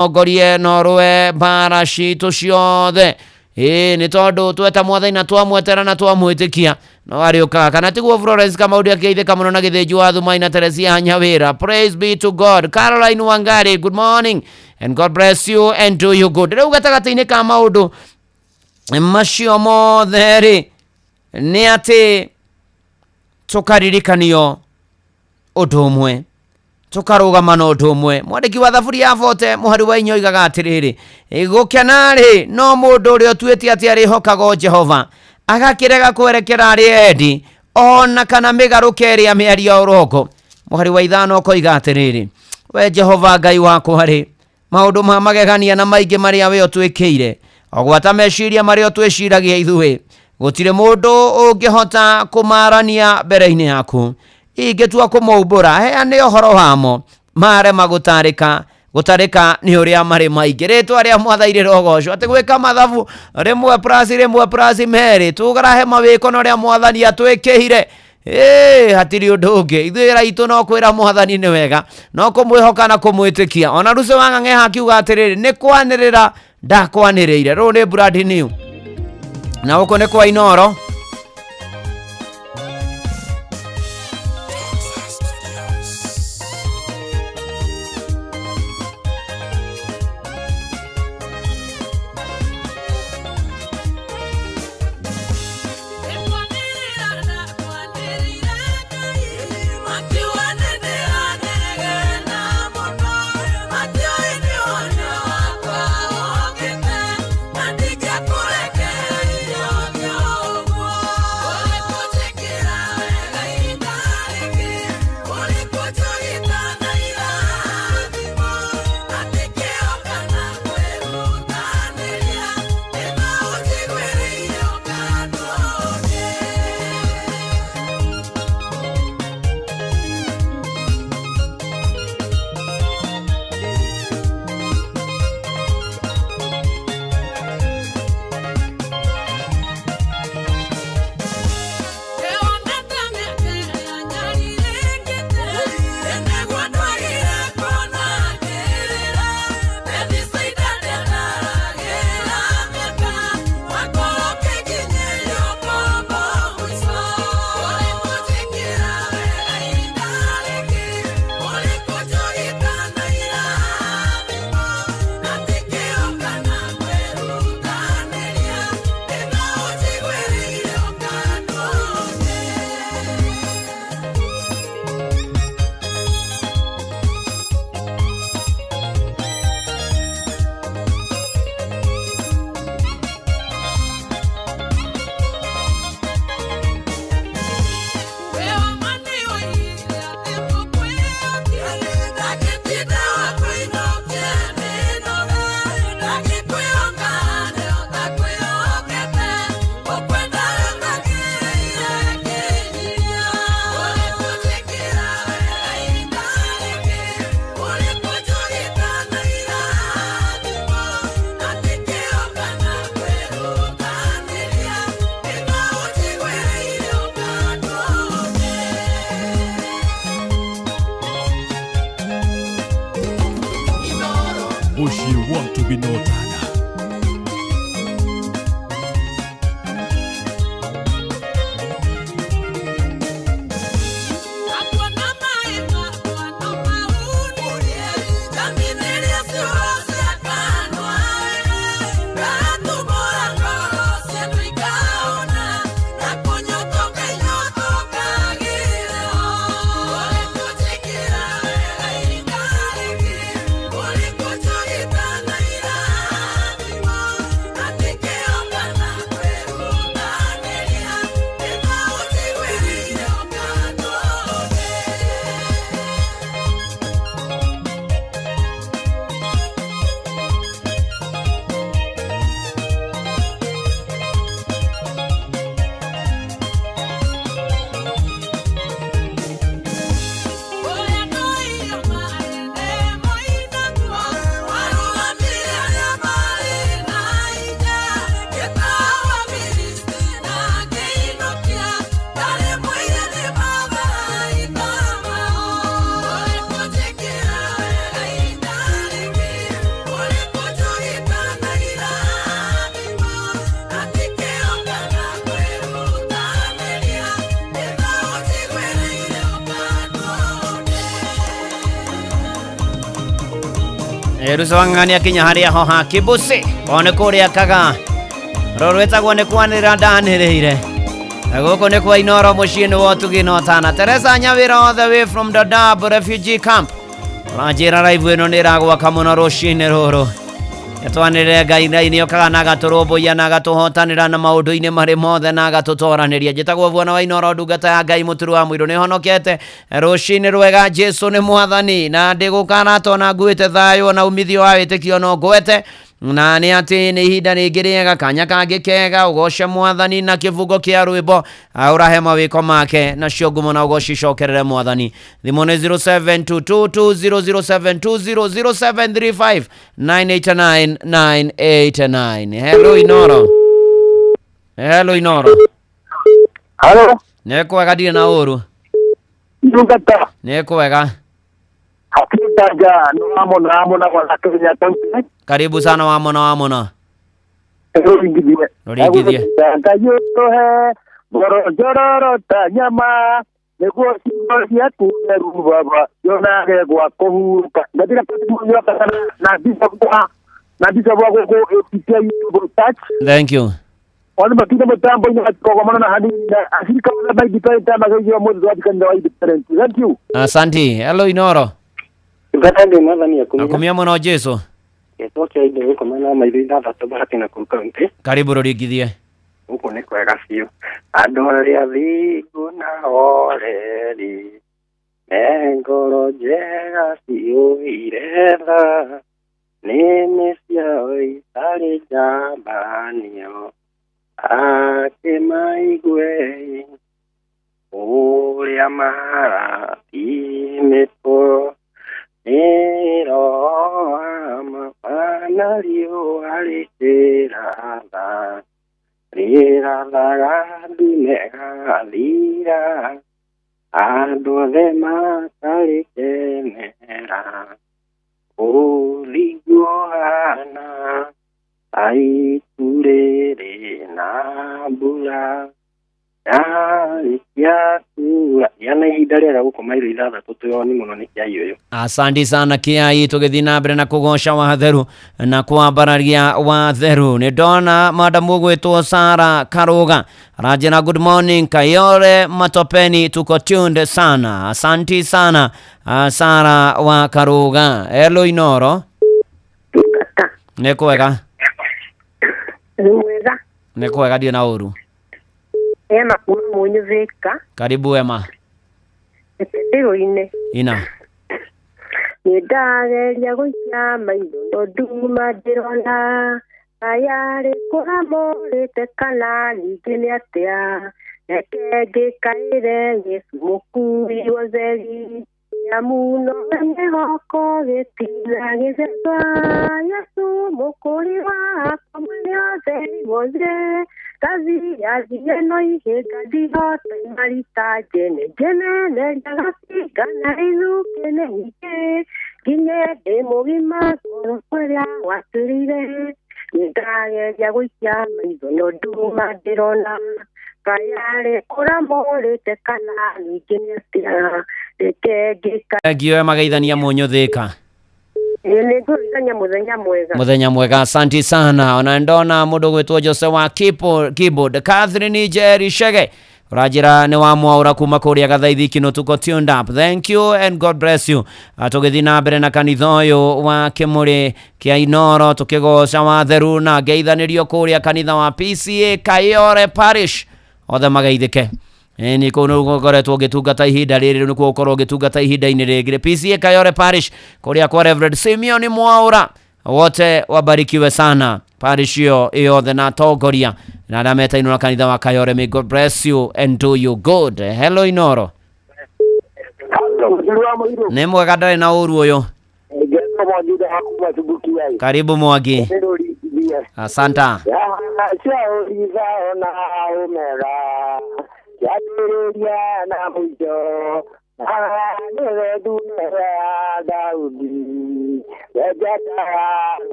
Ogorie norwe bara shito ciothe ni tondu tweta mwathani na twamwetera na twamwitikia no arioka kana tiguo Florence Kamaundi akiithika muno na githinju wa Thumai na Teresia Hanyawira. Praise be to God. Caroline Wangari, good morning and God bless you and do you good. Riu gatagati-ini ka maundu macio mothe ni ati tukaririkanio undu umwe tukarugama na undu umwe. Mwandiki wa thaburi ya Vote Muhari wa Inyo igaga atiriri gukenari no mundu uria utuite ati arihokaga Jehova agakirega kwerekera ari endi ona kana migaruke iria miario urongo. Muhari wa Ithano koiga atiriri we Jehova Ngai wakwa ri maundu ma magegania na maingi maria we utwikiire ogwata meciria maria utwiciragia ithui gutire mundu ungihota kumarania mbere-ini yaku ingetua kumumbura heane uhoro wamo mare gutarika ni uria mari maingi ritwa ria mwathaire rogocwo ati gwika mathabu rimwe plus meri tugarahe mawiko no ria mwathani atwikihire hatiri undu ungi ithuira itu no kwira mwathani ni wega no kumwihoka na kumwitikia. Ona Ruce Wang'ang'e hakiuga atiriri ni kwanirira ndakwaniriire ru ni Brad New na uko ni kwa Inoro. Bushi want to be noted. Ruswangania kinya haria ho ha Kibusi one kuria kaga rorweta gone kwanira ndaniriire goko ne kwa Inoro muciini wa Tugino Tana. Teresa Nyawira all the way from Dadaab refugee camp rajira raivu ino niragwa kamuno ruciini ruru yatwanire Ngai Ngai okaga na gaturumbuia na gatuhotanira na maundu-ini mari mothe na gatutoraniria njitagwo Vuona wa Inoro ndungata ya Ngai muturu wa mwiru ni honokete ruciini rwega Jesu ni mwathani na ndigukana tona nguite thayo na umithio wa witikio no ngwete na ni ati ni ihinda ringi riega kanya kangi kega ugoce mwathani na kivugo kia rwimbo urahe mawiko make na cio ngumo na ugocicokerere mwathani. Thimu ni 072200735989. Hello Inoro. Hello Inoro. Hello. Nekwega ndire na uru. Ndungata. Nekwega. Hakitaja no kwa sakinya tonte. Karibu sana wamona. Roringidie. Tangayo he borojoro tanyama nego siboria tumeru baba yona ge gwa kuhuruka. Ndatira pati mwenye kana na bisa bwa go epitia YouTube touch. Thank you. Wale matunda matambo ina kwa maana hadi Afrika wala by different time ageyo mmoja wa kanda wa different. Thank you. Asante. Hello Inoro. Ngataende mwathani akumia muno Jesu. Etoke inde kwa maana maitha thatu bahati na kurukaunti. Karibu ruringithie. Huko ni kwega biũ. Andũ arĩa thingu na oreri ngoro njega ciũire tha nĩmĩ ciao itarĩ njambanio akĩmaigue ũrĩa marathimĩtwo nĩroa mabana riũa rĩkĩratha rĩrathaga ndunega andũ othe makarĩkenera ũthinguana aitu rĩrĩ na mbura yarĩkia kura yana ihinda rĩega gũkoma irio ithathatũ twĩoni mũno nĩ kĩai ũyũ. Asante sana Kiai, tũgĩthiĩ na mbere na kũgoca watheru na kwambararia watheru. Nĩ ndona madamu gwĩtwo Sara Karuga aranjĩra good morning Kayore Matopeni, tuko tuned sana. Asante sana Sara wa Karuga. Hello Inoro. Nĩ kwega. Nĩ kwega ndirĩ na ũru. Ema kuma Munyuvika. Karibu Ema. Ine. Ina. Nidageria gũikia maitho no nduma ndĩrona ayarĩ kũramũrĩte kana ningĩ nĩ atĩa reke ngĩkaĩre Yesu mũkui wa theri nyamuno mwĩhoko gĩtina gĩthemba Yesu mũkũri wakwa mwene theri wothe Kazi no ihinga ndihota marita jene neria gatigana izukene nike nginye ndĩ mũgima ngoro kũrĩa watũrire nĩndageria gũikia maitho no nduma ndĩrona kayarĩ kũramũrĩte kana ningĩ nĩ atĩa reke ngĩka. Ngio magaithania Munyuthika. Muthenya mwega, asante sana. Ona ndona mundu gwitwo Jose wa keyboard Catherine Jerry Shege urajira ni wa mwaura kuma kuria gathaithi kino tuko tuned up. Thank you and God bless you. Tugithi na mbere na kanitha uyu wa Kimuri kia Inoro tukigoca watheru na ngeithanirio kuria kanitha wa PCA Kayore Parish othe magaithike. Ni kuno ngoretwo ngitungata ihinda riri nikuo ukorwo ngitungata ihinda-ini ringire PCA Kayore Parish kuria kwa Reverend Simeon Mwaura wote wabarikiwe sana parish hiyo yothe na tongoria na rameta ino na kanitha wa Kayore. May God bless you and do you good. Hello Inoro. Ni mwega ndari na uru uyu. Karibu Mwangi. Asanta. Yaturia na mwijo nere dunera Daudi yajata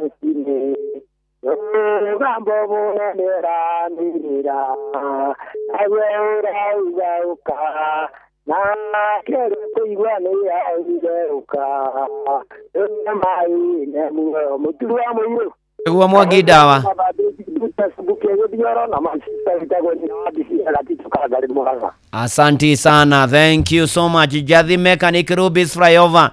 usine gambo monera nira ayura uzauka na kero kuigwa ni airuka na mai ne muturu wa muiru Egwa Mwangi Dawa. Asanti sana, thank you so much. Jathi Mechanic Rubis Flyover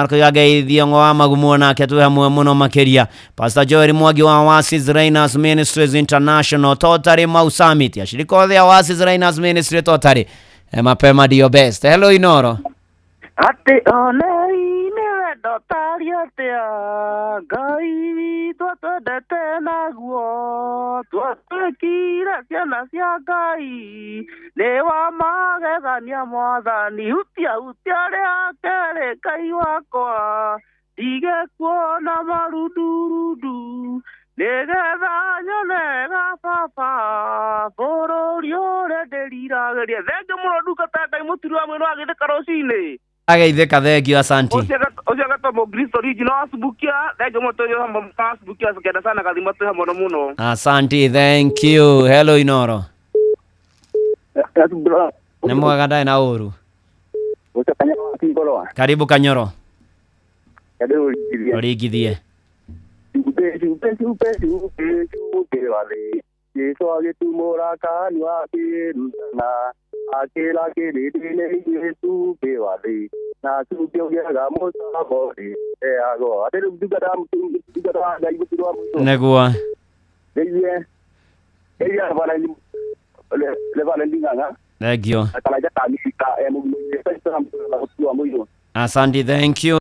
Kuyageithia ngwa magumu nake tu hamwe muno makiria. Pastor Joel Mwangi wa Oasis Rainers Ministries International Totally Mau Summit ya shirika ya Oasis Rainers Ministry Totally mapema dio best. Hello Inoro. Ate onei ne dotariotea gai twatendete naguo twatwikire ciana cia Ngai nĩ wa magegania Mwathani hutia ria kere Ngai wakwa ndige kuona marundurundu nĩgetha nyonega baba bũrũri ũrĩa ndĩriragĩria thenge mũno ndungata Ngai mũturi wa mwĩno agĩthĩka rũcinĩ Ageithĩka thengio asanti. Ucio gatomo Kristo original asubukia thenge mũno yo hamwe asubukia kenda sana gathima tu hamwe mũno. Asanti, thank you. Hello Inoro. Nĩ mwega ndaĩ na ũru. Karibu Kanyoro. Origithie. Yesu agitumura kani wakirutana akira kiridini Yesu bewali na tukiongega musabori eago ateru dugara Ngai gutirwa muto Negua. Eya bana le bana ndinganga Thengio. akalaja tamika emugu pesa la kutua muyo. Asante, thank you.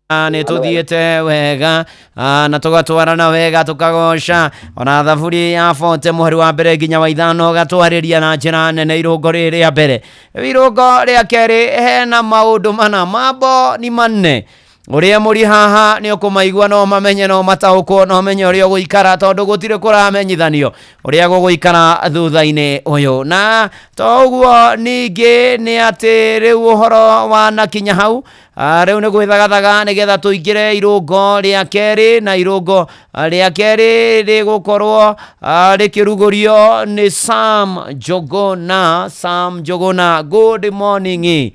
Nĩ tũthiĩte wega na tũgatwarana wega tũkagosha ona thaburi ya Forte mũhari wa mbere nginya wa ithano gatwarĩria na njĩra nene irũngo rĩrĩa mbere. Irũngo rĩa kerĩ hena maũndũ mana, mambo ni manne. Ũrĩa mũri haha nĩ ũkũmaigua no mamenye no mataũkwo no menye ũrĩa ũgũikara tondũ gũtirĩ kũramenyithanio ũrĩa gũgũikara thutha-inĩ ũyũ. Na toguo ningĩ nĩ atĩ rĩu ũhoro wa nakinya hau rĩu nĩ gwĩthagathaga nĩgetha tũingĩre irũngo rĩa kerĩ, na irũngo rĩa kerĩ rĩgũkorwo rĩkĩrugũrio nĩ Sam Jogona. Good morning.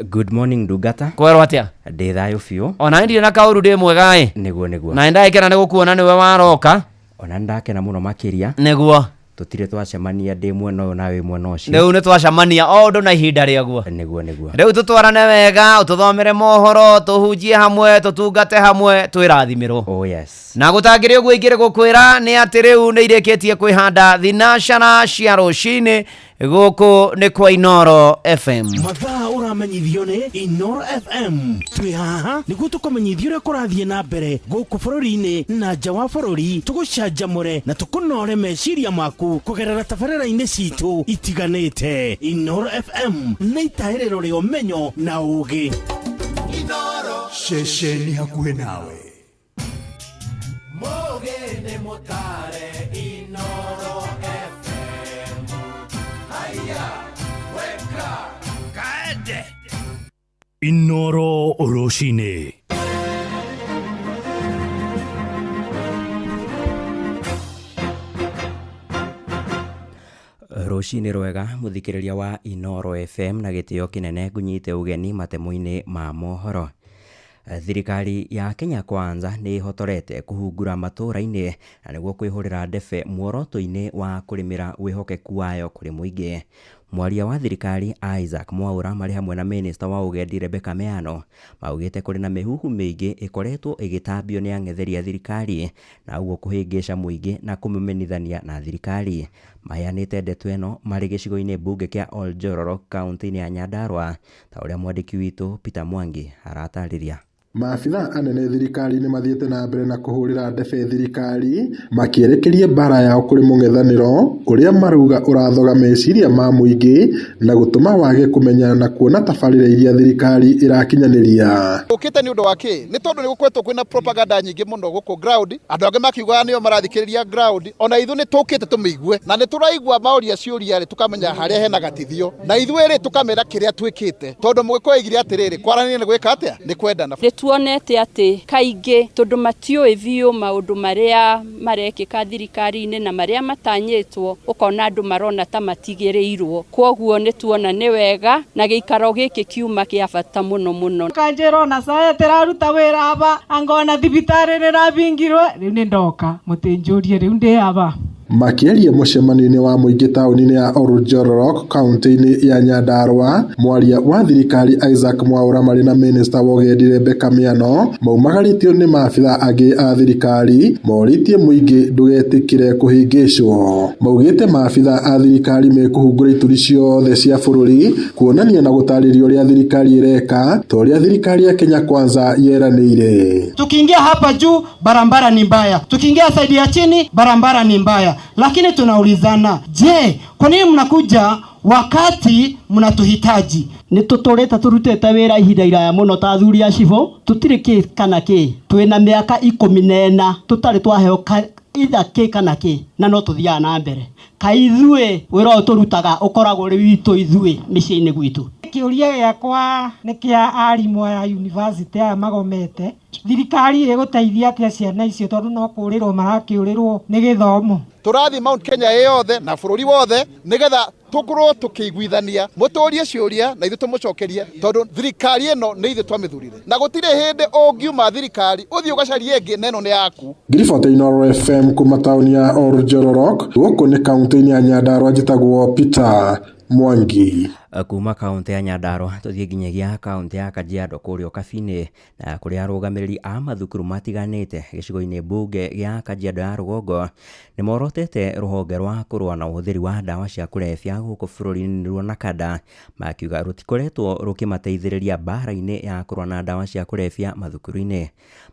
Good morning Ndungata. Kwerwo atia? Ndĩ thayũ biũ. Ona ndirĩ na kaũru ndĩ mwega Nĩguo. Na ndakena nĩ gũkuona nĩwe waroka. Ona ndakena mũno makĩria. Nĩguo. Tũtirĩ twacemania ndĩ mwena ũyũ nawe mwena ũcio. Rĩu nĩ twacemania o ũndũ na ihinda rĩaguo. Nĩguo. Rĩu tũtwarane wega, ũtũthomere mohoro, tũhunjie hamwe, tũtungate hamwe, twĩrathimirwo. Oh yes. Na gũtangĩrĩ ũguo ingĩrĩ gũkwĩra nĩ atĩ rĩu nĩ irĩkĩtie kwĩhanda thinashara cia rũcinĩ gũkũ nĩ kwa Inoro FM. Mathaa ũramenyithio nĩ Inoro FM. Twĩ haha nĩguo tũkũmenyithio ũrĩa kũrathiĩ na mbere gũkũ bũrũri-inĩ na nja wa bũrũri, tũgũcanjamũre na tũkũnore meciria maku kũgerera tabarĩra-inĩ citũ itiganĩte. Inoro FM nĩ itaĩrĩro rĩa ũmenyo na ũũgĩ. Inoro ceceni hakuhĩ nawe. Mogene motare Inoro FM. Haya, weka kaende. Inoro rũcinĩ. Rũcinĩ rwega mũthikĩrĩria wa Inoro FM na gĩtĩo kĩnene ngunyite ũgeni matemo-inĩ ma mohoro. Thirikari ya Kenya Kwanza nĩ hotorete kũhungura matũra-inĩ na nĩguo kwĩhũrĩra ndebe muoroto-inĩ wa kũrĩmĩra wĩhokeku wayo kũrĩ mũingĩ. Mwaria wa thirikari Isaac Mwaura marĩ hamwe na Minister wa Ũgendi Rebecca Meano maugĩte kũrĩ na mĩhuhu mĩingĩ ĩkoretwo ĩgĩtambio nĩ ang'etheri a thirikari na ũguo kũhĩngĩca mũingĩ na kũmũmenithania na thirikari. Mayanĩte ndeto ĩno marĩ gĩcigo-inĩ mbunge kĩa Oljororok kaunti-inĩ ya Nyandarua ta ũrĩa mwandĩki witũ Peter Mwangi aratarĩria. Maabitha anene thirikari nĩ mathiĩte na mbere na kũhũrĩra ndebe thirikari makĩerekeria mbara yao kũrĩ mũng'ethanĩro ũrĩa marauga ũrathoga meciria ma mũingĩ na gũtũma wage kũmenya na kuona tabarĩra iria thirikari ĩrakinyanĩria. Ũkĩte nĩ ũndũ wa kĩ? Nĩ tondũ nĩ gũkoretwo kwĩna propaganda nyingĩ mũno gũkũ ground, andũ angĩ makiuga nĩo marathikĩrĩria ground, ona ithuĩ nĩ tũkĩte tũmĩigue na nĩ tũraigua maũria ciũria rĩ tukamenya harĩa hena gatithio na ithuĩ rĩ tukamera kĩrĩa twĩkĩte, tondũ mũgĩkũyũ igire atĩrĩrĩ kwaranĩria nĩ gwĩka atĩa nĩ kwendana. tuonete ati kaingi tondu matioi biu maundu maria marekika thirikari-ini na maria matanyitwo ukona andu marona ta matigirirwo kwoguo ni tuona ni wega na giikaro giki kiuma kia bata muno kanjero na saya teraruta wira aba angona thibitari rirabingirwe riu ni ndoka mutinjurie riu ndi aba Makiaria mucemanio-ini wa muingi tauni-ini ya Oljororok kaunti-ini ya Nyandarua, mwaria wa thirikari Isaac Mwaura mari na minister wa ugendi Rebecca Miano maumagaritio ni maabitha angi a thirikari moritie muingi ndugetikire kuhingicwo. Maugite maabitha a thirikari mekuhungura ituri ciothe cia bururi kuonania na gutariria uria thirikari ireka to uria thirikari ya Kenya Kwanza yeranire. Tukiingia hapa juu barabara ni mbaya, tukiingia saidi ya chini barabara ni mbaya. Lakini tunaulizana, je, kwa nini mnakuja wakati mnatuhitaji? Nitutoreta turutete wira ihinda iraya muno ta athuri a cibo tutire ki kana ki twina miaka 14 tutari twaheo ida ki kana ki na no tuthia na mbere kaithue wira turutaga ukoragwo ri witu ithue micii-ini gwitu. Kiuria giakwa ni kia arimu ya university ya magomete thirikari iguteithia atia ciana icio tondu no kurirwo marakiurirwo ni githomo. Turathi Mount Kenya yothe na bururi wothe nigetha tukorwo tukiguithania muturie ciuria na ithu tumucokerie tondu thirikari ino ni ithu twamithurire na gutire hindi ungiuma thirikari uthii ugacarie ingi neno ni yaku. Grifote Inoro FM kuma tauni ya Oljororok guku ni kaunti-ini ya Nyandarua njitagwo Peter Mwangi. Kuma kaunti ya Nyandarua tuthie nginyagia kaunti ya Kajiado kurio Kabini na kuria arugamiriri a mathukuru matiganite gicigo-ini bunge gia Kajiado ya Rugongo ni morotete ruhonge rwa kurua na uhuthiri wa dawa cia kulevya guku bururi-ini rwa Nakada makiuga rutikoretwo rukimateithiriria bara-ini ya kurua na dawa cia kulevya mathukuru-ini.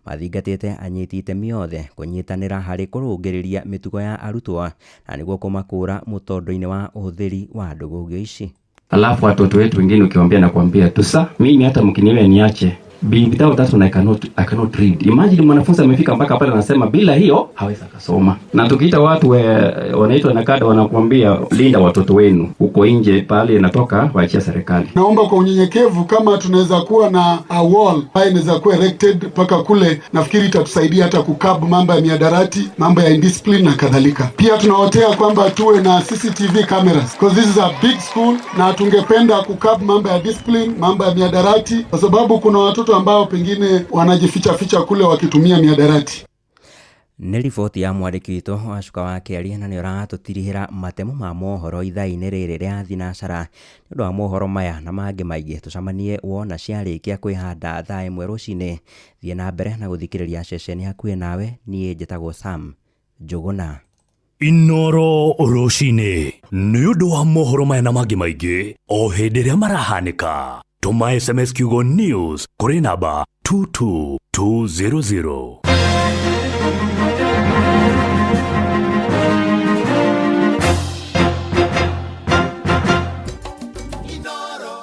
Mathingatite anyiti itemi othe kunyitanira hari kurungiriria mitugo ya arutwo na niguo kumakura mutondo-ini wa uhuthiri wa ndugu ici. Alafu watoto wetu wengine ukiwaambia na kuambia tusa mimi hata mkiniwe niache without that I cannot read. Imagine mwanafunzi amefika mpaka pale anasema bila hiyo hawezi kusoma. Na tukiita watu wanaitwa Nakada wanakuambia linda watoto wenu uko nje pale inatoka waachia serikali. Naomba kwa unyenyekevu kama tunaweza kuwa na a wall ambayo inaweza kuwa erected paka kule, nafikiri itatusaidia hata kukab mambo ya miadarati, mambo ya indiscipline na kadhalika. Pia tunaotea kwamba tuwe na CCTV cameras because this is a big school na tungependa kukab mambo ya discipline, mambo ya miadarati kwa sababu kuna watoto ambao pengine wanajificha kule wakitumia miadarati. Ni riboti ya mwandiki witũ Wacuka wa Kĩaria na nĩ ũratũtirihĩra matemo ma mohoro ithaa-inĩ rĩrĩ rĩa thinacara nĩ ũndũ wa mohoro maya na mangĩ maingĩ tũcemanie wona ciarĩkia kwĩhanda thaa ĩmwe rũcinĩ. Thiĩ na mbere na gũthikĩrĩria ceceni hakuhĩ nawe. Niĩ njĩtagwo Sam Njũgũna. Inoro rũcinĩ nĩ ũndũ wa mohoro maya na mangĩ maingĩ o hĩndĩ ĩrĩa marahanĩka. Tuma SMS kiugo news kuri namba 22200.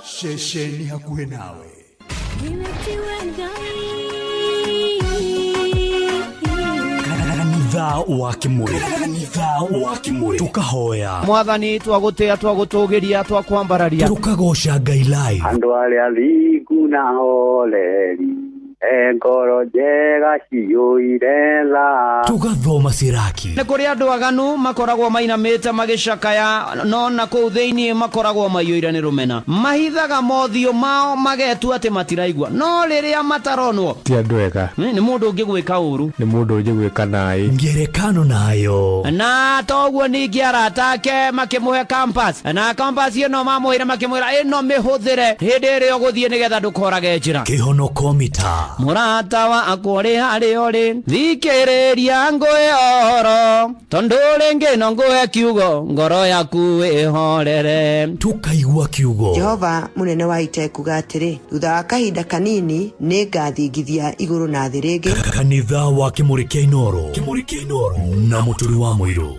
Shesheni hakuhe nawe. Kanitha wa Kimuri tukahoya mwathani twagutia twagutugiria twakwambararia tukagosha Ngai live andu aria thiku na holeri ngoro njega ciyuire tha tugathoma ciraki nĩ kũrĩ andũ aganu makoragwo mainamĩte magĩcakaya no na kũu thĩinĩ makoragwo maiyũire nĩ rũmena mahithaga mothiũ mao magetua atĩ matiraigua no rĩrĩa mataronwo ti andũ ega nĩ mũndũ ũngĩgwĩka ũru nĩ mũndũ ũngĩgwĩka naĩ ngerekano nayo na toguo ningĩ arata ake makĩmũhe campus na campus ĩno mamũhĩre makĩmwĩra ĩno mĩhũthĩre hĩndĩ ĩrĩa ũgũthiĩ nĩgetha ndũkorage njĩra kĩhonoko mita mũrata wakwa ũrĩ harĩa ũrĩ thikĩrĩria ngũhe ũhoro tondũ rĩngĩ no ngũhe kiugo ngoro yaku ĩhorere tukaigua kiugo Jehova mũnene wa ita kuga atĩrĩ thutha wa kahinda kanini nĩ ngathingithia igũrũ na thĩ rĩngĩ kanitha wa Kimuri kĩa Inoro na mũturi wa mũirũ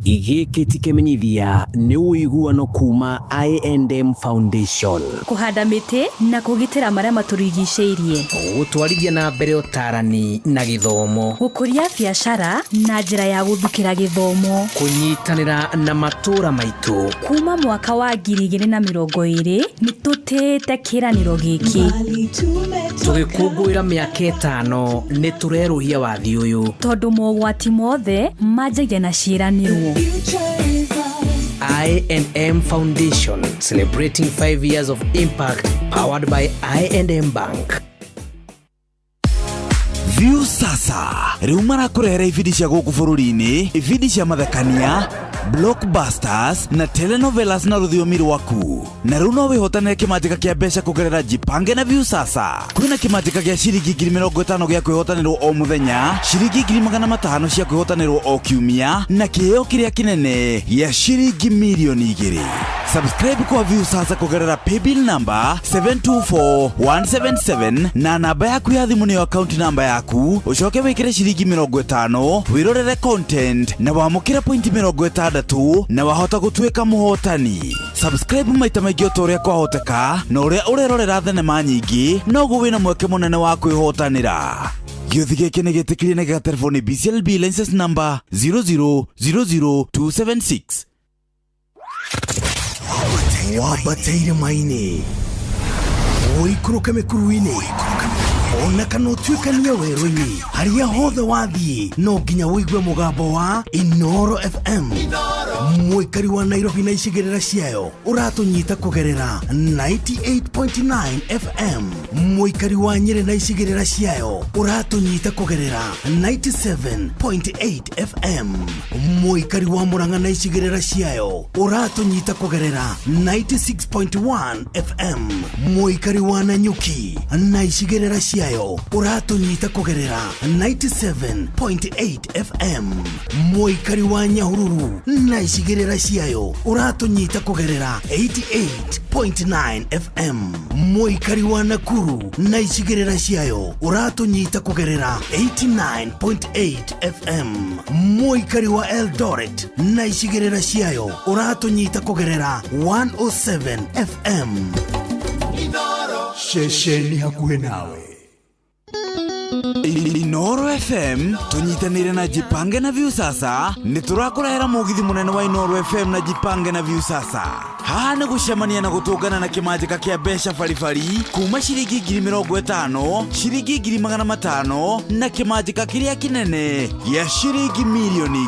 Gĩkĩ ti kĩmenyithia nĩ ũiguano kuma I&M Foundation. Kũhanda mĩtĩ na kũgitĩra marĩa matũrigicĩirie. Gũtwarithia na mbere ũtarani na gĩthomo. Gũkũria biacara na njĩra ya gũthukĩra gĩthomo. Kũnyitanĩra na matũũra maitũ. Kuma mwaka wa 2020 nĩ tũtĩte kĩranĩro gĩkĩ. Tũgĩkũngũĩra mĩaka 5 nĩ tũrerũhia wathi ũyũ. Tondũ mogwati mothe manjagia na ciĩranĩrwo. I&M Foundation, celebrating 5 years of impact, powered by I&M Bank. View sasa rĩu marakurehera ibindi cia gũkũ bũrũri-inĩ, ibindi cia mathekania, blockbusters na telenovelas na rũthiomi rwaku. Na rĩu no wĩhotanĩre kĩmanjĩka kĩa mbeca kũgerera Jipange na View sasa. Kwĩna kĩmanjĩka gĩa ciringi 50,000 gĩa kwĩhotanĩrwo o mũthenya, ciringi 500,000 cia kwĩhotanĩrwo o kiumia, na kĩheo kĩrĩa kĩnene gĩa ciringi milioni 2. Subscribe kwa View sasa kũgerera paybill number 724177 na namba yaku ya thimũ nĩyo account number yaku. Ucoke wĩkĩre ciringi 50 wirorere content na wamũkĩre point 60 na wahota gũtuĩka mũhotani. Subscribe maita maingĩ o ta ũrĩa kwahoteka, na ũrĩa ũrerorera thenema nyingĩ noguo wĩna mweke mũnene wa kwĩhotanĩra. Gĩũthi gĩkĩ nĩ gĩtĩkĩrie na gĩgatelefoni BCLB license number 0000276. Wabateire maini oikũrũke mĩkuru-inĩ ona kana ũtuĩkanie werũ-inĩ, harĩa hothe wathiĩ no nginya wĩigue mũgambo wa Inoro FM. Mũikari wa Nairobi na icigĩrĩra ciayo ũratũnyita kũgerera 98.9 FM. Mũikari wa Nyĩrĩ na icigĩrĩra ciayo ũratũnyita kũgerera 97.8 FM. Mũikari wa Murang'a na icigĩrĩra ciayo ũratũnyita kũgerera 96.1 FM. Mũikari wa Nanyuki na icigĩrĩra ciayo ũratũnyita kũgerera 97.8 FM. Mũikari wa Nyahururu na icigĩrĩra ciayo ũratũnyita kũgerera 88.9 FM. Mũikari wa Nakuru na icigĩrĩra ciayo ũratũnyita kũgerera 89.8 FM. Mũikari wa Eldoret na icigĩrĩra ciayo ũratũnyita kũgerera 107 FM. Shesheni hakuhĩ nawe. Inoro FM tunyitanire na Jipange na View sasa nĩ tũrakũrehera mũgithi mũnene wa Inoro FM na Jipange na View sasa. Haha nĩ gũcemania na gũtũngana na kĩmanjĩka kĩa mbeca baribari kuma ciringi 50,000, ciringi 500,000 na kĩmanjĩka kĩrĩa kĩnene gĩa ciringi milioni 2.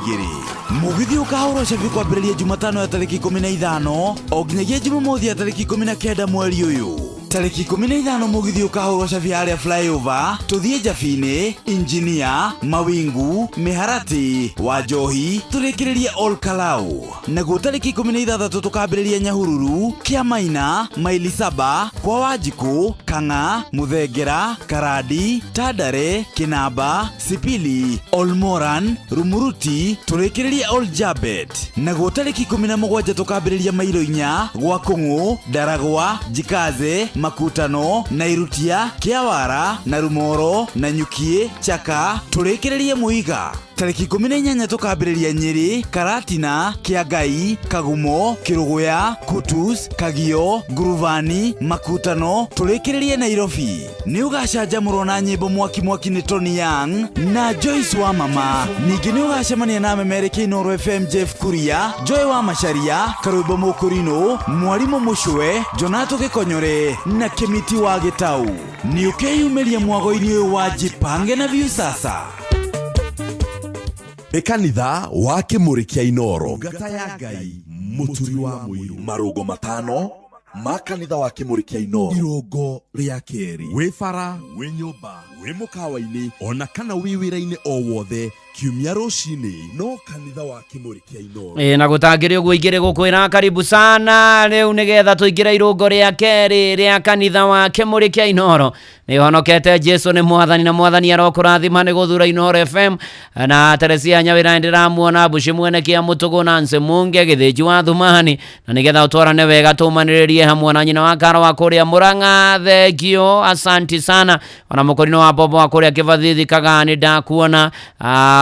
Mũgithi ũkahũrwo cabi kwambĩrĩria Jumatano ya tarĩki 15 o nginyagia Jumamothi ya tarĩki 19 mweri ũyũ. Tarĩki 15 mũgithi ũkahũrwo cabi harĩa flyover tũthiĩ Njabine, Injinia, Mawingu, Miharati, Wanjohi tũrĩkĩrĩrie Ol Kalou. Naguo tarĩki 16 tũkambĩrĩria Nyahururu, Kiamaina, Maili Saba, kwa Wanjikũ, Kang'a, Muthengera, Karadi, Tandare, Kinamba, Sipili, Olmoran, Rumuruti tũrĩkĩrĩrie Ol Jabet. Naguo tarĩki 17 tũkambĩrĩria Mairo-inya, gwa Kũng'ũ, Ndaragwa, Jikaze, Makutano, Nairutia, Kiawara, na Rumoro, na Nyukie, Chaka tũrĩkĩrĩrie Muiga. Tarĩki 18 tũkambĩrĩria Nyĩrĩ, Karatina, Kĩangai, Kagumo, Kĩrũgũya, Kutus, Kagio, Nguruvani, Makutano tũrĩkĩrĩrie Nairobi. Nĩ ũgacanjamũrwo na nyĩmbo mwaki nĩ Tony Young na Joyce wa Mama. Ningĩ nĩ ũgacemania na memerekia Inoro FM Jeff Kuria, Joy wa Macharia, Karũimbo Mũkũrinũ, Mwarimũ Mũcwe, Jonato Gĩkonyore na Kĩmiti wa Gĩtau. Nĩ ũkeyumĩria mwago-inĩ ũyũ wa Jipange na View sasa. Ekanitha wa Kĩmũrĩ kĩa Inoro, ngata ya Ngai mũturi wa mũiru, marũgo 5 ma kanitha wa Kĩmũrĩ kĩa Inoro. Irũngo rĩa kerĩ, wĩ bara, wĩ nyũmba, wĩ mũkawa-inĩ ona kana wĩ wĩra-inĩ o wothe, kiumia rũcinĩ no kanitha wa Kĩmũrĩ kĩa Inoro. Na gũtangĩrĩ ũguo ingĩrĩ gũkwĩra karibu sana. Rĩu nĩgetha tũingĩre irũngo rĩa kerĩ rĩa kanitha wa Kĩmũrĩ kĩa Inoro. Nĩ honokete Jesu nĩ mwathani na mwathani arokũrathima nĩ gũthura Inoro FM na Teresia Nyawĩra ndĩramuona Bushi Mwenekia Mũtũgũ na Nse Munge Gĩthĩnji wa Thumani, na nĩgetha ũtwarane wega tũmanĩrĩrie hamwe na nyina wa Karo wa kũrĩa Mũrang'a. Thengio, asanti sana. Ona mũkũrinũ wa Bobo wa kũrĩa Kĩbathithi Kagani ndakuona.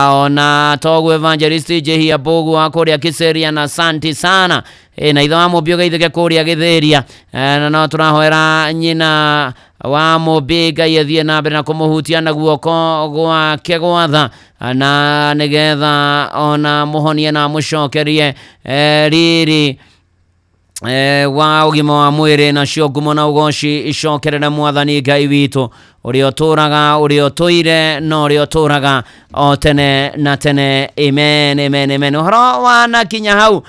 ona togu evangelist Jehia Bogu wa kuria Kiseria na santi sana na itho wa Mobio gaithike kuria Githeria na no turahoera nyina wa Mobiga yethie na mbere na kumuhutia na guoko gwake gwatha na nigetha ona muhonie na mucokerie riri wa ugima wa mwiri na cio ngumo na ugoci icokerere Mwathani Ngai witu uri oturaga uri otoire no uri oturaga o tene na tene. Amen, amen, amen. Uhoro wana kinya hau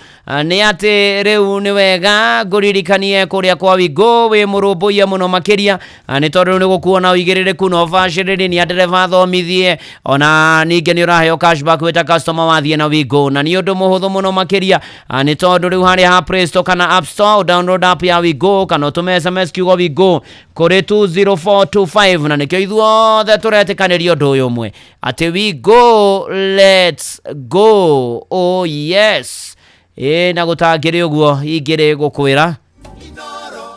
ni ati riu ni wega nguririkanie kuria kwa Wigo wi murumbuia muno makiria ni tondu ni gukuona uigiririku no vaciriri ni ndereva thomithie ona ninge ni uraheo cashback wita customer wathie na Wigo na ni undu muhuthu muno makiria ni tondu riu hari ha Play Store kana App Store download app ya Wigo kana tume SMS kiugo Wigo kuri 20425 na nikio ithuothe turetikanirio ndu uyu mwe ati Wigo let's go. Oh yes, na gutangire uguo ingire gukwira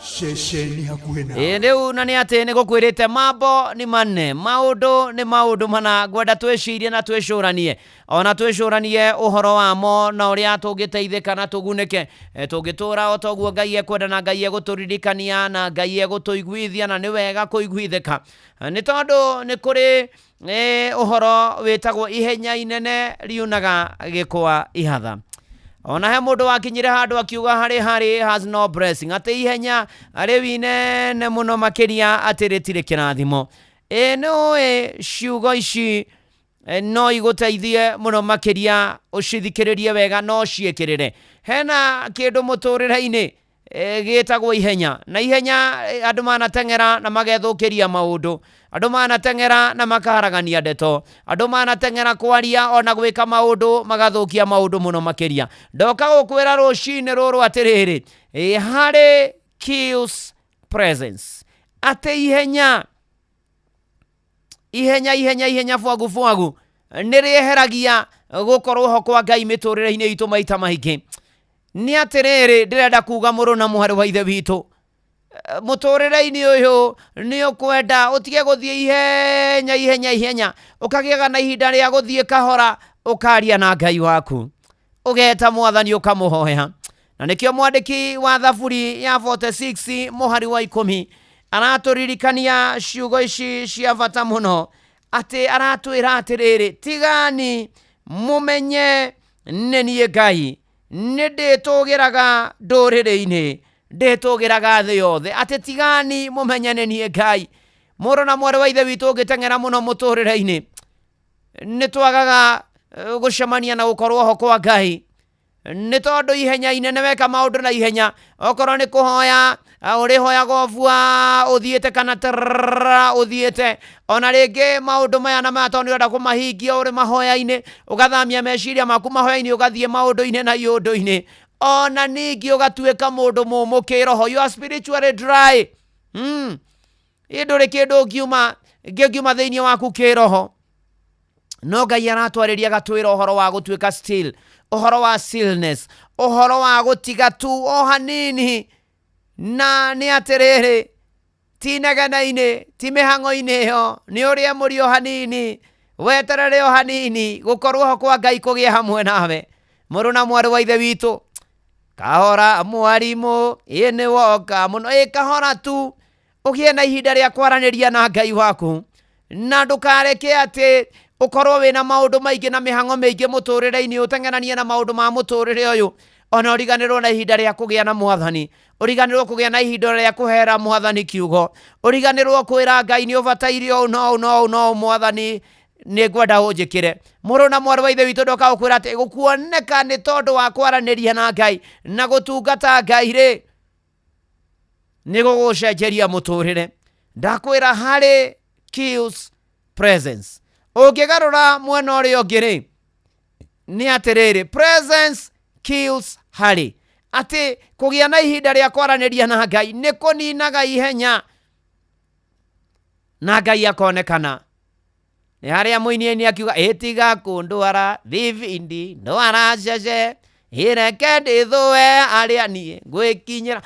Shesheni hakuhena riu na ni ati ni gukwirite mambo ni manne maundu ni maundu mana gwenda twicirie na twicuranie ona twicuranie uhoro wamo na uria tungiteithika na tugunike tungitura o toguo Ngai ekwenda na Ngai eguturirikania na Ngai egutuiguithia na ni wega kuiguithika ni tondu ni kuri uhoro witagwo ihenya inene riunaga gikwa ihatha. Ona he mundu wakinyire handu akiuga hari has no blessing ati ihenya ari winene muno makiria ati ritire kirathimo no ciugo ici no iguteithie muno makiria ucithikiririe wega no ciekirire hena kindu muturire-ini gitagwo ihenya na ihenya andu manatengera na magethukiria maundu andu manatengera na makaharagania ndeto andu manatengera kwaria ona gwika maundu magathukia maundu muno makiria ndoka gukwira rucini ruru atiriri hari kills presence ate ihenya fwagu niriheragia gukorwo ho kwa Ngai miturire-ini itu maita maingi ni atiriri ndirenda kuga muru na muhari wa ithe witu muturire-ini uyu ni ukwenda utige guthie ihenya ukagiaga na ihinda ria guthie kahora ukaria na Ngai waku ugeta Mwathani ukamuhoya na nikio mwandiki wa Thaburi ya 46 muhari wa 10 araturirikania ciugo ici cia bata muno ati aratwira atiriri tigani mumenye nenie Ngai ninditugiraga ndurire-ini nditugiraga thi yothe ati tigani mumenye nenie Ngai muru na mwari wa ithe witu ngitengera muno muturire-ini nitwagaga gucemania na gukorwo ho kwa Ngai ni tondu ihenya inene weka maundu na ihenya okorwo ni kuhoya urihoya gofua uthiete kana uthiete ona ringi maundu maya na matondu urenda kumahingia uri mahoya-ini ugathamia meciria maku mahoya-ini ugathie maundu-ini na iundu-ini ona ningi ugatuika mundu mumu kiroho you are spiritually dry induri kindu ngiuma thiini waku kiroho no Ngai aratwariria gatwira uhoro wa gutuika still uhoro wa stillness uhoro wa gutiga tu o hanini na ni atiriri ti negena-ini ti mihango-ini yo ni uria muri o hanini weterere o hanini gukorwo ho kwa Ngai kugia hamwe nawe muru na mwari wa ithe witu kahora mwarimu ini woka muno kahora tu ugie na ihinda ria kwaraniria na Ngai waku na ndukareke ati ukorwo wina maundu maingi na mihango maingi muturire-ini utengeranie na maundu ma muturire uyu ona uriganirwo na ihinda ria kugia na Mwathani uriganirwo kugia na ihinda ria kuhera Mwathani kiugo uriganirwo kwira Ngai ni ubataire no Mwathani ni ngwenda unjikire muru na mwari wa ithe witu ndoka ukwira ati gukuoneka ni tondu wa kwaraniria na Ngai na gutungata Ngai ri ni gugucenjeria muturire ndakwira hari kills presence ungigarura mwena uria ungi ri ni atiriri presence kills hari ati kugia na ihinda ria kwaraniria na Ngai ni kuninaga ihenya na Ngai akonekana ni haria muini akiuga itiga kundwara thivindi no aracece ireke ndithue aria nie ngwikinyira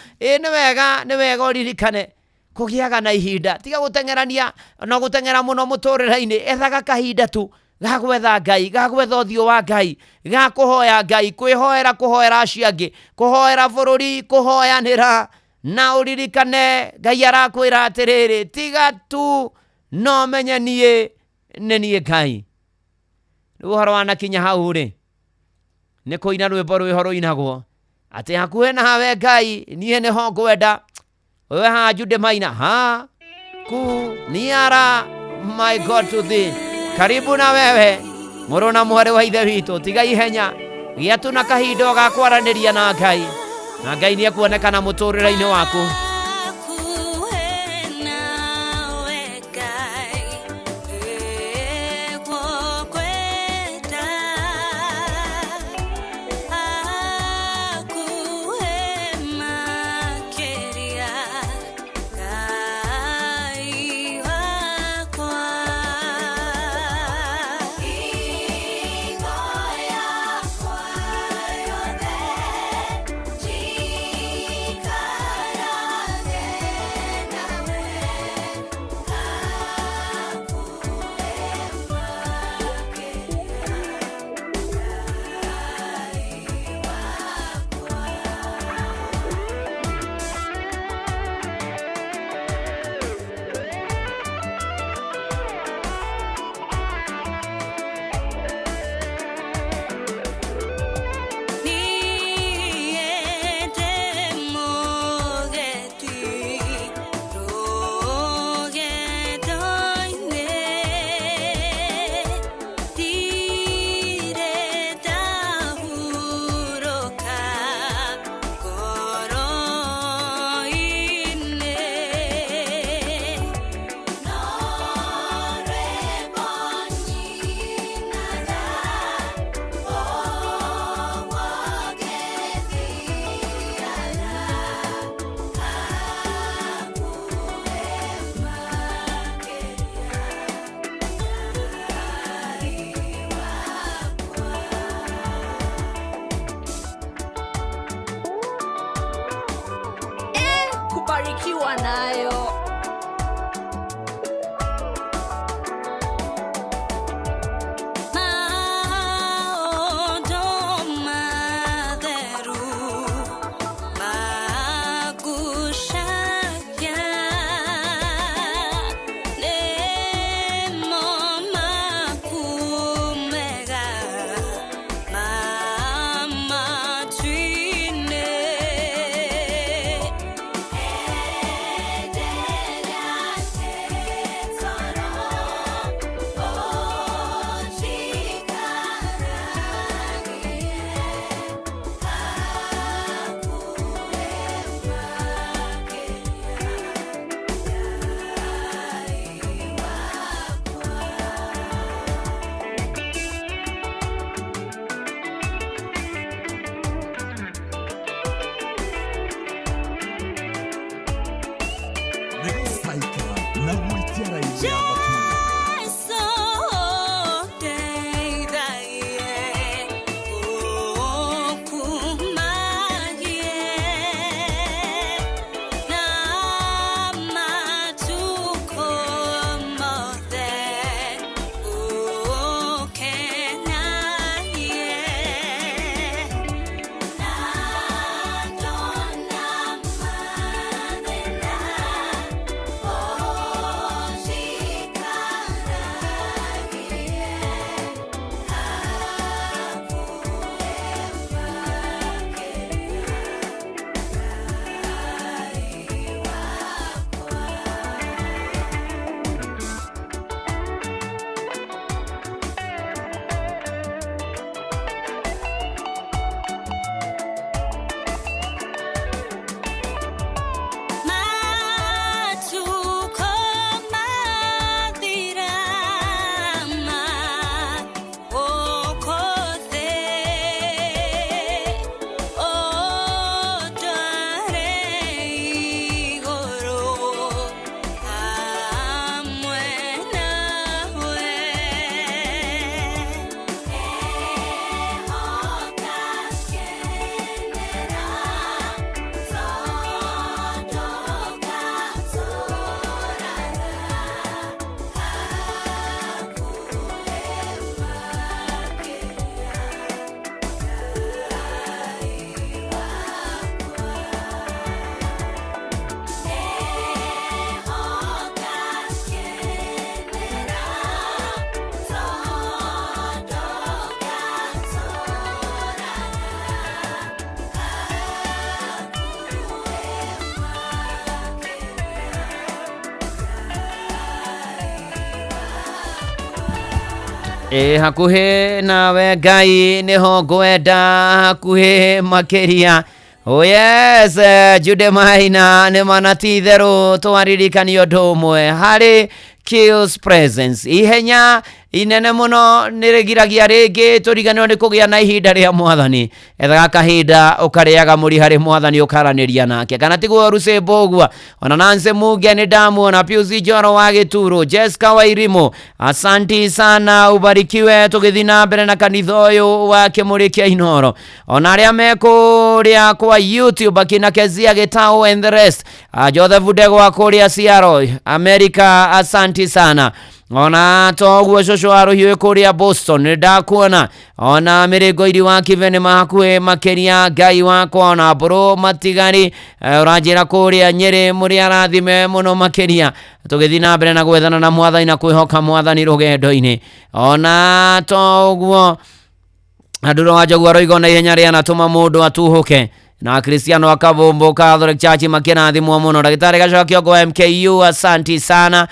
ni wega uririkane kugiaga na ihinda tiga gutengerania no gutengera muno muturire-ini ethaga kahinda tu ga gwetha Ngai, ga gwetha ũthiũ wa Ngai, ga kũhoya Ngai, kwĩhoera acio angĩ, kũhoera bũrũri, kũhoyanĩra, na ũririkane Ngai arakwĩra atĩrĩrĩ, tiga tu no menye niĩ nĩ niĩ Ngai. Rĩu ũhoro wanakinya hau rĩ, nĩ kũina rwĩmbo rwĩho rũinagwo atĩ hakuhĩ nawe Ngai, niĩ nĩho ngwenda. Wewe haha Jude Maina, niara my God to thee. Karibu na wewe mũrũ na mwarĩ wa ithe witũ, tiga ihenya, gĩa tu na kahinda ga kwaranĩria na Ngai, na Ngai nĩ ekuonekana mũtũrĩre-inĩ waku. Kubarikiwa nayo. hakuhe nawe Ngai niho ngwenda hakuhe makiria. Oh yes, Jude Maina nĩ manati theru twaririkanio ndomwe harĩ Kills Presence. Ihenya inene muno nirigiragia ringi turiganirwo ni kugia na ihinda ria mwathani. Ethaga kahinda ukariaga muri hari mwathani ukaraniria nake. Kana tiguo Ruse Bogwa, ona Nancy Muge ni ndamuona, Piusi Joro wa Gituro, Jessica Wairimo. Asanti sana, ubarikiwe tugithina mbere na kanitha uyu wa Kimurikia Inoro. Ona aria mekuria kwa YouTube akina Kezia Gitao and the rest. Joseph Budego wa Korea Seattle, America, asanti sana. Ona toguo shosho aruhiwe kuria Boston ndakuona. Ona mirego iri wa Kivene mahakue makeria Ngai wakwa. Ona bro matigari urajira kuria Nyeri muri arathime muno makeria. Tugithina mbere na gwethana na mwathani na kwihoka mwathani rugendo-ini. Ona toguo anduro wajogu aroigo na ihenya ria natuma mundu atuhuke. Na Cristiano akabombo Catholic Church makirathimwo muno. Ndagitari Gacoka Kiongo MKU, asanti sana.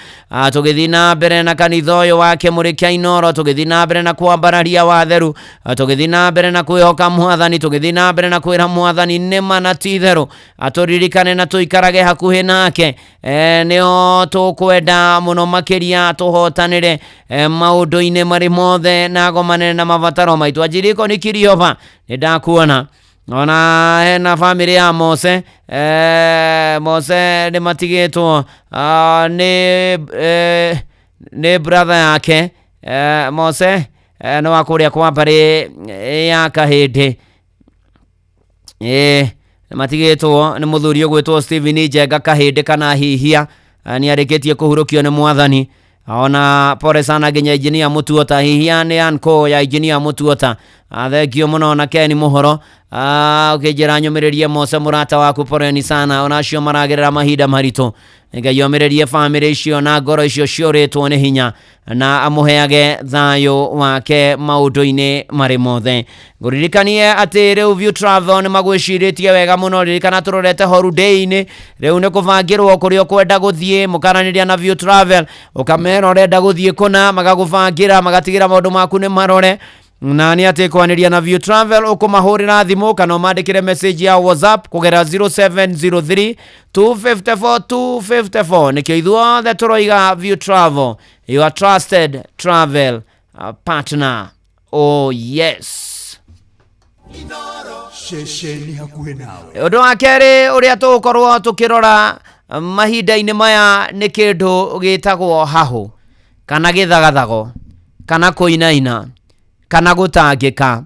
Tugithina mbere na kanitha uyu wa Kimurikia Inoro, tugithina mbere na kwambararia watheru, tugithina mbere na kwihoka mwathani, tugithina mbere na kwira mwathani nĩ manati theru aturirikane na tuikarage hakuhi nake. Nio tukwenda muno makiria tuhotanire maundu-ini mari mothe na gomane na mabataro maitu. Ajiriko ni Kiriova ndakuona. Ona hena family ya Mose. Mose ni matigitwo ni brother yake. Mose no wakuria kwa bari ya kahindi. Matigitwo ni muthuri ugwitwo Steven Njenga kahindi kana hihia. Ni arikitie kuhurukio ni mwathani. Ona pore sana nginya engineer Mutuota hihia ni anko ya engineer Mutuota. Thengio muno na Ken Muhoro. Ukijira nyumiririe Mose murata waku poreni sana. Ona cio maragerera mahinda marito. Ngai yomiririe family icio na ngoro icio cioritwo ni hinya na amuheage thayo wake maundu-ini mari mothe. Nguririkanie ati riu View Travel ni magwiciritie wega muno. Ririkana turorete holiday-ini. Riu ni kuvangirwo kuria kwenda guthie mukaraniria na View Travel. Ukamera urenda guthie kuna magaguvangira magatigira maundu maku ni marore. Na ni ati kwaniria na View Travel ukumahurira thimu kana mandikire message ya WhatsApp kugera 0703 254 254. Nikio ithuothe turoiga View Travel, your trusted travel partner. Oh yes. Shesheni hakuhe nawe. Undu wa keri uria tukorwo tukirora mahinda-ini maya ni kindu gitagwo hahu kana githagathago kana kuinaina kana gutangika.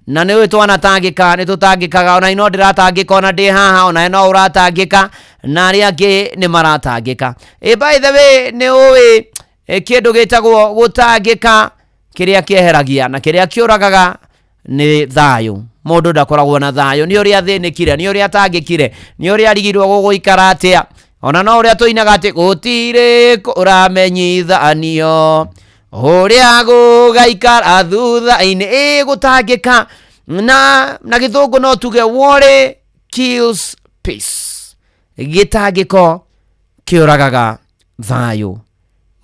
Na niwe twanatangika ni tutangikaga. Ona ino ndiratangika ona ndi haha, ona ino uratangika na aria angi ni maratangika. By the way ni uwi kindu gitagwo gutangika kiria kieheragia na kiria kiuragaga ni thayo. Mundu ndakoragwo na thayo ni uria thinikire, ni uria atangikire, ni uria arigirwo guguikara atia. Ona no uria tuinaga ati gutire uramenyithanio uria gugaikara thutha-ini gutangika. Na githungu no tuge worry kills peace. Gitangiko kiuragaga thayo.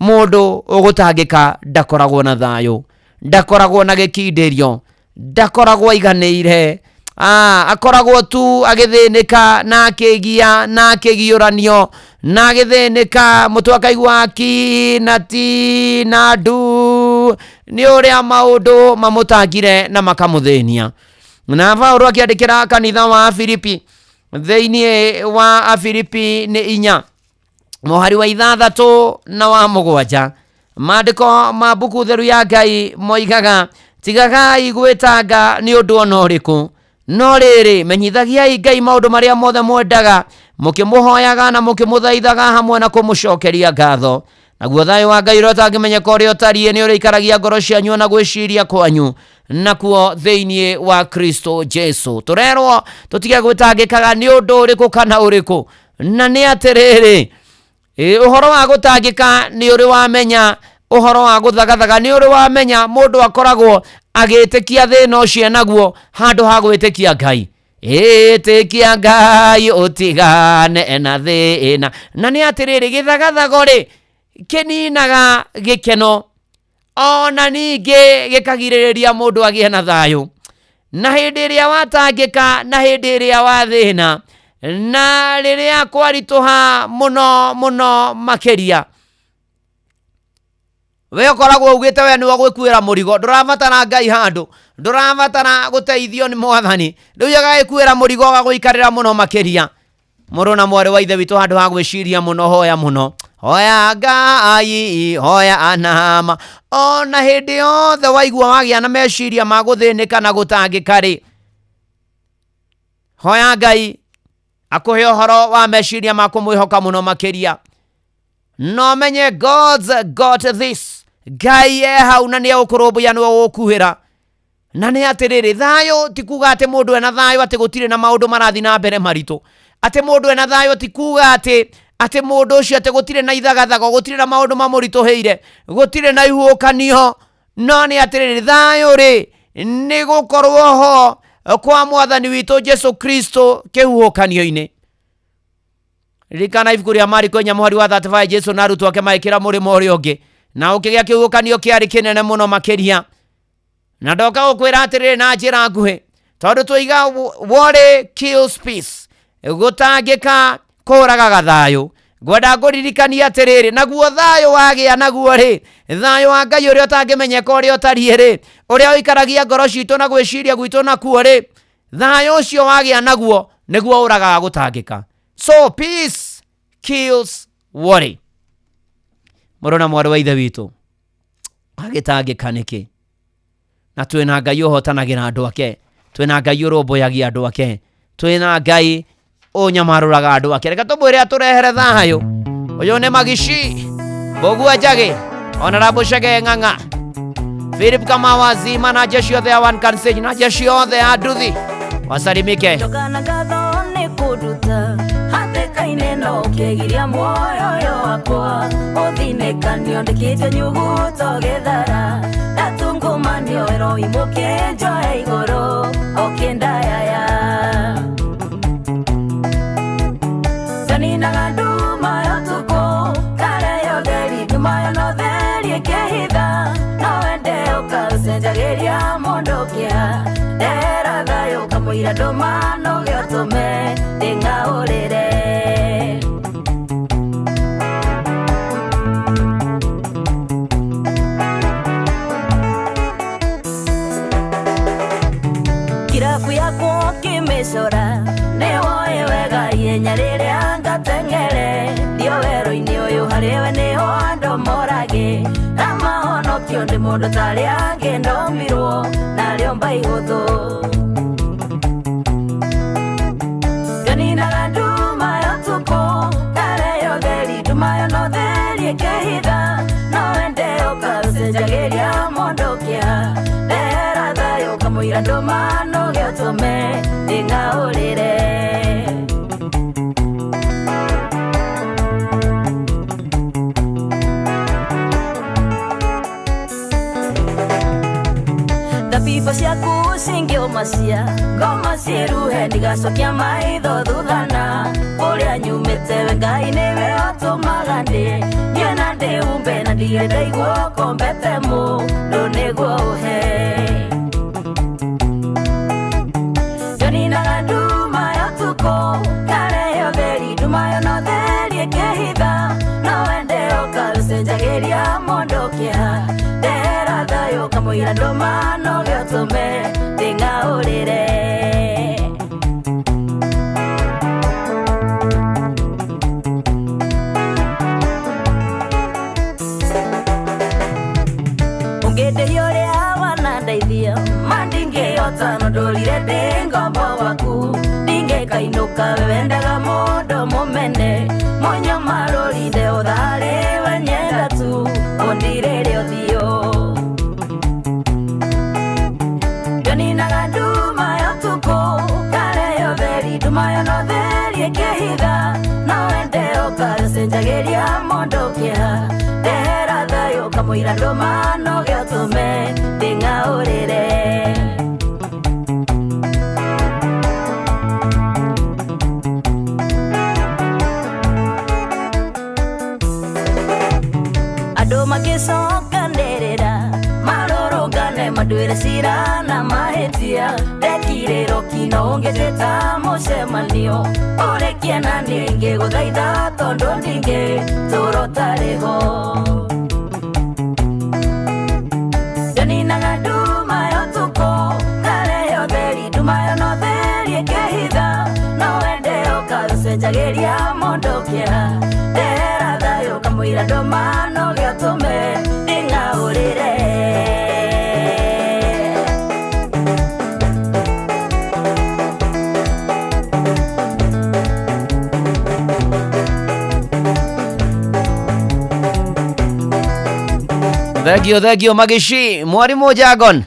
Mundu ugutangika ndakoragwo na thayo, ndakoragwo na gikindirio, ndakoragwo iganire. Akoragwo tu agithinika na akigia na akigiuranio na agithinika mutu akaigua ki na ti na du. Ni uria maundu mamutangire na makamuthenia. Na Paulo akiandikira kanitha wa Filipi thiini wa Filipi ni 4 muhari wa 6 na wa 7. Maandiko ma buku theru ya Ngai moigaga tigagai gwitanga ni undu ona uriku, no riri menyithagiai Ngai maundu maria mothe mwendaga, mukimuhoyaga na mukimuthaithaga hamwe na kumucokeria ngatho. Naguo thayo wa Ngai uria utangimenyeka uria utarie ni uria ikaragia ngoro cianyu na gwiciria kwanyu nakuo thiini wa Kristo Jesu. Turerwo tutige gwitangikaga ni undu uriku kana uriku. Na ni atiriri uhoro wa gutangika ni uri wamenya, uhoro wa guthagathaga ni uri wamenya. Mundu akoragwo agitikia thina ucio naguo handu ha gwitikia Ngai. Itikia Ngai utigane na thina. Na ni atiriri githagathago ri kininaga gikeno ona ningĩ gĩkagirĩrĩria mũndũ agĩe na thayũ. Na hĩndĩ ĩrĩa watangĩka, na hĩndĩ ĩrĩa wathĩna, na rĩrĩa kwaritũha mũno makĩria, we ũkoragwo ugĩte we nĩwe gwĩkuĩra mũrigo, ndũrabatara Ngai handũ, ndũrabatara gũteithio nĩ Mwathani, rĩu agagĩkuĩra mũrigo agagũikarĩra mũno makĩria. Mũrũ na mwarĩ wa ithe witũ, handũ ha gwĩciria mũno, hoya mũno, hoya Ngai, hoya anama. Ona hĩndĩ yothe waigua wagĩa na meciria ma gũthĩnĩka na gũtangĩka rĩ, hoya Ngai akũhe ũhoro wa meciria ma kũmwĩhoka mũno makĩria. No menye God's got this. Ngai hau na nĩ ũkũrũmbũiya nĩwe ũkuhĩra. Na nĩ atĩrĩrĩ, thayũ ti kuga atĩ mũndũ ena thayũ atĩ gũtirĩ na maũndũ marathi na mbere maritũ. Atĩ mũndũ ena thayũ ti kuga atĩ mũndũ ũcio atĩ gũtirĩ na ithagathago, gũtirĩ na maũndũ mamũritũhĩire, gũtirĩ na ihuũkanio. No nĩ atĩrĩrĩ, thayũ rĩ nĩ gũkorwo ho kwa Mwathani witũ Jesu Kristo kĩhuhũkanio-inĩ. Ririkana ibuku rĩa Mariko 4:35, Jesu na arutwo ake magĩkĩra mũrĩmo ũrĩa ũngĩ, na ũkĩgĩa kĩhuhũkanio kĩarĩ kĩnene mũno makĩria. Na ndoka gũkwĩra atĩrĩrĩ na njĩra nguhĩ, tondũ tũiga worry kills peace, gũtangĩka kũragaga thayũ. Ngwenda ngũririkania atĩrĩrĩ, naguo thayũ wagĩa naguo rĩ, thayũ wa Ngai ũrĩa ũtangĩmenyeka, ũrĩa ũtariĩ rĩ, ũrĩa ũikaragia ngoro citũ na gwĩciria gwitũ nakuo rĩ, thayũ ũcio wagĩa naguo nĩguo ũragaga gũtangĩka. So peace kills worry. Mũrũ na mwarĩ wa ithe witũ, agĩtangĩka nĩkĩ? Na twĩna Ngai ũhotanagĩra andũ ake, twĩna Ngai ũrũmbũyagia andũ ake, twĩna Ngai ũnyamarũraga andũ ake. Reka tũmwĩre atũrehere thayũ. Ũyũ nĩ Magishi, Mbũgua Njagi, Honorable Chege Ng'ang'a, Philip Kamawa Zima na jeshi othe ya One Can Stage na jeshi othe ya Nduthi wasalimike. Hatĩka-inĩ no ũkĩgiria muoyo wakwa, ũthinĩkanio ndĩkĩte nyuguto gĩthara, ndatungũmanio eroi mũkĩnjoe igũrũ ũkĩndayaya. Ndaninaga nduma ya ũtukũ, kareyo theri nduma ya no theri ĩkĩhitha, no wende ũkaũcenjagĩria mũndũ kĩa, ndera thayũ kamũira ndũma no gĩotũme ndĩng'aũrĩre. Kirabu yakwo kĩmĩcora, nĩwoĩ wega ihenya rĩrĩa ngateng'ere, ndio werũ-inĩ ũyũ harĩwe nĩho andũ morage, na mahonokio ndĩ mũndũ tarĩ angĩ ndomirwo narĩo mba ihũthũ. Ndaninaga nduma ya ũtukũ, kareyo theri nduma ya no theri ĩkĩhitha, no wende ũkaũcenjagĩria mũndũ kĩa, ndera thayũ kamũira ndũma no gĩotũme ndĩng'aũrĩre. Thabibũ ciaku cingĩũmacia, ngoma ciĩruhe ndigacokia maitho thuthana, kũrĩa nyumĩte we Ngai nĩwe ũtũmaga niĩ na ndĩhumbe na ndirĩ ndaigua kombete mũndũ nĩguo ũhe. Ndaninaga nduma ya ũtukũ, kareyo theri nduma ya no theri ĩkĩhitha, no wende ũkaũcenjagĩria mũndũ kĩa, ndera thayũ kamũira ndũma no gĩotũme ndĩng'aũrĩre. Ũngĩndĩhia ũrĩa wanandeithia, ma ndingĩhota no ndũrire ndĩ ngombo waku, ndingĩkainũka we wendaga mũndũ mũmene, mũnyamarũrire ũtharĩ we nyenda tu ũndirĩre ũthiũ. Ndaninaga nduma ya ũtukũ, kareyo theri nduma ya no theri ĩkĩhitha, no wende ũkaũcenjagĩria mũndũ kĩa, ndera thayũ kamũira ndũma no gĩotũme ndĩng'aũrĩre. Andũ magĩcokanĩrĩra mbere cira na mahĩtia ndekirĩro kino ngĩtĩta mũcemanio ũrĩkie na niĩ ngĩgũthaitha tondũ ndingĩ tũro tarĩho njaninaga nduma ya ũtukũ ngareyo theri nduma yo no theri ĩkĩhitha no wende ũkacenjagĩria mũndũ kĩeha ndehera thayũ kamũira ndũma no gĩatũme nding'aũrĩre Thegio Magishi Mwarimu Jagon.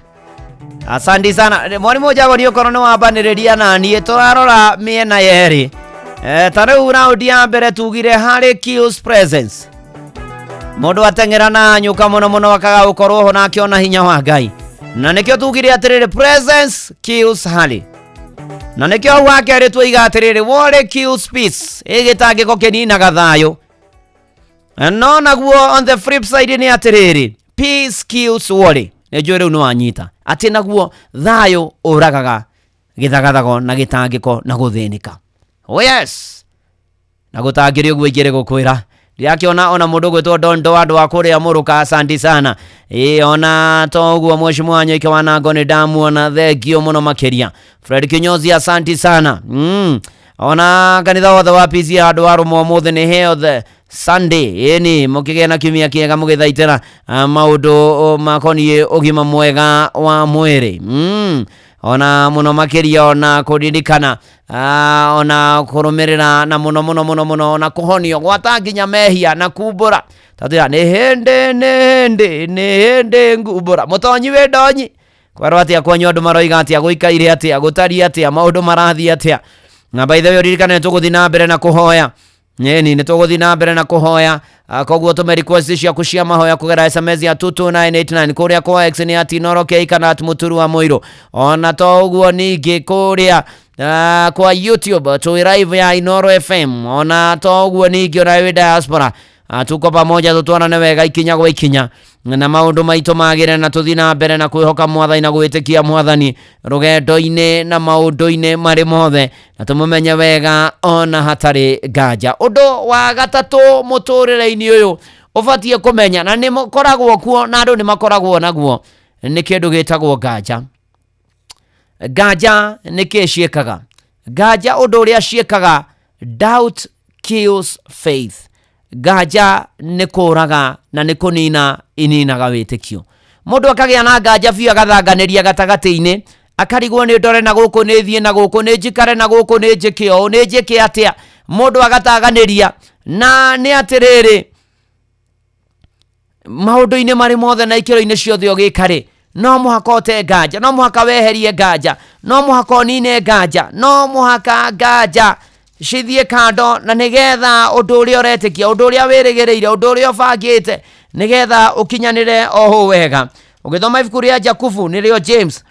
Asante sana Mwarimu Jagon yuko no wabanĩrĩria na niĩ tũrarora mĩena yerĩ. Tarĩu raundi ya mbere tugire Harry Kills presence. Mũndũ ateng'era na nyuka mũno wakaga gũkorwo ho na akĩona hinya wa Ngai. Na nĩkĩo tugire atĩrĩrĩ presence kills Harry. Na nĩkĩo wake rĩ tuiga atĩrĩrĩ war kills peace. Ĩgĩtangĩko kĩninaga thayũ. No naguo on the flip side ni atĩrĩrĩ peace kills war. Nĩjũĩ rĩu nĩwanyita atĩ naguo thayũ ũragaga gĩthagathago na gĩtangĩko na gũthĩnĩka. Oh yes. Na gũtangĩrĩ ũguo ingĩrĩ gũkwĩra ndiakĩona ona mũndũ gwĩtwo Dondo andũ a kũrĩa Mũrũka asante sana. Ona to ũguo mheshimiwa Wanyoike Wanango nĩ ndamuona thengio mũno makĩria. Fred Kinyozi asante sana. Ona kanitha wothe wa PCA andũ arũmwo mũthĩ nĩ health Sunday ni mukigĩa na kiumia kĩega mũgĩthaitĩra maũndũ makoniĩ ũgima mwega wa mwĩrĩ. Ona mũno makĩria ona kũririkana ona kũrũmĩrĩra na mũno ona kũhonio gwata nginya mehia na kumbũra tatĩra nĩ hĩndĩ ngumbũra mũtonyi wĩ ndonyi kwerwo atĩa kwanyu andũ maroiga atĩa gũikaire atĩa gũtariĩ atĩa maũndũ marathiĩ atĩa. Na by the way uririkane tũgũthiĩ na mbere na kũhoya nĩ tũgũthiĩ na mbere na kũhoya koguo tũme request ciaku cia mahoya kũgera SMS ya 22989 kũrĩa kwa X nĩ @norokei kana @mũturu wa mũiro. Ona to ũguo ningĩ kũrĩa kwa YouTube tũ live ya Inoro FM. Ona to ũguo ningĩ ona wĩ diaspora tuko pamoja tutwarane wega ikinya gwa ikinya na maũndũ maitũ magĩre na tũthiĩ na mbere na kwĩhoka Mwathani na gwĩtĩkia Mwathani rũgendo-inĩ na maũndũ-inĩ marĩ mothe na tũmũmenye wega ona hatarĩ nganja. Ũndũ wa gatatũ mũtũrĩre-inĩ ũyũ ũbatiĩ kũmenya na nĩ makoragwo kuo na andũ nĩ makoragwo naguo nĩ kĩndũ gĩtagwo nganja. Nganja nĩ kĩ ciĩkaga? Nganja ũndũ ũrĩa ciĩkaga doubt kills faith. Nganja nĩ kũraga na nĩ kũnina ininaga wĩtĩkio. Mũndũ akagĩa na nganja biũ agathanganĩria gatagatĩ-inĩ akarigwo nĩ ndore na gũkũ nĩ thiĩ na gũkũ nĩ njikare na gũkũ nĩ njĩke ũũ nĩ njĩke atĩa. Mũndũ agataganĩria na nĩ atĩrĩrĩ maũndũ-inĩ marĩ mothe na ikĩro-inĩ ciothe ũgĩkarĩ no mũhaka ũte nganja, no mũhaka weherie nganja, no mũhaka ũnine nganja, no mũhaka nganja cithiĩ kando na nĩgetha ũndũ ũrĩa ũretĩkia ũndũ ũrĩa wĩrĩgĩrĩire ũndũ ũrĩa ũbangĩte nĩgetha ũkinyanĩre oho wega. Ũgĩthoma ibuku rĩa Jakubu nĩrĩo James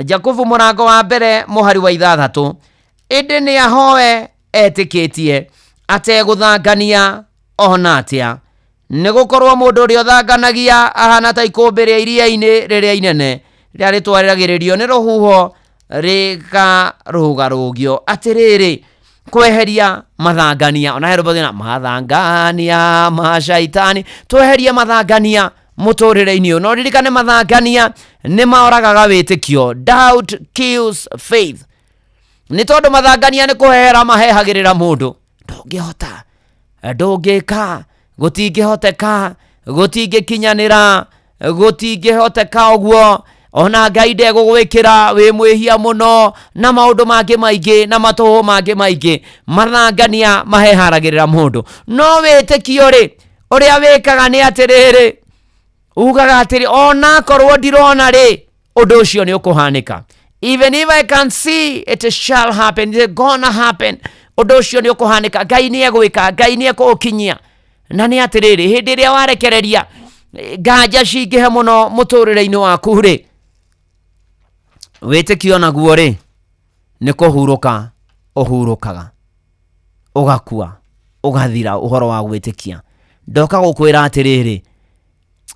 Jakubu mũrango wa mbere mũhari wa 6 ĩndĩ nĩ ahoe etĩkĩtie ategũthangania ona atĩa nĩ gũkorwo mũndũ ũrĩa ũthanganagia ahana ta ikũmbĩ rĩa iria-inĩ rĩrĩa inene rĩrĩa rĩtwaragĩrĩrio nĩ rũhuho rĩkarũgarũgio. Atĩrĩrĩ kweheria mathangania ona herobo na mathangania mashaitani tweherie mathangania mũtũrĩre-inĩ no ririkane mathangania nĩ maoragaga wĩtĩkio. Doubt kills faith. Nĩ tondũ mathangania nĩ kũhehera mahehagĩrĩra mũndũ ndũngĩhota ndũngĩka gũtingĩhoteka gũtingĩkinyanĩra gũtingĩhoteka ũguo ona Ngai ndegũgwĩkĩra wĩ mwĩhia mũno na maũndũ mangĩ maingĩ na matũhũ mangĩ maingĩ. Mathangania maheharagĩrĩra mũndũ no wĩtĩkio rĩ ũrĩa wĩkaga nĩ atĩrĩrĩ ugaga atĩrĩ ona korwo ndirona rĩ ũndũ ũcio nĩ ũkũhanĩka. Even if I can see it shall happen, it's gonna happen. Ũndũ ũcio nĩ ũkũhanĩka. Ngai nĩ egwĩka, Ngai nĩ egũkinyia. Na nĩ atĩrĩrĩ hĩndĩ ĩrĩa warekereria nganja cingĩhe mũno mũtũrĩre-inĩ waku rĩ wĩtĩkio naguo rĩ nĩ kũhurũka ũhurũkaga ũgakua ũgathira ũhoro wa gwĩtĩkia. Ndoka gũkwĩra atĩrĩrĩ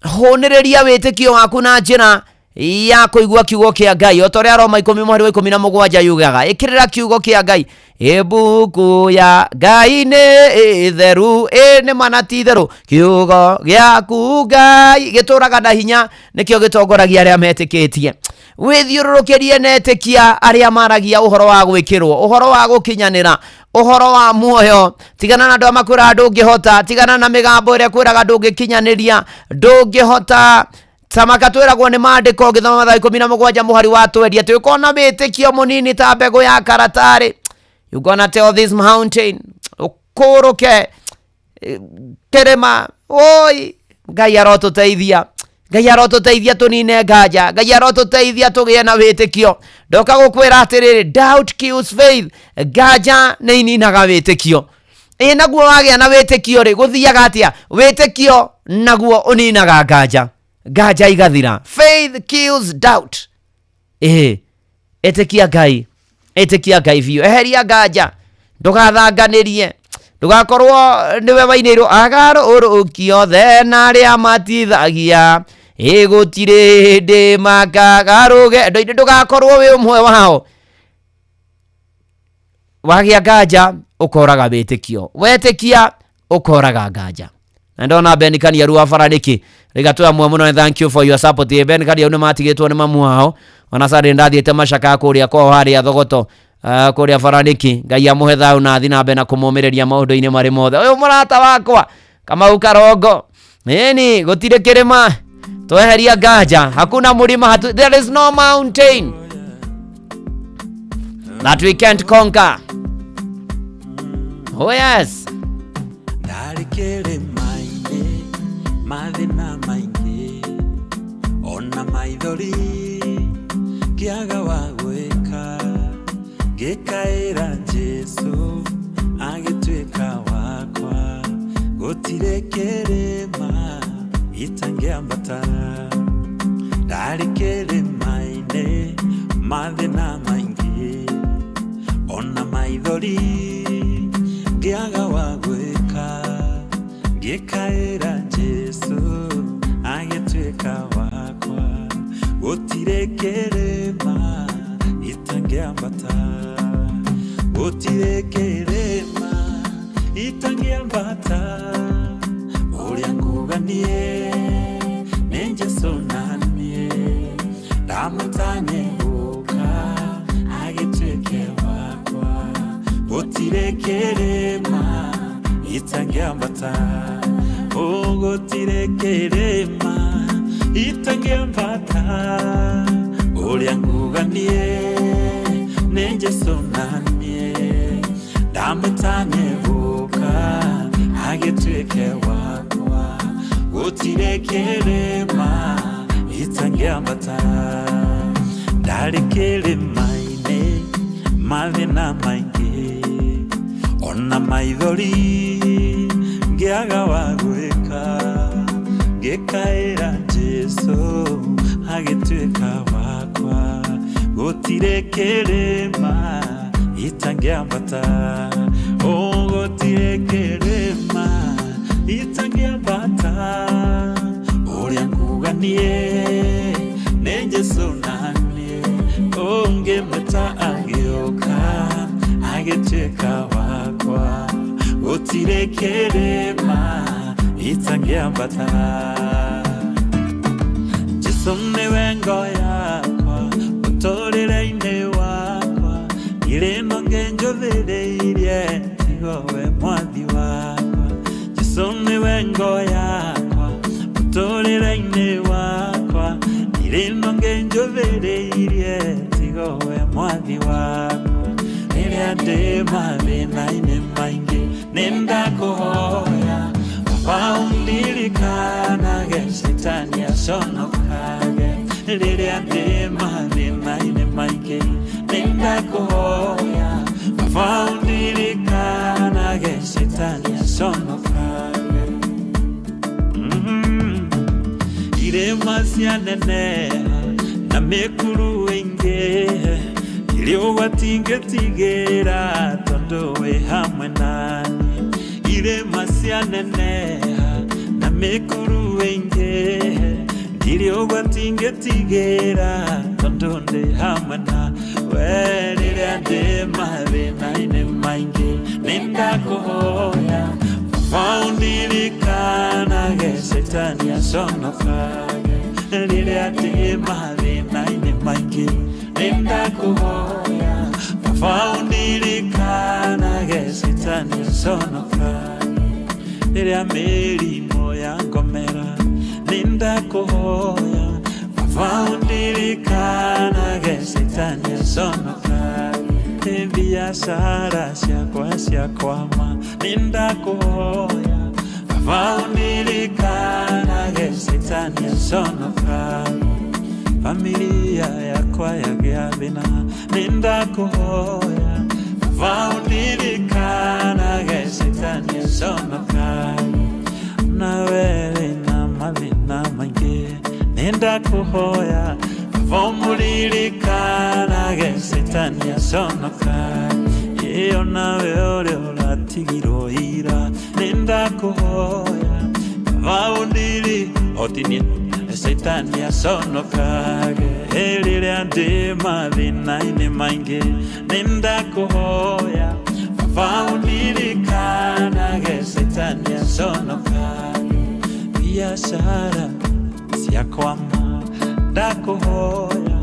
hũnĩrĩria wĩtĩkio waku na njĩra ya kuigua kiugo kia Ngai otoria Roma 10:17 yugaga ikirira kiugo kia Ngai ebuku ya Ngai ne theru ne manati theru kiugo giaku Ngai gituraga na hinya nikio gitongoragia aria metikitie withiururukirie netikia aria maragia uhoro wa gwikirwo uhoro wa gukinyanira uhoro wa muoyo tigana na ndo makura ndungihota tigana na migambo iria kwiraga ndungikinyaniria ndungihota Samaka twiragwo ni maandiko githoma Mathayo 17 muhari wa 20 twikona bitikio munini ta mbegu ya karatari. You gonna tell this mountain ukuruke kerema oi Ngai arotuteithia tunine ngaja Ngai arotuteithia tugie na witikio ndoka gukwira atiriri doubt kills faith ngaja ni ininaga witikio naguo wagia na witikio ri guthiaga atia witikio naguo uninaga ngaja igathira. Faith kills doubt. Etekia Ngai biu eheria ngaja ndugathanganirie ndugakorwo niwe wainirwo agarurukio thena ria matithagia igutire ndi makagaruge ndugakorwo wi umwe wao wagia ngaja ukoraga witikio wetekia ukoraga ngaja. Ndona Ben Kania ruwa faraniki rigatoya muamuno. Thank you for your support. Ben Kania une matigitwo ni mamu wao ona sare ndathiete mashaka kuria kwa hari ya thogoto kuria faraniki. Ngai amuhe thau na thina bena kumumireria maundu-ini mari mothe. Uyu murata wakwa kama ukarongo nini gutire kirima tweheria ngaja hakuna murima there is no mountain that we can't conquer. Oh yes. Mathina maingi ona maithori kiaga wa gwika gikaira Jesu agitwika wakwa gutire kirima itangiambata ndari kirima-ini mathina maingi ona maithori kiaga wa gwika gikaira Jesu agitwika wakwa gutire kirima itangiambata gutire kirima itangiambata uria nguganie ni Jesu nanie ndamutane guka agitwike wakwa gutire kirima itangiambata gutire kirima itangiambata uria nguganie ni Jesu nanie ndamutane guka agitwike wakwa gutire kirima itangiambata ndari kirima-ini mathina maingi ona maithori ngiaga wa gwika gikaira Jesu agitwika wakwa gutire kirima itangiambata gutire kirima itangiambata uria nguganie ni Jesu nanie ungimeta agioka agitwika wakwa gutire kirima itangiambata Jesu niwe ngo yakwa uturire-ini wakwa irino ngenjuthireirie tigowe mwathi wakwa Jesu niwe ngo yakwa uturire-ini wakwa irino ngenjuthireirie tigowe mwathi wakwa riria ndi mathina-ini maingi nindakuhoya waundirikanaga shetani aconokage riria ndi mathina-ini maingi nindakuhoya waundirikanaga shetani aconokage irima cianeneha na mikuru ingi irio watingitigira tondu wi hamwe nani irima cianeneha na mikuru ingi irio tingetigera tondu ndi hamwe na we riria ndi mathina-ini maingi nindakuhoya faundirikanaga Shetani aconokaga riria ndi mathina-ini maingi nindakuhoya faundirikanaga Shetani aconokaga riria mirimo yangomera nindakuhoya faundirikanaga Shetani aconokaga biashara ciakwa ciakwama nindakuhoya faundirikanaga Shetani aconokaga familia yakwa yagia thina nindakuhoya faundirikanaga Shetani aconokaga nawe na mathina maingi nindakuhoya faundirikanaga Shetani aconokaga iyo nawe uri uratigirwo ira nindakuhoya faundiri otinie Shetani aconokaga riria ndi mathina-ini maingi nindakuhoya faundirikanaga Shetani aconokaga biashara ciakwama ndakuhoya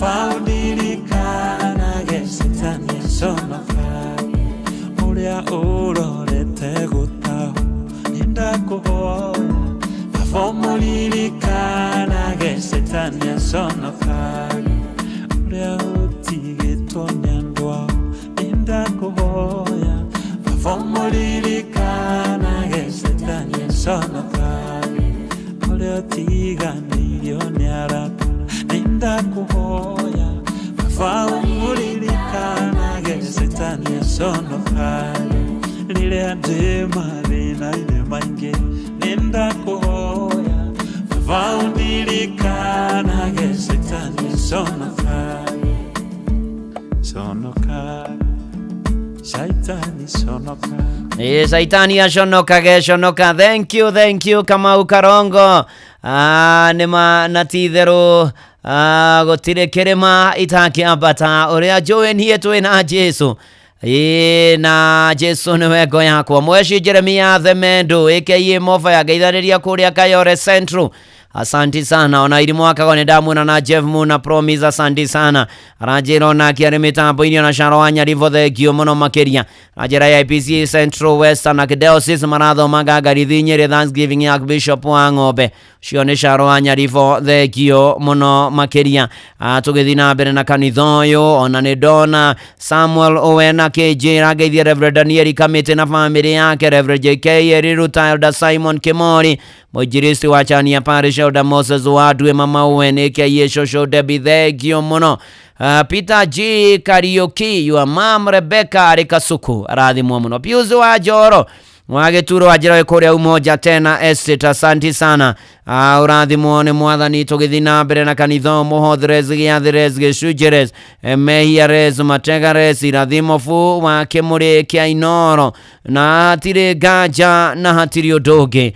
faundirikanaga Shetani aconokaga uria urorete gutaho nindakuhoya faundirikanaga Shetani aconokaga uria utigitwo ni andu ao nindakuhoya faundirikanaga Shetani aconokaga uria utiganirio ni arata nindakuhoya faundirikanaga Shetani aconokaga riria ndi mathina-ini maingi nindakuhoya faundirikanaga Shetani aconokaga Shaitani aconokaga Saitani aconoka. Thank you Kamau Karongo. Nima natitherũ gũtirĩ kĩrĩma itakĩambata ũrĩa njũĩ niĩ twĩna Jesu na Jesu nĩwe ngo yakwa. Mweci Jeremia Themendo aka Mofa yageithanĩria kũrĩa Kayore Central. Asanti sana. Ona iri mwaka gone ndamwona na Jeff Muna Promise. Asanti sana. Ranjiro na kiari mitambo-ini ona Sharo wa Nyarivo thengio muno makiria. Ranjira ya IPC Central Western na Diocese marathoma Gagarithi Nyeri Thanksgiving ya Bishop wa Ng'ombe. Cio nĩ Sharo wa Nyarivo thengio muno makiria. Tũgĩthiĩ na mbere na kanitha ũyũ. Ona nĩ ndona Samuel Owena KJ rageithia Reverend Daniel Kamite na family yake, Reverend JK Eriruta, Elder Simon Kimori, Mũinjilisti wa Chania Parish Elder Moses Wadwe, Mama Owen aka Shosho Debbie thengio muno. Peter G Karaoke, your mom Rebecca Arikasuku arathimwo muno. Pius wa Joro Mwagĩturo wa njĩra kũrĩa Umoja tena Estate. Asanti sana. Ũrathimwo nĩ Mwathani. Tũgĩthiĩ na mbere na kanitha Mũhothres Gĩathires Gĩcunjĩres Mehiares Mategares irathimofu wa kĩmũrĩ kĩa Inoro na hatirĩ nganja na hatirĩ ũndũ ũngĩ.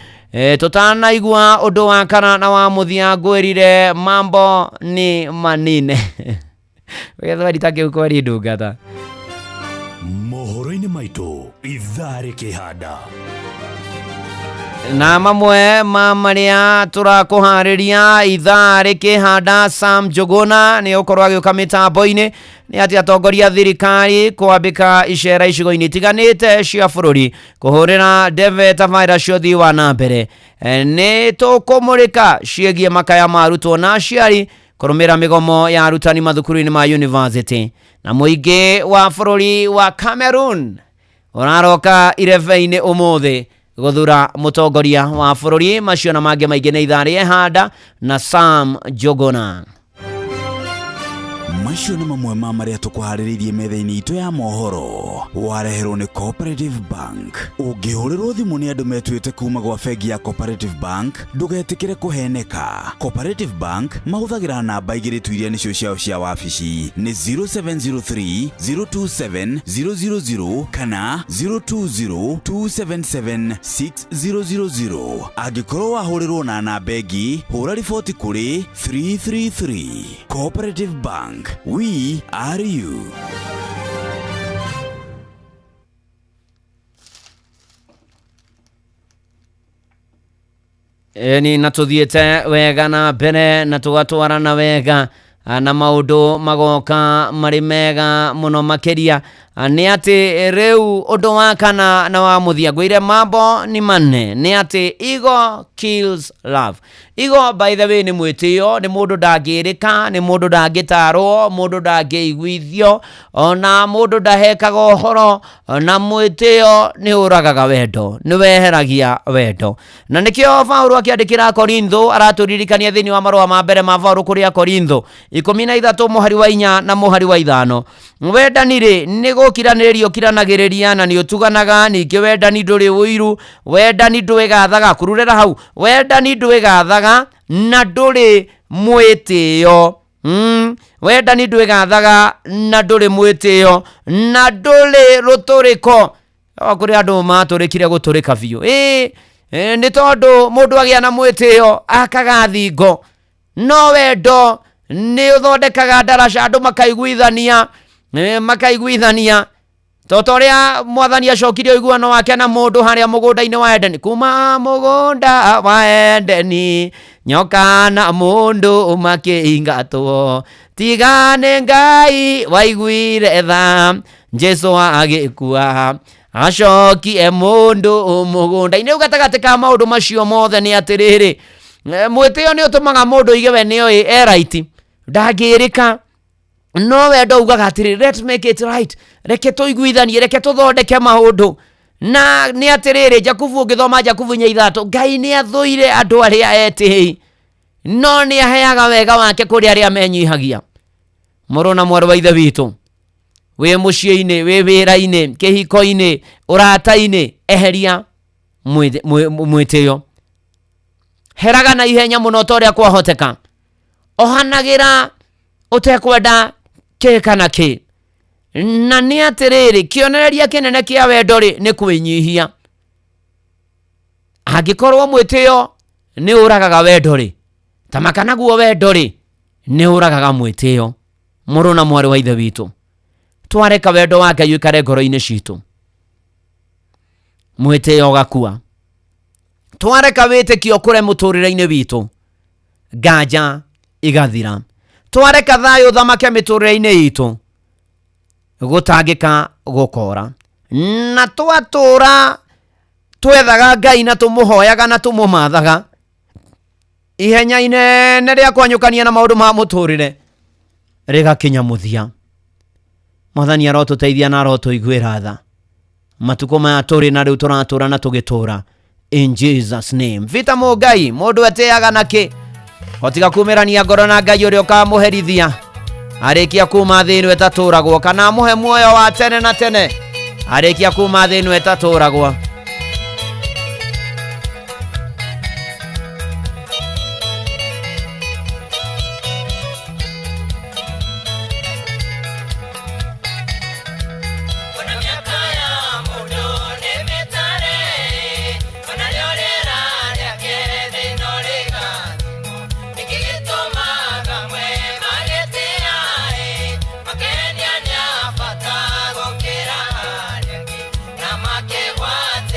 Tũtanaigua ũndũ wa kana na wa mũthia ngwĩrire mambo ni manine. Wĩgethwa ritake ũkwari ndungata mohoro-inĩ maitũ ithaa rĩkĩhanda na mamwe marĩa tũrakũharĩria ithaa rĩkĩhanda. Sam Njuguna nĩ ũkorwo agĩũka mĩtambo-inĩ nĩ atĩ atongoria thirikari kwambĩka icera icigo-inĩ itiganĩte cia bũrũri kũhũrĩra Delta virus ũthii wa na mbere. Nĩ tũkũmũrĩka ciĩgiĩ makaya ma arutwo na aciari kũrũmĩra mĩgomo ya arutani mathukuru-inĩ ma university. Na mũingĩ wa bũrũri wa Cameroon ũraroka irebe-inĩ ũmũthĩ gũthura mũtongoria wa bũrũri. Macio na mangĩ maingĩ nĩ ithaa rĩehanda na Sam Njuguna. macio nĩ mamwe ma marĩa tũkũharĩrĩirie metha-inĩ itũ ya mohoro. Wareherwo nĩ Cooperative Bank. Ũngĩhũrĩrwo thimũ nĩ andũ metuĩte kuma gwa bengi ya Cooperative Bank, ndũgetĩkĩre kũheneka. Cooperative Bank mahũthagĩra namba igĩrĩ tu iria nĩcio ciao cia wabici nĩ 0703 027 000 kana 020 277 6000. Angĩkorwo wahũrĩrwo na namba ĩngĩ, hũra riboti kũrĩ 333. Cooperative Bank, we are you. Ni natuthiete wega na mbere na tugatwarana wega na maundu magoka mari mega muno makiria. Ni ati riu undu wa kana na wa muthia gwire mambo ni manne. Ni ati ego kills love. Ego by the way ni mwitio, ni mundu ndangirika, ni mundu ndangitaro, mundu ndangiguithio, ona mundu ndahekaga uhoro, na mwitio ni uragaga wendo, ni weheragia wendo. Na nikio Paulo akiandikira Korintho araturirikania thini wa marua ma mbere ma Paulo kuria Korintho 13 muhari wa 4 na muhari wa 5. Wendani ri ni gukiranirio kiranagiriria na ni utuganaga, ningi wendani nduri uiru, wendani ndwigathaga kururera hau, wendani ndwigathaga na nduri mwitio. Wendani ndwigathaga na nduri mwitio na nduri ruturiko. Kuri andu maturikire guturika biu. Ni tondu mundu agia na mwitio akaga thingo, no wendo ni uthondekaga ndaraca andu makaiguithania totoria mwathani acokirie iguano wake na mundu haria mugunda-ini wa Edeni. Kuma mugunda wa Edeni nyoka na mundu makiingatwo, tigane Ngai waiguire tha, Jesu agikua acokie mundu mugunda-ini. Ugatagate ka maundu macio mothe ni atiriri, mwitio ni utumaga mundu ige we nio right, ndangirika. No wendo ugaga atiri, let's make it right, reke tuiguithanie, reke tuthondeke maundu. Na ni atiriri, Jakubu ngithoma Jakubu 3, Ngai ni athuire andu aria eti, no ni aheaga wega wake kuri aria menyihagia. Muru na mwaru wa ithe witu, we mucie-ini, we wira-ini, kihiko-ini, urata-ini, eheria mwitio. Heraga na ihenya muno toria kwahoteka. Ohanagira utekwenda kekana ki. Na ni atiriri, kionereria kinene kia wendo ri ni kwinyihia. Angikorwo mwitio ni uragaga wendo ri, tamakana guo wendo ri ni uragaga mwitio. Muru na mwari wa ithe witu, twareka wendo wake yukare ngoro-ini citu, mwitio gakua. Twareka witikio kure muturire-ini witu, nganja igathira. Twareka thayo thamake miturire-ini itu, gutangika gukora. Na twatura twethaga Ngai na tumuhoyaga na tumumathaga, ihenya inene ria kwanyukania na maundu ma muturire rigakinya muthia. Mwathani arotuteithia na arotuiguira tha matuko maya turi na riu turatura na tugitura, in Jesus name. Vita mu Ngai mundu eteaga naki, hotiga kumirania ngoro na Ngai uria ukamuherithia arikia kuma thinu etaturagwo, kana muhe muoyo wa tene na tene arikia kuma thinu etaturagwo. What?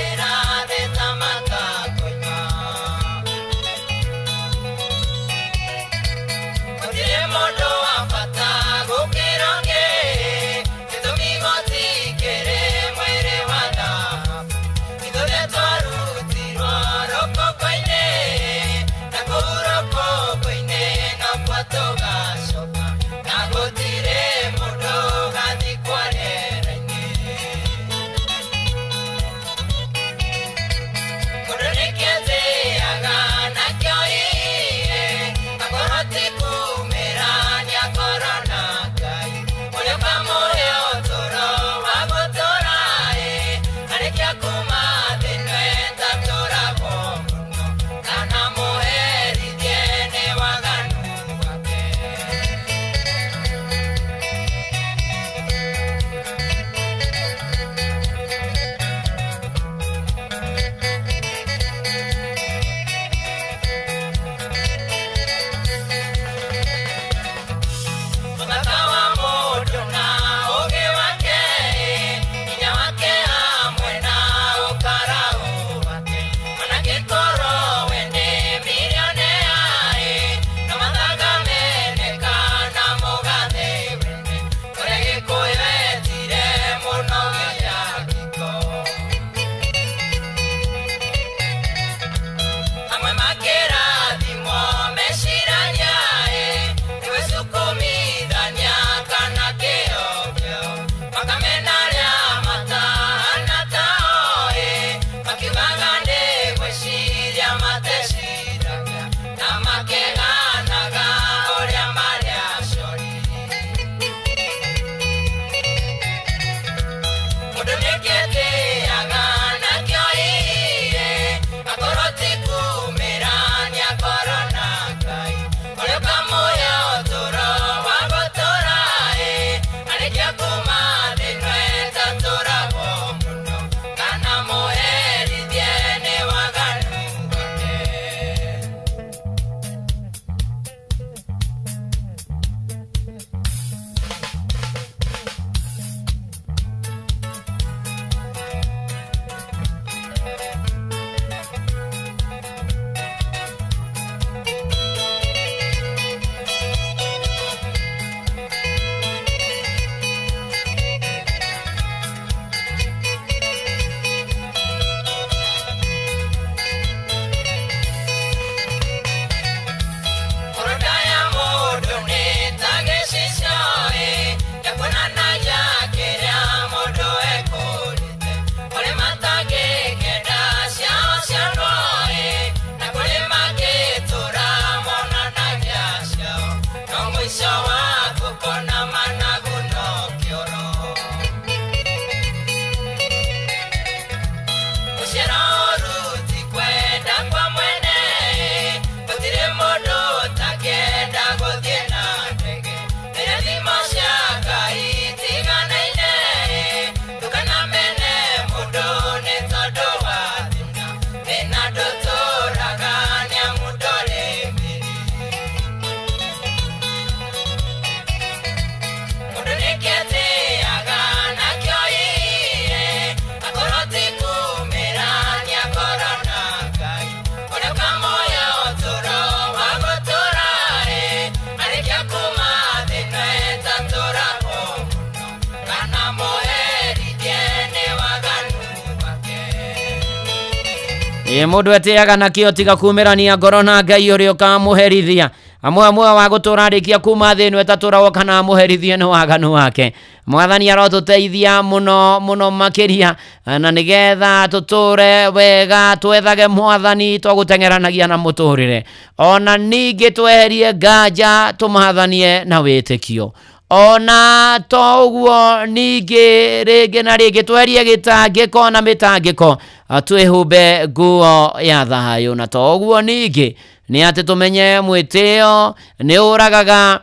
Mundu etiaga na kio tiga kumirania ngoro na Ngai uria kamuherithia amwe wa gutũrarikia kuma thĩ ĩno ĩtatũrawo kana muherithie nĩ waganu wake. Mwathani arotuteithia muno makiria na nigetha tuture wega twethage Mwathani twagũtengeranagia na mũtũrĩre, ona ningĩ tweherie nganja tũmathanie na wĩtĩkio, ona toguo ningĩ rĩngĩ na rĩngĩ tweherie gĩtangĩko na mĩtangĩko, twĩhumbe nguo ya thayũ, na toguo ningĩ nĩ atĩ tumenye mwĩtĩo nĩ ũragaga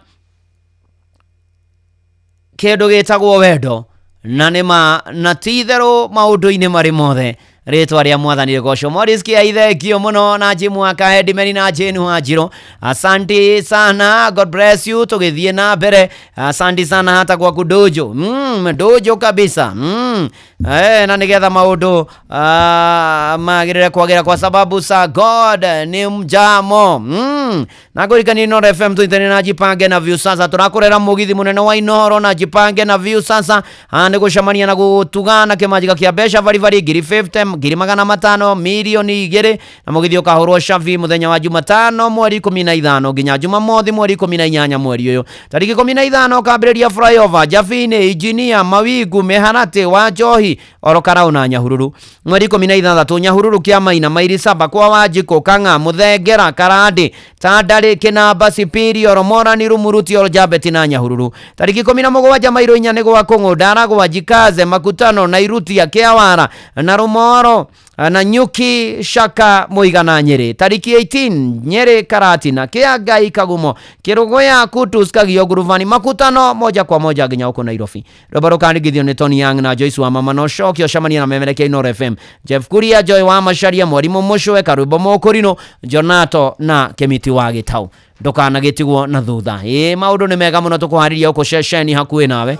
kĩndũ gĩtagwo wendo, na nĩma na titherũ maũndũ-inĩ marĩ mothe. Rĩtwa rĩa Mwathani rĩgocwo. Morris Kĩaithekio mũno na Jimwaka Hedimeni na Jane Wanjiro, asante sana, God bless you. Tugithie na mbere, asante sana hata kwa kudojo dojo kabisa na nigetha maũndũ magirire kwagĩra kwa sababu sa God ni mjamo na kũrikania Inooro FM tuitani na jipange na view sasa. Tũrakorera mũgithi mũnene wa Inooro na jipange na view sasa nĩ gũcemania na gũtugana kĩmanjĩka kĩa mbeca bari ngiri 50 ngiri 500 milioni 2 na mũgithi ũkahũrwo Shavi mũthenya wa Jumatano mweri 15 nginya Jumamothi mweri 18 mweri ũyũ. Tariki 15 ũkambĩrĩria flyover Javine, Engineer, Mawingu, Meharate, Wanjohi, Orokarau na Nyahururu. Mweri 16 Nyahururu, Kiamaina, Mairisaba, kwa Wanjiko, Kanga, Muthengera, Karandi, Tandari, Kinamba, Superior, Morani, Rumuruti, Oljabeti na Nyahururu. Tariki 17 Mairo Inya gwa Kongo, Daragwa, Jikaze, Makutano, Nairutia, Kiawara na Rumoro na Nyuki, Shaka, Muigana, Nyeri. Tariki 18 Nyeri, Karatina, Kiagai, Kagumo, Kirugoya, Kutus, Kagio, Guruvani, Makutano moja kwa moja nginya huko Nairobi. Robarokani Gideon ni Tony Young na Joyce wa Mama no Shoki Oshamania na Memeleke Inooro FM. Jeff Kuria, Joy wa Masharia, Mwalimu Mushwe, Karubo Mokorino, Jonato na Kemiti wa Gitau. Ndukana gitigwo na thutha. Maundu ni mega muno tukuhariria uko shesheni hakuhi nawe.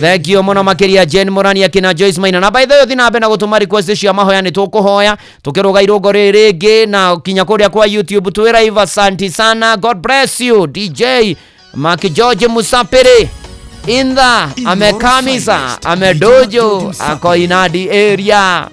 Thank you muno makiria Jane Morani akina Joyce Maina. Na by the way thinabe na gutuma request cia mahoya ni tukuhoya tukiruga irongo ringi na kinya kuria kwa YouTube twira iva. Asante sana, God bless you. DJ Maki George Musapere Inda amekamisa amedojo ako inadi area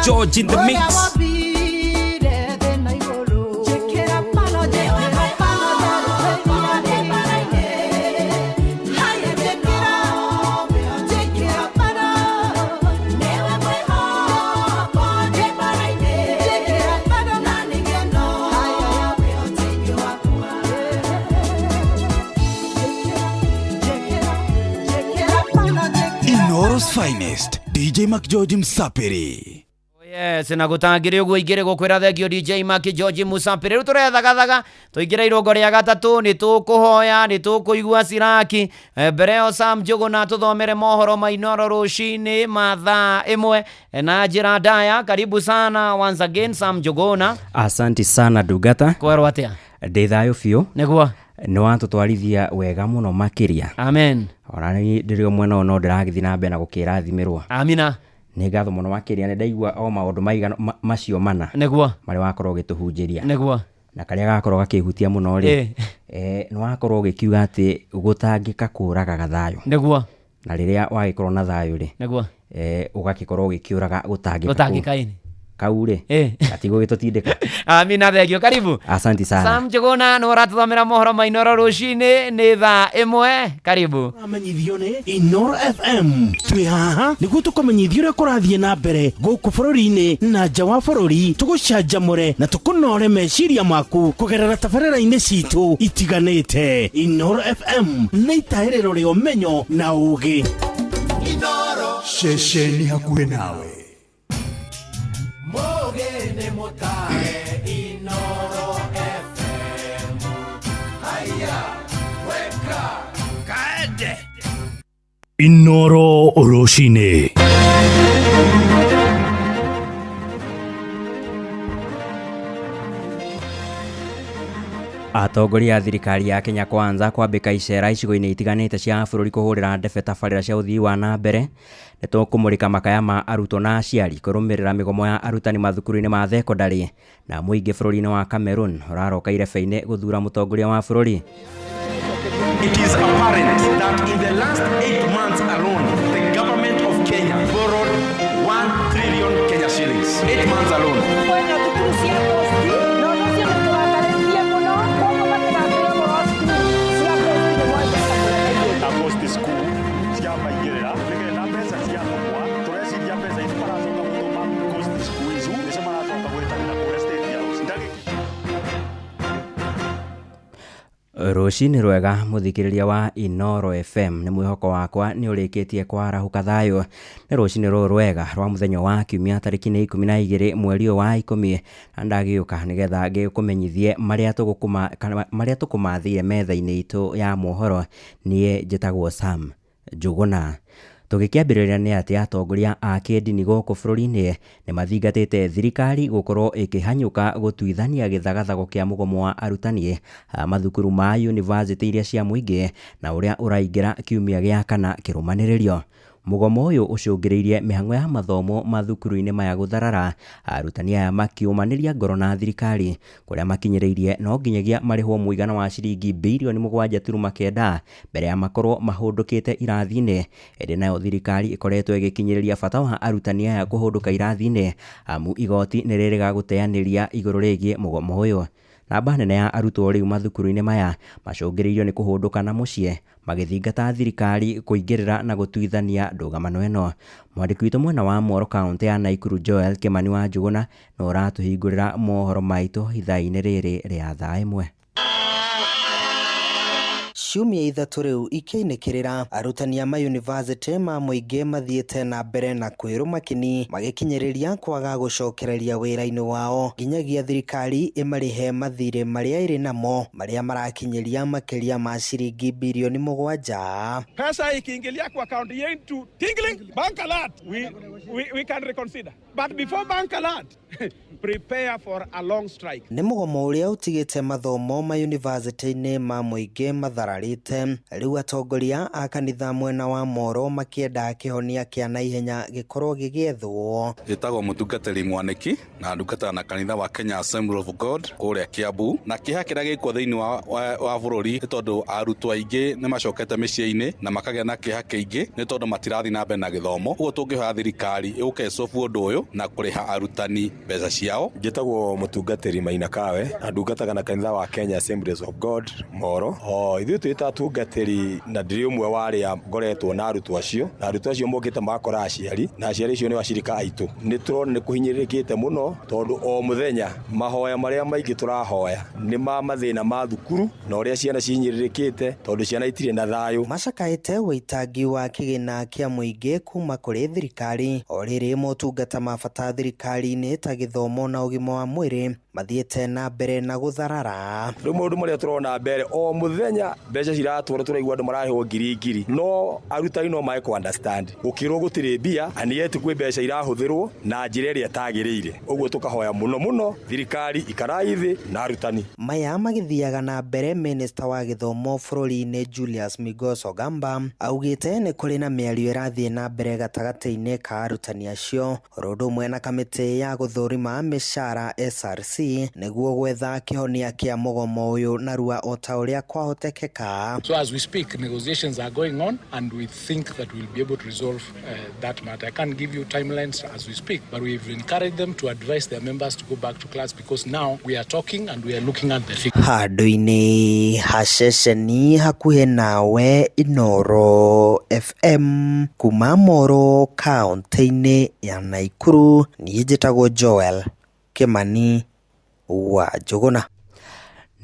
George in the mix. finest DJ Mac George Msapiri. Yes, na gutangire uguo igire gukwira thegio DJ Mac George Musapiri ru turethagathaga tuigire irongo ria gatatu ni tukuhoya ni tukuigua ciraki Bereo Sam Njuguna tuthomere mohoro mainoro rucini mathaa imwe na njira ndaya. Karibu sana once again Sam Njuguna. Asante sana Dugata. Kwerwo atia ndithayo biu niguo ni watutwarithia wega muno makiria. Amen. Orani ndirio mwena no ndiragithi na mbere na gukirathimirwa. Amina. Ni ngatho muno makiria ne ndaigua o maundu maigana macio mana niguo mari wakorwo gituhunjiria niguo na karia gakorwo gakihutia muno ri ni wakorwo gikiuga ati gutangika kuraga gathayo niguo na riria wagikorwo na thayo ri niguo ugakikorwo gikiuraga gutangika ini kaure atigo gitutindika. Amina thegio karibu. Asante sana Sam Njuguna no ratuthomera mohoro mainoro rucini ni thaa imwe. Karibu amenyithio ni Inoro FM twi haha niguo tukomenyithio ria kurathie na mbere guku bururi-ini na nja wa bururi tugucanjamure na tukunore meciria maku kugerera tabarĩra-inĩ citu itiganĩte. Inoro FM nĩ itaĩrĩro rĩa ũmenyo na ũũgĩ. Inoro ceceni hakuhĩ nawe. Mogene motare Inoro FM. Haya, weka kaende. Inoro rucini. Atongoria thirikari ya Kenya Kwanza kwambika icera icigo-inĩ itiganĩte cia bũrũri kũhũrĩra ndebe tabarĩra cia ũthii wa na mbere nĩ tũkũmũrĩka makaya ma arutwo na aciari kũrũmĩrĩra mĩgomo ya arutani mathukuru-inĩ ma thekondarĩ na mũingĩ bũrũri-inĩ wa Cameroon ũraroka irebe-inĩ gũthura mũtongoria wa bũrũri. It is apparent that in the last 8 months alone, the government of Kenya borrowed 1 trillion Kenya shillings. 8 months alone. Rucini rwega muthikiriria wa Inoro FM ni mwihoko wakwa ni urikitie kwarahuka thayo ni rucini rwega rwa muthenya wa kiumia tariki 12 mweri wa 10 na ndagiuka nigetha ngikumenyithie maria tukumathire metha-ini itu ya mohoro nie njitagwo Sam Njuguna. Tugikiambiriria ni ati atongoria a kĩndini gũkũ bũrũri-inĩ nĩ mathingatĩte thirikari gũkorwo ĩkĩhanyũka gũtuithania gĩthagathago kĩa mũgomo wa arutani mathukuru ma university iria cia mũingĩ na ũrĩa ũraingĩra kiumia gĩa kana kĩrũmanĩrĩrio. Mugomo ũyũ ũcũngĩrĩirie mĩhang'o ya mathomo mathukuru-inĩ maya gũtharara, arutani aya makiumanĩria ngoro na thirikari kũrĩa makinyĩrĩirie no nginyagia marĩhwo mũigana wa ciringi bilioni 7.9 mbere ya makorwo mahũndũkĩte irathi-inĩ. Ĩndĩ nayo thirikari ĩkoretwo ĩgĩkinyĩrĩria bata wa arutani aya kũhũndũka irathi-inĩ amu igoti nĩ rĩrĩga gũteanĩria igũrũ rĩgiĩ mugomo ũyũ. Namba nene ya arutwo rĩu mathukuru-inĩ maya macũngĩrĩirio nĩ kũhũndũka na mũciĩ magĩthingata thirikari kũingĩrĩra na gũtuithania ndũgamano ĩno. Mwandĩki witũ mwena wa Moro kaunti ya Nakuru Joel Kimani wa Njuguna no ũratũhingũrĩra mohoro maitũ ithaa-inĩ rĩrĩ rĩa thaa ĩmwe. Ciumia ithatũ rĩu ikĩinĩkĩrĩra arutani a mayunivasĩtĩ ma mũingĩ mathiĩte na mbere na kwĩrũma kĩni magĩkinyĩrĩria kwaga gũcokereria wĩra-inĩ wao nginyagia thirikari ĩmarĩhe mathirĩ marĩa ĩrĩ namo marĩa marakinyĩria makĩria ma ciringi bilioni 7. Pesa ikiingilia kwa akaunti yetu tingling bank alert we can reconsider, but before bank alert prepare for a long strike. Nĩ mũgomo ũrĩa ũtigĩte mathomo mayunivasĩtĩ-inĩ ma mũingĩ mathararĩte. Rĩu atongoria a kanitha mwena wa Moro makĩenda kĩhonia kĩa naihenya gĩkorwo gĩgĩethwo. Gĩtagwo mũtungatĩri Mwanĩki na ndungata na kanitha wa Kenya Assembly of God kũrĩa Kiambu, na kĩeha kĩrĩa gĩkwo thĩinĩ wa bũrũri nĩ tondũ arutwo aingĩ nĩ macokete mĩciĩ-inĩ na makagĩa na kĩeha kĩingĩ nĩ tondũ matirathi na mbere na gĩthomo. Ũguo tũngĩhoya thirikari ĩũke ĩcobu ũndũ ũyũ na kũrĩha arutani mbeca ciao. Gĩtagwo mũtungatĩri Maina Kawe na ndungataga na kanitha wa Kenya Assemblies of God Moro. Ithuĩ ndita tungatiri na ndiri umwe wari ngoretwo na arutwo acio na arutwo acio mokite makora aciari na aciari cio ni wacirika aitu ni turone ni kuhinyirikite muno tondu o muthenya mahoya maria maingi turahoya ni ma mathina ma thukuru na uria ciana cihinyirikite tondu ciana itire na thayu. Macakaite witangi wa kigina kia muingi kuma kuri thirikari o riri motungata mabata thirikari-ini ta githomo na ugima wa mwiri mathiete na mbere na gutharara. Riu maundu maria turona mbere o muthenya mbeca ciratwara turaigua andu maraheo ngiri no arutani no mae ku understand ukirwo gutire mbia anieti kwi mbeca irahuthirwo na njira iria tagiriire uguo tukahoya muno thirikari ikaraithi na arutani. Maya magithiaga na mbere Minister wa githomo bururi-ini Julius Migos Ogamba augite ni kuri na miario irathie na mbere gatagati-ini ka arutani acio rondu mwe na kamiti ya guthurima mishara SRC niguo gwetha kihonia kia mugomo uyu narua o ta uria kwahotekeka. So as we speak, negotiations are going on and we think that we'll be able to resolve that matter. I can't give you timelines as we speak, but we've encouraged them to advise their members to go back to class because now we are talking and we are looking at the figures. Handu-ini haceceni hakuhe nawe Inoro FM kuma Moro kaunti-ini ya Naikuru. Niĩ njĩtagwo Joel Kimani wa Njuguna.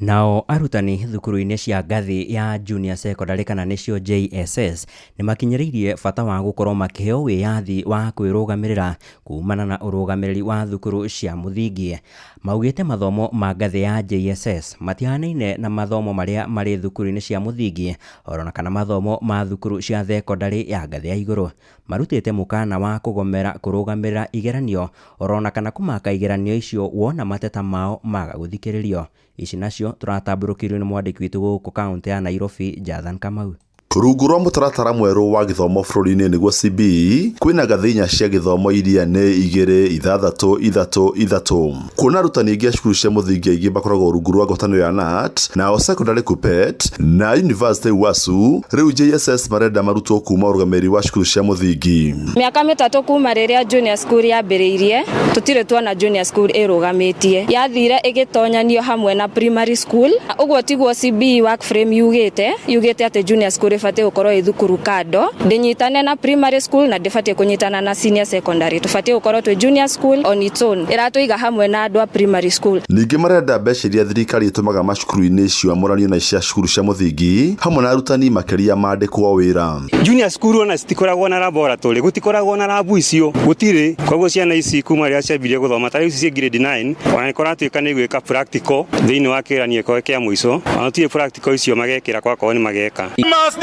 Nao arutani thukuru-inĩ cia ngathi ya junior secondary kana nicio JSS ni makinyĩrĩirie bata wa gukorwo makiheo wiyathi wa kwĩrũgamĩrĩra kumana na ũrũgamĩrĩri wa thukuru cia mũthingi. Maugĩte mathomo ma ngathi ya JSS matihanaine na mathomo marĩa marĩ thukuru-inĩ cia mũthingi orona kana mathomo ma thukuru cia secondary ya ngathi ya igũrũ. Marutĩte mũkana wa kũgomera kũrũgamĩrĩra igeranio orona kana kũmaka igeranio icio wona mateta mao maga gũthikĩrĩrio. Ici nacio tũratambũrũkĩrio nĩ mwandĩki witũ gũkũ kaunti ya Nairobi Jathan Kamau. Rungu rwa mũtaratara mwerũ wa gĩthomo bũrũri-inĩ nĩguo CBE kwĩna ngathĩ inya cia gĩthomo iria nĩ 2, 6, 3, 3. Kuona arutani aingĩ a cukuru cia mũthingi aingĩ makoragwo rungu rwa ngwatanĩro ya KNUT nao secondary KUPPET na university UASU, rĩu JSS marenda marutwo kuma ũrũgamĩrĩri wa cukuru cia mũthingi. Miaka 3 kuma rĩrĩa junior school yambĩrĩirie tũtirĩ tuona junior school ĩrũgamĩtie, yathire ĩgĩtonyanio hamwe na primary school. Ũguo tiguo CBE work frame yugĩte atĩ junior school ndifate ukoro ithukuru kado ndinyitane na primary school na ndifate kunyitana na senior secondary, tufate ukoro twe junior school on its own iratuiga hamwe na andwa primary school. Ningĩ marenda mbeca iria thirikari itumaga macukuru-inĩ icio amũranio na cia cukuru cia mũthingi hamwe na arutani makĩria mandĩkwo wĩra. Junior school ona citikoragwo na laboratory, gutikoragwo na lab icio gutire, koguo ciana ici kuma rĩrĩa ciambirie guthoma ta ici cia grade 9 ona ikoratuĩka nĩ gwĩka practical thĩinĩ wa kĩgeranio kĩa mũico, ona tie practical icio magekĩra kwa ni mageka.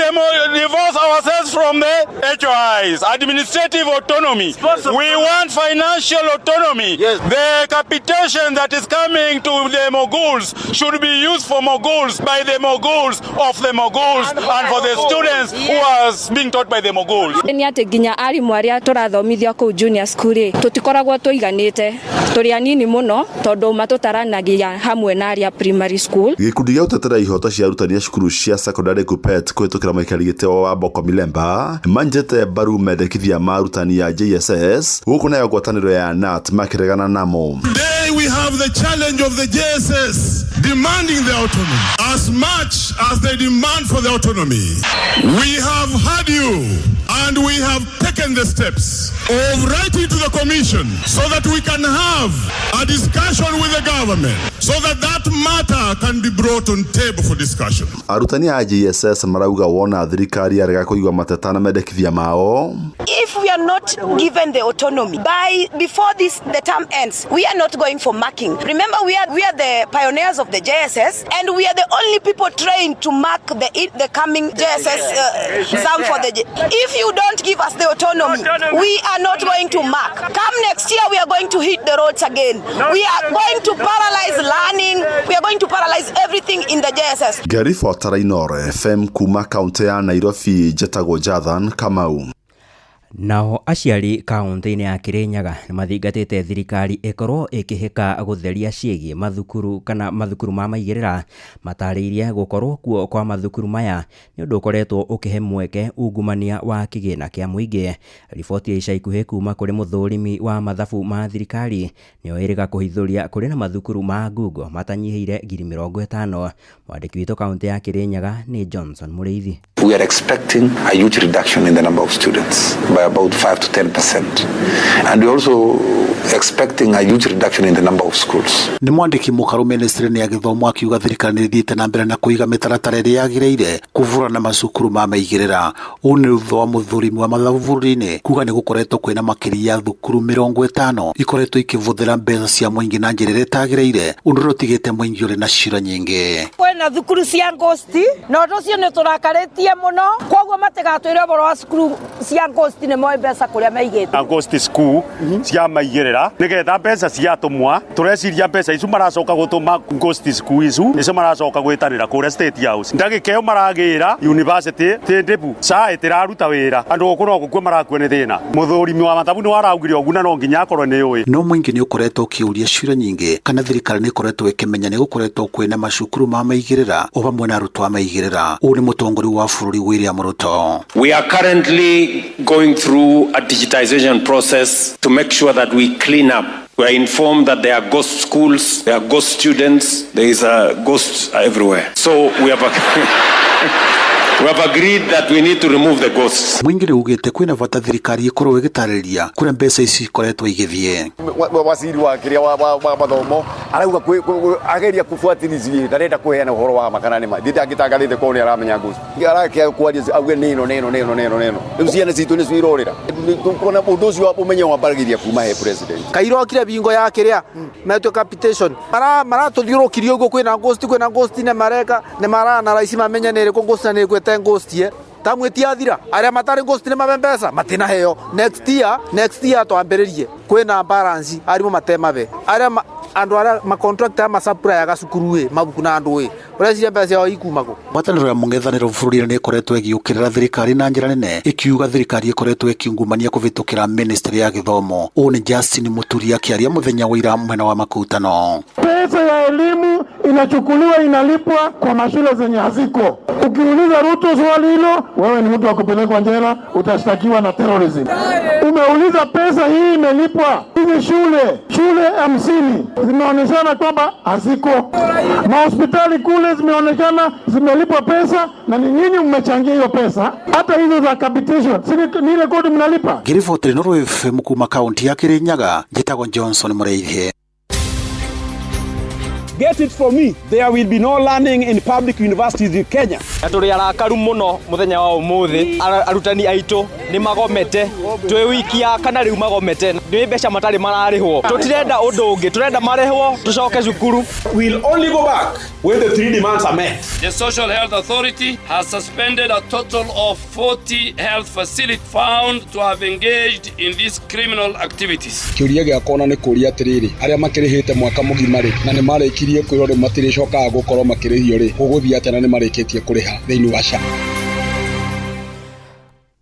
Divorce ourselves from the HOIs, administrative autonomy. We want financial autonomy. Yes. The capitation that is coming to the moguls should be used for moguls by the moguls of the moguls and for the students who are being taught by the moguls. Ni ati nginya arimu aria turathomithia ku junior school tutikoragwo tuiganite, turi anini muno tondu matutaranagia hamwe na aria primary school. Gikundi gĩa ũtetera ihooto cia arutani a cukuru cia secondary KUPPET kũhĩtũkĩra maikarĩte wa Boko Milemba manjete baru mendekithia marutani ya JSS gũkũ nayo ngwatanĩro ya KNUT makĩregana namo. Today we have the challenge of the JSS demanding the autonomy as much as they demand for the autonomy. We have heard you and we have taken the steps of writing to the commission so that we can have a discussion with the government so that matter can be brought on table for discussion. Arutani ya JSS marauga wona thirikari yarega kũigua mateta na mendekithia mao. If we are not given the autonomy before the term ends, we are not going for marking. Remember, we are the pioneers of the JSS and we are the only people trained to mark the coming JSS exam for the If you don't give us the autonomy, we are not going to mark. Come next year, we are going to hit the roads again. We are going to paralyze learning. We are going to paralyze everything in the JSS. Gary Fortara Inoro FM kuma kaunti ya Nairobi, Jathan Kamau. Nao aciari kaunti-inĩ ya Kirinyaga nĩmathingatĩte thirikari ĩkorwo ĩkĩhĩka gũtheria ciĩgiĩ mathukuru kana mathukuru ma maigĩrĩra, matarĩirie gũkorwo kuo kwa mathukuru maya nĩ ũndũ ũkoretwo ũkĩhe mweke ungumania wa kĩgĩna kĩa mũingĩ. Riboti ya ica ikuhĩ kuma kũrĩ mũthũrimi wa mathabu ma thirikari nĩyo ĩrĩga kũhithũria kũrĩ na mathukuru ma ngungo matanyihĩire 50,000. Mwandĩki witũ kaunti ya Kirinyaga nĩ Johnson Mũrĩithi. We are expecting a huge reduction in the number of students by about 5 to 10%. And we also expecting a huge reduction in the number of schools. Ni mwandiki mukaru ministry ya githomo akiuga thirikari nĩ ithiĩte na mbere na kuiga mĩtaratara ĩrĩa yagĩrĩire kuvurana macukuru ma maigĩrĩra. Ũũ nĩ thutha wa mũthũrimi wa mathabu bũrũri-inĩ kuga nĩ gũkoretwo kwĩna makĩria ya thukuru 50 ikoretwo ikĩvũthĩra mbeca cia mũingĩ na njĩra ĩrĩa ĩtagĩrĩire, ũndũ ũrĩa ũtigĩte mũingĩ ũrĩ na cira nyingĩ. Kwĩna thukuru cia ghosti na ũndũ ũcio nĩ tũrakarĩtie mũno, koguo matigatwĩre ũhoro wa cukuru cia ghosti nĩ moe mbeca kũrĩa maigĩte. Ghost school cia maigĩrĩra nĩgetha mbeca ciatũmwa tũreciria mbeca icu maracoka gũtũma ghost school icu nĩcio maracoka gwĩtanĩra kũrĩa State House. Ndagĩkeo maragĩra university tĩndĩbu saa ĩtĩraruta wĩra, andũ okũ no gũkua marakua nĩ thĩna. Mũthũrimi wa mathabu nĩ waraugire ũguo na no nginya akorwo nĩ ũĩ. No mũingĩ nĩ ũkoretwo ũkĩũria ciũria nyingĩ kana thirikari nĩ ĩkoretwo ĩkĩmenya nĩ gũkoretwo kwĩna macukuru ma maigĩrĩra o hamwe na arutwo a maigĩrĩra. Ũũ nĩ mũtongoria wa bũrũri William Ruto. We are currently going through a digitization process to make sure that we clean up. We are informed that there are ghost schools, there are ghost students, there is a ghost everywhere. So we have agreed that we need to remove the ghosts. Mwingine ugite kwina bata thirikari ikorwo igitarĩria kũrĩa mbeca ici ikoretwo igĩthiĩ. Waziri wa kiria wa mathomo arauga ageria kufuatilizie ndarenda kuheana uhoro wa makanani ma ndita agitangathite ko ni aramenya ghost arakia kwaria auge nino riu ciana citu ni cirorira tukona undu ucio umenye wambaragiria kuma he president kairokire bingo ya kiria metwe capitation maratuthiurukirio uguo kwina ghost ne mareka ne marana raisi mamenya nere ko ghost ne kwete ghost ye tamwetia thira aria matari ghost ne mabembesa matina heyo next year twambiririe kwina balance arimo matemabe aria andu ara ma contract ama supply ya gacukuru mabuku na andu ureciria mbeca yao ikumago. Ngwatanĩro ya mũng'ethanĩro bũrũri-inĩ nĩ ĩkoretwo ĩgĩũkĩrĩra thirikari na njĩra nene ĩkiuga thirikari ĩkoretwo ĩkiungumania kũvĩtũkĩra ministry ya gĩthomo. Ũũ nĩ Justin Muturi akĩaria mũthenya wa ira mwena wa makutano. Pesa ya elimu inachukuliwa inalipwa kwa mashule zenye haziko. Ukiuliza Ruto swali hilo, wewe ni mtu wa kupelekwa jela, utashtakiwa na terrorism. Umeuliza pesa hii imelipwa, hizi shule 50 zimeonekana kwamba haziko. Mahospitali kule zimeonekana zimelipwa pesa na ni nyinyi mmechangia hiyo pesa. Hata hizo za capitation, ni ile kodi mnalipa. Girifoti Noro FM kuma kaunti ya Kirinyaga, Jitago Johnson Mũrĩithi. Get it from me, there will be no learning in public universities in Kenya. Tũrĩ arakaru mũno mũthenya wa ũmũthĩ, arutani aitũ nĩ magomete, twĩ wiki ya kana rĩu magomete, nĩ mbeca matarĩ mararĩhwo. Tũtirenda ũndũ ũngĩ, tũrenda marĩhwo tũcoke cukuru. We'll only go back when the 3 demands are met. The Social Health Authority has suspended a total of 40 health facilities found to have engaged in these criminal activities. Kĩũria gĩakwa nĩ kũria atĩrĩrĩ, arĩa makĩrĩhĩte mwaka mũgima rĩ na nĩ marĩkirie kwĩrwo rĩ matirĩcokaga gũkorwo makĩrĩhio rĩ, gũgũthiĩ atĩ na nĩ marĩkĩtie kũrĩha thĩinĩ wa SHA.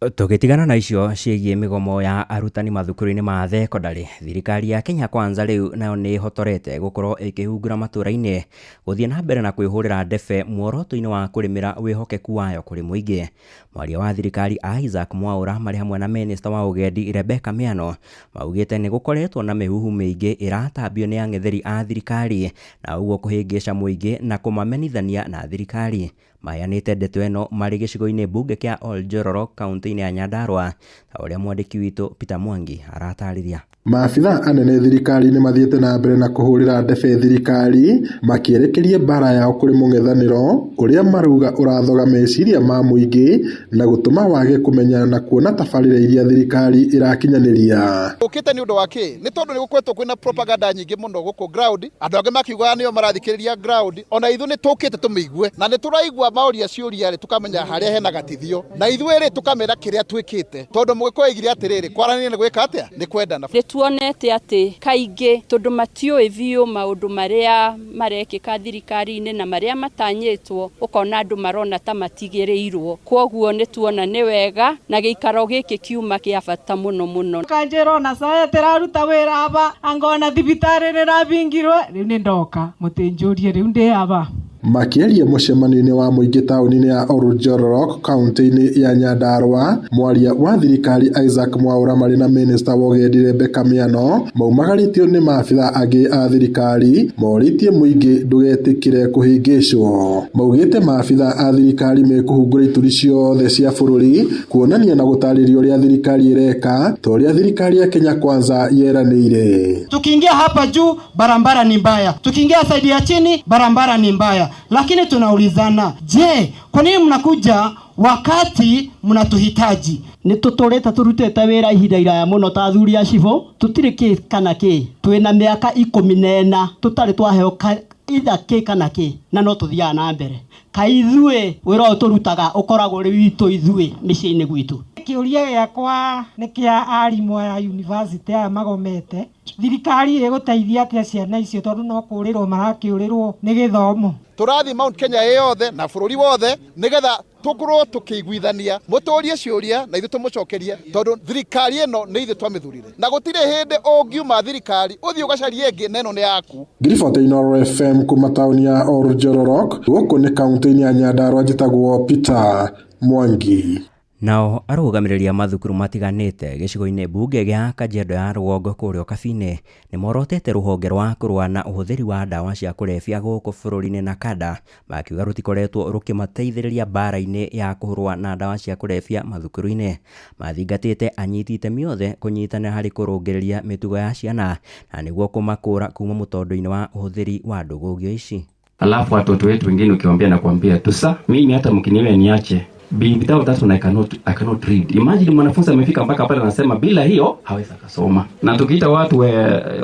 Tũgĩtigana na icio ciĩgiĩ mĩgomo ya arutani mathukuru-inĩ ma thekondarĩ, thirikari ya Kenya Kwanza rĩu nayo nĩ ĩhotorete gũkorwo ĩkĩhungura matũũra-inĩ gũthiĩ na mbere na kwĩhũrĩra ndebe muoroto-inĩ wa kũrĩmĩra wĩhokeku wayo kũrĩ mũingĩ. Mwaria wa thirikari Isaac Mwaũra marĩ hamwe na minista wa ũgendi Rebecca Miano maugĩte nĩ gũkoretwo na mĩhuhu mĩingĩ ĩratambio nĩ ang'etheri a thirikari na ũguo kũhĩngĩca mũingĩ na kũmamenithania na thirikari. Mayanĩte ndeto ĩno marĩ gĩcigo-inĩ bunge kĩa Oljororo kaunti-inĩ ya Nyandarua, ta ũrĩa mwandĩki witũ Peter Mwangi aratarĩria. Maabitha anene thirikari nĩ mathiĩte na mbere na kũhũrĩra ndebe thirikari makĩerekeria mbara yao kũrĩ mũng'ethanĩro ũrĩa marauga ũrathoga meciria ma mũingĩ na gũtũma wage kũmenya na kuona tabarĩra iria thirikari ĩrakinyanĩria. Ũkĩte nĩ ũndũ wa kĩ? Nĩ tondũ nĩ gũkoretwo kwĩna propaganda nyingĩ mũno gũkũ ground, andũ angĩ makiuga nĩo marathikĩrĩria ground, ona ithuĩ nĩ tũkĩte tũmĩigue na nĩ tũraigua maoria ciuria ri tukamenya haria hena gatithio na ithuĩ ri tukamera kiria twikite tondu mugiko igire atiriri kwarania ni gwika atia ni kwendana ni tuonete ati kaingi tondu matioi biu maundu maria marekika thirikari-ini na maria matanyitwo ukona andu marona ta matigirirwo kwoguo ni tuona ni wega na giikaro giki kiuma kia bata muno kanjero na saya teraruta wira aba angona thibitari rirabingirwe riu ni ndoka mutinjurie riu ndi aba Makiaria mucemanio-ini wa muingi tauni-ini ya Oljororok kaunti-ini ya Nyandarua, mwaria wa thirikari Isaac Mwaura mari na minister wa ugendi Rebecca Miano maumagaritio ni maabitha angi a thirikari moritie muingi ndugetikire kuhingicwo. Maugite maabitha a thirikari mekuhungura ituri ciothe cia bururi kuonania na gutariria uria thirikari ireka to uria thirikari ya Kenya Kwanza yeranire. Tukiingia hapa juu barabara ni mbaya, tukiingia saidi ya chini barabara ni mbaya. Lakini tunaulizana, je, kwa nini mnakuja wakati mnatuhitaji? Ni tutoreta turutete wira ihinda iraya muno ta athuri a cibo tutire ki kana ki twina miaka 14 tutari twaheo itha ki kana ki na no tuthia na mbere kaithue wira turutaga ukoragwo ri witu ithue micini gwitu. Kiuria giakwa ni kia arimu ya university ya magomete thirikari iguteithia atia ciana icio tondu no kurirwo marakiurirwo ni githomo. Turathi Mount Kenya yothe na bururi wothe nigetha tukorwo tukiguithania muturie ciuria na ithu tumucokerie tondu thirikari eno ni ithu twamithurire na gutire hindi ungiuma thirikari uthi ugacarie ingi neno ni yaku. Grifote Inoro FM kuma tauni ya Oljororok guku ni kaunti-ini ya Nyandarua njitagwo Peter Mwangi. Nao arũgamĩrĩria mathukuru matiganĩte gĩcigo-inĩ mbunge gĩa Kajiado ya rũgongo kũrĩa Kabine nĩ morotete rũhonge rwa kũrũa na ũhũthĩri wa ndawa cia kũrebia gũkũ bũrũri-inĩ NACADA makiuga rũtikoretwo rũkĩmateithĩrĩria mbara-inĩ ya kũrũa na ndawa cia kũrebia mathukuru-inĩ. Mathingatĩte anyiti itemi othe kũnyitanĩra harĩ kũrũngĩrĩria mĩtugo ya ciana na nĩguo kũmakũra kuma mũtondo-inĩ wa ũhũthĩri wa ndũgũgio ici. Alafu watoto wetu wengine ukiwaambia na kuambia tusa mimi hata mkiniwe niache without that one I cannot read. Imagine mwanafunzi amefika mpaka pale anasema bila hiyo hawezi kusoma. Na tukiita watu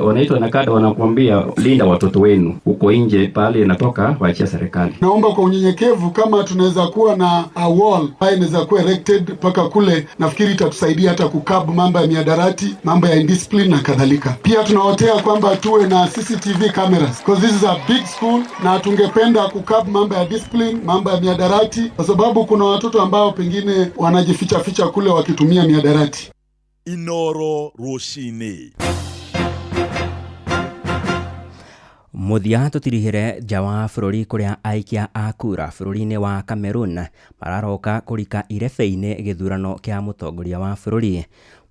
wanaitwa NACADA wanakuambia linda watoto wenu huko nje pale inatoka waachia serikali. Naomba kwa unyenyekevu kama tunaweza kuwa na a wall ambayo inaweza kuwa erected mpaka kule, nafikiri itatusaidia hata kukabu mambo ya miadarati, mambo ya indiscipline na kadhalika. Pia tunaotea kwamba tuwe na CCTV cameras because this is a big school na tungependa kukabu mambo ya discipline, mambo ya miadarati kwa sababu kuna watoto ambao pengine wanajificha kule wakitumia miadarati. Inoro Roshini. Muthia tutirihire nja wa bũrũri kũrĩa aikia a kura bũrũri-inĩ wa Cameroon mararoka kũrika irebe-inĩ gĩthurano kĩa mũtongoria wa bũrũri.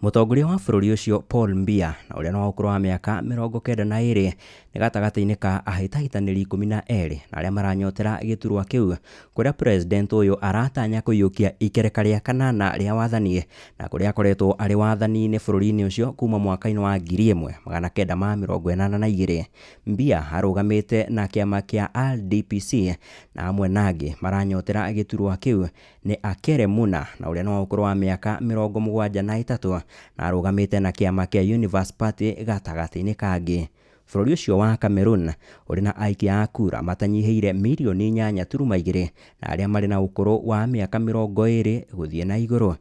Mũtongoria wa bũrũri ũcio Paul Biya na ũrĩa no ũkũrũ wa mĩaka 92 nĩ gatagatĩ-inĩ ka ahĩtahĩtanĩri 12 na arĩa maranyotera gĩturwa kĩu kũrĩa president ũyũ aratanya kũiyũkia ikereka rĩa kanana rĩa wathani na kũrĩa akoretwo arĩ wathani-inĩ bũrũri-inĩ ũcio kuma mwaka-inĩ wa 1982. Biya arũgamĩte na kĩama kĩa RDPC na amwe nangĩ maranyotera gĩturwa kĩu nĩ Akere Muna na ũrĩa no ũkũrũ wa mĩaka 73 na arũgamĩte na kĩama kĩa Universe Party gatagatĩ-inĩ kangĩ. Bũrũri ũcio wa Cameroon ũrĩ na aikia a kura matanyihĩire milioni 8.2 na arĩa marĩ na ũkũrũ wa mĩaka 20 gũthiĩ na igũrũ.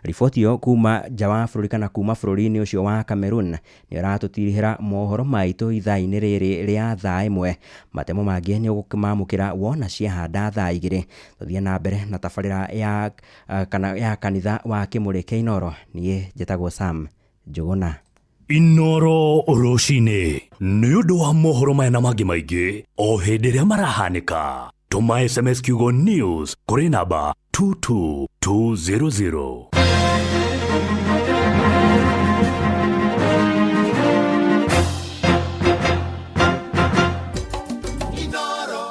Riboti yo kuma nja wa bũrũri kana kuma bũrũri-inĩ ũcio wa Cameroon nĩ ĩratũtirihĩra mohoro maitũ ithaa-inĩ rĩrĩ rĩa thaa 1. Matemo mangĩ nĩ ũgũkĩmamũkĩra wona ciahanda thaa 2. Tũthiĩ na mbere na tabarĩra ya kanitha wa Kĩmũrĩ kĩa Inoro. Niĩ njĩtagwo Sam Njũgũna. Inoro Roshini nĩ ũndũ wa mohoro maya na mangĩ maingĩ o hĩndĩ ĩrĩa marahanĩka. Tuma SMS kiugo news kũrĩ namba 22200.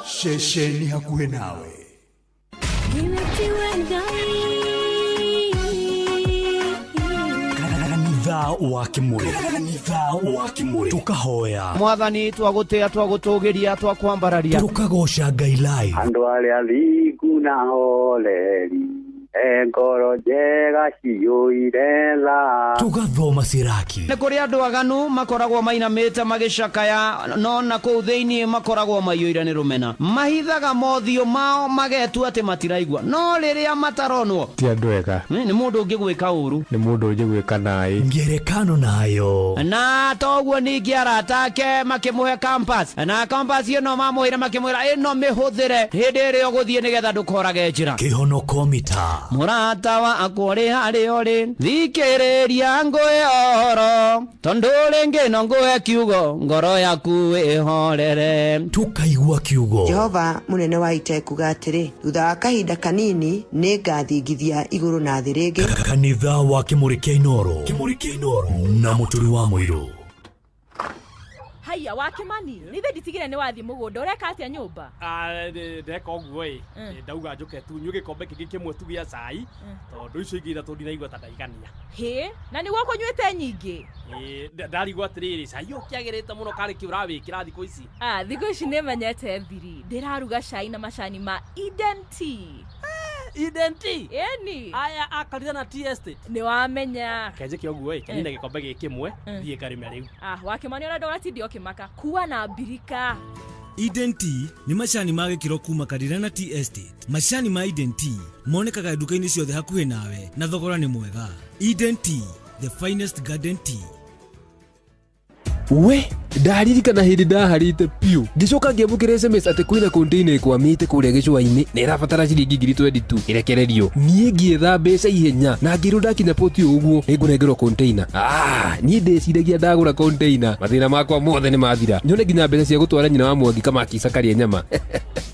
Shesheni hakuhe nawe. Kanitha wa Kĩmũrĩ tukahoya mwathani twagutia twagutugiria twakwambararia tukagosha Ngai live andu aria thiku na holeri ngoro njega ciyũire tha. Tugathoma Siraki. Nĩ kũrĩ andũ aganu makoragwo mainamĩte magĩcakaya, no na kũu thĩinĩ makoragwo maiyũire nĩ rũmena. Mahithaga mothiũ mao magetua atĩ matiraigua, no rĩrĩa mataronwo ti andũ ega. Nĩ mũndũ ũngĩ gwĩka ũru, nĩ mũndũ ũngĩ gwĩka naĩ. Ngerekano nayo. Na toguo ningĩ arata ake makĩmũhe campus, na campus ĩno mamũhĩre makĩmwĩra ĩno mĩhũthĩre hĩndĩ ĩrĩa ũgũthiĩ nĩgetha ndũkorage njĩra. Kĩhonoko mita. Mũrata wakwa ũrĩ harĩa ũrĩ, thikĩrĩria ngũhe ũhoro, tondũ rĩngĩ no ngũhe kiugo, ngoro yaku ĩhorere. Tukaigua kiugo. Jehova mũnene wa ita kuga atĩrĩ, thutha wa kahinda kanini nĩngathingithia igũrũ na thĩ rĩngĩ. Kanitha wa Kĩmũrĩ kĩa Inoro na mũtũri wa mũirũ. Haya wa Kimani, nithe nditigire ni wathi mũgũnda ureka atia nyũmba? Ndeka ũguo ndauga njoke tu nyuge gikombe kĩngĩ kĩmwe tu gĩa cai, tondũ icio ingĩ ithatũ ndiraigua ta ndaigania. He, na nĩguo kũnyuĩte nyingĩ? Ndarigua atĩrĩrĩ, cai ũkĩagĩrĩte mũno karĩ kĩ ũrawĩkĩra thikũ ici? Thikũ ici nĩmenyete thiri, ndĩraruga cai na macani ma Eden Tea. Eden Tea? Eni. Aya akarira na Tea Estate. Nĩ wamenya. Kenje ũguo kĩnina gikombe gĩkĩ kĩmwe thiĩ ngarĩme rĩu. Wa Kimani ona ndũgatindi ũkĩmaka. Kuwa na mbirika. Eden Tea ni macani ma gĩkĩro kuma Karira na Tea Estate. Macani ma Eden Tea monekaga nduka-inĩ ciothe hakuhĩ nawe na thogora nĩ mwega. Eden Tea, the finest garden tea. We, ndaririkana hĩndĩ ndaharĩte piũ ngĩcoka ngĩamũkĩra SMS atĩ kwĩna container ĩkwamĩte kũrĩa gĩcũa-inĩ na ĩrabatara ciringi 22 ĩrekererio. Niĩ ngĩetha mbeca ihenya na ngĩrwo ndakinya poti ũguo nĩngũnengerwo container. Niĩ ndĩciragia ndagũra container, mathĩna makwa mothe nĩ mathira, nyone nginya mbeca cia gũtwara nyina wa Mwangi Kamaki Cakaria nyama.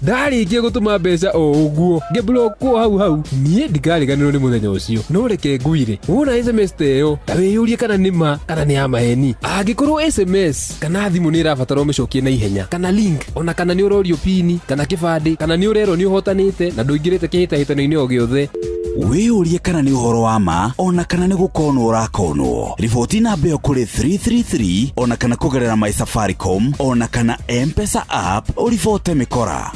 Ndarĩkia gũtũma mbeca o ũguo ngĩblokwo hau niĩ ndikariganĩrwo nĩ mũthenya ũcio, no reke ngwire wona SMS teyo ta wĩyũrie kana nĩ ma kana nĩ ya maheni. Angĩkorwo SMS kana thimũ nĩ ĩrabatara ũmĩcokie na ihenya, kana link, ona kana nĩ ũrorio pini kana kĩbandĩ, kana nĩ ũrerwo nĩ ũhotanĩte na ndũingĩrĩte kĩhĩtahĩtano-inĩ o gĩothe. Wĩyũrie kana nĩ ũhoro wa ma ona kana nĩ gũkonwo ũrakonwo. Riboti namba ĩyo kũrĩ 333 ona kana kũgerera My Safaricom ona kana M-Pesa app ũribote mĩkora.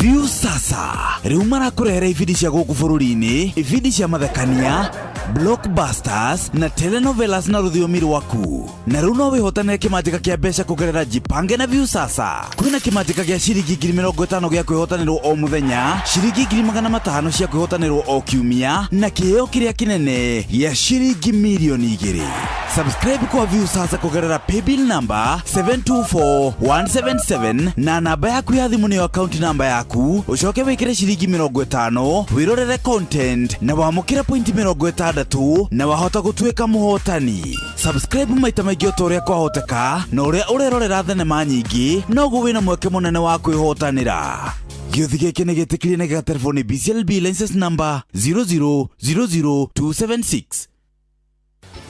View sasa rĩu marakũrehera ibindi cia gũkũ bũrũri-inĩ, ibindi cia mathekania, blockbusters na telenovelas na rũthiomi rwaku. Na rĩu no wĩhotanĩre kĩmanjĩka kĩa mbeca kũgerera Jipange na View sasa. Kwĩna kĩmanjĩka gĩa ciringi 50,000 gĩa kwĩhotanĩrwo o mũthenya, ciringi 500,000 cia kwĩhotanĩrwo o kiumia na kĩheo kĩrĩa kĩnene gĩa ciringi milioni 2. Subscribe kwa View sasa kũgerera paybill number 724177 na namba yaku ya thimũ nĩyo account number yaku, ucoke wĩkĩre ciringi 50 wĩrorere content na wamũkĩre point 60 na wahota gũtuĩka mũhotani. Subscribe maita maingĩ o ta ũrĩa kwahoteka, na ũrĩa ũrerorera thenema nyingĩ noguo wĩna mweke mũnene wa kwĩhotanĩra. Gĩũthi gĩkĩ nĩ gĩtĩkĩrie na gĩgatelefoni BCLB license number 0000276.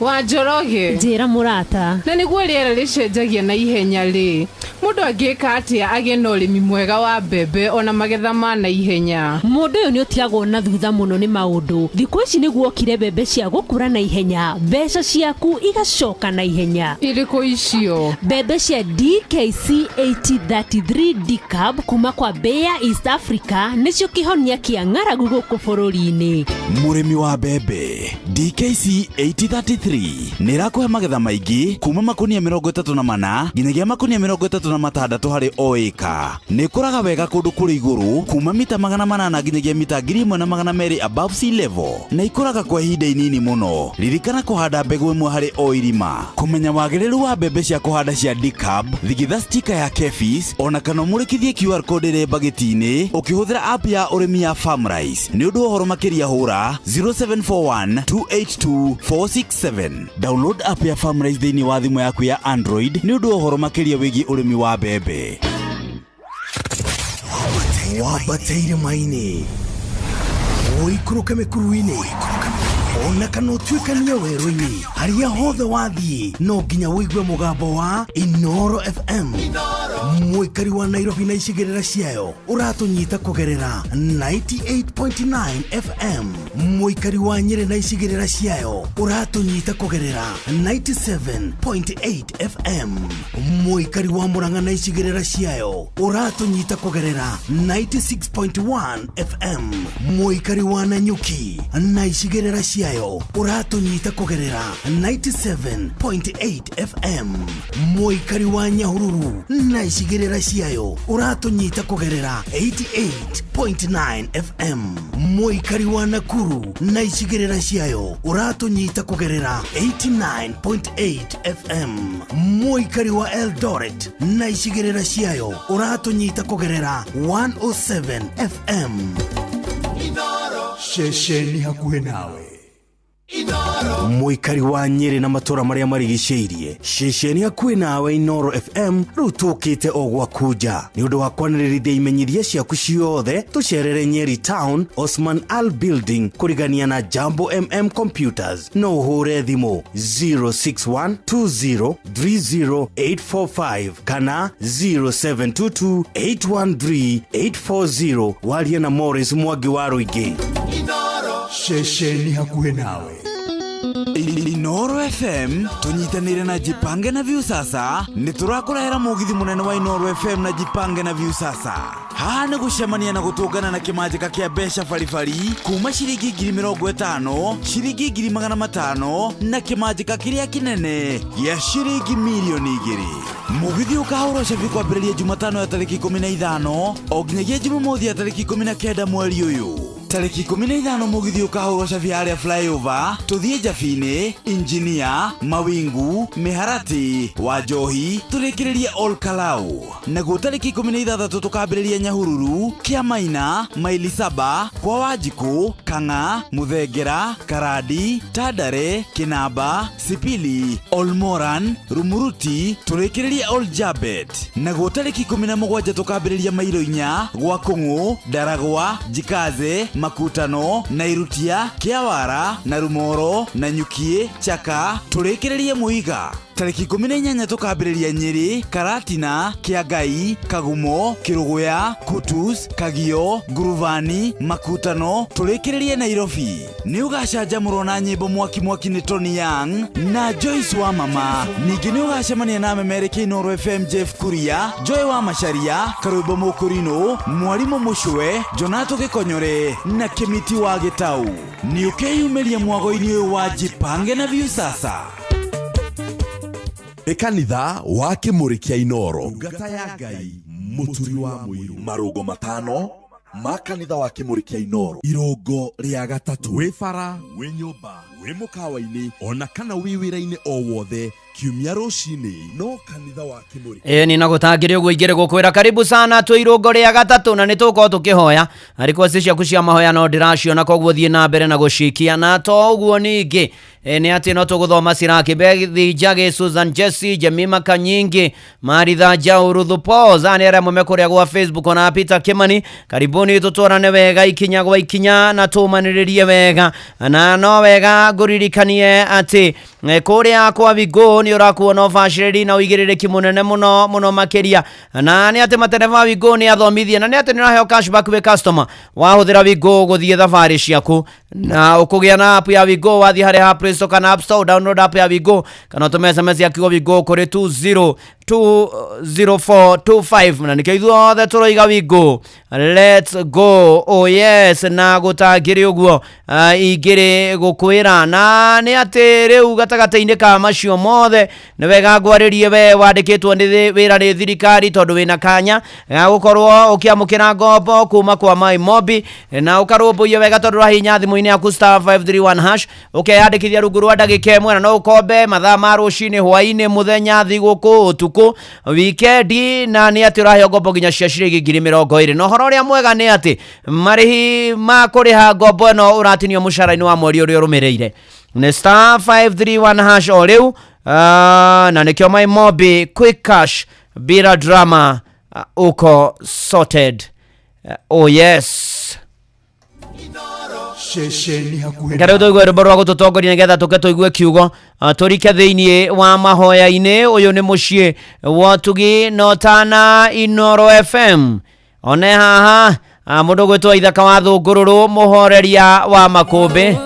Wanjoroge njĩra mũrata, na nĩguo rĩera rĩcenjagia na ihenya rĩ, mũndũ angĩka atĩa agĩe na ũrĩmi mwega wa mbembe ona magetha ma na ihenya? Mũndũ ũyũ nĩ ũtigagwo na thutha mũno nĩ maũndũ. Thikũ ici nĩguo okire mbembe cia gũkũra na ihenya, mbeca ciaku igacoka na ihenya. Irĩkũ icio? Mbembe cia DKC 8033 Decab kuma kwa Bayer East Africa nĩcio kĩhonia kĩa ng'aragu gũkũ bũrũri-inĩ. Mũrĩmi wa mbembe DKC 8033 nĩ ĩrakũhe magetha maingĩ kuma makũnia 34 nginyagia makũnia 36 harĩ o ĩka. Nĩ ĩkũraga wega kũndũ kũrĩ igũrũ kuma mita 800 nginyagia mita 1200 above sea level, na ikũraga kwa ihinda inini mũno. Ririkana kũhanda mbegũ ĩmwe harĩ o irima. Kũmenya wagĩrĩru wa mbembe cia kũhanda cia Decab, thigitha sticker ya Kefis ona kana ũmũrĩkithie QR code ĩrĩ bageti-inĩ ũkĩhũthĩra app ya ũrĩmi ya Farmrise. Nĩ ũndũ wa ũhoro makĩria hũra 0741 282 467. Download app ya Farmrise thĩinĩ wa thimũ yaku ya Android nĩ ũndũ wa ũhoro makĩria wĩgiĩ ũrĩmi wa mbembe. Wabateire maini, oikũrũka mĩkuru-inĩ. ona kana utuikania werũ-inĩ harĩa hothe wathiĩ no nginya wĩigue mũgambo wa Inoro FM. Mũikari wa Nairobi na icigĩrĩra ciayo ũratũnyita kũgerera 98.9 FM. Mũikari wa Nyĩrĩ na icigĩrĩra ciayo ũratũnyita kũgerera 97.8 FM. Mũikari wa Murang'a na icigĩrĩra ciayo ũratũnyita kũgerera 96.1 FM. Mũikari wa Nanyuki na icigĩrĩra ciayo ũratũnyita kũgerera 97.8 FM. Mũikari wa Nyahururu na icigĩrĩra ciayo ũratũnyita kũgerera 88.9 FM. Mũikari wa Nakuru na icigĩrĩra ciayo ũratũnyita kũgerera 89.8 FM. Mũikari wa Eldoret na icigĩrĩra ciayo ũratũnyita kũgerera 107 FM. Inoro shesheni hakuhĩ nawe. Mũikari wa Nyĩrĩ na matũra marĩa marigicĩirie shesheni hakuhĩ nawe Inoro FM rĩu tũkĩte o gwakuja nĩ ũndũ wa kwanĩrĩrithia imenyithia ciaku ciothe tũcerere Nyeri Town Osman Al Building kũrigania na Jambo Computers no ũhũre thimũ 0612030 kana 0722813840 warie na Morris Mwangi wa Rũingĩ. Inoro shesheni hakuhĩ nawe. Inoro FM tunyitanire na Jipange na Viusasa niturakũrehera mũgithi mũnene wa Inoro FM na Jipange na Viusasa. Haha nĩ gũcemania na gũtũngana na kĩmanjĩka kĩa mbeca baribari kuma ciringi 50,000 ciringi 500,000 na kĩmanjĩka kĩrĩa kĩnene gĩa ciringi milioni 2. Mũgithi ũkahũrwo cabi kwambĩrĩria Jumatano ya tarĩki 15 o nginyagia Jumamothi ya tarĩki 19 mweri ũyũ. Tarĩki 15 mũgithi ũkahũrwo cabi harĩa flyover tũthiĩ Njabine, Injinia, Mawingu, Miharati, Wanjohi tũrĩkĩrĩrie Ol Kalou. Naguo tarĩki 16 tũkambĩrĩria Nyahururu, Kiamaina, Maili Saba, kwa Wanjikũ, Kang'a, Muthengera, Karadi, Tandare, Kinamba, Sipili, Olmoran, Rumuruti tũrĩkĩrĩrie Ol Jabet. Naguo tarĩki 17 tũkambĩrĩria Mairo-inya, gwa Kũng'ũ, Ndaragwa, Jikaze, Makutano, Nairutia, Kiawara, na Rumoro, na Nyukie, Chaka tũrĩkĩrĩrie Muiga. Tarĩki 18 tũkambĩrĩria Nyĩrĩ, Karatina, Kĩangai, Kagumo, Kĩrũgũya, Kutus, Kagio, Nguruvani, Makutano tũrĩkĩrĩrie Nairobi. Nĩ ũgacanjamũrwo na nyĩmbo mwaki nĩ Tony Young na Joyce wa Mama. Ningĩ nĩ ũgacemania na memerekia Inoro FM Jeff Kuria, Joy wa Macharia, Karũimbo Mũkũrinũ, Mwarimũ Mũcwe, Jonato Gĩkonyore na Kĩmiti wa Gĩtau. Nĩ ũkeyumĩria mwago-inĩ ũyũ wa Jipange na Viusasa. Ekanitha wa Kĩmũrĩ kĩa Inoro ngata ya Ngai mũturi wa mũiru marũgo matano ma kanitha wa Kĩmũrĩ kĩa Inoro irũngo rĩa gatatũ wĩ bara wĩ nyũmba wĩ mũkawa-inĩ ona kana wĩ wĩra-inĩ o wothe kiumia rũcinĩ no kanitha wa Kĩmũrĩ ni nagũtangĩre ũguo ingĩrĩ gũkwĩra karibu sana twĩ irũngo rĩa gatatũ na nĩtũkorwo tũkĩhoya ariko ciaku cia mahoya no ndĩraciona koguo thiĩ na mbere na gũcikia na to ũguo ningĩ nĩ atĩ no tũgũthoma Siraki Bethi Njage Susan Jesse Jemima Kanyingi Maritha Jauru Thupoza nĩ arĩa mũmekũrĩa gwa Facebook na Peter Kimani karibuni tũtwarane wega ikinya gwa ikinya na tũmanĩrĩrie wega na no wega ngũririkanie atĩ kũrĩa kwa Vigo nĩ ũrakuona ũbacĩrĩri na ũigĩrĩrĩki mũnene mũno makĩria na nĩ atĩ matereba Vigo nĩ athomithie na nĩ atĩ nĩ ũraheo cashback wĩ customer wahũthĩra Vigo gũthiĩ thabarĩ ciaku na ũkũgĩa na app ya Vigo wathiĩ harĩa ha Play Store kana App Store download app ya Vigo kana ũtũme SMS ya kiugo Vigo kũrĩ 2020425 na nĩkĩo ithuothe tũroiga Vigo let's go oh yes na gũtangĩrĩ ũguo ingĩrĩ gũkwĩra na nĩ atĩ rĩu gatagatĩ-inĩ ka macio mothe nĩ wega ngwarĩrie we wandĩkĩtwo nĩ wĩra nĩ thirikari tondũ wĩna kanya gũkorwo ũkĩamũkĩra ngombo kuma kwa MyMobi na ũkarũmbũiye wega tondũ rahinya thimũ-inĩ yaku star 531 hash ũkeyandĩkithia rungu rwa ndagĩka ĩmwe na no ũkombe mathaa ma rũcinĩ hwainĩ mũthenya thigũkũ ũtukũ wikendi na nĩ atĩ ũraheo ngombo nginya cia ciringi 20,000 no horo ũrĩa mwega nĩ atĩ marĩhi ma kũrĩha ngombo ĩno ũratinio mũcara-inĩ wa mweri ũrĩa ũrũmĩrĩire nĩ star 531 hash o rĩu na nĩkĩo MyMobi quick cash bila drama uko sorted oh yes Ceceni hakuhĩ Ngareu tuigue rwimbo rwa gututongoria nigetha tuke tuigue kiugo turike thiini wa mahoya-ini. Uyu ni mucii wa Tugi Notana Inoro FM. One haha mundu gwitwa Ithaka wa Thungururu muhoreria wa Makumbi.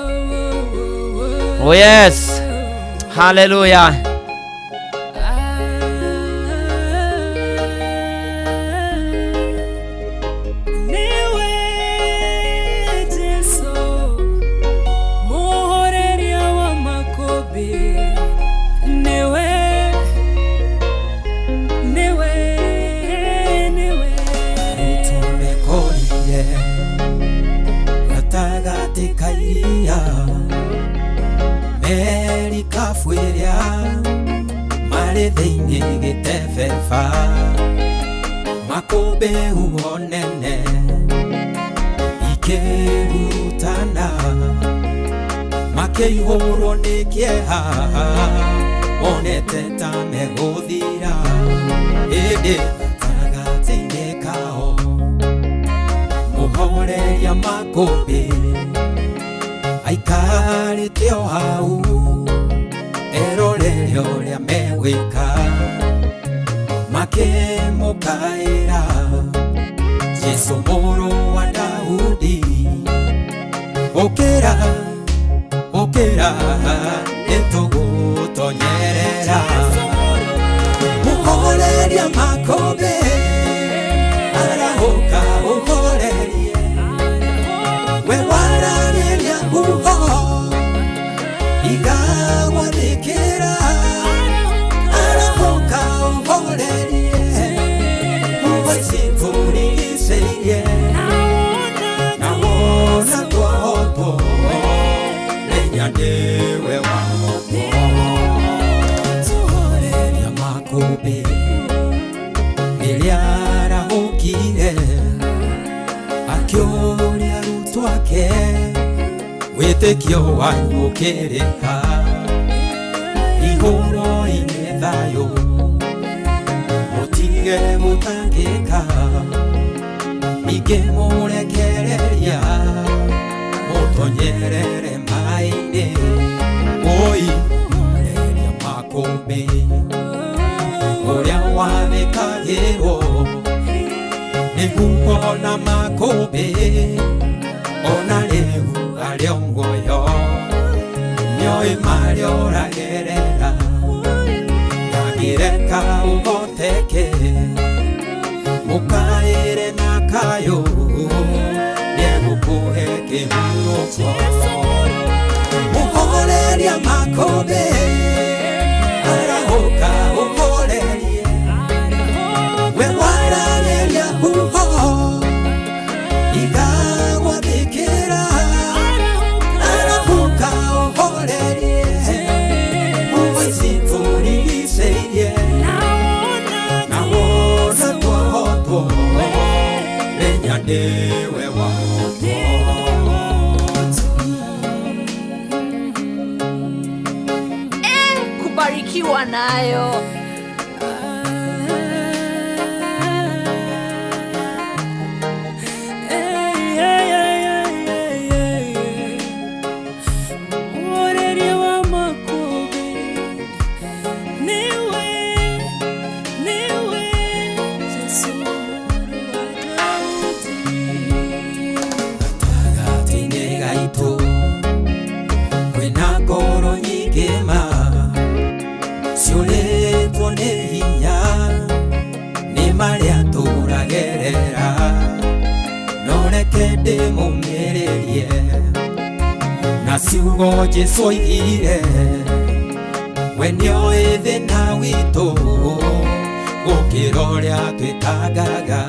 Oh yes, hallelujah. Fueria mare thĩinĩ gĩtebeba makũmbĩ huonene ikĩrutana makĩihũrwo nĩ kĩeha onete ta megũthira ĩndĩ gatagatĩ-inĩ kao mũhoreria makũmbĩ aikarĩte o hau erorere ũrĩa megwĩka makĩmũkaĩra Jesũ mũrũ wa Daudi ũkĩra ũkĩra nĩtũgũtonyerera mũhoreria makũmbĩ arahũka ũhorerie we wararĩria uho igagwathĩkĩra arahoka ũhorerie ũgwĩcithũrigicĩirie na wona twahotwo menya nĩwe wahotwo tũhoreria makũmbĩ rĩrĩa arahũkire akĩũria arutwo ake wĩtĩkio wanyu ũkĩrĩka ihũro-inĩ thayũ mũtige gũtangĩka ningĩ mũrekereria mũtonyerere maĩ-inĩ oi mũhoreria makũmbĩ ũrĩa wathĩkagĩrwo nĩguo ona makũmbĩ ona rĩu arĩa muoyo nĩoĩ marĩa ũragerera ndangĩreka ũhoteke mũkaĩre na kayũ nĩegũkũhe kĩhurũko mũhoreria makũmbĩ arahũka ũhorerie we wararĩria uho igagwathĩkĩra arahuka ũhorerie ũgwĩcithũrigicĩirie na wona twahotwo menya nĩwe wahotwo kubarikiwa nayo. ciũrĩtwo nĩ hinya nĩ marĩa tũragerera no reke ndĩmũmĩrĩrie na ciugo Jesũ oigire we nĩoĩ thĩna witũ gũkĩra ũrĩa twĩtangaga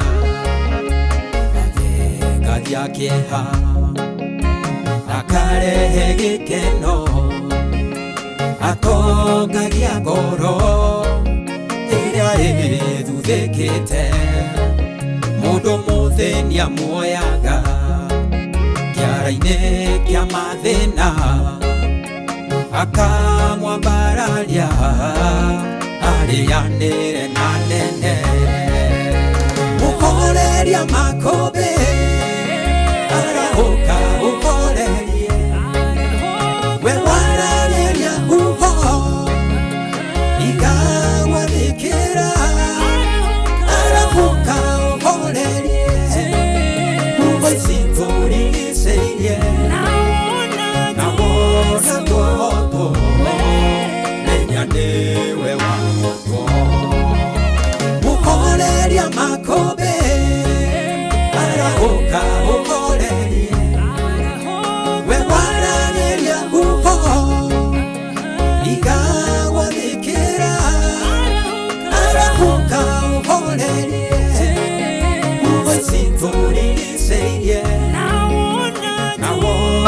athĩngagia kĩeha akarehe gĩkeno atongagia ngoro ĩrĩa ĩthuthĩkĩte mũndũ mũthĩnia muoyaga kĩara-inĩ kĩa mathĩna akamwambararia arĩanĩre na nene mũhoreria makũmbĩ arahũka ũhorerie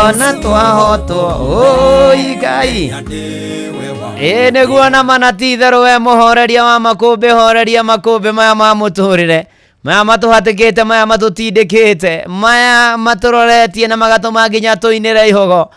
ona twahotwo Ngai nĩguo na manatitherũ we mũhoreria wa makũmbĩ horeria makũmbĩ maya ma mũtũrĩre maya matũhatĩkĩte maya matũtindĩkĩte maya matũroretie na magatũma nginya tũinĩre ihogo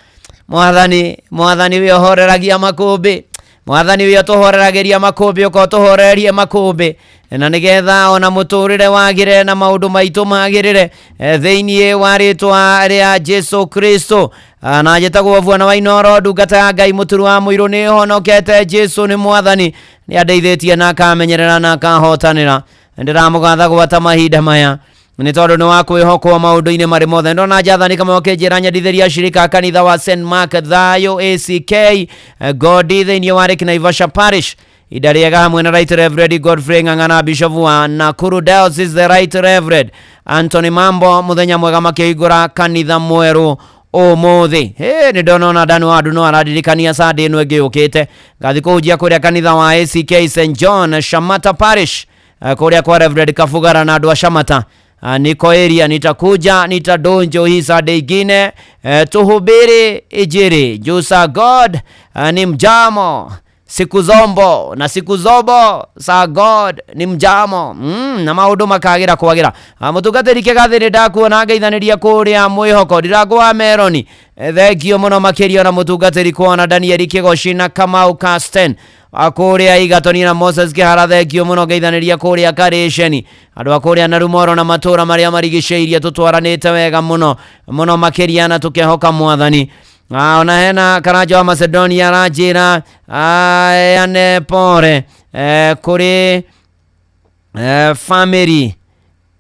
mwathani we ohoreragia makũmbĩ mwathani we tũhoreragĩria makũmbĩ ũko tũhorererie makũmbĩ na nĩgetha ona mũtũrĩre wagĩre na maũndũ maitũ magĩrĩre thĩinĩ wa rĩtwa rĩa Jesu Kristo na njĩtagwo Bwana wa Inoro ndungata ya Ngai mũturu wa mũirũ nĩ honokete Jesu nĩ mwathani nĩ andeithĩtie na akamenyerera na akahotanĩra ndĩramũgatha gwata mahinda maya nĩ tondũ nĩ wa kwĩhokwo maũndũ-inĩ marĩ mothe ndona njathani kama okĩnjĩra nyendithĩria shirika kanitha wa St Mark Thayo ACK Godi thĩinĩ wa Naivasha Parish ida rĩega hamwe na Right Reverend Godfrey Ng'ang'ana Bishop wa Nakuru Diocese the Right Reverend Anthony Mambo muthenya mwega makĩhingũra kanitha mwerũ ũmũthĩ nĩ ndona ona ndani wa andũ no araririkania Sunday ĩno ĩngĩ yũkĩte ngathi kũhunjia kũrĩa kanitha wa ACK St John Shamata Parish kũrĩa kwa Reverend Kafugara na andũ a Shamata niko area nitakuja nitadonjo hii Sunday ingine tuhubiri ijiri Jusa God ni mjamo siku zombo na siku zobo sa God ni mjamo na maũndũ makagira kwagira mũtungatĩri kĩgathĩ ndakuona ngeithanĩria kũrĩa mwĩhoko ndiragwa Meroni thengio mũno makĩria na mũtungatĩri kuona Daniel Kĩgoci na Kamau Casten akũrĩa Igatoni na Moses Kĩhara thengio mũno ngeithanĩria kũrĩa Karĩceni andũ akũrĩa na Rumoro na matũra marĩa marigicĩirie tũtwaranĩte wega mũno makĩria na tũkĩhoka mwathani ona hena Karanja wa Macedonia ranjĩra ane pore kũrĩ family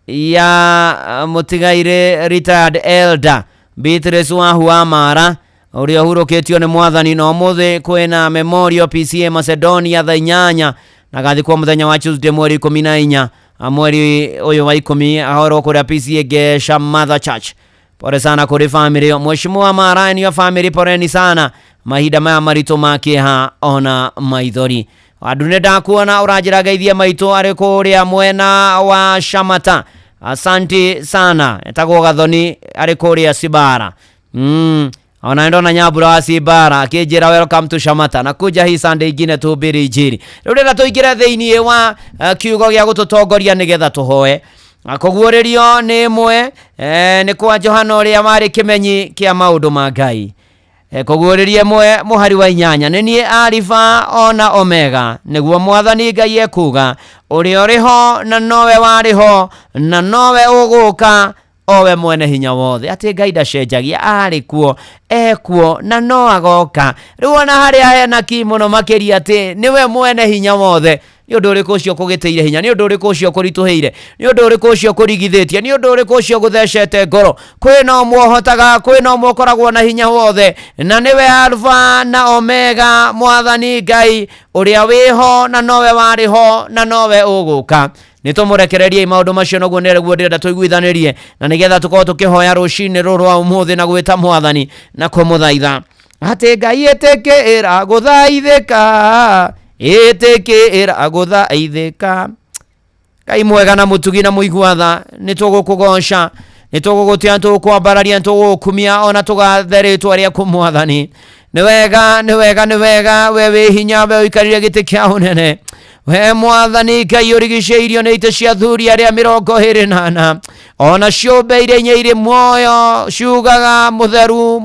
ya mũtigaire retired elder Beatrice wa Mara ũrĩa ũhurũkĩtio nĩ mwathani no mũthĩ kwĩna memorial PCA Macedonia thaa 8 na gathikwo mũthenya wa Tuesday mweri 14 mweri ũyũ wa 10 ahorwo kũrĩa PCA Gesha Mother Church. Pore sana kuri family mheshimiwa Mara ni ya family poreni sana mahinda maya marito makĩha ona maithori andune ndakuona ũranjĩra geithia maitũ arĩ kũrĩa mwena wa Shamata asante sana etagwo Gathoni arĩ kũrĩa Sibara ona ndo na Nyambura wa Sibara akĩnjĩra welcome to Shamata na kuja hii Sunday ingine tuhubiri injili rĩu rĩrĩa tũingĩre thĩinĩ wa kiugo gĩa gũtũtongoria nĩgetha tũhoe akũguũrĩrio nĩ mwe nĩ kwa Johana ũrĩa marĩ kĩmenyi kĩa maũndũ ma Ngai kũguũrĩrie mwe mũhari wa 8 nĩ niĩ Alpha ona Omega nĩguo mwathani Ngai ekuga ũrĩa ũrĩho na nowe warĩho na nowe ũgũka owe mwene hinya wothe atĩ Ngai ndacenjagia arĩ kuo ekuo na no agoka rĩu ona harĩa hena ki mũno makĩria atĩ niwe mwene hinya wothe nĩ ũndũ ũrĩkũ ũcio kũgĩteire hinya nĩ ũndũ ũrĩkũ ũcio kũritũhĩire nĩ ũndũ ũrĩkũ ũcio kũrigithĩtie nĩ ũndũ ũrĩkũ ũcio gũthecete ngoro kwĩna ũmũhotaga kwĩna ũmũkoragwo na hinya wothe na nĩwe Alpha na Omega mwathani Ngai ũrĩa wĩho na nowe warĩho na nowe ũgũka nĩtũmũrekererie maũndũ macio noguo nĩguo ndĩrenda tũiguithanĩrie na nĩgetha tũkorwo tũkĩhoya rũcinĩ rũrũ rwa ũmũthĩ na gwĩta mwathani na kũmũthaitha atĩ Ngai ĩtĩkĩra gũthaithĩka ĩtĩkĩra gũthaithĩka Ngai mwega na mũtugi na mũigua tha nĩtũgũkũgoca nĩtũgũgũtia tũkwambararia tũgũkumia ona tũgathe rĩtwa rĩaku mwathani nĩ wega we wĩ hinya we ũikarire gĩtĩ kĩa ũnene we mwathani Ngai ũrigicĩirio nĩ itĩ cia thuri arĩa 28 ona ciũmbeire inya irĩ muoyo ciugaga mũtheru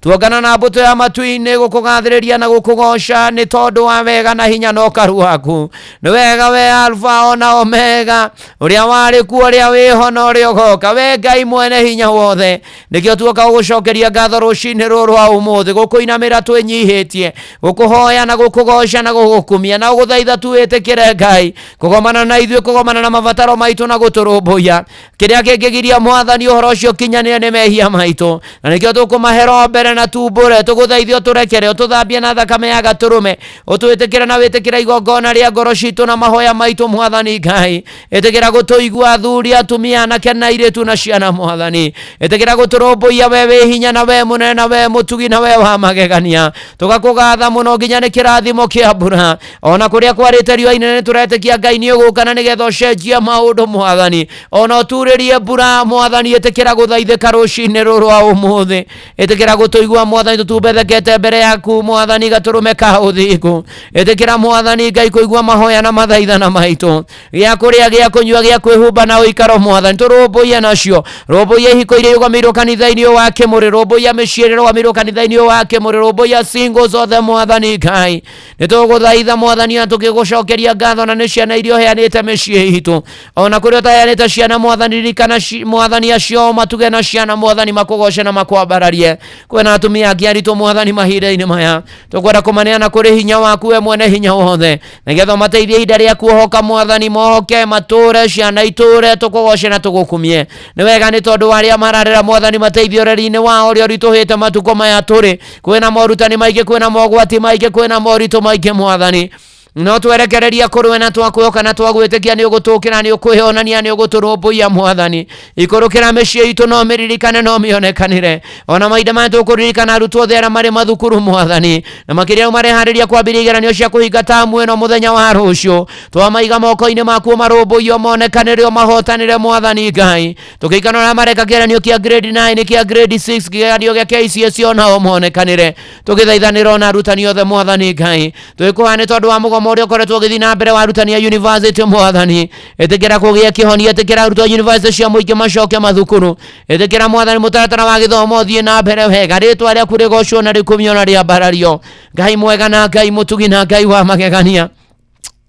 tuongana na mbũtũ ya matu-inĩ gũkũgathĩrĩria na gũkũgoca nĩ tondũ wa wega na hinya na ũkaru waku nĩ wega we Alpha ona Omega ũrĩa warĩ kuo ũrĩa wĩho na ũrĩa ũgoka we Ngai mwene hinya wothe nĩkĩo tuoka gũgũcokeria ngatho rũcinĩ rũrũ wa ũmũthĩ gũkũinamĩra twĩnyihĩtie gũkũhoya na gũkũgoca na gũgũkumia na gũthaitha tuĩtĩkĩre Ngai kũgomana na ithuĩ kũgomana na mabataro maitũ na gũtũrũmbũiya kĩrĩa kĩngĩgiria mwathani ũhoro ũcio kinyanĩre nĩ mehia maitũ na nĩkĩo tũkũmahera mbere na tumbũre tũgũthaithia ũtũrekere ũtũthambie na thakame ya gatũrũme ũtwĩtĩkĩre na wĩtĩkĩra igongona rĩa ngoro citũ na mahoya maitũ mwathani Ngai ĩtĩkĩra gũtũigua athuri atumia anake na airĩtu na ciana mwathani ĩtĩkĩra gũtũrũmbũiya we wĩ hinya na we mũnene na we mũtugi na we wa magegania tũgakũgatha mũno nginya nĩ kĩrathimo kĩa mbura ona kũrĩa kwarĩte riũa inene tũretĩkia Ngai nĩ ũgũka na nĩgetha ũcenjia maũndũ mwathani ona turerie mbura mwathani etekera guthaithika rucine rurwa umuthi etekera gutuigua mwathani tutubethekete mbere yaku mwathani gaturume ka uthiku etekera mwathani Ngai kuigua mahoya na mathaithana maitu gya kuria gya kunyua gya kwihumba na uikaro mwathani turumbuye nacio rumbuye hiko iria yugamirwo kanitha-ini wa Kimuri rumbuye miciiriro wa mirwo kanitha-ini wa Kimuri rumbuye singles othe mwathani Ngai nituguthaitha mwathani atukigucokeria ngatho na ni ciana irio heanite micii itu ona kuria tayanite ciana mwathani ririkana mwathani acio matuge na ciana mwathani makugoce na makwambararie kwena atumia angi aritu mwathani mahinda-ini maya tukwenda kumaneana kuri hinya waku we mwene hinya wothe nigetha mateithie ihinda ria kuohoka mwathani mohoke mature ciana iture tukugoce na tugukumie ni wega ni tondu waria mararera mwathani mateithio reri-ini wao ria rituhite matuko maya turi kwena morutani maingi kwena mogwati maingi kwena moritu maingi mwathani no twerekereria kurwe na twakuoka na twagwitikia ni ugutukira ni ukwihonania ni uguturumbuia mwathani ikurukira micii itu no miririkane no mionekanire ona maida ma tukuririkana arutwo thera mari mathukuru mwathani na makiria marehariria kwambiria igeranio cia kuhinga tamu ino muthenya wa rucio twamaiga moko-ini maku marumbuio monekanire mahotanire mwathani Ngai tukikana na mareka kigeranio kia grade 9 kia grade 6 kigeranio kia KCSE ona monekanire tukithaithanira na arutani othe mwathani Ngai twikuhane tondu wa morio koretwo githi na mbere warutani ya university mwathani etekera kugia kihonia etekera arutwo university cia muingi macoke mathukuru etekera mwathani mutaratara wa githomo thie na mbere wega ritwa ria kurigocwo na rikumio na ria barario Ngai mwega na Ngai mutugi na Ngai wa magegania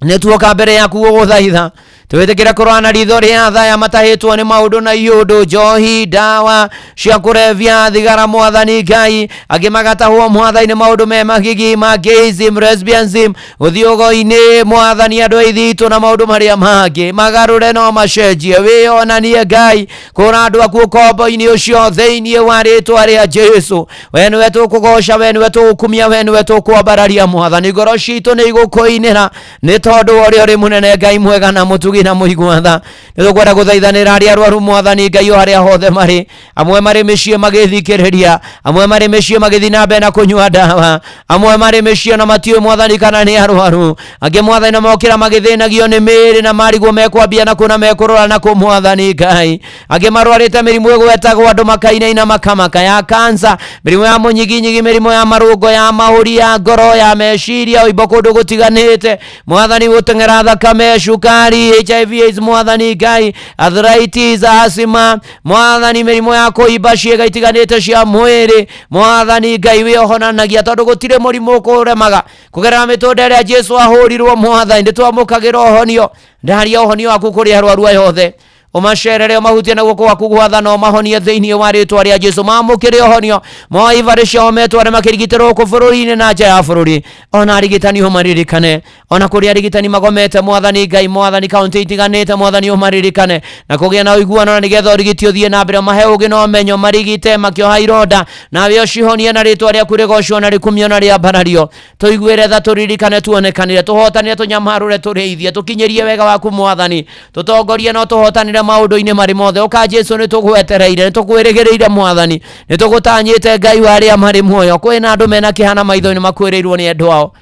netuoka mbere yaku guthaitha twetekera korana ritho ria thaya matahitwo ni maundu na iundu njohi dawa cia kurevia thigara mwathani Ngai angi magatahwo mwathani maundu me magigi ma gayism lesbianism uthiogo-ini mwathani andu aithitu na maundu maria mangi magarure no macenjie wionanie Ngai kura andu aku kombo-ini ucio thiini wa ritwa ria Jesu we niwe tukugoca we niwe tukumia we niwe tukwambararia mwathani ngoro citu ni igukuinira ni tondu uria uri munene Ngai mwega na mutugi na muigwatha nitukwenda guthaithanira aria arwaru mwathani Ngai haria hothe mari amwe mari micii magithikiriria amwe mari micii magithi na mbere na kunyua dawa amwe mari micii na matiwe mwathani kana ni arwaru angi mwathani na mokira magithinagio ni miri na marigwo mekwambia na kuna mekurora na kumwathani Ngai angi marwarite mirimu igwetagwo andu makainaina makamaka ya kansa mirimu ya munyiginyigi mirimu ya marungo ya mahuri ya ngoro ya meciria uimbo kundu gutiganite mwathani gutengera thakame cukari HIV mwathani Ngai arthritis asthma mwathani mirimu ya kuimba ciega itiganite cia mwiri mwathani Ngai wihonanagia tondu gutire murimu kuremaga kugerera mitunde ria Jesu ahurirwo mwathani nditwamukagira uhonio ndaria uhonio waku kuri arwaru yothe umacerere mahutie na guko waku gwatha no mahonie thiini wa ritwa ria Jesu mamukire uhonio moivare cio metware makirigitero ku bururi-ini na nja ya bururi ona arigitani umaririkane ona kuri arigitani magomete mwathani Ngai mwathani kaunti itiganite mwathani umaririkane na kugia na uiguano na nigetha urigitio thie na mbere mahe ugi no menyo marigite makioha ironda na we ucihonie na ritwa ria kurigocwo na rikumio na ria barario tuiguire tha turirikane tuonekanire tuhotanire tunyamarure tureithie tukinyerie wega waku mwathani tutongorie no tuhotanire maundu-ini mari mothe uka Jesu ni tugwetereire ni tukwirigireire mwathani ni tugutanyite Ngai waria mari muoyo kwina andu mena kihana maitho-ini makwirirwo ni andu ao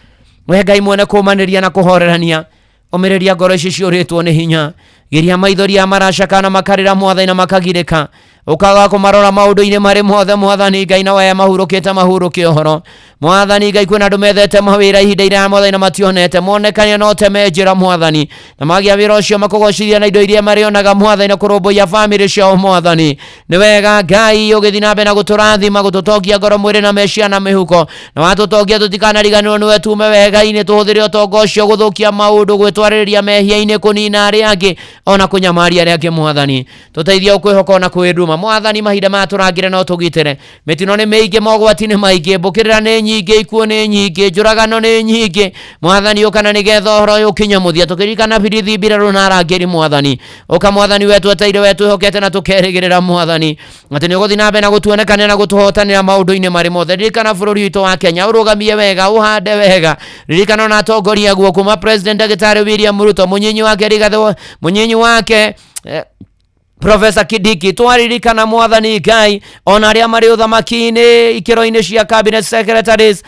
we Ngai mwene kumaniria na kuhorerania umiriria ngoro ici ciuritwo ni hinya giria maithoria maracakana makarira mwathani na makagirika ukaga kumarora maundu-ini mari mothe mwathani Ngai na we mahurukite mahuruke uhoro mwathani Ngai kwina andu methete mawira ihinda ira mwathani na mationete monekania no temenjira mwathani na magia wira ucio makugocithia na indo iria marionaga mwathani na kurumbuia family ciao mwathani ni wega Ngai ugithi na mbere na guturathima gututongia ngoro mwiri na meciria na mihuko na watutongia tutikanariganirwo niwe tume wega-ini tuhuthire utongo ucio guthukia maundu gwitwaririria mehia-ini kunina aria angi ona kunyamaria aria angi mwathani tuteithia ukwihoka na kwiruma mwathani mahinda maya turangire no tugitire mitino ni miingi mogwati ni maingi mbukirira ni nyingi ikuo ni nyingi njuragano ni nyingi mwathani ukana nigetha uhoro uyu ukinyamuthia tukiririkana birithi mbiraru na arangiri mwathani uka mwathani wetu eteire wetu ihokete na tukerigirira mwathani ati ni guthi na mbere na gutuonekania na gutuhotanira maundu-ini mari mothe ririkana bururi witu wa Kenya urugamie wega uhande wega ririkana na atongoria guo kuma president Daktari William Ruto munyinyi wake Rigathi munyinyi wake Professor Kidiki twaririkana mwathani Ngai ona aria mari uthamaki-ini ikiro-ini cia cabinet secretaries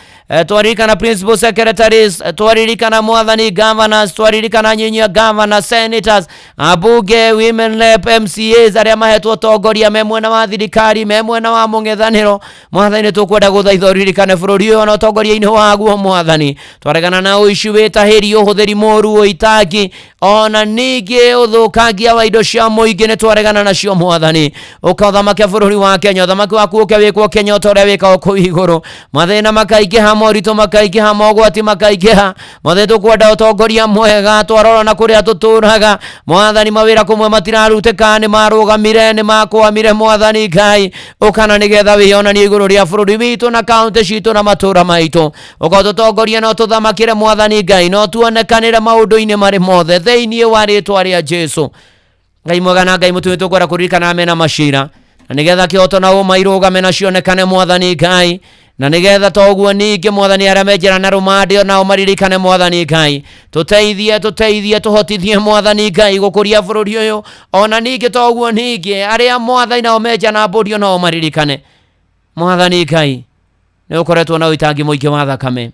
twaririkana principal secretaries twaririkana mwathani governors twaririkana nyinya governors senators abunge women rep MCAs aria mahetwo tongoria memwena wa thirikari memwena wa mung'ethaniro mwathani tukwenda guthaitha uririkane bururi uyu ona tongoria-ini waguo mwathani twaregana na uici witahiri uhuthiri moru uitangi ona ningi uthukangia wa indo cia muingi ni twaregana nacio mwathani ukathamake bururi wa Kenya uthamaki waku uke wikwo Kenya utoria wika ku iguru mathina makaingiha morito makaingiha mogwati makaingiha mathina tukwenda utongoria mwega twarora na kuria tuturaga mwathani mawira kumwe matiraruteka ni marugamire ni makwamire mwathani Ngai ukana nigetha wionanie iguru ria bururi witu na county citu na matura maitu ukatutongoria no tuthamakire mwathani Ngai no tuonekanire maundu-ini mari mothe theinie wa ritwa ria Jesu Ngai mwega na Ngai mutume tukwenda kuririkana amena mashira na nigetha kioto na uma irugame na cionekane mwathani Ngai na nigetha toguo ningi mwathani aria menjera na rumande na umaririkane mwathani Ngai tuteithie tuhotithie mwathani Ngai gukuria bururi uyu ona ningi toguo ningi aria mwathani na umenja na mburio na umaririkane mwathani Ngai ni ukoretwo na uitangi muingi wa thakame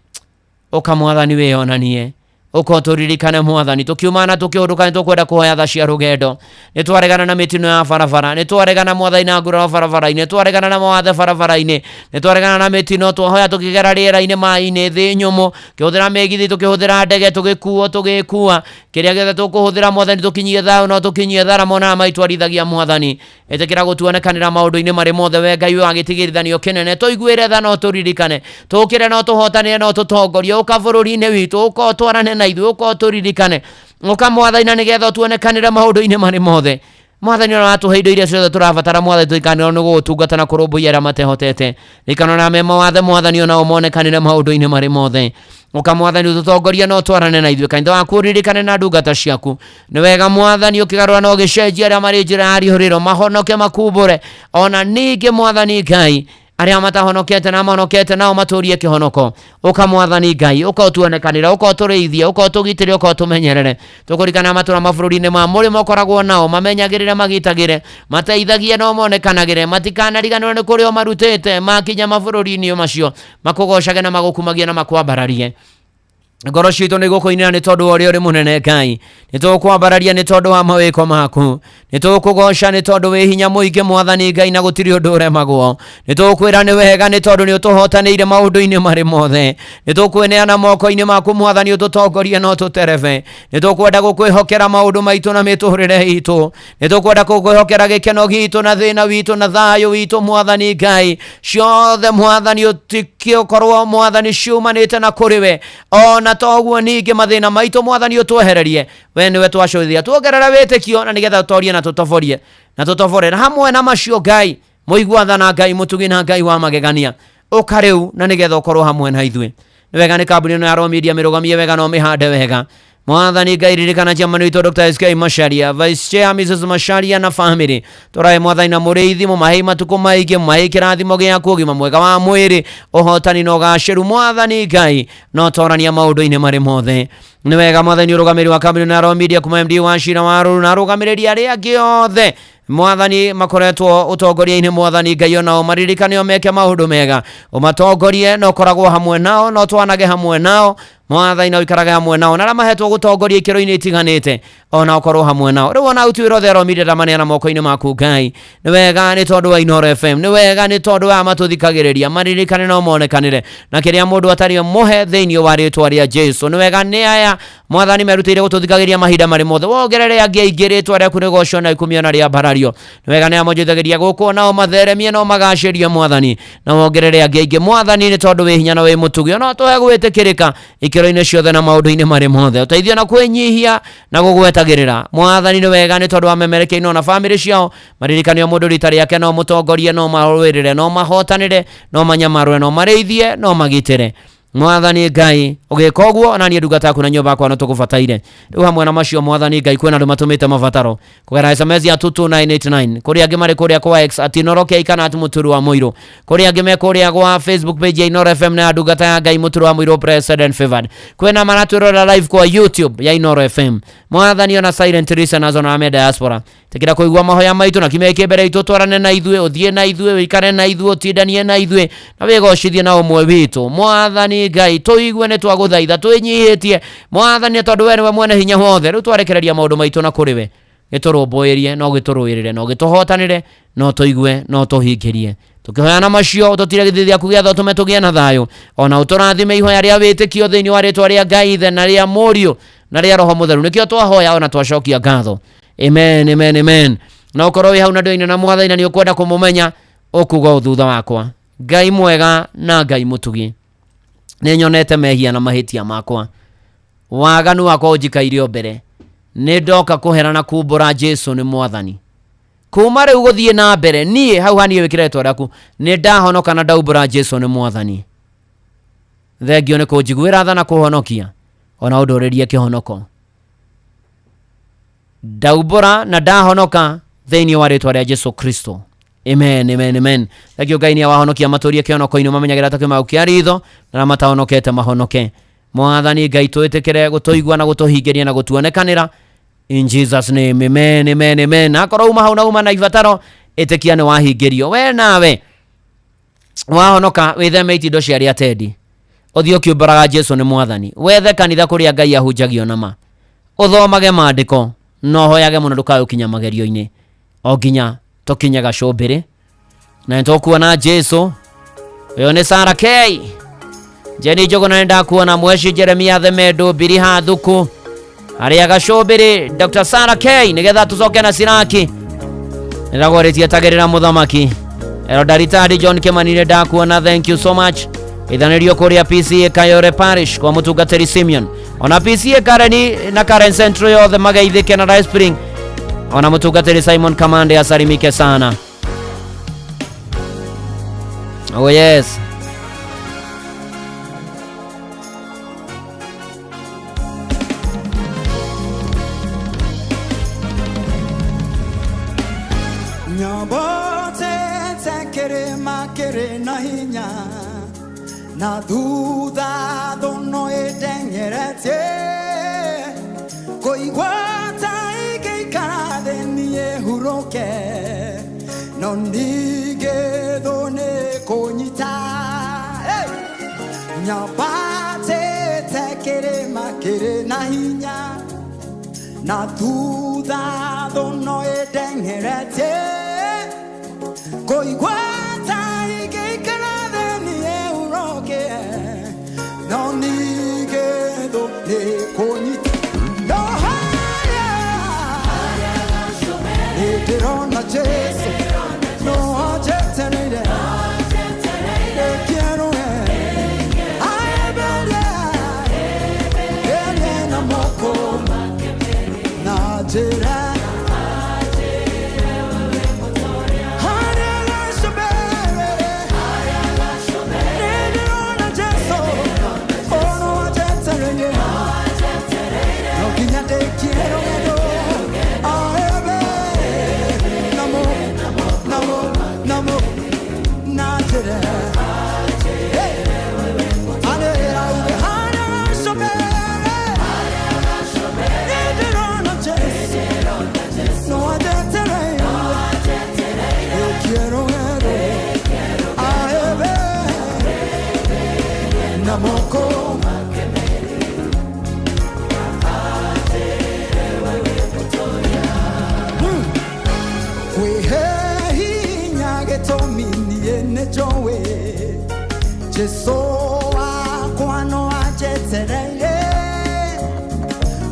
ukamwathani we onanie ukoturirikane mwathani tukiumana tukiurukana tukwenda kuhoya tha cia rugendo ni twaregana na mitino ya barabara ni twaregana mwathani na ngura barabara-ini twaregana na mawathe barabara-ini ni twaregana na mitino twahoya tukigera riera-ini mai-ini thi nyumu kihuthira megithi tukihuthira ndege tugikua kiria giothe tukuhuthira mwathani tukinyie thayo no tukinyie thara mona maitwarithagia mwathani etekira gutuonekanira maundu-ini mari mothe we Ngai wa gitigirithanio kinene tuiguire tha no turirikane tukire no tuhotanire no tutongorie ukabururi-ini witu ukotwarane na ithu ukoturirikane ukamwathani nigetha tuonekanire maundu-ini mari mothe mwathani ona atuhe indo iria ciothe turabatara mwathani tuikanire ni gutungata na kurumbuia aria matehotete ikano na mema wathe mwathani ona umonekanire maundu-ini mari mothe ukamwathani tutongoria no twarane na ithuĩ kanitha waku uririkane na ndungata ciaku ni wega mwathani ukigarura no gicenjia aria mari njira ya rihuriro mahonoke makumbure ona ningi mwathani Ngai aria matahonokete na mahonokete nao maturie kihonoko ukamwathani Ngai ukotuonekanira ukoturiithia ukotugitire ukotumenyerere tukurikana matura mabururi-ini ma muri mokoragwo nao mamenyagirire magitagire mateithagie no monekanagire matikanariganirwo ni kuria marutite makinya mabururi-ini macio makugocage na magukumagie na makwambararie ngoro ciitũ nĩ gũkũinĩra nĩ tondũ ũrĩa ũrĩ mũnene Ngai nĩ tũkwambararia nĩ tondũ wa mawĩko maku nĩ tũkũgoca nĩ tondũ wĩ hinya mũingĩ mwathani Ngai na gũtirĩ ũndũ ũremagwo nĩ tũkwĩra nĩ wega nĩ tondũ nĩ ũtũhotanĩire maũndũ-inĩ marĩ mothe nĩ tũkwĩneana moko-inĩ maku mwathani ũtũtongorie no tũterebe nĩ tũkwenda gũkwĩhokera maũndũ maitũ na mĩtũrĩre itũ nĩ tũkwenda gũkwĩhokera gĩkeno gitũ na thĩna witũ na thayũ witũ mwathani Ngai ciothe mwathani ũtikĩkorwo mwathani ciumanĩte na kũrĩ we ona toguo ningi mathina maitũ mwathani ũtwehererie we niwe twacũthia tuongerera wĩtĩkio na nigetha tũtorie na tũtobore na hamwe na macio Ngai mũigua na Ngai mũtugi na Ngai wa magegania ũka rĩu na nigetha ũkorwo hamwe na ithuĩ nĩ wega nĩ kambuni ĩno ya Royal Media mĩrũgamie wega no mĩhande wega mwathani Ngai ririkana chairman witũ Dr. SK Macharia Vice Chair Mrs. Macharia na family tũrae mwathani na mũrĩithi mũmahe matuko maingĩ mũmahe kĩrathimo gĩaku ũgima mwega wa mwĩrĩ ũhotani na ũgacĩru mwathani Ngai no tũrania maũndũ-inĩ marĩ mothe nĩ wega mwathani ũrũgamĩrĩri wa kambuni na Royal Media kuma MD wa Shira Waruru na arũgamĩrĩri arĩa angĩ othe mwathani makoretwo utongoria-inĩ mwathani Ngai onao maririkane o meke maũndũ mega umatongorie no koragwo hamwe nao no twanage hamwe nao mwathani na uikarage hamwe nao na mahetwo gutongoria ikiro-inĩ itiganĩte ona ukorwo hamwe nao rĩu ona utuĩrwo thero mirĩra maneana moko-inĩ maku Ngai nĩ wega nĩ tondũ wa Inoro FM nĩ wega nĩ tondũ wa matũthikagĩrĩria maririkane no monekanĩre na kĩrĩa mũndũ atarĩ mũhe thĩinĩ wa rĩtwa rĩa Jesu nĩ wega nĩ aya mwathani merutĩire gũtũthikagĩria mahinda marĩ mothe wongerere angĩ aingĩ rĩtwa rĩaku rĩgocwo na ikumio na rĩambarario nĩ wega nĩ amonjithagĩria gũkũ nao matheremie no magacĩrie mwathani na wongerere angĩ aingĩ mwathani nĩ tondũ wĩ hinya na wĩ mũtugi no tũhe gwĩtĩkĩrĩka ikiro-inĩ ciothe na maũndũ-inĩ marĩ mothe ũteithio na kwĩnyihia na gũgwetagĩrĩra mwathani nĩ wega nĩ tondũ wa memerekia na bamĩrĩ ciao maririkane o mũndũ rita rĩake no mũtongorie no marũĩrĩre no mahotanĩre no manyamarũe no marĩithie no magitĩre mwathani Ngai ũgĩka ũguo na niĩ ndungata yaku na nyũmba yakwa no tũgũbataire rĩu hamwe na macio mwathani Ngai kwĩna andũ matũmĩte mabataro kũgera SMS ya 22989 kũrĩa angĩ marĩ kũrĩa kwa X @inorokia kana @mũturu wa mũirũ kũrĩa angĩ me kũrĩa kwa Facebook page ya Inoro FM na ndungata ya Ngai mũturu wa mũirũ President Favored kwĩna maratwĩrora live kwa YouTube ya Inoro FM mwathani ona silent listeners ona ame diaspora tekira kuigua mahoya maitu na kimeke mbere itu twarane na ithue uthie na ithue wikare na ithue utindanie na ithue na wigocithie na umwe witu Mwathani Ngai tuigue ne twaguthaitha twinyihitie Mwathani tondu we niwe mwene hinya wothe riu twarekereria maundu maitu na kuriwe giturumbuirie no gituruirire no gituhotanire no tuigue no tuhingirie tukihoyana macio tutire githithia kugia tume tugie na thayo ona uturathime ihoya ria witikio thiini wa ritwa ria Ngai the na ria Murio na ria Roho Mutheru nikio twahoya ona twacokia ngatho. Amen, amen, amen. Na ukorwo wi hau na ndoine na Mwathani na ni ukwenda kumumenya ukuga uthutha wakwa. Ngai mwega na Ngai mutugi. Ni nyonete mehia na mahitia makwa. Waganu wakwa ujikairio mbere. Ni ndoka kuherana kumbura Jesu ni Mwathani. Kuma riu guthie na mbere nie hau hani wikire ritwa riaku ni ndahonoka na ndaumbura Jesu ni Mwathani. Thengio ni kunjiguira tha na kuhonokia ona undorerie kihonoko. Daumbura na ndahonoka thiini wa ritwa ria Jesu Kristo. Amen, amen, amen. Thengio Ngai ni wahonokia maturie kihonoko-ini mamenyagira takima ukia ritho na matahonokete mahonoke. Mwathani Ngai twitikire gutuigua na gutuhingiria na gutuonekanira. In Jesus name, amen, amen, amen. Akorwo uma hau na uma na ibataro itikia ni wahingirio we nawe wahonoka witheme itindo cia ria tendi uthio kiumburaga Jesu ni Mwathani wethe kanitha kuria Ngai ahunjagio nama uthomage maandiko no hoyage muno ndukae ukinya magerio-ini o nginya tukinyaga cumbiri na ntokuona Jesu uyo ni Sarah K Jenny Njuguna nenda kuona Mweshi Jeremia Themedo Biri Hathuku aria gacumbiri Dr. Sarah K nigetha tucoke na Siraki niragoritie tagirira muthamaki Erodaritari John Kimani nenda kuona. Thank you so much. Idhanirio kuria PCA Kayore Parish kwa mutungatiri Simeon ona PCA Kareni na Karen Central yothe magaithike na Rice Spring ona mutungatiri Simon Kamande asarimike sana. Oh yes. Nyabote tekere makere na hinya na duda dono edengerete koigwata ikeikade niye huroke no ndige done konyita Nyabate tekere makere na hinya na duda dono edengerete koigwata ikeikade niye huroke no ndige done konyita no haya Eterona Jesu no ajetenere quiero ay bella na moko na jera Jesu akwano ajeterere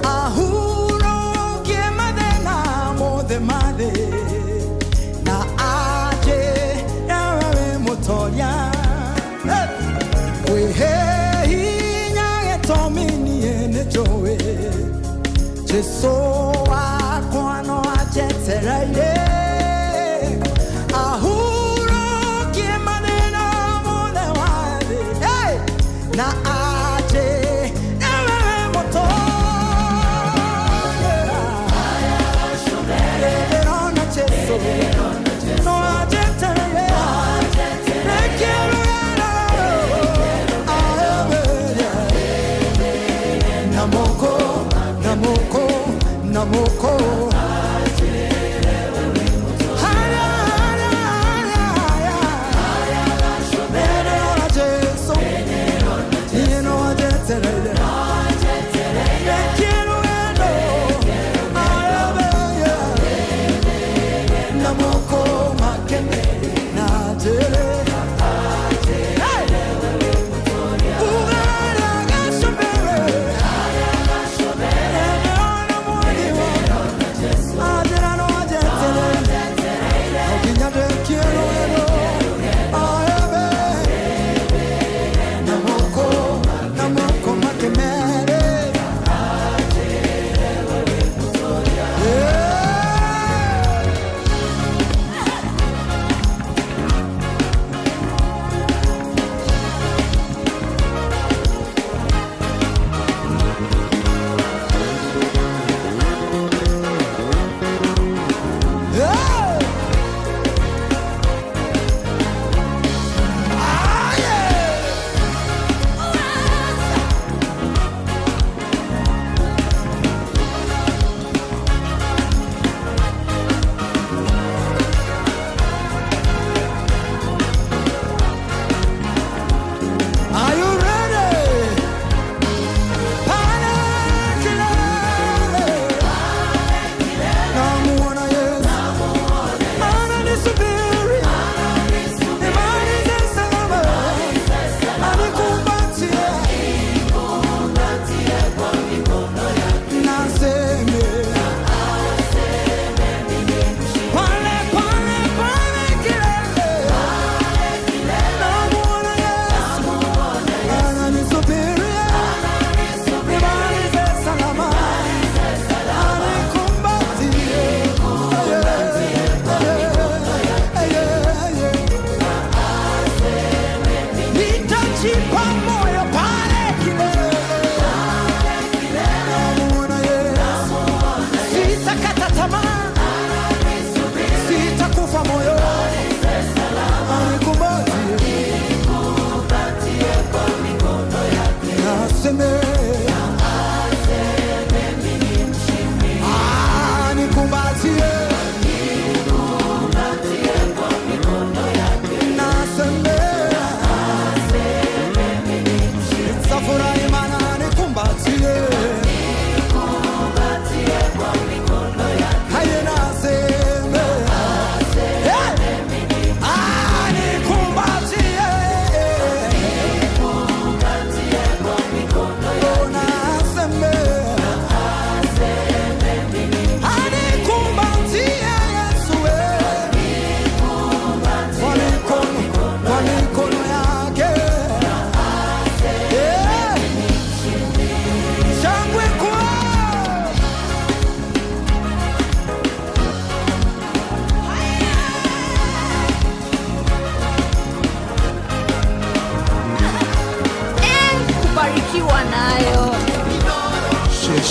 ahuro kiemade mode made na aje yawe motoria wehe hinya etomini enejowe Jesu akwano ajeterere na aje ewe moto Eterona Jesu no aje tere quiero namoko namoko namoko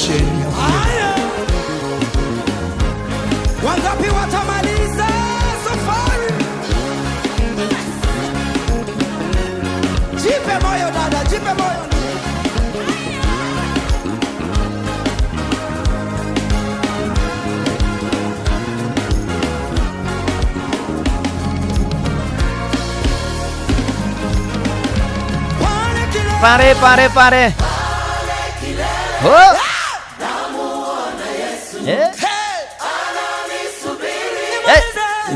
Shesheni ya kuena. Wangapi watamaliza safari? Jipe moyo dada, jipe moyo. Pare. Oh.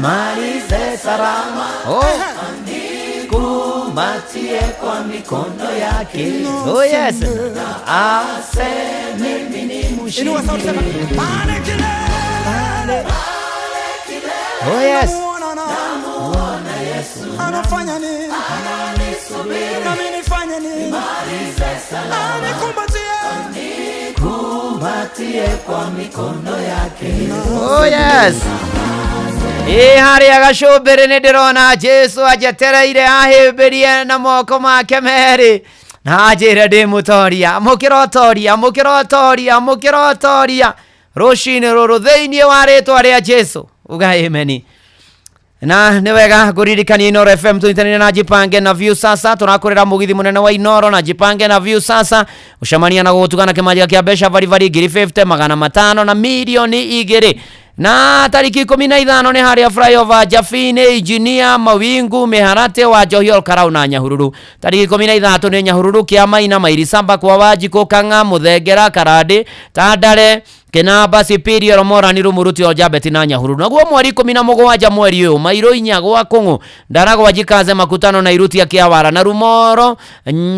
Malize salama. Oh. Kumbatie kwa mikono yake. Oh yes. Ase mimi ni mshindi. Oh yes. Anafanya nini? Na mimi nifanye nini? Kumbatie kwa mikono yake. Oh yes. Hari agacũmbĩrĩ nĩ ndĩrona Jesu ajetereire ahĩmbĩrie na moko make merĩ na njĩre ndĩ mũtoria mũkĩrotoria rũcinĩ rũrũ thĩinĩ wa rĩtwa rĩa Jesu uga ameni. Na nĩ wega kũririkania Inoro FM tũnyitanĩire na Jipange na View sasa tũrakũrĩra mũgithi mũnene wa Inoro na Jipange na View sasa ũcemania na gũtugana kĩmanjĩka kĩa mbeca bari ngiri 50 magana matano na milioni 2 na tariki 15 nĩ harĩa flyover Jafine engineer Mawingu Meharate wa Johio Karau na Nyahururu. Tariki 13 nĩ Nyahururu Kiamaina Mairisamba kwa Wajiko Kanga Muthengera Karade Tandare Kenaba Superior Morani Rumuruti Ojabeti na Nyahururu. Naguo mweri 17 mweri ũyũ Mairo Inyagwa Kũng'ũ Ndarago Wajikaze makutano na Iruti ya Kiawara na Rumoro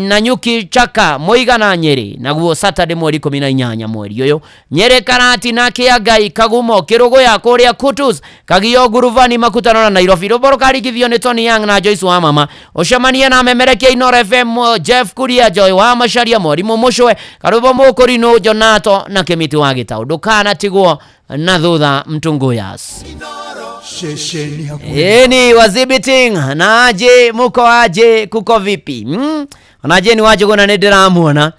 na Nyuki Chaka Moiga na Nyeri. Naguo Saturday mweri 18 mweri ũyũ Nyeri Karati na Kiagai Kagumo Kirugo ya Korea Kutus Kagio Guruvani makutano na Nairobi. Roboro karigithio nĩ Tony Young na Joyce wa Mama. Ũcemania na memerekia Inoro FM Jeff Kuria Joy wa Macharia Morimu Mushwe Karubo Mũkũrinũ Jonato na Kemiti wa Gĩtaũ. Ndũkana tigwo na thutha Mtunguyas. Shesheni ya kuena. Eni wazibiting na aje muko aje kuko vipi? Ona aje ni waje gona nĩ ndĩramuona.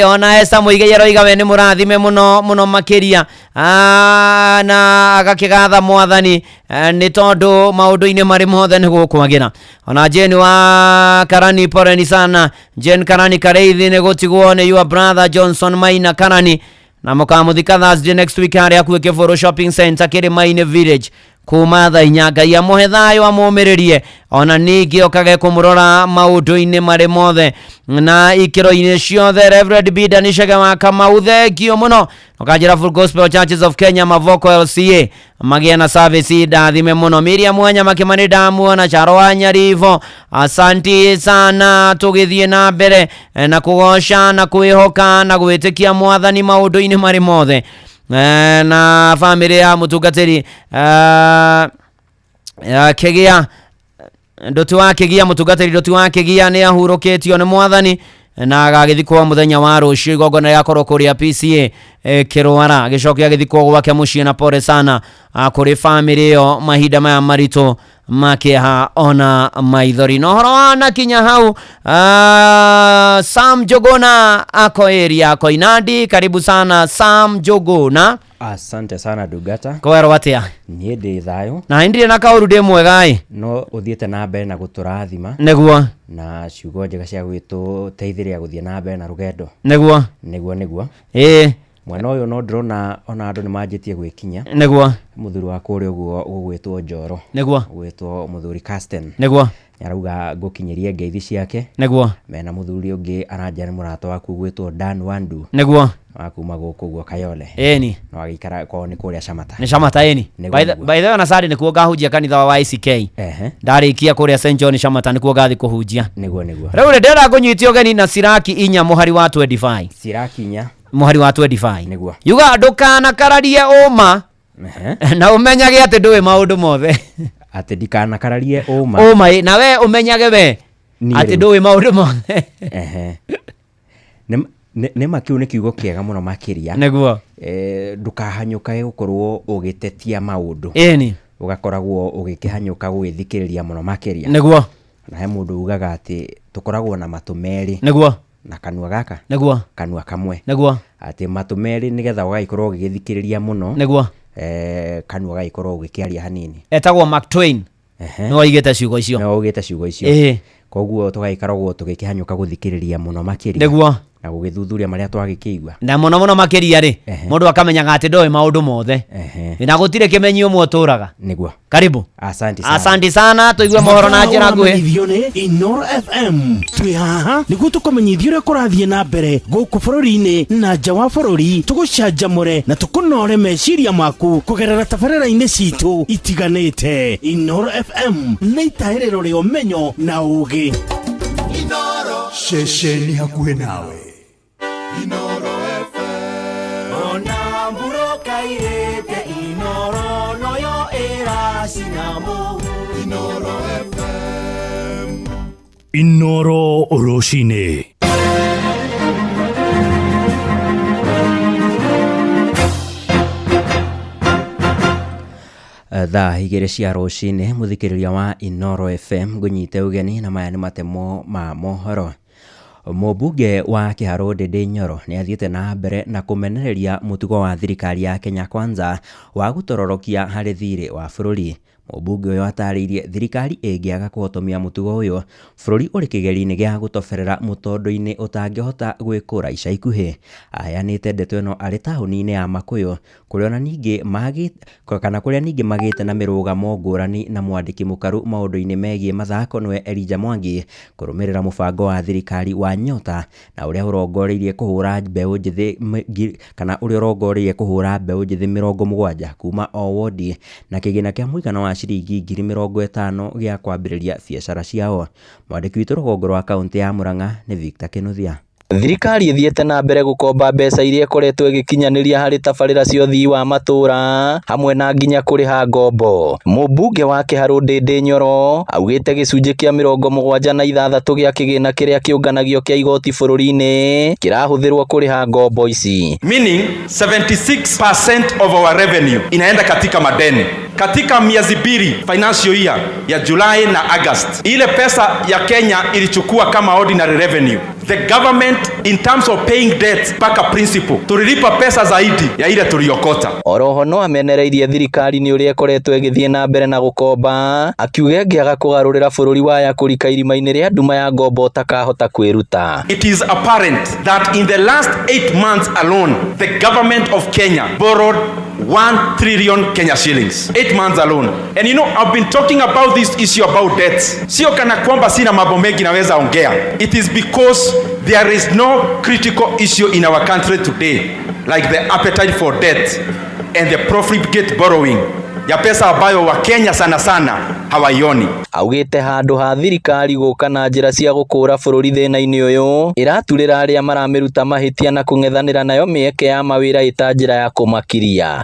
Ona esa Muigai aroiga we nĩ mũrathime mũno makiria na agakĩgatha mwathani nĩ tondũ maũndũ-inĩ marĩ mothe nĩ gũkwagĩra. Ona Jane wa Karani poreni sana Jane Karani Kareithi nĩ gũtigwo nĩ your brother Johnson Maina Karani na mũkamuthika Thursday next week harĩa kuo Kĩbũrũ shopping center Kĩrĩma-inĩ village kuma thaa 4 Ngai amũhe thayũ amũmĩrĩrie ona ningĩ okage kũmũrora maũndũ-inĩ marĩ mothe na ikĩro-inĩ ciothe. Reverend Bida Nĩcege wa Kamau thengio mũno ũkanjĩra Full Gospel Churches of Kenya Mavoko LCA magĩa na service ndathime mũno. Miriam Wanyama Kĩmani ndamuona Charo wa Nyarivo asanti sana tũgĩthiĩ na mbere na kũgoca na kwĩhoka na gwĩtĩkia mwathani maũndũ-inĩ marĩ mothe na family ya mũtungatĩri Kĩgĩa Ndũti wa Kĩgĩa mũtungatĩri Ndũti wa Kĩgĩa nĩ ahurũkĩtio nĩ mwathani na agagĩthikwo mũthenya wa rũciũ igongona rĩakorwo kũrĩa PCA Kĩrwara gĩcokia agĩthikwo gwake mũciĩ na pole sana kũrĩ family ĩyo mahinda maya maritũ makĩha ona maithori. No horo wana kinya hau Sam Jogona ako area ako Inandi. Karibu sana Sam Jogona. Asante sana Dugata. Kwero watia? Niĩ ndĩ thayũ. Na indire na kaũru ndĩ mwega ĩ. No ũthiĩte na mbere na gũtũrathima. Nĩguo. Na ciugo njega cia gwĩtũteithĩrĩria gũthiĩ na mbere na rũgendo. Nĩguo. Mwena ũyũ no ndĩrona ona andũ nĩ manjĩtie gwĩkinya. Nĩguo. Mũthuri wa kũrĩa ũguo ũgwĩtwo Njoro. Nĩguo. Ũgwĩtwo Mũthuri Casten. Nĩguo. Arauga ngũkinyĩrie ngeithi ciake. Nĩguo. Mena mũthuri ũngĩ aranja nĩ mũrata waku ũgwĩtwo Dan Wandu. Nĩguo. Wakuma gũkũ guo Kayole. Eni. No agĩikara kwao nĩ kũrĩa Shamata. Nĩ Shamata eni. By the way na Sunday nĩkuo ngahunjia kanitha wa ICK. Ndarĩkia kũrĩa St John Shamata nĩkuo ngathi kũhunjia. Nĩguo. Rĩu ndĩrenda kũnyitio geni na Siraki inya mũhari wa 25. Siraki inya mũhari wa 25. Nĩguo. Yuga ndũkana kararie ũma. Na ũmenyage atĩ ndũĩ maũndũ mothe. Atĩ ndikana kararie ũma. Ũma na we ũmenyage we atĩ ndũĩ maũndũ mothe. Nĩma kĩu nĩ kiugo kĩega mũno makĩria. Nĩguo. Ndũkahanyũkae gũkorwo ũgĩtetia maũndũ. Ĩni. Ũgakoragwo ũgĩkĩhanyũka gũgĩthikĩrĩria mũno makĩria. Nĩguo. Na he mũndũ ugaga atĩ tũkoragwo na matũ merĩ. Nĩguo. na kanua gaka Nĩguo. kanua kamwe Nĩguo. ati matumeri nigetha ugaikorwo ugithikiriria muno Nĩguo. kanua gaikorwo ugikiaria hanini etagwo Mark Twain no oigite ciugo icio no oigite ciugo icio koguo tugaikaragwo tugikihanyuka guthikiriria muno makiria Nĩguo. na gugithuthuria maria twagikigwa na muno makiria ri mundu akamenyaga ati ndoi maundu mothe na gutire kimenyio muturaga niguo karibu asante sana tuigue mohoro na njira nguhi Inoro FM twi haha niguo tukumenyithia uria kurathie na mbere guku bururi-ini na nja wa bururi tugucanjamure na tukunore meciria maku kugerera tabarĩra-inĩ citu itiganite. Inoro FM nĩ itahĩrĩro rĩa ũmenyo na ũũgĩ. Inoro ceceni hakuhĩ nawe. Inoro FM Ona mburoka irete Inoro noyo eracinamu Inoro FM Inoro Roshine. Thaa igĩrĩ cia rũcinĩ mũthikĩrĩria wa Inoro FM ngũnyite ũgeni na maya nĩ matemo ma mohoro. Mũmbunge wa Kĩharũ Ndĩndĩ Nyoro nĩ athiĩte na mbere na kũmenereria mũtugo wa thirikari ya Kenya Kwanza wa gũtororokia harĩ thirĩ wa bũrũri. Mũmbunge ũyũ atarĩirie thirikari ĩngĩaga kũhotomia mũtugo ũyũ bũrũri ũrĩ kĩgeri-inĩ gĩa gũtoberera mũtondo-inĩ ũtangĩhota gwĩkũra ica ikuhĩ. Aheanĩte ndeto ĩno arĩ taũni-inĩ ya Makũyũ kũrĩa ningĩ magĩte na mĩrũgamo ngũrani na mwandĩki mũkaru maũndũ-inĩ megiĩ mathako nĩwe Elijah Mwangi kũrũmĩrĩra mũbango wa thirikari wa Nyota na ũrĩa ũrongoreirie kũhũra mbeũ njĩthĩ mĩrongo mũgwanja kuma o wodi na kĩgĩna kĩa mũigana wa ciringi 50,000 gĩa kwambĩrĩria biacara ciao. Mwandĩki witũ rũgongo rwa kaunti ya Murang'a nĩ Victor Kinuthia. Thirikari ithiĩte na mbere gũkomba mbeca iria ikoretwo igĩkinyanĩria harĩ tabarĩra cia ũthii wa matũra hamwe na nginya kũrĩha ngombo. Mũmbunge wa Kĩharũ Ndĩndĩ Nyoro augĩte gĩcunjĩ kĩa 76 gĩa kĩgĩna kĩrĩa kĩũnganagio kĩa igoti bũrũri-inĩ kĩrahũthĩrwo kũrĩha ngombo ici. Meaning 76% of our revenue inaenda katika madeni. Katika miezi mbili financial year ya Julai na August, ile pesa ya Kenya ilichukua kama ordinary revenue. The government in terms of paying debt mpaka principal tulilipa pesa zaidi ya ile tuliokota. Oroho no amenereirie thirikari ni uria ikoretwo igithie na mbere na gukomba akiuga ngĩaga kũgarũrĩra bũrũri waya kũrika irima-inĩ rĩa nduma ya ngombo takahota kwĩruta. It is apparent that in the last 8 months alone the government of Kenya borrowed 1 trillion Kenya shillings. 8 months alone. And you know, I've been talking about this issue about debts. Sio kana kwamba sina mambo mengi naweza ongea. It is because there is no critical issue in our country today like the appetite for debt and the profligate borrowing ya pesa ambayo wa Kenya sana sana hawaioni. Augĩte handũ ha thirikari gũka na njĩra cia gũkũra bũrũri thĩna-inĩ ũyũ ĩraturĩra arĩa maramĩruta mahĩtia na kũng'ethanĩra nayo mĩeke ya mawĩra ĩta njĩra ya kũmakiria.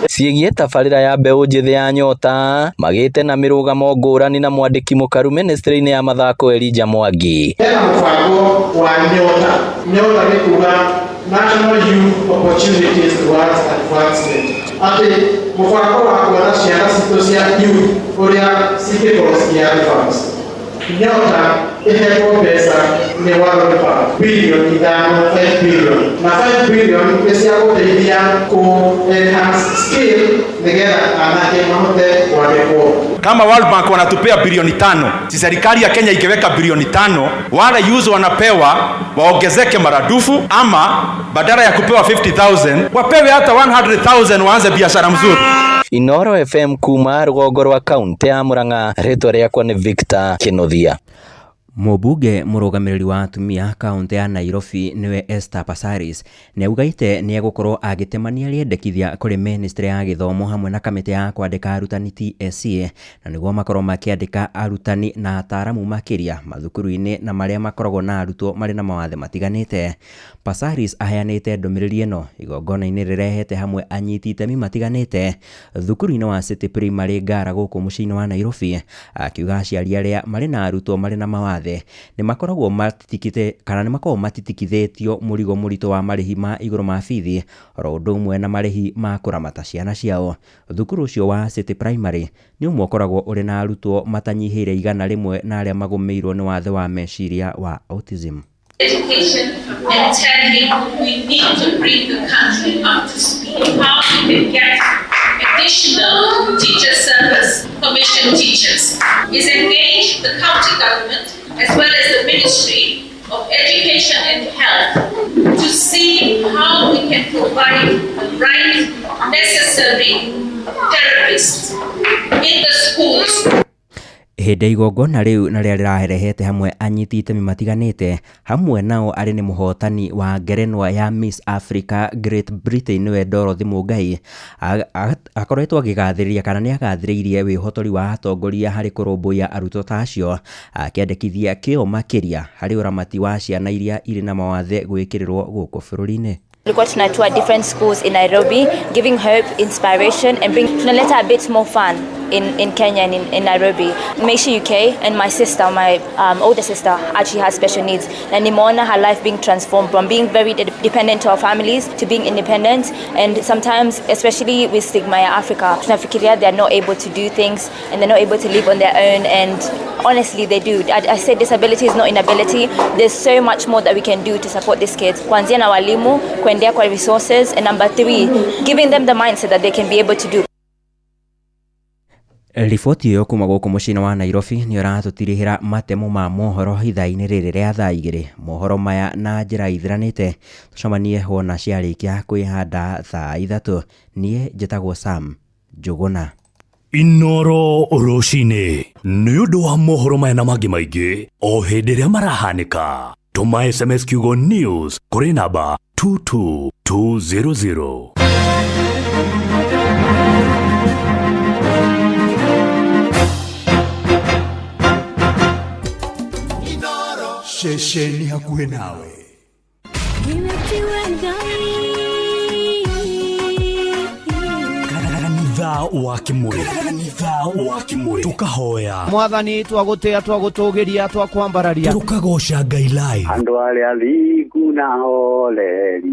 Ciĩgiĩ tabarĩra ya mbeũ njĩthĩ ya Nyota magĩte na mĩrũgamo ngũrani na mwandĩki mũkaru ministry-inĩ ya mathako Elijah Mwangi. Hena mũbango wa Nyota. Nyota nĩ kuga National Youth Opportunities Towards Advancement. Atĩ mũbango wa kuona ciana citũ cia youth ũrĩa cingĩkorwo cikĩ-advance. Nyota ĩhetwo mbeca nĩ World Bank bilioni 5 billion na 5 billion nĩ cia gũteithia ku-enhance skill nĩgetha anake mahote kwandĩkwo. Kama World Bank wanatupea bilioni 5, si serikali ya Kenya ikiweka bilioni 5, wale youth wanapewa waongezeke maradufu, ama badala ya kupewa 50,000 wapewe hata 100,000 waanze biashara mzuri. Inoro FM kuma rũgongo rwa kaunti ya Murang'a, rĩtwa rĩakwa nĩ Victor Kinuthia. Mũmbunge mũrũgamĩrĩri wa atumia kaunti ya Nairobi nĩwe Esther Passaris nĩaugaĩte nĩegũkorwo agĩtemania rĩendekithia kũrĩ ministry ya gĩthomo hamwe na kamĩtĩ ya kwandĩka arutani TSC na nĩguo makorwo makĩandĩka arutani na ataaramu makĩria mathukuru-inĩ na marĩa makoragwo na arutwo marĩ na mawathe matiganĩte. Passaris aheanĩte ndũmĩrĩri ĩno igongona-inĩ rĩrehete hamwe anyiti itemi matiganĩte thukuru-inĩ wa City Primary Ngara gũkũ mũciĩ-inĩ wa Nairobi, akiuga aciari arĩa marĩ na arutwo marĩ na mawathe othe nĩ makoragwo matitikithĩtio mũrigo mũritũ wa marĩhi ma igũrũ ma bithi oro ũndũ ũmwe na marĩhi ma kũramata ciana ciao. Thukuru ũcio wa City Primary nĩ ũmwe ũkoragwo ũrĩ na arutwo matanyihĩire 100 na arĩa magũmĩirwo nĩ wathe wa meciria wa autism. Education and tell him we need to bring the country up to speed. How we can get additional teacher service, commission teachers, is engage the county government as well as the Ministry of Education and Health to see how we can provide the right necessary therapists in the schools. Hĩndĩ igongona rĩu na rĩrĩa rĩrarehete hamwe anyiti itemi matiganĩte, hamwe nao arĩ nĩ mũhotani wa ngerenwa ya Miss Africa Great Britain we Dorothy Mũngai akoretwo akĩgathĩrĩria kana nĩ agathĩrĩirie wĩhotori wa atongoria harĩ kũrũmbũiya arutwo ta acio, akĩendekithia kĩo makĩria harĩ ũramati wa ciana iria irĩ na mawathe gwĩkĩrĩrwo gũkũ bũrũri-inĩ. Tulikuwa tunatour different schools in Nairobi, giving hope, inspiration, and tunaleta a bit more fun in Kenya and in Nairobi. Meisha UK and my sister, my older sister, actually has special needs. And nimeona her life being transformed from being very dependent to our families to being independent. And sometimes, especially with stigma in Africa, tunafikiria they're not able to do things and they're not able to live on their own. And honestly, they do. I say disability is not inability. There's so much more that we can do to support these kids. Kuanzia na walimu, kuendea kwa resources, and number 3, giving them the mindset that they can be able to do. Riboti ĩyo kuma gũkũ mũciĩ wa Nairobi nĩ ũratũtirĩhĩra matemo ma mohoro ithaa-inĩ rĩrĩ rĩa thaa 2. Mohoro maya na njĩra ithiranĩte tũcemanie wona ciarĩkia kwĩhanda thaa 3. Niĩ njĩtagwo Sam Njũgũna. Inoro rũcinĩ nĩ ũndũ wa mohoro maya na mangĩ maingĩ o hĩndĩ ĩrĩa marahanĩka. Tũma SMS kiugo news kũrĩ namba 22200. Shesheni hakuhe nawe. Kanitha wa Kimuri tukahoya Mwathani twagũtĩa twagũtũgĩria twakwambararia tukagooca Ngai live. Andũ arĩa athingu na holeri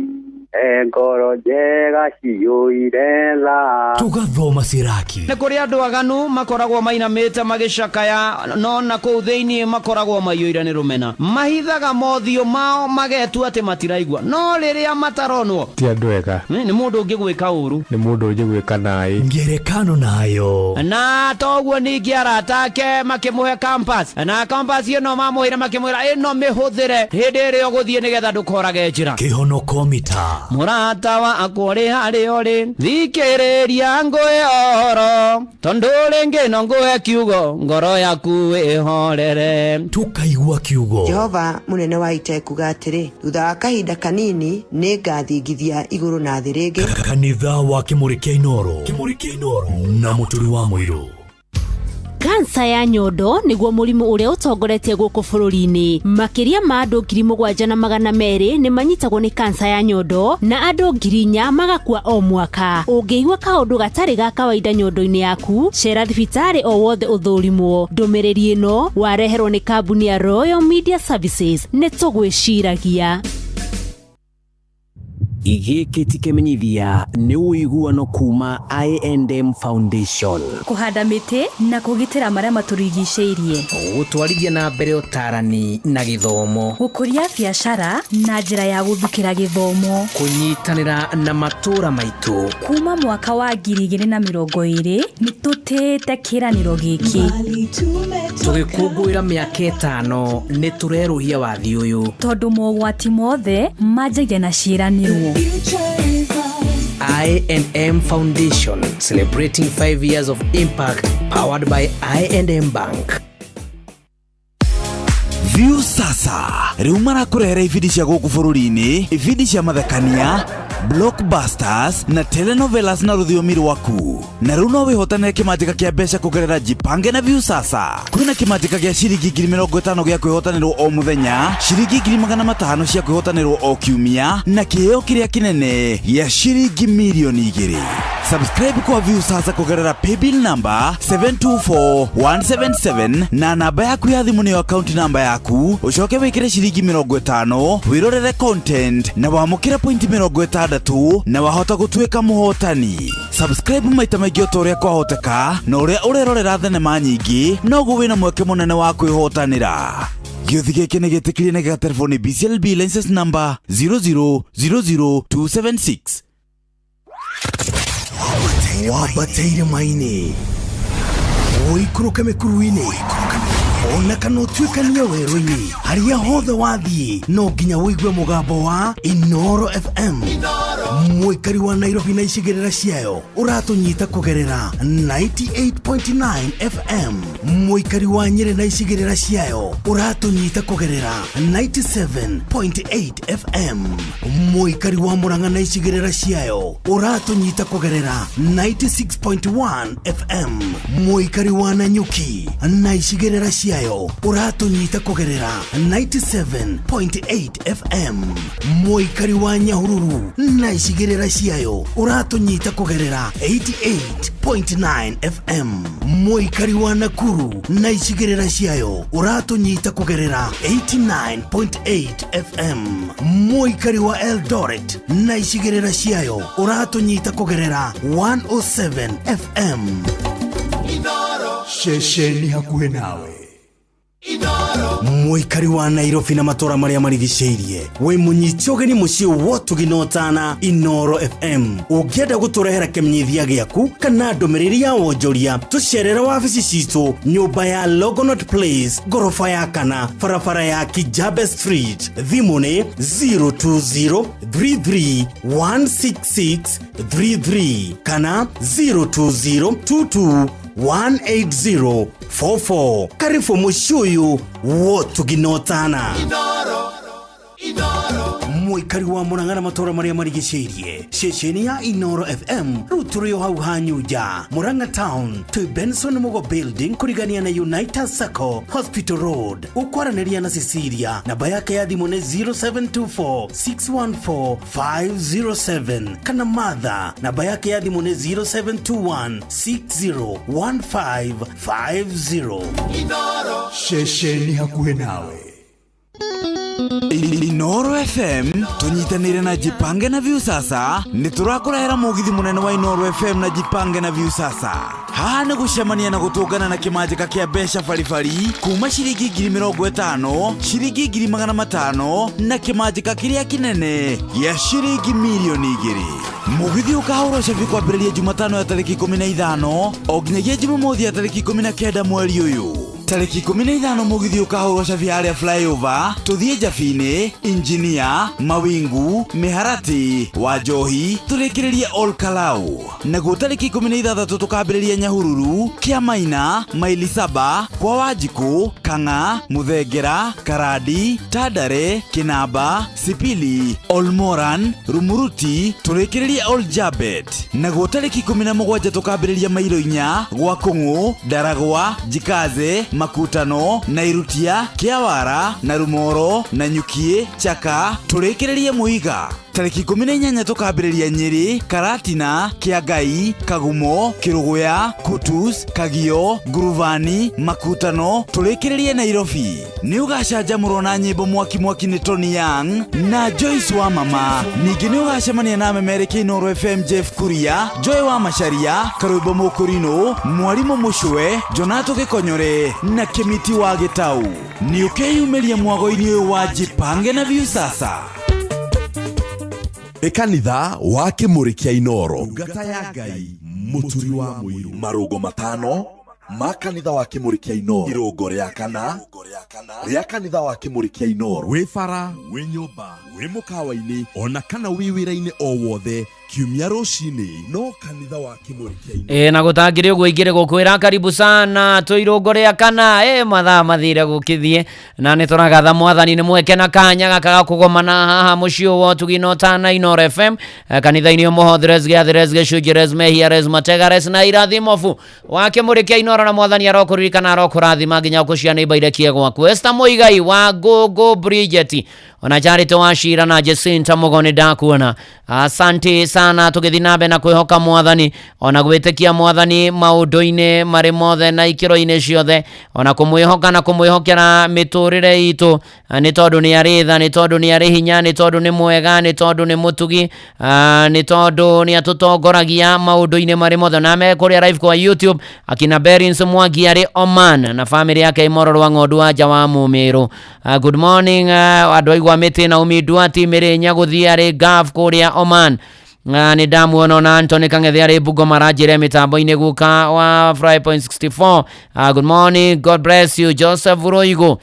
ngoro njega ciyũire tha tugathoma ciraki. Nĩ kũrĩ andũ aganu makoragwo mainamĩte magĩcakaya, no na kũu thĩinĩ makoragwo maiyũire nĩ rũmena. Mahithaga mothiũ mao magetua atĩ matiraigua, no rĩrĩa mataronwo ti andũ ega. Nĩ mũndũ ũngĩ gwĩka ũru, nĩ mũndũ ũngĩ gwĩka naĩ. Ngerekano nayo na toguo ningĩ arata ake makĩmũhe campus, na campus ĩno mamũhĩra makĩmwĩra ĩno mĩhũthĩre hĩndĩ ĩrĩa ũgũthiĩ nĩgetha ndũkorage njĩra. Kĩhonoko mita mũrata wa akũrĩ harĩ ũrĩ thikĩrĩria ngwĩhoro tondũ rĩngĩ no ngũhe kiugo ngoro yaku ĩhorere. Tukaigua kiugo. Jehova mũnene wa ita kuga atĩrĩ, thutha wa kahinda kanini nĩ ngathingithia igũrũ na thĩ rĩngĩ. Kanitha wa Kimuri kĩa Inoro na mũturi wa mũirũ. Kansa ya nyondo nĩguo mũrimũ ũrĩa ũtongoretie gũkũ bũrũri-inĩ. Makĩria ma andũ 7,200 nĩ manyitagwo nĩ kansa ya nyondo na andũ 4,000 magakua o mwaka. Ũngĩigua kaũndũ gatarĩ ga kawaida nyondo-inĩ yaku, cera thibitarĩ o wothe ũthũrimwo. Ndũmĩrĩri ĩno wareherwo nĩ kambuni ya Royal Media Services. Nĩ tũgwĩciragia. Igĩkĩ ti kĩmenyithia nĩ ũiguano kuma I&M Foundation. Kũhanda mĩtĩ na kũgitĩra marĩa matũrigicĩirie. Gũtwarithia na mbere ũtarani na gĩthomo. Gũkũria biacara na njĩra ya gũthukĩra gĩthomo. Kũnyitanĩra na matũũra maitũ. Kuma mwaka wa 2020 nĩ tũtĩte kĩranĩro gĩkĩ. Tũgĩkũngũĩra mĩaka 5 nĩ tũrerũhia wathi ũyũ. Tondũ mogwati mothe manjagia na ciĩranĩrwo. I&M Foundation, celebrating 5 years of impact, powered by I&M Bank. View sasa rĩu marakũrehera ibindi cia gũkũ bũrũri-inĩ, ibindi cia mathekania, blockbusters na telenovelas na rũthiomi rwaku. Na rĩu no wĩhotanĩre kĩmanjĩka kĩa mbeca kũgerera Jipange na View sasa. Kwĩna kĩmanjĩka gĩa ciringi 50,000 gĩa kwĩhotanĩrwo o mũthenya, ciringi 500,000 cia kwĩhotanĩrwo o kiumia, na kĩheo kĩrĩa kĩnene gĩa ciringi milioni 2. Subscribe kwa Viusasa kugerera paybill number 724177 na namba yaku ya thimu niyo account number yaku ucoke wikire ciringi 50 wirorere content na wamukire point 60 na wahota gutuika muhotani. Subscribe maita maingĩ ũtorĩa kwahoteka na ũrĩa ũrerorera thenema nyingĩ noguo wĩna mweke mũnene wa kwĩhotanĩra. Gĩothi gĩkĩ nĩ gĩtĩkĩrie na gĩgatelefoni BCLB license number 0000276. Wabateire maini oikũrũke mĩkuru-inĩ ona kana ũtuĩkanie werũ-inĩ harĩa hothe wathiĩ no nginya wĩigue mũgambo wa Inoro FM. Mũikari wa Nairobi na icigĩrĩra ciayo ũratũnyita kũgerera 98.9 FM. Mũikari wa Nyeri na icigĩrĩra ciayo ũratũnyita kũgerera 97.8 FM. Mũikari wa Murang'a na icigĩrĩra ciayo ũratũnyita kũgerera 96.1 FM. Mũikari wa Nanyuki na icigĩrĩra ciayo ũratũnyita kũgerera 97.8 FM. Mũikari wa Nyahururu na icigĩrĩra ciayo ũratũnyita kũgerera 88.9 FM. Mũikari wa Nakuru na icigĩrĩra ciayo ũratũnyita kũgerera 89.8 FM. Mũikari wa Eldoret na icigĩrĩra ciayo ũratũnyita kũgerera 107 FM. Shesheni hakuhĩ nawe. Mũikari wa Nairobi na matũra marĩa marigicĩirie wĩ mũnyiti ũgeni mũciĩ wotuginotana Inoro FM. Ũngĩenda gũtũrehera kĩmenyithia gĩaku kana ndũmĩrĩri ya wonjoria tũcerere wabici citũ nyũmba ya Logonot Place gorofa ya kana barabara ya Kijabe Street. Thimũ nĩ 02033166333 kana 02022180044. Karibu mushuyu wotuginotana Mũikari wa Murang'a na matũra marĩa marigicĩirie ceceni ya Inoro FM rutũrĩo hau hanyuja Murang'a Town to Benson Mugo Building kurigania na United Circle Hospital Road. Ukwaranĩria na Cecilia namba yake ya thimũ nĩ 0724614507 kana Martha namba yake ya thimũ nĩ 0721601550. Shesheni hakuhĩ nawe. Inoro FM tunyitanire na Jipange na Viusasa niturakũrehera mũgithi mũnene wa Inoro FM na Jipange na Viusasa. Haha nĩ gũcemania na gũtũngana na kĩmanjĩka kĩa mbeca baribari kuma ciringi 50,000 ciringi 500,000 na kĩmanjĩka kĩrĩa kĩnene gĩa ciringi milioni 2. Mũgithi ũkahũrwo cabi kwambĩrĩria Jumatano ya tarĩki 15 o nginyagia Jumamothi ya tarĩki 19 mweri ũyũ. Tarĩki 15 mũgithi ũkahũrwo cabi harĩa flyover tũthiĩ Njabine, Engineer, Mawingu, Miharati, Wanjohi tũrĩkĩrĩrie Ol Kalou. Naguo tarĩki 16 tũkambĩrĩria Nyahururu, Kiamaina, Maili Saba, kwa Wanjikũ, Kang'a, Muthengera, Karadi, Tandare, Kinamba, Sipili, Olmoran, Rumuruti tũrĩkĩrĩrie Ol Jabet. Naguo tarĩki 17 tũkambĩrĩria Mairo-inya, gwa Kũng'ũ, Ndaragwa, Jikaze, Makutano, Nairutia, Kiawara, na Rumoro, na Nyukie, Chaka tũrĩkĩrĩrie Muiga. Tarĩki 18 tũkambĩrĩria Nyeri, Karatina, Kiagai, Kagumo, Kiruguya, Kutus, Kagio, Nguruvani, Makutano tũrĩkĩrĩrie Nairobi. Nĩ ũgacanjamũrwo na nyĩmbo mwaki nĩ Tony Young na Joyce wa Mama. Ningĩ nĩ ũgacemania na memerekia Inoro FM Jeff Kuria, Joy wa Macharia, Karũimbo Mũkũrinũ, Mwarimũ Mũcwe, Jonato Gĩkonyore na Kĩmiti wa Gĩtau. Nĩ ũkeyumĩria mwago-inĩ ũyũ wa Jipange na Viusasa. Ekanitha wa Kĩmũrĩ kĩa Inoro ngata ya Ngai mũturi wa mũiru marũgo matano ma kanitha wa Kĩmũrĩ kĩa Inoro irũngo rĩa kana rĩa kanitha wa Kĩmũrĩ kĩa Inoro wĩ bara wĩ nyũmba wĩ mũkawa-inĩ ona kana wĩ wĩra-inĩ o wothe kiumia rũcinĩ no kanitha wa Kĩmũrĩ kĩa Inoro na gũtangĩrĩ ũguo ingĩrĩ gũkwĩra karibu sana tũ irũngo rĩa kana mathaa mathire gũkĩthiĩ na nĩ tũragatha mwathani nĩ mweke na kanya gaka ga kũgomana haha mũciĩ wo tuginotana Inoro FM kanitha-inĩ ũmũhothires gĩathires gĩcunjĩres mehiares mategares na irathimobu wa Kĩmũrĩ kĩa Inoro na mwathani arokũririkana arokũrathima nginya gũciana ibairekie gwaku Esther Muigai wa Gogo Bridget ona Charity wa Shira na Jacinta Mugoni ndakuona asante sana tugithinabe na kwihoka mwathani ona gwitikia mwathani maundu-ine mari mothe na ikiro-ine ciothe ona kumwihoka na kumwihokera miturire itu ni tondu ni aritha ni tondu ni ari hinya ni tondu ni mwega ni tondu ni mutugi ni tondu ni atutongoragia maundu-ine mari mothe na me kuria live kwa YouTube akina Berins Mwangi ari Oman na family yake imororo wa Ng'ondu wa Jawa Mumiru. Good morning andu aigwa miti na umidwati mere nyaguthi ari Gaf kuria Oman. Ni damu ona Anthony Kangethi ari Bungoma rajire mitambo-ine guka wa Fry.64. Good morning, God bless you Joseph Roigo.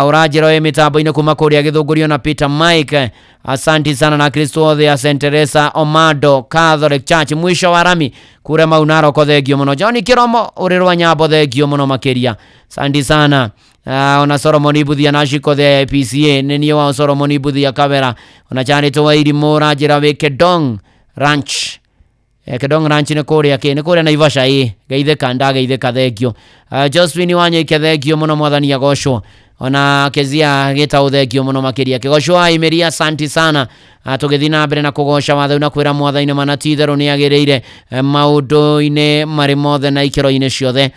Urajire mitambo-ine kuma kuria Githungurio na Peter Mike. Asante sana na Kristo othe ya St. Teresa Omado Catholic Church mwisho wa rami kure maunaro ko thegio muno John Kiromo urirwa nyambo thegio muno makiria. Asante sana. Ona Solomon Ibuthia na shiko the PCA nini wa Solomon Ibuthia Kavera ona chani to wairi mora jira we Kedong Ranch Kedong Ranch ne kuria ke ne kuria na Ivasha geithe kanda geithe kathegio Josephine Wanye kethegio muno mwathani agocwo ona kezia geta uthegio muno makiria kigocwo imeria asante sana tugithina mbere na kugosha watho na kwira mwathani manatithero ni agireire maundu-ine mari mothe na ikiro-ine ciothe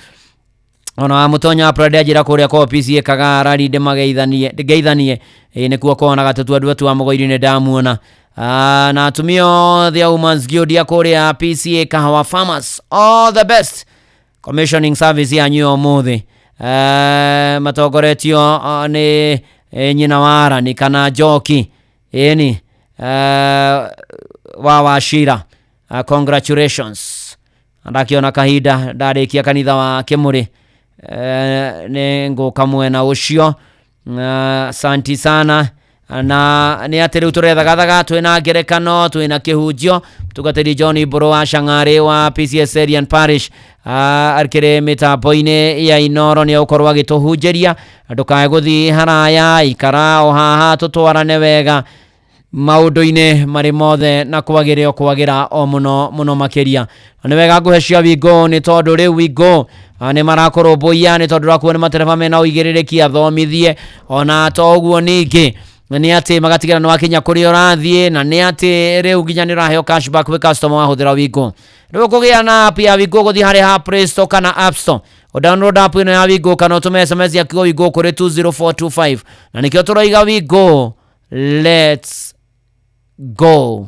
ona mutonya aprade jira kuria ko PCA kagara rinde mageithanie ne kuo kona gatutu andu atu amugoirine damuona na atumio the Women's Guild ya kuria PCA Kahawa Farmers all the best commissioning service ya nyu omuthi matogoretio ni nyina wara ni kana joki eni wa Shira congratulations ndakiona kahida ndarikia kanitha wa Kimuri ne ngoka mwena ucio asante sana na ni atiri uturethagathaga twina ngerekano twina kihunjio tugatiri John Boro wa Shang'ari wa PCA Serian Parish arkire mitambo-ine ya Inoro ni ukorwa agituhunjeria ndukae guthi haraya ikara o haha tutwarane wega maundu-ine mari mothe na kwagira o muno makiria ni wega nguhecia wingo ni tondu riu wingo ni marakoromboia ni tondu rakuo ni matereba mena uigiririkia thomithie ona toguo ningi ni ati magatigana no akinya kuri orathie na ni ati riu ginya ni raheo cashback we customer wahuthira wingo riu kugia na app ya wingo guthi hari ha Play Store kana App Store o download app ino ya wingo kana utume SMS ya kigo wingo kuri 20425 na nikio turoiga wingo let's go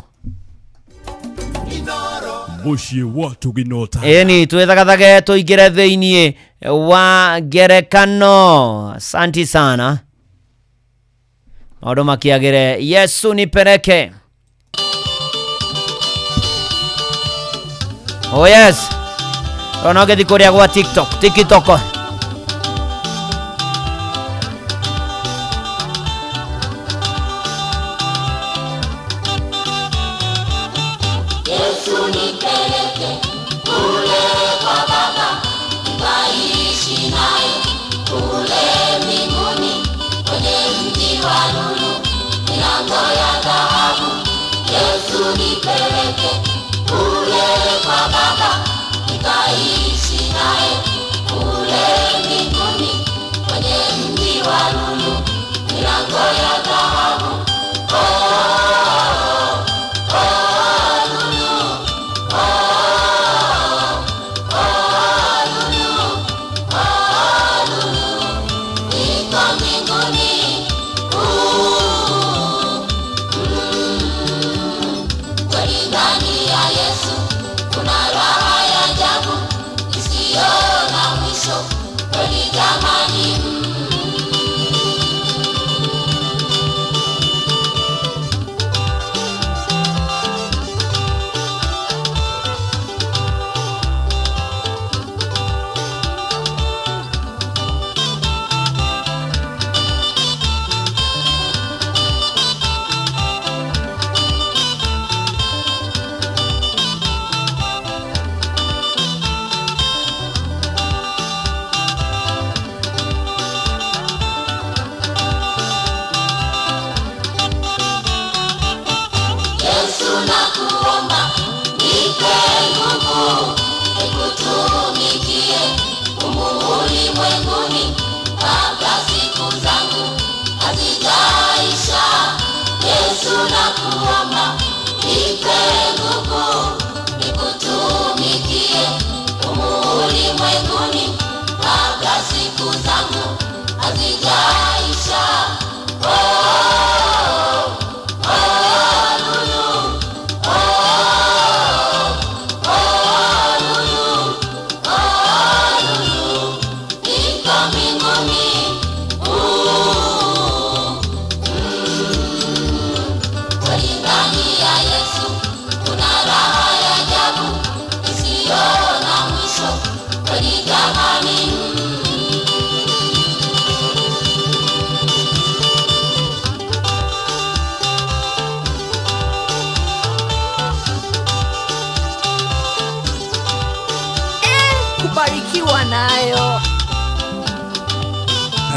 Bushi watu ginota eni twethagathaga tuingire theinie wa ngerekano asante sana maundu makiagire Yesu nipeleke oh yes ona gethi kuria gwa TikTok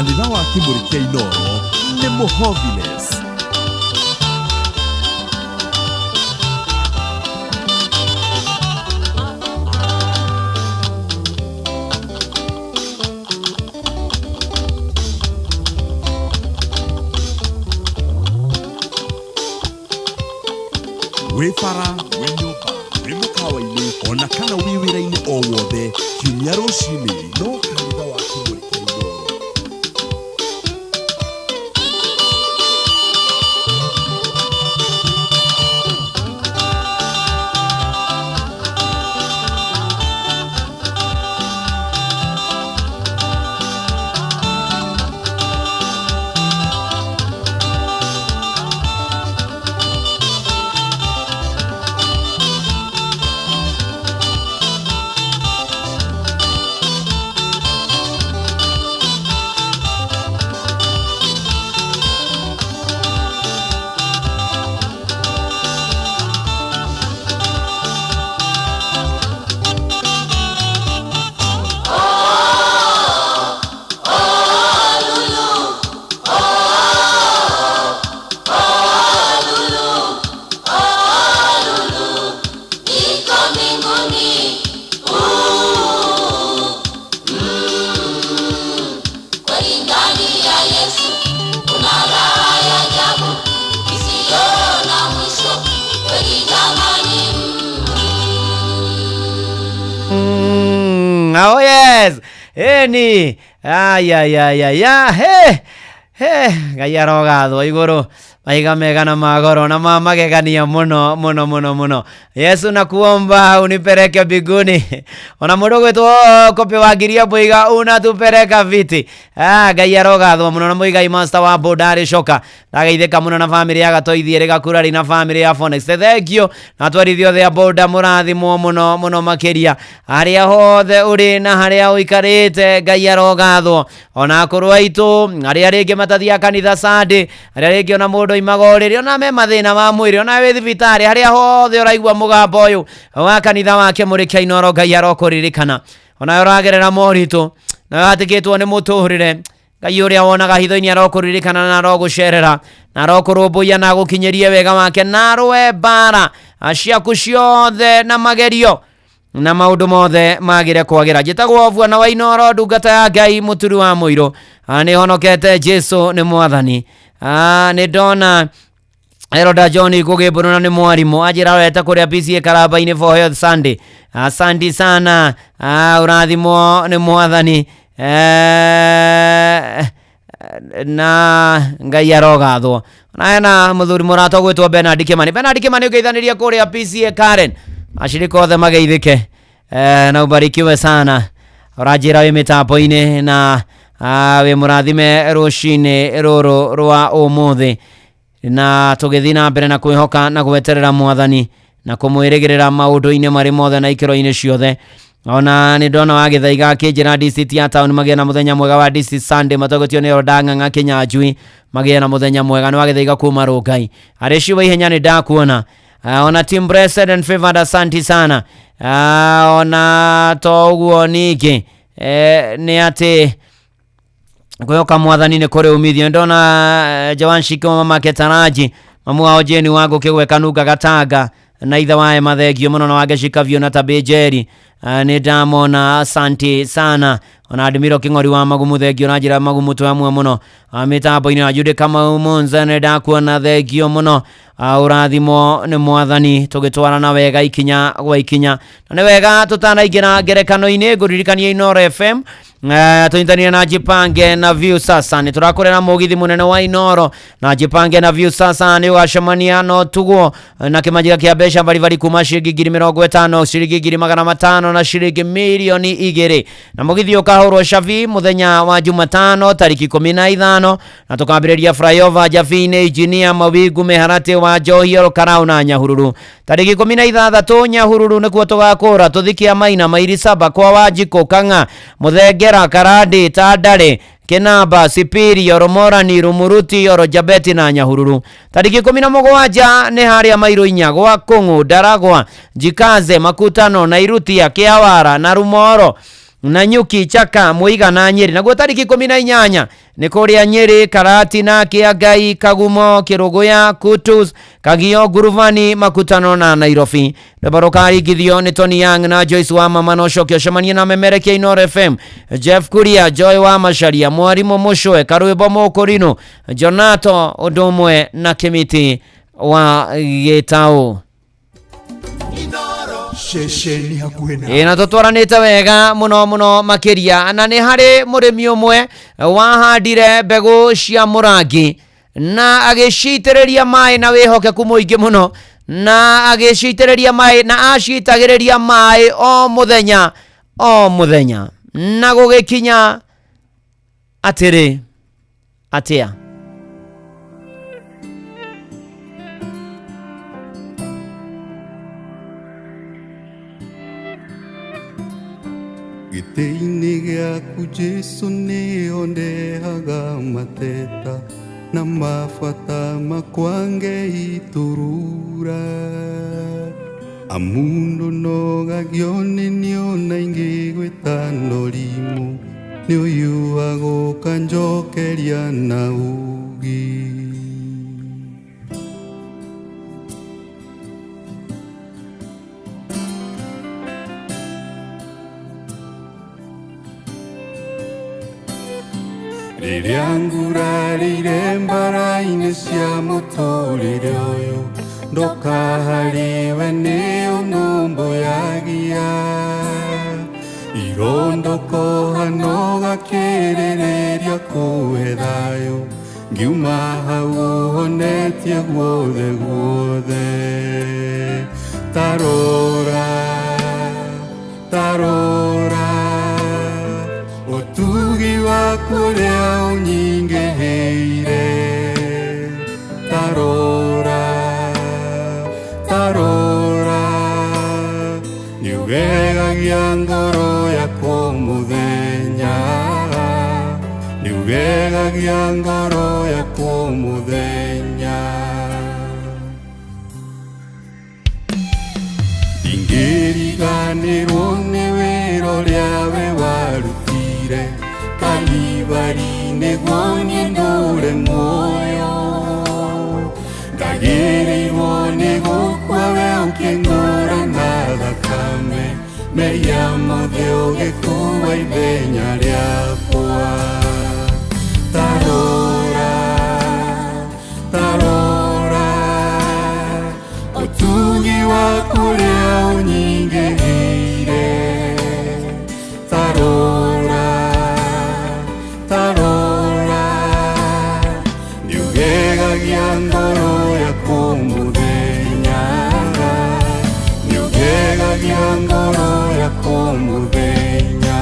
kanitha wa Kimuri kia Inoro nĩ Mohoviless. Wefara, wenyoba, wemukawa-ini, ona kana wiwira-ini o wothe, kiumia rũcinĩ no kanitha wa Kimuri kia Inoro. Oh yes. Eni. Ay. Gaya rogado igoro. Maiga megana magoro na mama gegania muno. Yesu nakuomba unipeleke mbinguni. Ona mundu gwitwo kopi wagiria boiga unatupeleka viti. Gaya rogado muno na muiga master wa bodari shoka. Ndageithika muno na family ya gatoithie rigakurari na family ya Phoenix. Thank you. Na twarithio the boda murathimo muno makiria. Haria hothe uri na haria uikarite Gaya rogado. Ona akorwo itu haria ringi matathia kanitha Sunday. Haria ringi ona mundu imagorire ona me mathina ma mwiri ona we thibitari haria hothe uraigwa mugambo uyu wa kanitha wa Kimuri kia Inoro Ngai arokuririkana ona uragerera moritu na atikitwo ni muturire Ngai uria wonaga hitho-ini arokuririkana na arogucerera na arokurumbuia na gukinyerie wega wake na rwe bara ciaku ciothe na magerio na maundu mothe magire kwagira. Njitagwo Vuana wa Inoro, ndungata ya Ngai muturi wa muiro. Ni honokete Jesu ni mwathani. Ni ndona Eroda John Kugiburu na ni mwarimu ajira weta kuria PCA Karaba-ini for Health Sunday. Asante sana. Urathimo ni mwathani. Na Ngai arogathwo. Na muthuri murato gwitwo Bernard Kimani ugeithaniria kuria PCA Karen. Ashirika othe mageithike. Na ubarikiwe sana. Urajira we mitapo-ini na we murathime rucini ruru rwa umuthi na tugithi na mbere na kwihoka na gweterera mwathani na kumwirigirira maundu-ini mari mothe na ikiro-ini ciothe. Ona ni ndona wa githaiga kinjira district ya town magia na muthenya mwega wa district Sunday matogotio ni Rodanga Kinyanjui magia na muthenya mwega ni wa githaiga kuma Rongai areshi wa ihenya ni ndakuona. Ona team blessed and favored, asante sana. Ona toguo niki ni ati kwehoka mwathani ni kuri umithio. Ndona Jawan Shiko mama Ketaraji mamu wao Jeni wangu kigweka nuga Gatanga na itha wae mathegio muno na wageshika vyo na tabejeri. Ni ndamona asante sana. Ona Admiro Kingori wa Magumu thegio na njira Magumu twamwe muno mitambo-ini na Jude kama umunza ni ndakuona thegio muno. Urathimo ni mwathani tugitwara na wega ikinya gwa ikinya na ni wega tutanaingira ngerekano-ini nguririkania Inoro FM. Tunyitania na Jipange na View sasa ni turakorera mugithi munene wa Inoro na Jipange na View sasa ni ugacemania no tuguo na kimanjira kia besha bari kuma shiringi 50, shiringi 500 na shiringi milioni 2 na mugithi ukahurwo Shavi muthenya wa Jumatano tariki 15 na tukambiriria flyover Javine engineer Mawingu Meharate wa Johio Karau na Nyahururu tariki 16 Nyahururu nikuo tugakura tuthikia maina mairi saba kwa Wajiko Kanga Muthengera Karandi Tandare Kinamba Sipiri Morani Rumuruti Jabeti na Nyahururu tariki 17 ni haria Mairu Inyagwa Kungu Daragwa Jikaze Makutano na Irutia Kiawara na Rumoro na Nyuki Chaka Muiga na Nyeri na tariki 18 nĩ kũrĩa Nyĩrĩ, Karatina, Kĩangai, Kagumo, Kĩrũgũya, Kutus, Kagio, Nguruvani, Makutano na Nairobi. Rwĩmbo rũkaringithio nĩ Tony Young na Joyce wa Mama na ũcokia ũcemanie na memerekia Inooro FM, Jeff Kuria, Joy wa Macharia, Mwarimũ Mũcwe, Karwĩmbo Mũkũrinũ, Jonato ũndũ ũmwe na Kĩmiti wa Gĩtaũ. Shesheni hakuhĩ nawe. Na tũtwaranĩte wega mũno makĩria, na nĩ harĩ mũrĩmi ũmwe wahandire mbegũ cia mũrangi na agĩcitĩrĩria maĩ na wĩhokeku mũingĩ mũno, na agĩcitĩrĩria maĩ na acitagĩrĩria maĩ o mũthenya na gũgĩkinya atĩrĩ atĩa. Gĩtĩ-inĩ gĩaku Jesũ nĩho ndehaga mateta na mabata makwa Ngai turura. Amundu nogagio nĩ niona ingĩgwĩta norimũ, nĩ ũyuagwo kanjokeria na ugi. Rĩrĩa ngurarĩire mbara-inĩ cia mũtũrĩre ũyũ, ndoka harĩ we nĩ ũnũmbũyagia. Irondoko hano gakĩrĩrĩria kũhe thayũ, ngiuma hau ũhonetie guothe guothe. Tarora ũtugi waku ũrĩa ũnyingĩhĩire. Tarora nĩũgegagia ngoro yakwa mũthenya, nĩũgegagia ngoro yakwa mũthenya. Ingĩriganĩrwo nĩ wĩra ũrĩa we warutire Kalvari nĩguo niĩ ndũre muoyo. Ndagĩrĩirwo nĩ gũkua we ũkĩng'ũra na thakame, mehia mothe ũgĩkuua ithenya rĩakwa. Tarora ũtugi waku ũrĩa ũnyingĩhĩire. Tarora nĩũgegagia ngoro yakwa mũthenya, nĩũgegagia ngoro yakwa mũthenya.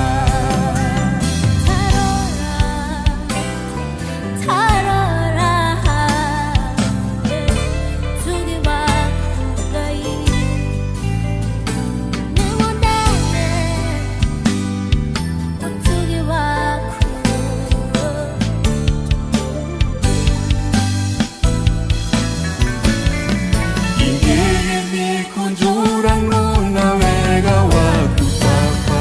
Ingĩgĩthiĩ kunjũrano na wega waku Baba,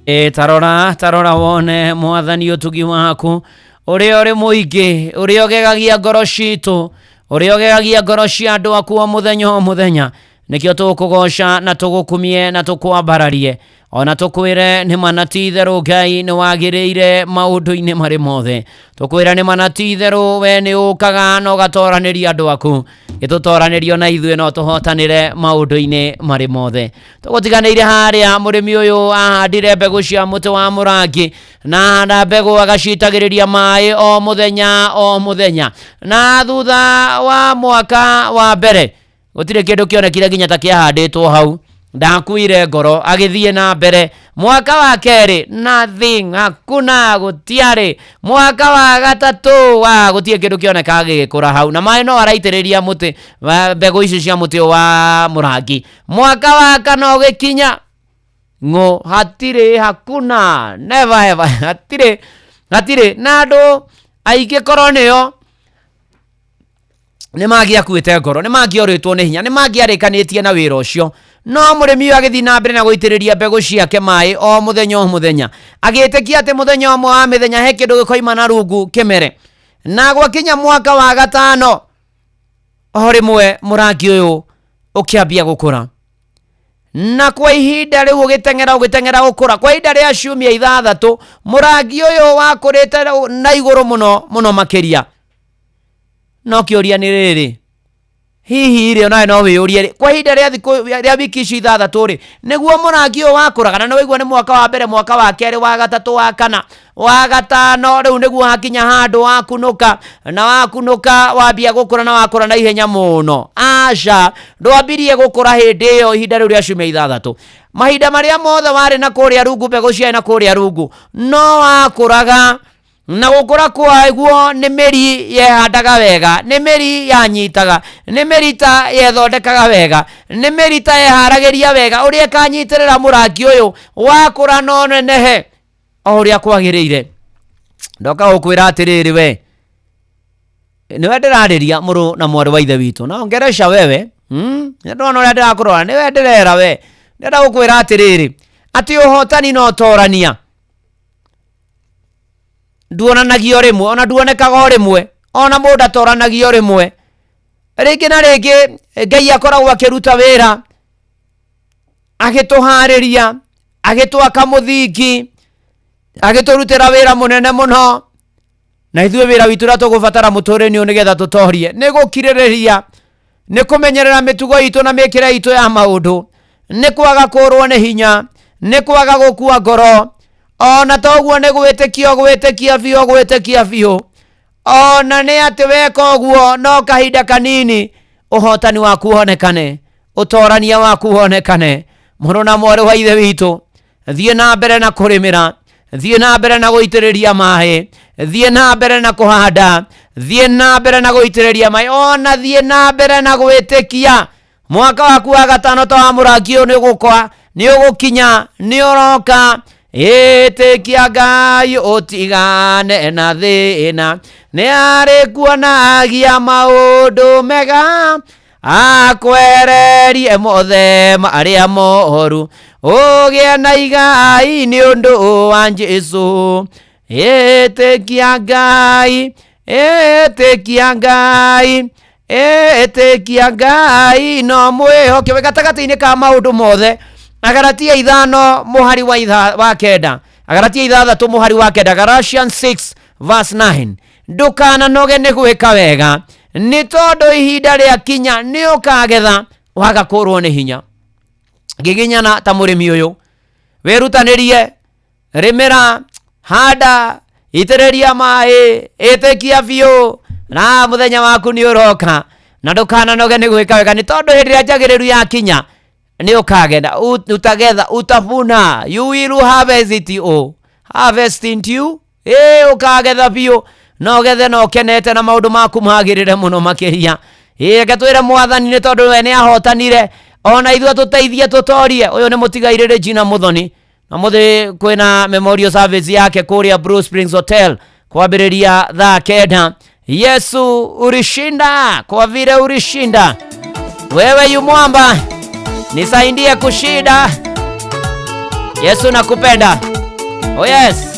Tarora wone mwathani utugi waku uria uri muingi uria gegagia ngoro citu uria gegagia ngoro cia andu aku o muthenya nikio tukugoca na tugukumie na tukwambararie ona tukwire ni manatitherũ Ngai ni wagiriire maundu-ini mari mothe tukwira ni manatitherũ we ni ukaga no gatoraniria andu aku gitutoranirio na ithuĩ no tuhotanire maundu-ini mari mothe tugutiganĩire haria murimi uyu ahandire mbegu cia muti wa murangi na na mbegu agacitagĩrĩria maĩ o muthenya na thutha wa mwaka wa mbere gutire kindu kionekire nginya ta kiahandĩtwo hau ndakuire ngoro agithie na mbere mwaka wa keri nothing hakuna gutiari mwaka wa gatatu wa gutie kindu kioneka gigikura hau na maĩ no araitĩrĩria muti mbegu icio cia muti wa murangi mwaka wa kana ugikinya ngo hatire hakuna never ever hatire na andu aingĩ koronio ni magia kuite ngoro ni magia oritwo ni hinya ni magia arikanĩtie na wĩra ũcio no murimi uyu agithii na mbere na guitĩrĩria mbegu ciake maĩ o muthenya agĩtĩkia atĩ muthenya ũmwe wa mĩthenya he kĩndũ gĩkoima na rungu kĩmere na gwakinya mwaka wa gatano o rĩmwe mũrangi ũyũ ũkĩambia gũkũra na kwa ihinda rĩu ũgĩteng'era gũkũra kwa ihinda rĩa ciumia 6 mũrangi ũyũ wakũrĩte na igũrũ mũno makĩria no kĩũria nĩ rĩrĩ hihi rĩo nawe no wĩyũrie kwa ihinda rĩa wiki ici 6 rĩ nĩguo mũrangi ũyũ wakũraga na nĩwaigua nĩ mwaka wa mbere mwaka wa kerĩ wa gatatũ wa kana wa gatano rĩu nĩguo hakinya handũ wakunũka na wakunũka wambia gũkũra na wakũra na ihenya mũno aca ndwambirie gũkũra hĩndĩ ĩyo ihinda rĩu rĩa ciumia 6 mahinda marĩa mothe warĩ na kũrĩa rungu mbegũ ciarĩ na kũrĩa rungu no wakũraga na gũkũra kwaguo nĩ mĩri yehandaga wega nĩ mĩri yanyitaga nĩ mĩri ta yethondekaga wega nĩ mĩri ta yeharagĩria wega ũrĩa kanyitĩrĩra mũrangi ũyũ wakũra no nenehe o ũrĩa kwagĩrĩire ndoka gũkwĩra atĩrĩrĩ we nĩwe ndĩrarĩria mũrũ na mwarĩ wa ithe witũ na ongereca wewe ndona ũrĩa ndĩrakũrora nĩwe ndĩrera we ndĩrenda gũkwĩra atĩrĩrĩ atĩ ũhotani no torania nduonanagio rĩmwe ona nduonekaga rĩmwe ona mũndũ atoranagio rĩmwe rĩngĩ na rĩngĩ Ngai akoragwo akĩruta wĩra agĩtũharĩria agĩtwaka mũthingi agĩtũrutĩra wĩra mũnene mũno na ithuĩ wĩra witũ ũrĩa tũgũbatara mũtũrĩre-inĩ ũyũ nĩgetha tũtorie nĩ gũkirĩrĩria nĩ kũmenyerera mĩtugo itũ na mĩkĩre itũ ya maũndũ nĩ kwaga kũrwo nĩ hinya nĩ kwaga gũkua ngoro ona toguo nĩ gwĩtĩkia biũ ona nĩ atĩ weka ũguo no kahinda kanini ũhotani waku wonekane ũtorania waku wonekane mũrũ na mwarĩ wa ithe witũ thiĩ na mbere na kũrĩmĩra thiĩ na mbere na gũitĩrĩria maĩ thiĩ na mbere na kũhanda thiĩ na mbere na gũitĩrĩria maĩ ona thiĩ na mbere na gwĩtĩkia mwaka waku wa gatano ta wa mũrangi ũyũ nĩ ũgũkinya nĩ ũroka ĩtĩkia Ngai ũtigane na thĩna nĩ arĩ kuonagia maũndũ mega akwererie mothe marĩa moru ũgĩe na igai nĩ ũndũ wa Jesũ ĩtĩkia Ngai no mwĩhoke gatagatĩ-inĩ ka maũndũ mothe Agalatia 5 mũhari wa 9 Agalatia 6 mũhari wa 9 Galatians 6 verse 9 ndũkananoge nĩ gwĩka wega nĩ tondũ ihinda rĩa kinya nĩ ũkagetha wagakũrwo nĩ hinya giginyana ta mũrĩmi ũyũ wĩrutanĩrie rĩmĩra handa itĩrĩria maĩ ĩtĩkia biũ na mũthenya waku nĩ ũroka na ndũkananoge nĩ gwĩka wega nĩ tondũ hĩndĩ ĩrĩa njagĩrĩru ya kinya ni ukagenda utagetha utavuna you will harvest into you ukagetha biũ no gethe no kenete na maũndũ maku magĩrĩre mũno makĩria ngatwĩre mwathani nĩ tondũ we nĩ ahotanire ona ithuĩ tũteithie tũtorie ũyũ nĩ mũtigairĩrĩ Gina Muthoni na mũthĩ kwĩna memorial service yake kũrĩa Blue Springs Hotel kwambĩrĩria thaa 9 Yesu ulishinda kwa vile ulishinda wewe yu mwamba nisaidie kushinda Yesu nakupenda. Oh yes.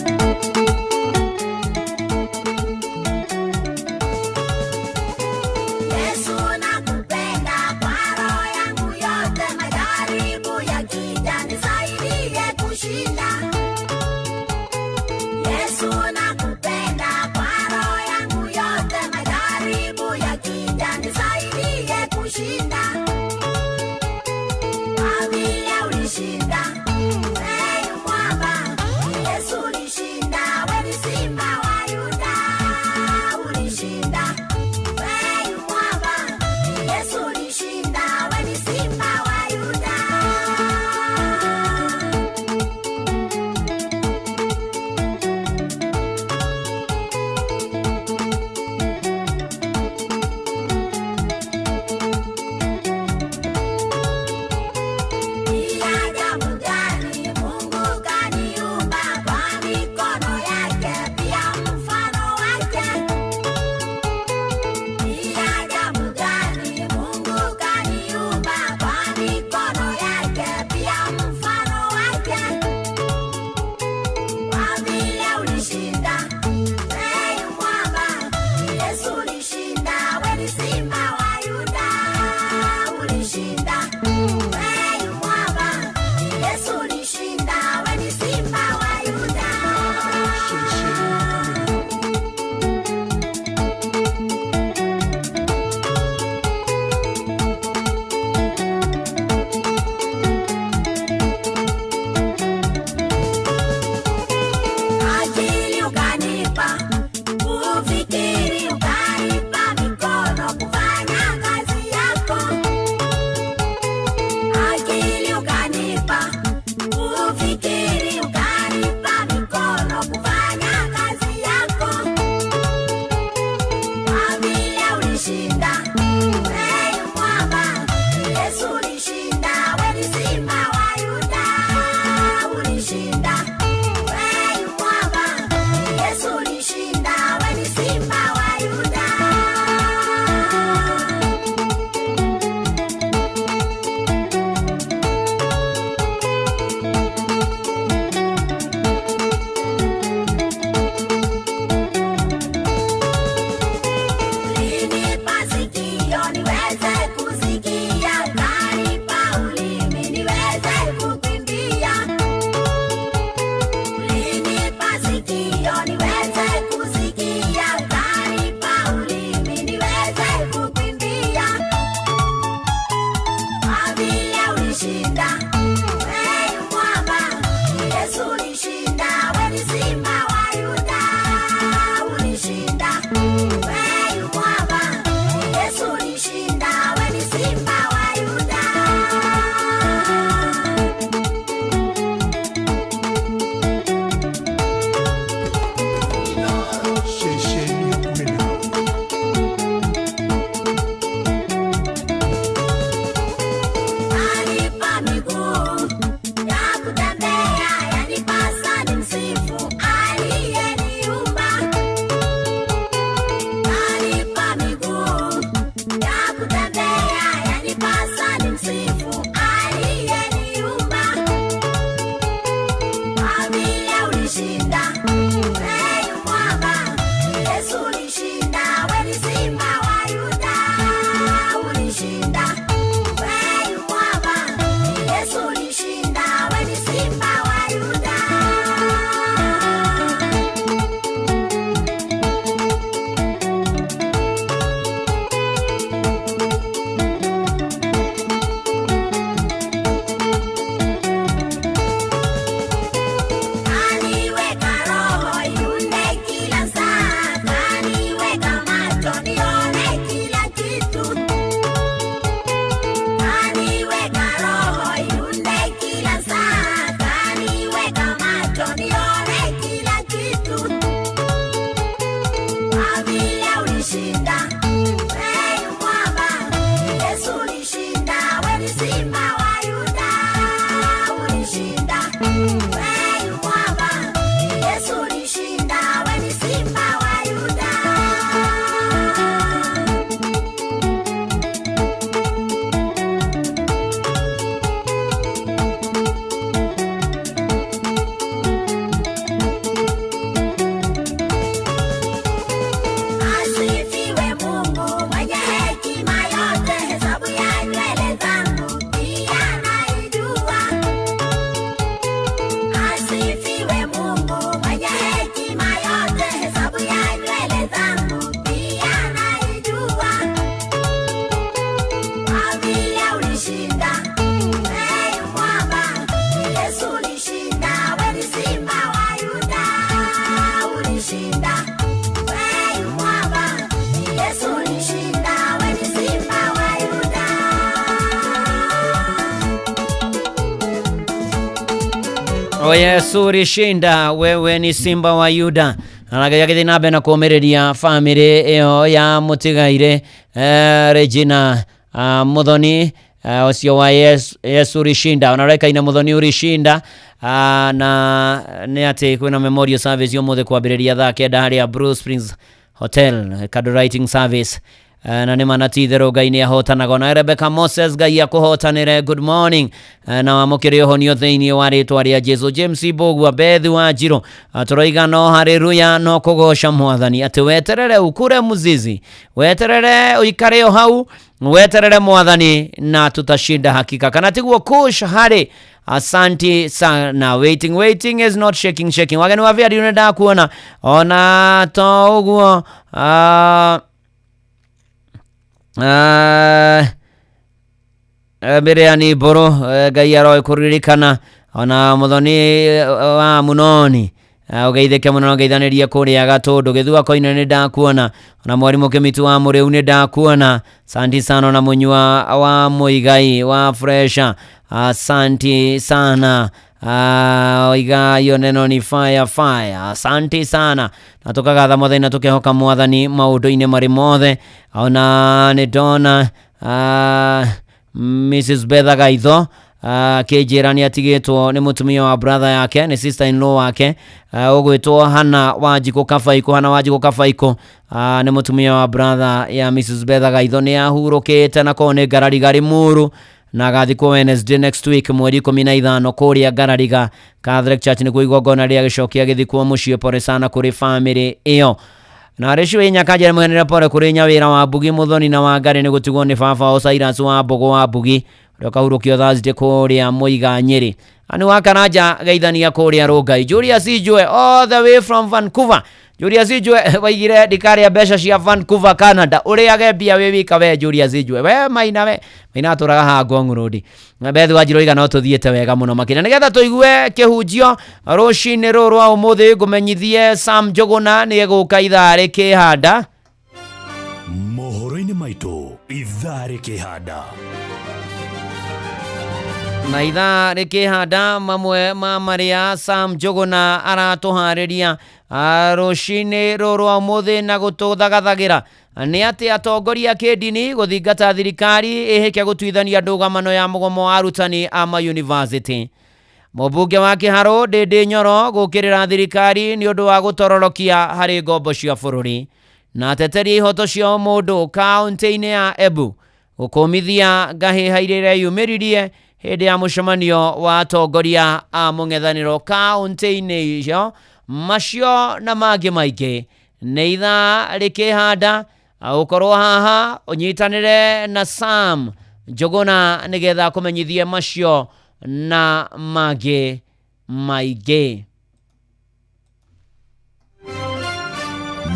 Oye Surishinda, wewe ni Simba wa Yuda. Anagaja githinabe na kuomereria family iyo ya Mutigaire Regina Muthoni osio wa Surishinda. Onareka ina Muthoni Urishinda na ne ate kwina memorial service yo muthe kwambiriria thaa kenda haria Bruce Springs Hotel card writing service. Na nĩ manatithero Ngai nĩ ahotanaga na Rebecca Moses Ngai akũhotanĩre. Good morning na wamũkĩre ũhonio thĩinĩ wa rĩtwa rĩa Jesũ. James Bogwa Bethi wa Njiro tũroiga no haleluya no kũgoca Mwathani atĩ weterere ukure muzizi, weterere uikare o hau, weterere Mwathani na tutashinda hakika. Kana tiguo Kush Hari, asanti sana. Waiting is not shaking. Wageni wa vya unenda kuona ona to uguo Biriani boro Ngai aroe kuririkana ona Muthoni wa Munoni ugeitheke muno ngeithanirie kuria Gatundu Githua koine ni ndakuona ona mwarimu Kimitu wa Muriu ni ndakuona. Asante sana na Munywa wa Muigai wa Fresha, asante sana. Oiga yo neno ni fire. Asante sana. Natukagatha mothe na tukehoka Mwathani maundu-ini mari mothe. Ona ni dona Mrs. Betha Gaitho kijirani atigitwo ni mutumia wa brother yake, ni sister in law wake ugwitwo Hana Wanjiku Kafaiko. Ni mutumia wa brother ya Mrs. Betha Gaitho ni ahurukite na kone Gararigari Muru na gathikwo Wednesday next week mweri 15 kuria Garariga Catholic Church ni kuigogona ria gicokia githikwo mucie. Pore sana kuri family iyo na resho nyakaje mwenera pore kuri nyawira wa Bugi Muthoni na Wangari ni gutigwo ni baba o Cyrus wa Mbogo wa Bugi rokahurukio Thursday kuria Muiga Nyeri. Ani wakaraja gaithania kuria Rongai. Julius Ijwe all the way from Vancouver. Julius Ijwe waigire dikaria besha cia Vancouver Canada. Uriage bia we wika we Julius Ijwe. We maina turaga ha Ngong Road. Na Bethi wa Njiroiga no tuthiete wega muno makina. Nigetha tuigue kihunjio rucini ruru wa umuthi ngumenyithie Sam Njuguna ni eguka ithaa rikihanda. Mohoro-ini maitu ithaa rikihanda. Na ithaa rikihanda mamwe maria Sam Njuguna aratuhariria rucini ruru wa umuthi na gututhagathagĩra ni ati atongoria kĩndini guthingata thirikari ihike gutuithania ndũgamano ya mũgomo wa arutani a ma university. Mũmbunge wa Kĩharũ Ndĩndĩ Nyoro gũkĩrĩra thirikari ni ũndũ wa gutororokia harĩ ngombo cia bũrũri. Na ateteri ihoto cia mũndũ kaunti-inĩ ya Embu gũkũmithia ngahĩha yumĩririe hĩndĩ ya mũcemanio wa atongoria a mũng'ethanĩro kaunti-inĩ icio. Macio na mangĩ maingĩ nĩ ithaa rĩkĩhanda. Ũkorwo haha ũnyitanĩre na Sam Njuguna nĩgetha kũmenyithie macio na mangĩ maingĩ.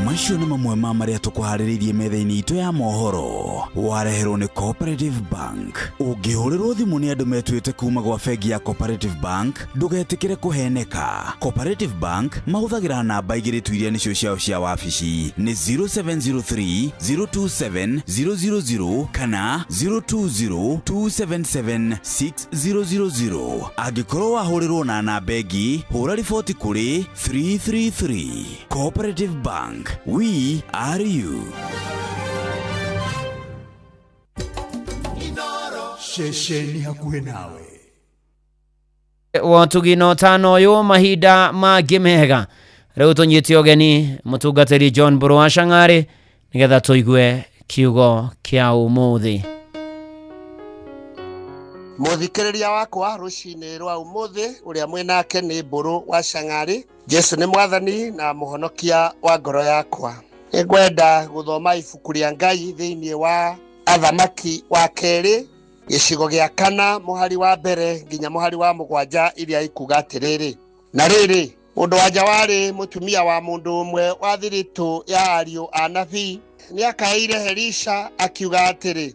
Macio nĩ mamwe ma maria tukuharĩrĩirie metha-inĩ itũ ya mohoro. Wareherwo nĩ Cooperative Bank. Ũngĩhũrĩrwo thimũ nĩ andũ metuĩte kuma gwa bengi ya Cooperative Bank, ndũgetĩkĩre kũheneka. Cooperative Bank mahũthagĩra namba igĩrĩ tu iria nĩcio ciao cia wabici nĩ 0703 027 000 kana 020 277 6000. Angĩkorwo wahũrĩrwo na namba ĩngĩ, hũra riboti kũrĩ 333. Cooperative Bank, we are you. Shesheni hakuhe nawe. Watugino tano yo mahinda mangĩ mega. Rĩu tũnyite ũgeni mũtungatĩri John Mburu wa Shang'ari nĩgetha tũigue kiugo kĩa ũmũthĩ. Muthikĩrĩria wakwa rucini rwa umuthi uria mwenake ni Mburu wa Shang'ari. Jesu ni mwathani na muhonokia wa ngoro yakwa. Nĩngwenda guthoma ibuku rĩa Ngai thĩinĩ wa Athamaki wa Kerĩ gĩcigo gĩa 4 mũhari wa mbere nginya mũhari wa 7 iria ikuga atĩrĩrĩ. Na rĩrĩ, mũndũ wanja warĩ mũtumia wa mũndũ ũmwe wa thiritũ ya ariũ a nabii nĩakaire Elisha akiuga atĩrĩ,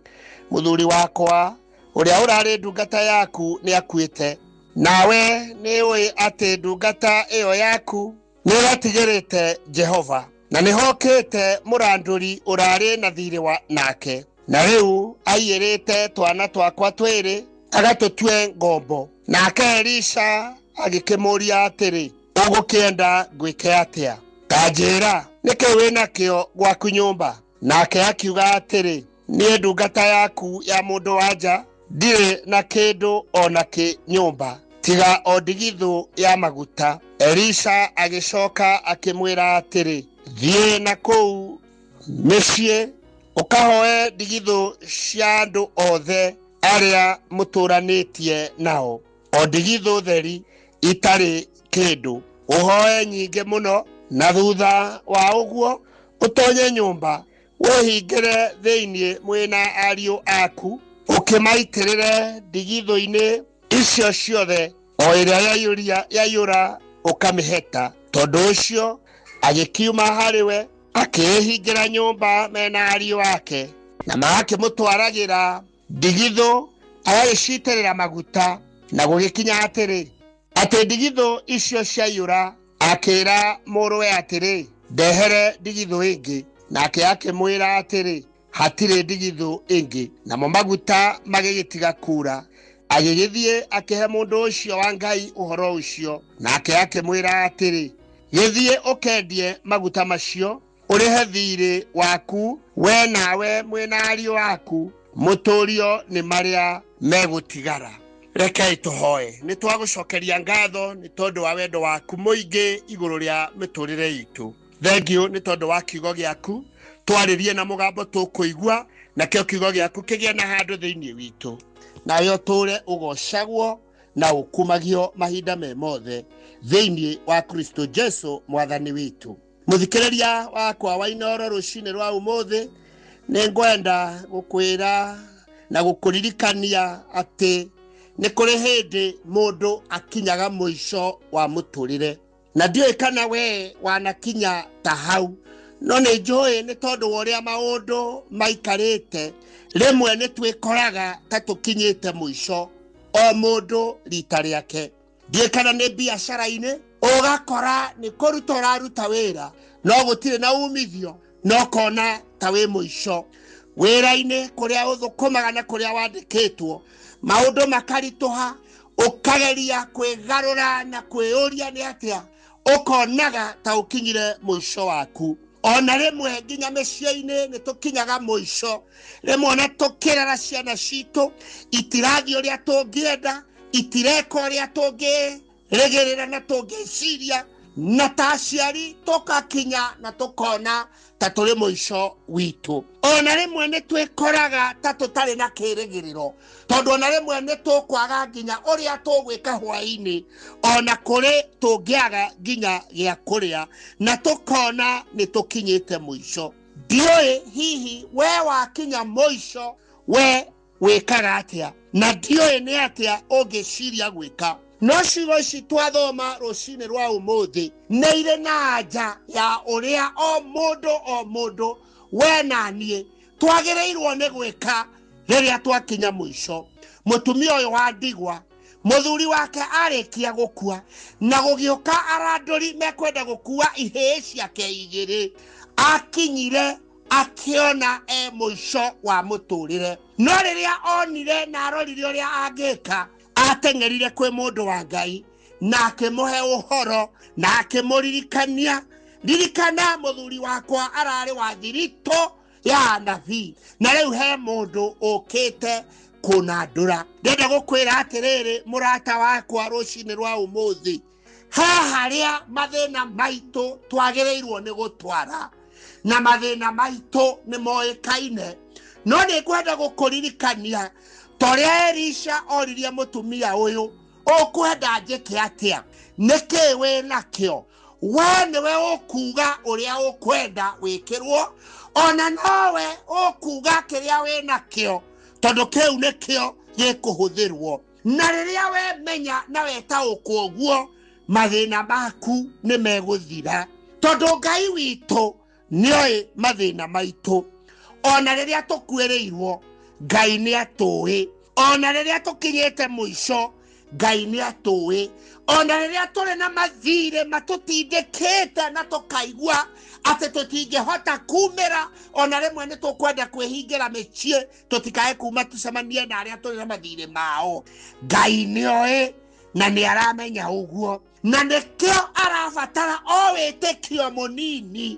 mũthuri wakwa ũrĩa ũrarĩ ndungata yaku nĩakuĩte. Nawe nĩũĩ atĩ ndungata ĩyo yaku nĩĩratigĩrĩte Jehova na nĩhokĩte mũrandũri ũrarĩ na thirĩ nake. Na rĩu aiyĩrĩte twana twakwa twĩrĩ agatũtue ngombo. Nake Elisha agikemoria atiri ugukienda gwike atia tajera nike wena kio gwaku nyumba nake akiuga atiri nie ndungata yaku ya mundu wanja ndire na kindu ona ki nyumba tiga odigithu ya maguta. Elisha agicoka akimwira atiri thie na kou mishie ukahoe ndigithu cia andu othe aria muturanitie nao, ondigithu theri itari kindu uhoe nyinge muno, na thutha wa uguo utonye nyumba wihingire thiini mwina ariu aku ukimaitirire ndigithu-ini icio ciothe o iria yayura ukamiheta. Tondu ucio agikiuma hariwe akihingira nyumba mena ariu ake na magakimutwaragira ndigithu agagiciitirira maguta na gugikinya atiri ati ndigithu icio ciayura akira muruwe atiri ndehere ndigithu ingi, nake akimwira atiri hatire ndigithu ingi. Namo maguta magigitiga kura agigithie akihe mundu ucio wa Ngai uhoro ucio, nake akimwira atiri githie ukendie maguta macio urihe thiri waku we nawe mwina ariu waku muturio ni maria megutigara. Rekei tuhoe. Ni twagucokeria ngatho ni tondu wa wendo waku muingi iguru ria miturire itu. Thank you ni tondu wa kiugo giaku twaririe na mugambo tukuigua, na kio kiugo giaku kigie na handu thiini witu, na yo ture ugocagwo na ukumagio mahinda me mothe thiini wa Kristo Jesu mwathani witu. Muthikiriria wakwa wa Inoro rucini rwa umuthi ni ngwenda gukwira na gukuririkania ati ni kuri hindi mundu akinyaga muico wa muturire, na ndioi kana we wanakinya ta hau, no ni njui ni tondu woria maundu maikarite rimwe ni twikoraga ta tukinyite muico o mundu rita riake. Ndioi kana ni biashara-ini ugakora ni kuruta uraruta wira no gutire na umithio, no kona ta wi muico wira-ini kuria uthukumaga na kuria wandikitwo maundu makarituha, ukageria kwigarura na kwiuria ni atia ukonaga ta ukinyire muico waku. Ona rimwe nginya micii-ini ni tukinyaga muico, rimwe na tukirera ciana citu itirathi uria tungienda, itireka uria tungirigirira na tungiciria, na ta aciari tukakinya na tukona ta turi muico witu. Ona rimwe ni twikoraga ta tutari na kirigiriro, tondu ona rimwe ni tukwaga nginya uria tugwika hwaini, ona kuri tungiaga nginya gia kuria na tukona ni tukinyite muico. Ndioi hihi we wakinya muico we wikaga atia, na ndioi ni atia ungiciria gwika. No ciugo ici twathoma rucini rwa umuthi nĩ irĩ na anja ya ũrĩa o mũndũ we na niĩ twagĩrĩirwo nĩ gwĩka rĩrĩa twakinya mũico. Mũtumia ũyũ wa ndigwa muthuri wake arĩkia gũkua na gũgĩũka arandũri mekwenda gũkua ihĩĩ ciake igĩrĩ, akinyire akiona mũico wa mũtũrĩre. No rĩrĩa onire na arorire ũrĩa angĩka, atengerire kwe mundu wa Ngai na akimuhe uhoro na akimũririkania, ririkana muthuri wakwa arari wa thirito ya nabii, na riu he mundu ukite kunandura. Ndenda gukwira atiriri murata wakwa rucini rwa umuthi, haria mathina maitu twagĩrĩirwo nĩ gũtwara, na mathina maitu nĩ moĩkaine, no ni kwenda gukuririkania toria Elisha oririe mutumia uyu ukwenda njike atia, niki we nakio we niwe ukuga uria ukwenda wikirwo, ona nowe ukuga kiria we nakio tondu kiu nikio gikuhuthirwo. Na riria we menya na weta ukuguo mathina maku ni meguthira, tondu Ngai witu nioi mathina maitu. Ona riria tukwiriirwo Ngai ni atui, ona riria tukinyite muico Ngai ni atui, ona riria turi na mathire matutindikite na tukaigua ati tutingihota kumira, ona rimwe ni tukwenda kwihingira micie tutikae kuma tucemanie na aria turi na mathire mao. Ngai ni oi na nĩ aramenya ũguo, na nĩkĩo arabatara o wĩtĩkio mũnini,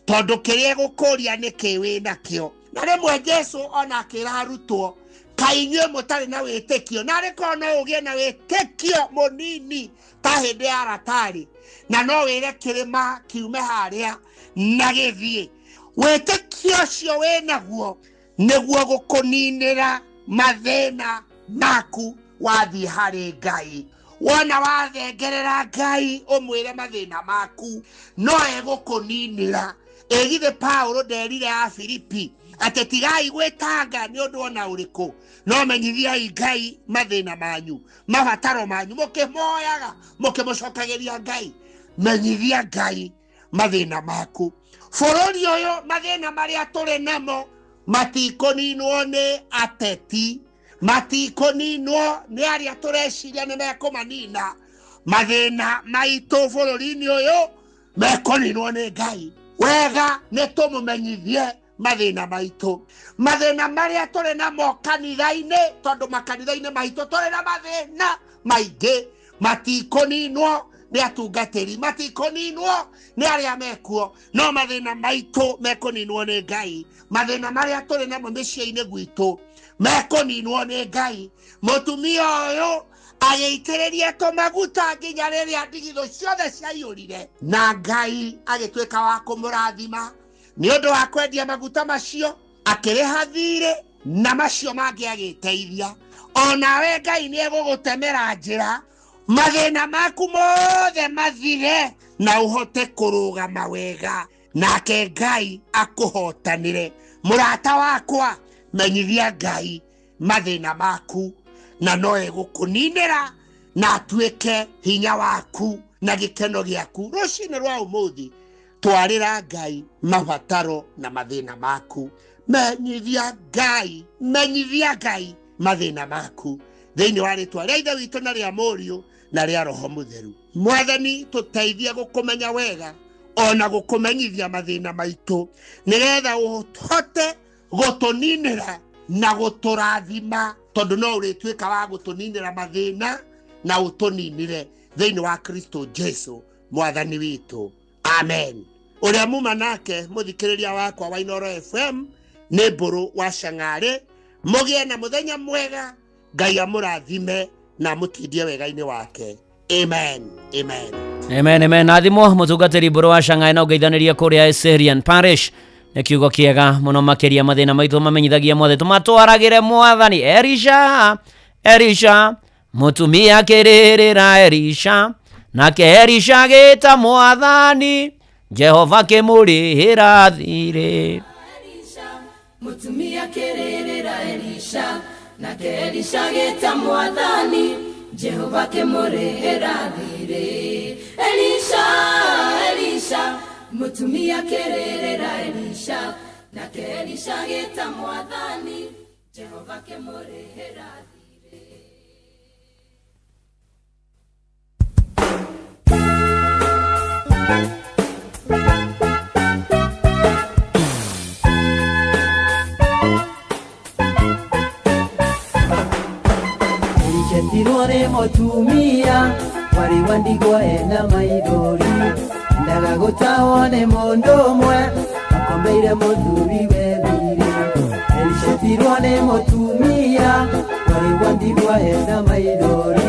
tondũ kĩrĩa gũkũria nĩ kĩwĩ nakĩo. Na rĩmwe Jesũ ona akĩra arutwo, kaĩ inyuĩ mũtarĩ na wĩtĩkio, na arĩkorwo no ũgĩe na wĩtĩkio mũnini ta hĩndĩ ya Latari, na no wĩre kĩrĩma kiume harĩa na gĩthiĩ. Wĩtĩkio ũcio wĩnaguo nĩguo gũkũninĩra mathĩna maku wathiĩ harĩ Ngai. Wona wathengerera Ngai ũmwĩre mathĩna maku, no egũkũninĩra. Githĩ Paulo nderire a Filipi atĩ tigai gwĩtanga nĩ ũndũ ona ũrĩkũ, no menyithiai Ngai mathĩna manyu, mabataro manyu, mũkĩmoyaga mũkĩmũcokagĩria Ngai. Menyithia Ngai mathĩna maku. Bũrũri ũyũ mathĩna marĩa tũrĩ namo matikũninwo nĩ ateti, matikũninwo nĩ arĩa tũreciria nĩ mekũmanina. Mathĩna maitũ bũrũri-inĩ ũyũ mekũninwo nĩ Ngai. Wega nĩ tũmũmenyithie mathĩna maitũ. Mathĩna marĩa tũrĩ namo kanitha-inĩ, tondũ makanitha-inĩ maitũ tũrĩ na mathĩna maingĩ, matikũninwo nĩ atungatĩri, matikũninwo nĩ arĩa mekuo, no mathĩna maitũ mekũninwo nĩ Ngai. Mathĩna marĩa tũrĩ namo mĩciĩ-inĩ gwitũ mekũninwo nĩ Ngai. Mũtumia ũyũ agĩitĩrĩria tũmaguta nginya rĩrĩa ndigithũ ciothe ciaiyũrire, na Ngai agĩtuĩka wa kũmũrathima nĩ ũndũ wa kwendia maguta macio, akĩrĩha thirĩ na macio mangĩ agĩteithia. Onawe Ngai nĩ egũgũtemera njĩra, mathĩna maku mothe mathire na ũhote kũrũgama wega, nake Ngai akũhotanĩre. Mũrata wakwa, menyithia Ngai mathĩna maku, na no egũkũninĩra na atuĩke hinya waku na gĩkeno gĩaku. Rũciinĩ rwa ũmũthĩ twarĩra Ngai mabataro na mathĩna maku. Menyithia Ngai mathĩna maku thĩinĩ wa rĩtwa rĩa Ithe witũ na rĩa Mũriũ na rĩa Roho Mũtheru. Mwathani, tũteithie gũkũmenya wega, ona gũkũmenyithia mathĩna maitũ, nĩgetha ũhote gũtũninĩra na gũtũrathima, tondũ no ũrĩtuĩka wa gũtũninĩra mathĩna na ũtũninĩre thĩinĩ wa Kristo Jesũ Mwathani witũ. Amen. Ũrĩa muma nake mũthikĩrĩria wakwa wa Inooro FM nĩ Mbũrũ wa Shang'arĩ. Mũgĩe na mũthenya mwega, Ngai amũrathime na mũtindie wega-inĩ wake. Amen. Amen. Amen. Amen. Nathimo mũtungatĩri Mbũrũ wa Shang'arĩ na ũgeithanĩria kũrĩa Syrian Parish. Nĩ kiugo kĩega mũno makĩria mathĩna maitũ mamenyithagia mothe tũmatwaragĩre Mwathani. Elisha mũtumia akĩrĩrĩra Elisha, nake Elisha agĩĩta Mwathani, Jehova akĩmũrĩhĩra thirĩ. Mũtumia akĩrĩrĩra Elisha, nake Elisha agĩĩta Mwathani, Jehova akĩmũrĩhĩra thirĩ. Elisha mũtumia akĩrĩrĩra Elisha, nake Elisha agĩĩta Mwathani, Jehova akĩmũrĩhĩra thirĩ. Elisha nĩ mũtumia warĩ wa ndigwa ena maithori, ndaga gũtahwo nĩ mũndũ ũmwe akomeire mũthuri we thirĩ. Elisha nĩ mũtumia warĩ wa ndigwa ena maithori,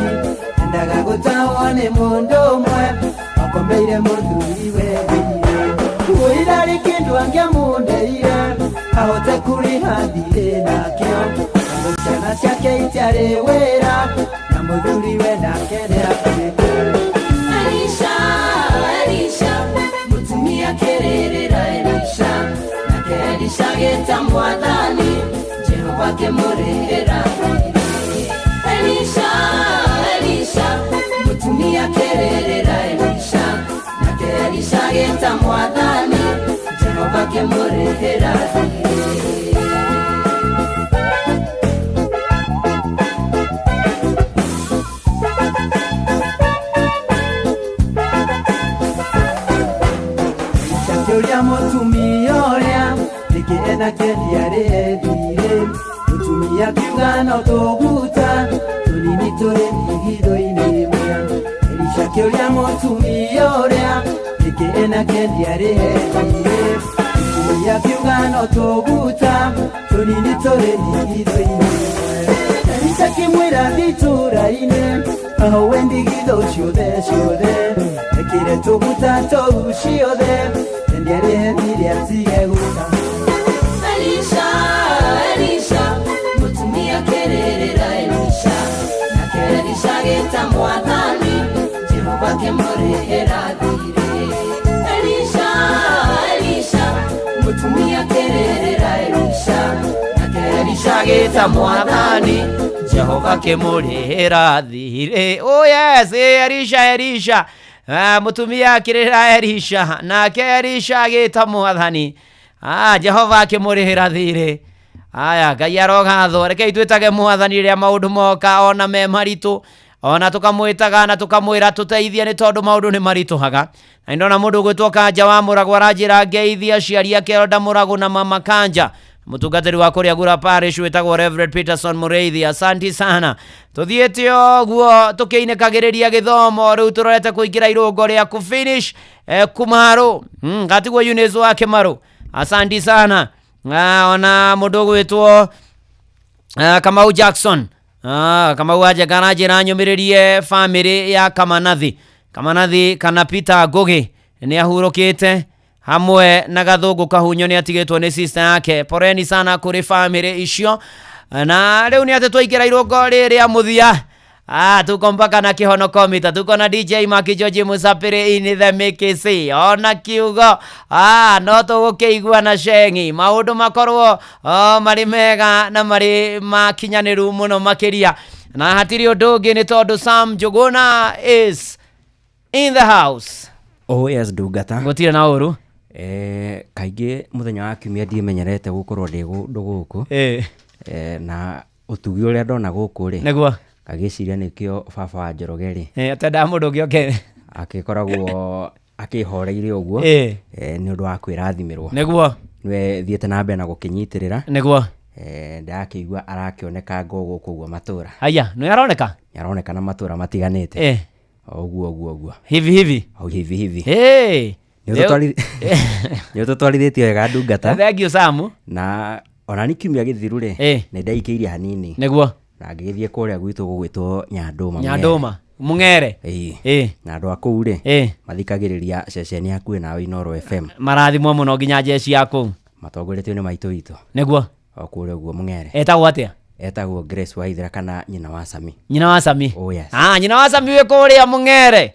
ndaga gũtahwo nĩ mũndũ ũmwe akomeire mũthuri we thirĩ. Kuoira rĩ kĩndũ angĩamũndeire ahote kũrĩha thirĩ nakĩo, tondũ ciana ciake itiarĩ wĩra na mũthuri we nake nĩakuĩte. Elisha mũtumia akĩrĩrĩra Elisha, nake Elisha agĩĩta Mwathani, Jehova akĩmũrĩhĩra thirĩ. Elisha mũtumia akĩrĩrĩra Elisha, nake Elisha agĩĩta Mwathani, Jehova akĩmũrĩhĩra thirĩ. Mũtumia ũrĩa rĩngĩ ena kĩendia rĩethire, mũtumia akiuga no tũguta tũnini tũrĩ mĩhitho-inĩ Kiuria mutumia uria ikiena kendia rehethire ya kiugano tuguta tunini tureni ithuini Elisa kimwira thituraine aho wendi githo ciothe ekire tuguta tou ciothe kendia rehethire atige guta Elisha mutumia kererera Elisha na Elisha geta mwathani Jehova kemurehera thire Elisha mutumia kererera Elisha na Elisha geta mwathani Jehova kemurehera thire. Oh yes, Elisha mutumia kererera Elisha na Elisha geta mwathani Jehova akimurihira thire. Aya Ngai arogatho reke itwetage mwathani ria maundu moka ona me maritu ona tukamwitaga na tukamwira tuteithie ni tondu maundu ni marituhaga na ndona mundu gwitwo Kanja wa Murago arajira ngeithia aciari ake Elda Murago na mama Kanja mutungatiri wa kuria gura parish witagwo Reverend Peterson Mureithi. Asanti sana tuthiete oguo tukiinekagiriria githomo riu turorete kuingira irungo ria ku finish Kumaru gatigwo Eunice wa Kimaru. Asanti sana ona mundu gwitwo Kamau Jackson Kamau aje garajira nyumiririe family ya Kamanathi kana Peter Gogi ni ahurukite hamwe na Gathungu Kahunyo ni atigitwo ni sister yake. Poreni sana kuri family icio na riu ni ate twaingira irungo riria muthia tuko mpaka na Kihono Komita, tuko na DJ Maki George Musapiri in the Mikisi ona kiugo no tugukiigua na shengi maundu makorwo mari mega na mari makinyaniru muno makiria na hatiri undu ungi ni tondu Sam Njuguna is in the house. Oh yes Ndungata gutire na uru kaingi muthenya wa kiumia ndimenyerete gukorwo ndi gundu guku na utugi uria ndona guku ri niguo agiciria nikio baba wa Njoroge ri atenda mundu ngioke akikoragwo akihoreire uguo ni undu wa kwirathimirwo niguo niwe thiete na mbere na gukinyitirira niguo ndakigua arakioneka ngogo kuguo matura aya no yaroneka na matura matiganite uguo hivi Nyo tutwarithetio wega Ndungata. Thank you Samu. Na ona ni kiumia githiru ri ni ndaikiria hanini niguo na ngigithie kuria gwitu gugwitwo Nyanduma Mung'ere na andu akuu ri mathikagiriria ceceni yaku na Inoro FM marathimwo muno nginya jeshi yaku matongoretio ni maitu itu niguo okuria guo Mung'ere etagwo atia etagwo Grace Waithira kana nyina wa Sami oh yes nyina wa Sami wi kuria Mung'ere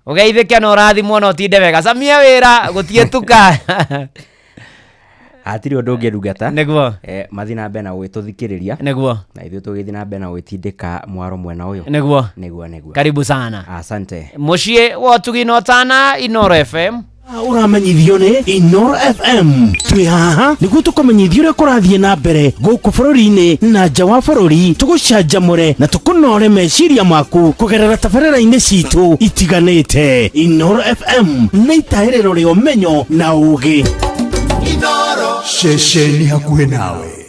ugeithike na urathimwo no tinde wega Samia wira gutietuka atiri undu ungi Ndungata niguo mathina mbere na gwituthikiriria niguo na ithuĩ tugithi na mbere na gwitindika mwaro mwena uyu niguo karibu sana asante mucie wotugi no tana Inoro FM uramenyithio ni Inoro FM twi haha niguo tukomenyithio uria kurathie na mbere guku bururi-ini na nja wa bururi tugucanjamure na tukunore meciria maku kugerera tabarĩra-inĩ citu itiganite. Inoro FM nĩ itahĩrĩro rĩa ũmenyo na ũũgĩ. Inoro ceceni hakuhĩ nawe.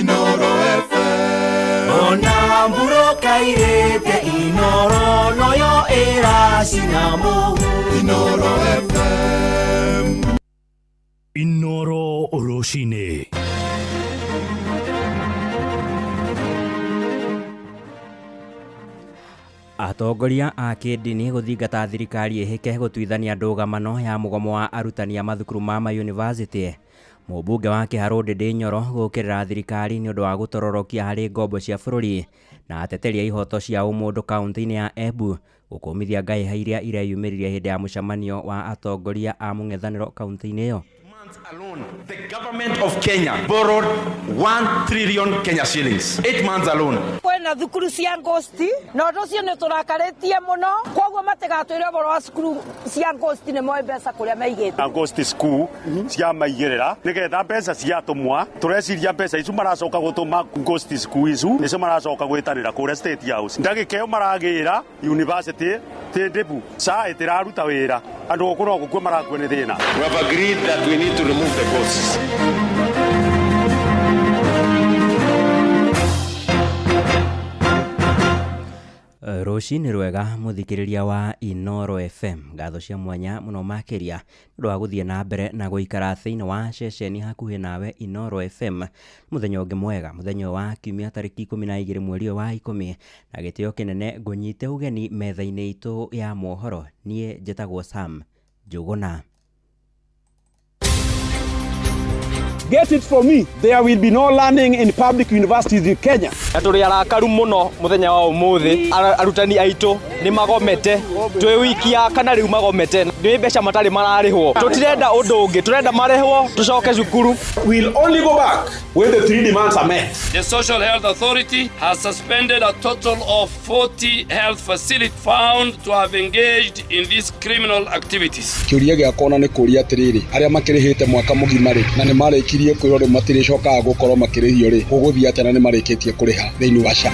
Inoro FM ona mburo kairĩte Inoro noyo ĩracina mũhu. Inoro FM Inoro rũcinĩ. Atongoria a kĩndini gũthingata thirikari ĩhĩke gũtuithania ndũgamano ya mũgomo wa arutani a mathukuru ma mayunivasĩtĩ. Mũmbunge wa Kĩharũ Ndĩndĩ Nyoro gũkĩrĩra thirikari nĩ ũndũ wa gũtororokia harĩ ngombo cia bũrũri na ateteri a ihoto cia ũmũndũ kaunti-inĩ ya Embu gũkũmithia ngahĩha iria ireyumĩririe hĩndĩ ya mũcemanio wa atongoria a mũng'ethanĩro kaunti-inĩ ĩyo. Alone, the government of Kenya borrowed 1 trillion Kenya shillings. 8 months alone. Kwena thukuru cia Ghost na undu ucio ni turakaritie muno koguo matigatwire boro wa cukuru cia Ghost ni moe mbeca kuria maigite Ghost school cia maigirira nigetha mbeca ciatumwa tureciria mbeca icu maracoka gutuma Ghost school icu nicio maracoka gwitanira kuria State House ndagikeo maragira university tindibu sa itiraruta wira andu okuro gukwe marakwe ni thina. We have agreed that we need to remove the costs. Rucini rwega muthikiriria wa Inoro FM ngatho cia mwanya muno makiria ndu wa guthie na mbere na guikara thiini wa ceceni hakuhi nawe Inoro FM muthenya ungi mwega muthenya wa kiumia tariki 12 mweri wa 10 na gitio kinene ngunyite ugeni metha-ini itu ya mohoro nie njitagwo Sam Njuguna. Get it from me. There will be no learning in public universities in Kenya. Turi arakaru muno muthenya wa umuthi arutani aitu ni magomete twi wikia kana riu magomete ni mbeca matari mararihwo tutirenda undu ungi turenda marihwo tucoke cukuru. We'll only go back when the 3 demands are met. The Social Health Authority has suspended a total of 40 health facilities found to have engaged in these criminal activities. Kiuria giakona ni kuria atiriri aria makirihite mwaka mugimari na ni marikirie kwirore matiricokaga gukorwo makirihio ri uguthia atana ni marikitie kuriha thiini wa SHA.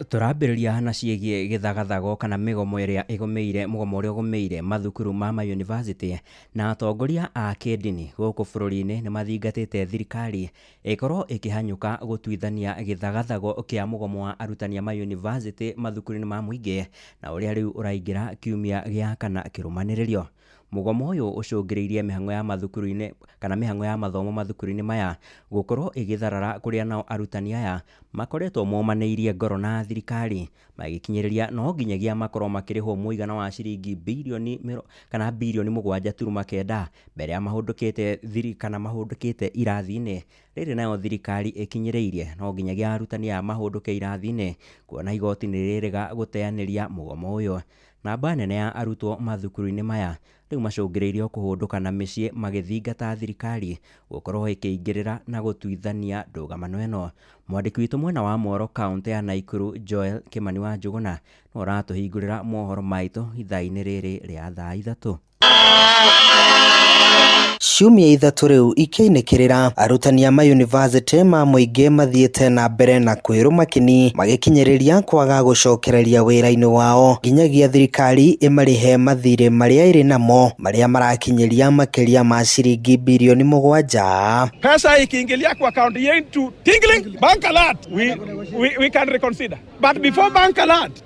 Turambiriria na ciegie githagathago kana migomo iria igomeire mugomo uria ugomeire mathukuru ma university na atongoria a kidini guku bururi-ini ni mathingatite thirikari ikorwo ikihanyuka gutwithania githagathago kia mugomo wa arutani ma university mathukuru-ini ma muingi na uria riu uraingira kiumia gia kana kirumaniririo. Mugomo uyu ucungiriirie mihango ya mathukuru-ini kana mihango ya mathomo mathukuru-ini maya gukorwo igitharara kuria nao arutani aya makoretwo momaneirie ngoro na thirikari magikinyiriria no nginyagia makorwo makirihwo muigana wa ciringi bilioni 7.9 mbere ya mahundukite mahundukite irathi-ini riri nayo thirikari ikinyiriirie no nginyagia arutani aya mahunduke irathi-ini kuona igoti ni ririga guteaniria mugomo uyu. Namba nene ya arutwo mathukuru-ini maya riu macungiriirio kuhunduka na micii magithingata thirikari gukorwo ikiingirira na gutwithania ndugamano ino. Mwandiki witu mwena wa Moro kaunti ya Naikuru Joel Kimani wa Njuguna no uratuhingurira mohoro maitu ithaa-ini riri ria thaa 3. Ciumia ithatu riu ikeinikirira arutani ma university ma muingi mathiete na mbere na kwiruma kini magikinyiriria kwaga gucokereria wira-ini wao nginyagia thirikari imarihe mathire maria iri namo maria marakinyiria makiria ma ciringi bilioni 7. Pesa ikiingilia kwa account yetu tingling bank alert we can reconsider, but before bank alert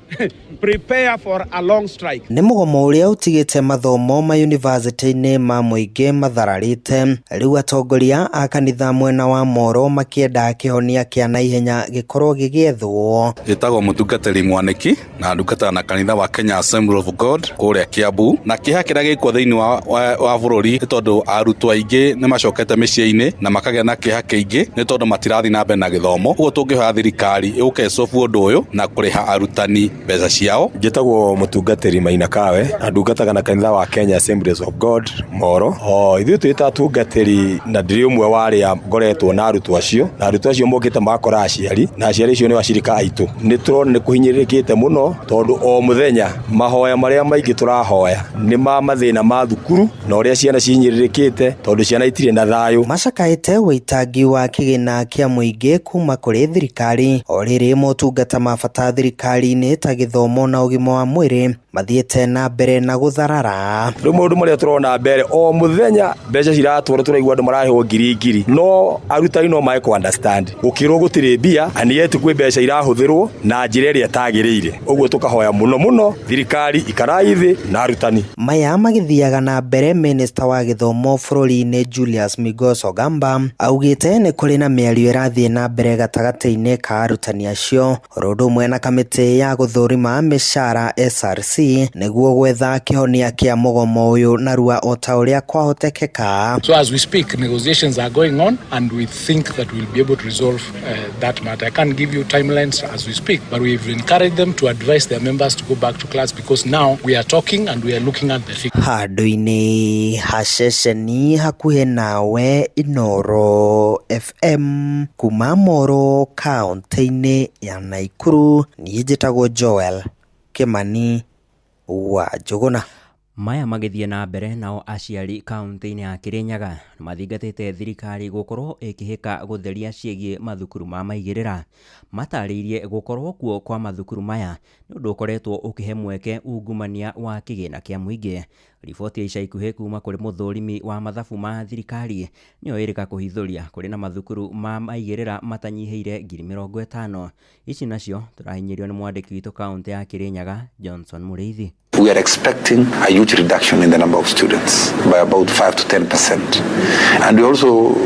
prepare for a long strike. Ni mugomo uria utigite mathomo ma university-ini ma muingi mathararite riu atongoria a kanitha mwena wa Moro makienda kihonia kia naihenya gikorwo gigiethwo. Itagwo mutungatiri Mwaniki na ndungata na kanitha wa Kenya Assembly of God kuria Kiambu na kiha kiria gikwo thiini wa bururi tondu arutwo aingi ni macokete micii-ini na makagea na kiha kiingi ni tondu matirathi na mbere na githomo. Uguo tungihoya thirikari iuke cofu undu uyu na kuriha arutani mbeca ciao. Njitagwo mutungatiri Maina Kawe ndungataga na kanitha wa Kenya Assemblies of God Moro. Ithuĩ twĩ atungatĩri na ndĩrĩ ũmwe warĩa ngoretwo na arutwo acio na arutwo acio mokĩte makora aciari na aciari acio nĩ acirika aitũ. Nĩ tũrona nĩ kũhinyĩrĩrĩkĩte mũno tondũ o mũthenya mahoya marĩa maingĩ tũrahoya nĩ ma mathĩna ma thukuru na ũrĩa ciana cihinyĩrĩrĩkĩte tondũ ciana itirĩ na thayũ. Macakaĩte wĩitangi wa kĩgĩna kĩa mũingĩ kuma kũrĩ thirikari o rĩrĩ motungata ma bata thirikari-inĩ ta gĩthomo na ũgima wa mwĩrĩ mathiete na mbere na gutharara. Rĩu maũndũ marĩa tũrona mbere o mũthenya mbeca ciratwara tũraigua andũ maraheo ngiri no arutani no mae ku understand gukirwo gutire mbia ani yetu kwĩ mbeca irahũthĩrwo na njĩra ĩrĩa ĩtagĩrĩire. Ũguo tũkahoya mũno thirikari ikaraithi na arutani. Maya magithiaga na mbere Minister wa gĩthomo bũrũri-inĩ Julius Migos Ogamba augĩte nĩ kũrĩ na mĩario ĩrathiĩ na mbere gatagatĩ-inĩ ka arutani acio ũndũ ũmwe na kamĩtĩ ya gũthũrima mĩcara SRC nĩguo gwetha kĩhonia kĩa mugomo ũyũ narua o ta ũrĩa kwahotekeka. So as we speak, negotiations are going on and we think that we'll be able to resolve that matter. I can't give you timelines as we speak, but we've encouraged them to advise their members to go back to class because now we are talking and we are looking at the figure. Handũ-inĩ haceceni hakuhĩ nawe Inoro FM kuma Moro kaunti-inĩ ya Naikuru. Niĩ njĩtagwo Joel Kimani wa Njuguna. Maya magithie na mbere nao aciari kaunti-inĩ ya Kirinyaga mathingatĩte thirikari gukorwo ikihika gutheria ciegie mathukuru ma maigirira. Matarĩirie gukorwo kuo kwa mathukuru maya nĩ ũndũ ũkoretwo ũkihe mweke ungumania wa kĩgĩna kĩa mũingĩ. Riboti ya ica ikuhĩ kuma kũrĩ mũthũrimi wa mathabu ma thirikari nĩyo ĩrĩka kũhithũria kũrĩ na mathukuru ma maigĩrĩra matanyihĩire 50,000. Ici nacio tũrahinyĩrio nĩ mwandĩki witũ kaunti ya Kirinyaga Johnson Mũrĩithi. We are expecting a huge reduction in the number of students by about 5 to 10%. And we are also